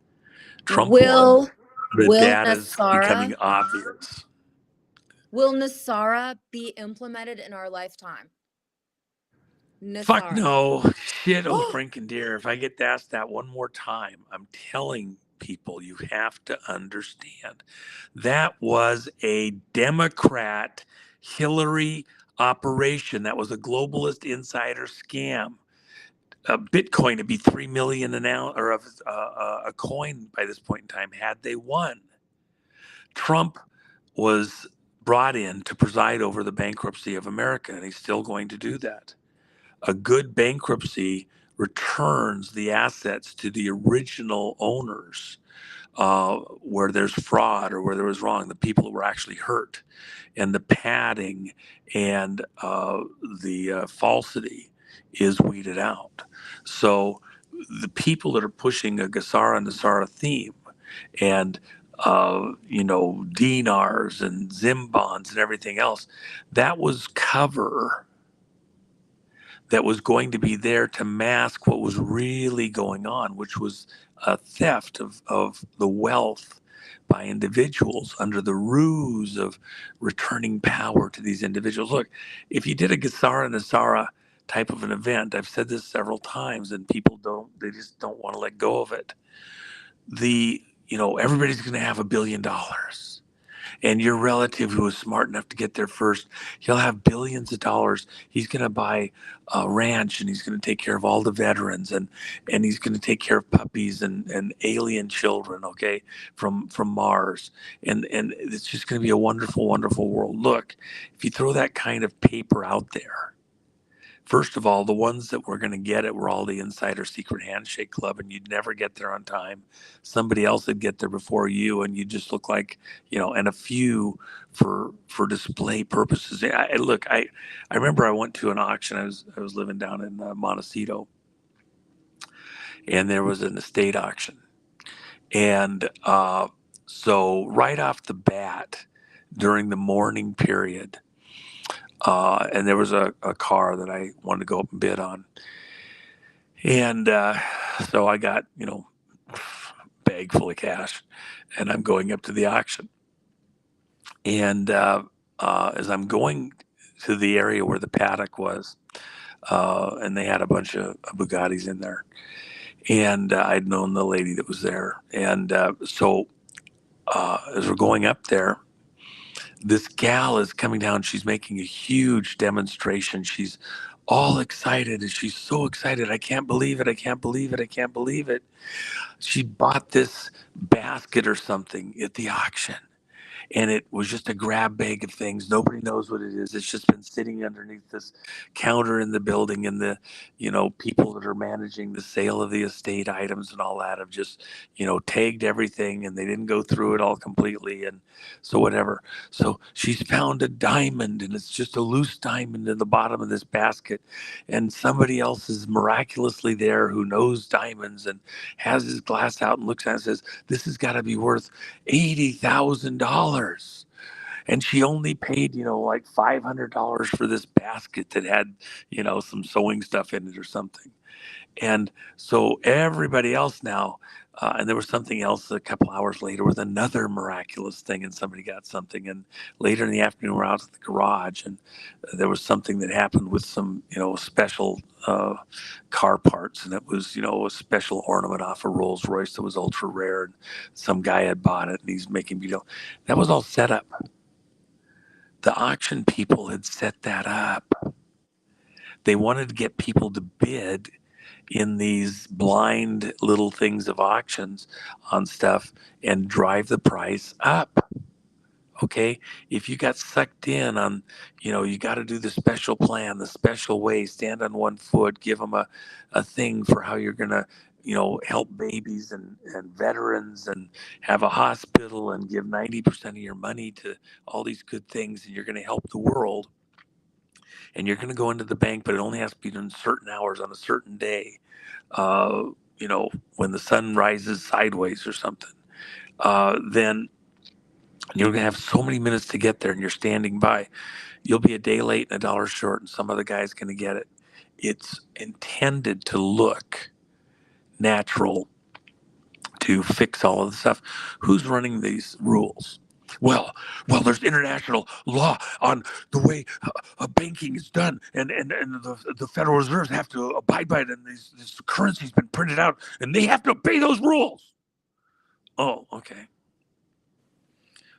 Trump won. The data's becoming obvious. Will NESARA be implemented in our lifetime? Fuck no. Shit, oh, Franken dear. If I get asked that one more time, I'm telling people, you have to understand that was a Democrat Hillary operation. That was a globalist insider scam. Bitcoin to be 3 million an ounce, or a coin by this point in time, had they won. Trump was brought in to preside over the bankruptcy of America, and he's still going to do that. A good bankruptcy returns the assets to the original owners, where there's fraud or where there was wrong, the people that were actually hurt, and the padding and the falsity is weeded out. So the people that are pushing a NESARA theme and you know, dinars and Zim bonds and everything else, that was cover that was going to be there to mask what was really going on, which was a theft of the wealth by individuals under the ruse of returning power to these individuals. Look, if you did a NESARA type of an event, I've said this several times, and people they just don't want to let go of it. You know, everybody's going to have $1 billion. and your relative who is smart enough to get there first, he'll have billions of dollars. He's going to buy a ranch, and he's going to take care of all the veterans, and he's going to take care of puppies and alien children, okay, from Mars. And it's just going to be a wonderful, wonderful world. Look, if you throw that kind of paper out there, first of all, the ones that were going to get it were all the insider secret handshake club, and you'd never get there on time. Somebody else would get there before you, and you just look like, and a few for display purposes. I remember I went to an auction. I was living down in Montecito, and there was an estate auction, and so right off the bat, during the morning period. And there was a car that I wanted to go up and bid on. And so I got, bag full of cash, and I'm going up to the auction. And as I'm going to the area where the paddock was, and they had a bunch of Bugattis in there, and I'd known the lady that was there. And so as we're going up there, this gal is coming down. She's making a huge demonstration. She's all excited, and she's so excited. I can't believe it. I can't believe it. I can't believe it. She bought this basket or something at the auction, and it was just a grab bag of things. Nobody knows what it is. It's just been sitting underneath this counter in the building, and the, people that are managing the sale of the estate items and all that have just, tagged everything, and they didn't go through it all completely. And so whatever. So she's found a diamond, and it's just a loose diamond in the bottom of this basket. And somebody else is miraculously there who knows diamonds and has his glass out and looks at it and says, this has got to be worth $80,000. And she only paid, like $500 for this basket that had, some sewing stuff in it or something. And so everybody else now, and there was something else a couple hours later with another miraculous thing, and somebody got something. And later in the afternoon, we're out at the garage, and there was something that happened with some, special car parts, and it was, a special ornament off a Rolls Royce that was ultra rare, and some guy had bought it, and he's making video. That was all set up. The auction people had set that up. They wanted to get people to bid in these blind little things of auctions on stuff and drive the price up. Okay, if you got sucked in on, you got to do the special plan, the special way, stand on one foot, give them a thing for how you're going to, help babies and veterans, and have a hospital, and give 90% of your money to all these good things, and you're going to help the world. And you're going to go into the bank, but it only has to be done certain hours on a certain day. When the sun rises sideways or something, then you're going to have so many minutes to get there, and you're standing by. You'll be a day late and $1 short, and some other guy's going to get it. It's intended to look natural, to fix all of the stuff. Who's running these rules? Well, there's international law on the way banking is done, and the Federal Reserves have to abide by it, and this currency's been printed out, and they have to obey those rules. Oh, okay.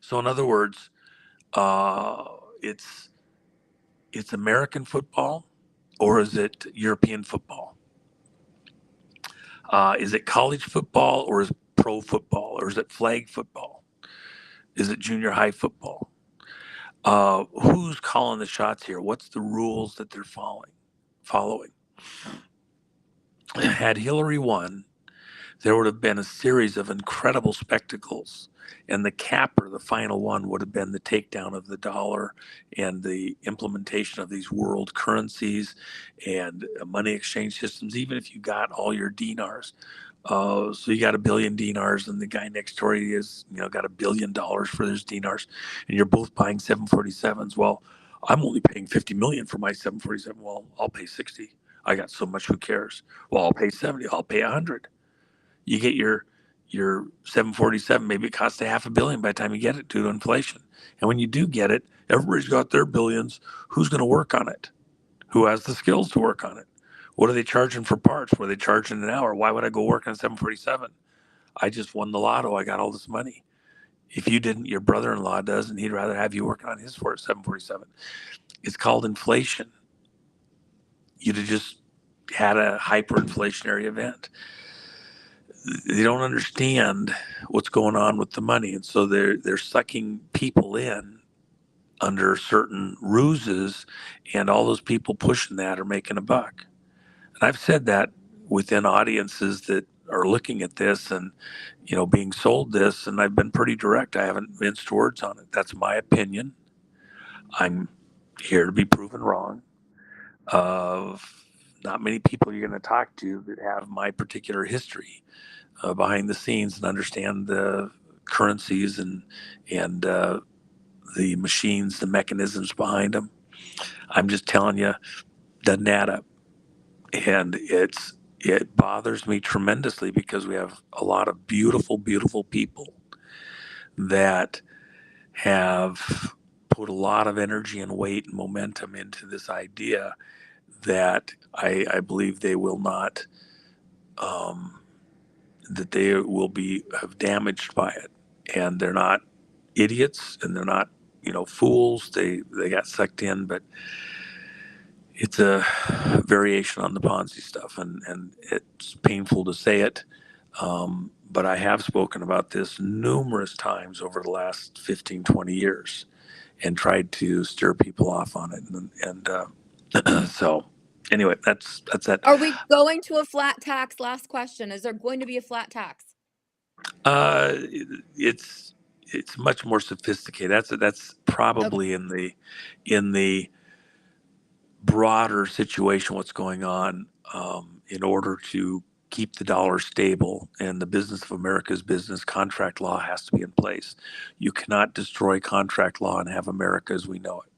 So in other words, it's American football, or is it European football? Is it college football, or is it pro football, or is it flag football? Is it junior high football? Who's calling the shots here? What's the rules that they're following? Had Hillary won, there would have been a series of incredible spectacles, and the capper, the final one, would have been the takedown of the dollar and the implementation of these world currencies and money exchange systems, even if you got all your dinars. So you got 1 billion dinars, and the guy next door is, got $1 billion for his dinars, and you're both buying 747s. Well, I'm only paying 50 million for my 747. Well, I'll pay 60. I got so much. Who cares? Well, I'll pay 70. I'll pay 100. You get your 747. Maybe it costs $500 million by the time you get it due to inflation. And when you do get it, everybody's got their billions. Who's going to work on it? Who has the skills to work on it? What are they charging for parts? What are they charging an hour? Why would I go work on a 747? I just won the lotto. I got all this money. If you didn't, your brother-in-law does, and he'd rather have you working on his 747. It's called inflation. You'd have just had a hyperinflationary event. They don't understand what's going on with the money, and so they're sucking people in under certain ruses, and all those people pushing that are making a buck. And I've said that within audiences that are looking at this and, being sold this, and I've been pretty direct. I haven't minced words on it. That's my opinion. I'm here to be proven wrong. Not many people you're going to talk to that have my particular history behind the scenes and understand the currencies and the machines, the mechanisms behind them. I'm just telling you, doesn't add up. And it bothers me tremendously because we have a lot of beautiful, beautiful people that have put a lot of energy and weight and momentum into this idea that I believe they will not, that they will be have damaged by it. And they're not idiots and they're not, fools. They got sucked in, but it's a variation on the Ponzi stuff, and it's painful to say it. But I have spoken about this numerous times over the last 15, 20 years and tried to steer people off on it. And so anyway, that's that. Are we going to a flat tax? Last question. Is there going to be a flat tax? It's much more sophisticated. That's probably Okay. in the broader situation, what's going on, in order to keep the dollar stable and the business of America's business, contract law has to be in place. You cannot destroy contract law and have America as we know it.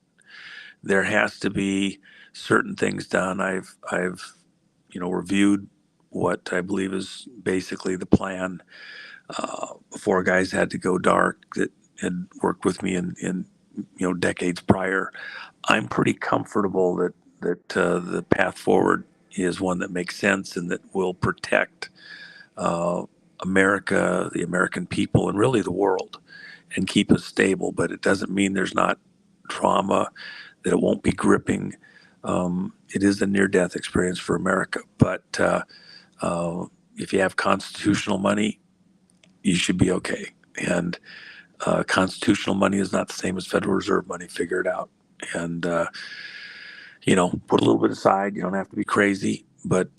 There has to be certain things done. I've reviewed what I believe is basically the plan before guys had to go dark that had worked with me in decades prior. I'm pretty comfortable that the path forward is one that makes sense and that will protect America, the American people, and really the world, and keep us stable. But it doesn't mean there's not trauma, that it won't be gripping. It is a near-death experience for America. But if you have constitutional money, you should be okay. And constitutional money is not the same as Federal Reserve money. Figure it out. And put a little bit aside. You don't have to be crazy, but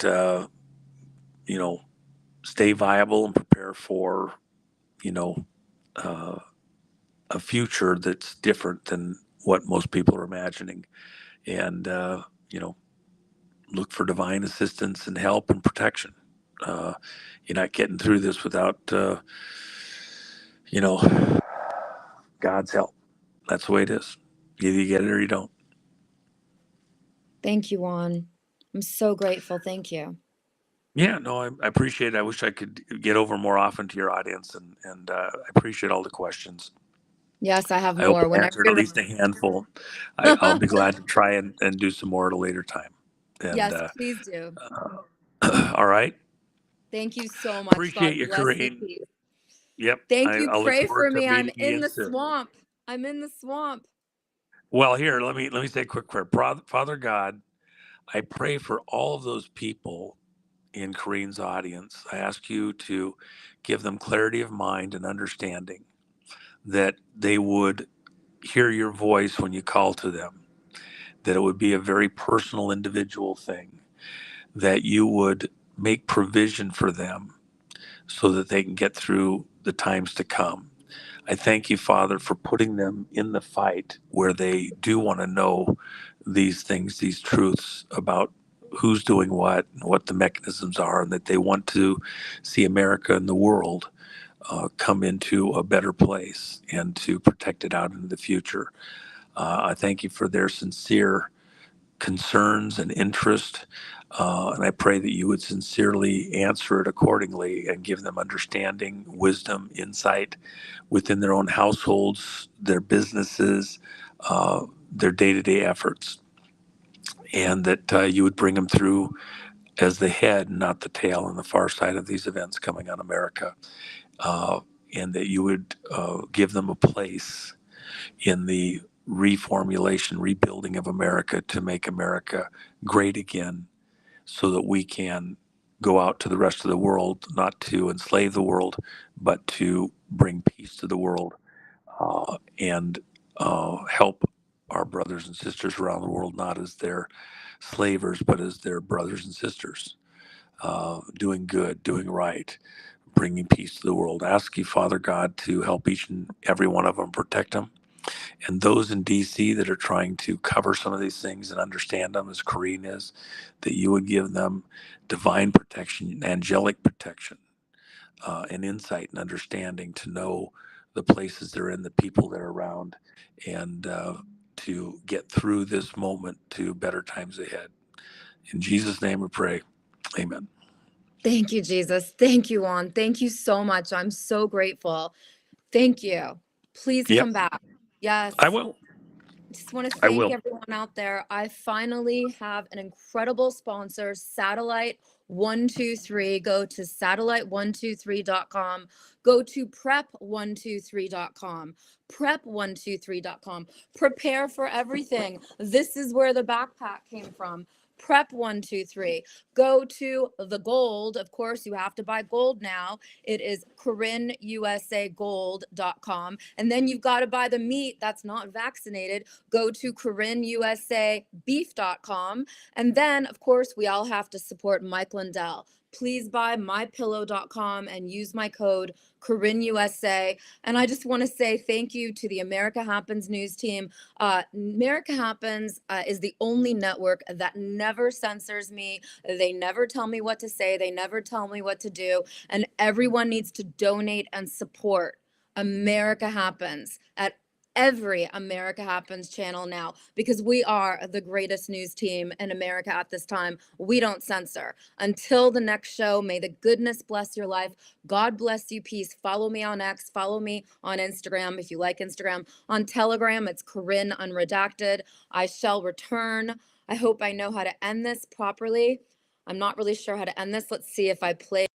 stay viable and prepare for a future that's different than what most people are imagining. And look for divine assistance and help and protection. You're not getting through this without God's help. That's the way it is. Either you get it or you don't. Thank you, Juan. I'm so grateful. Thank you. Yeah, no, I appreciate it. I wish I could get over more often to your audience, and I appreciate all the questions. Yes, I have I hope more. I Whenever answered you're at least a handful. I'll be glad to try and do some more at a later time. And, Yes, please do. all right. Thank you so much. Appreciate God you, bless you. Corinne. Yep. Thank you. I'll look Pray forward for to me. I'm meeting you in again the soon. swamp. I'm in the swamp. Well, here, let me say a quick prayer. Father God, I pray for all of those people in Corinne's audience. I ask you to give them clarity of mind and understanding, that they would hear your voice when you call to them, that it would be a very personal, individual thing, that you would make provision for them so that they can get through the times to come. I thank you, Father, for putting them in the fight where they do want to know these things, these truths about who's doing what and what the mechanisms are, and that they want to see America and the world come into a better place and to protect it out into the future. I thank you for their sincere concerns and interest. And I pray that you would sincerely answer it accordingly and give them understanding, wisdom, insight within their own households, their businesses, their day-to-day efforts. And that you would bring them through as the head, not the tail, on the far side of these events coming on America. and that you would give them a place in the reformulation, rebuilding of America to make America great again, so that we can go out to the rest of the world, not to enslave the world, but to bring peace to the world, and help our brothers and sisters around the world, not as their slavers, but as their brothers and sisters, doing good, doing right, bringing peace to the world. Ask you, Father God, to help each and every one of them, protect them. And those in DC that are trying to cover some of these things and understand them, as Corinne is, that you would give them divine protection, angelic protection, and insight and understanding to know the places they're in, the people they're around, and to get through this moment to better times ahead. In Jesus' name we pray. Amen. Thank you, Jesus. Thank you, Juan. Thank you so much. I'm so grateful. Thank you. Please Yep, come back. Yes. I will. Just want to I thank will. everyone out there. I finally have an incredible sponsor, Satellite 123. Go to satellite123.com. Go to prep123.com. Prep123.com. Prepare for everything. This is where the backpack came from. Prep123. Go to the gold. Of course, you have to buy gold now. It is CorinneUSAGold.com. And then you've got to buy the meat that's not vaccinated. Go to CorinneUSABeef.com. And then, of course, we all have to support Mike Lindell. Please buy mypillow.com and use my code CorinneUSA. And I just want to say thank you to the America Happens news team. America Happens is the only network that never censors me. They never tell me what to say. They never tell me what to do. And everyone needs to donate and support America Happens at every America Happens channel now, because we are the greatest news team in America at this time. We don't censor. Until the next show, may the goodness bless your life. God bless you. Peace. Follow me on X. Follow me on Instagram if you like Instagram. On Telegram, it's Corinne Unredacted. I shall return. I hope I know how to end this properly. I'm not really sure how to end this. Let's see if I play.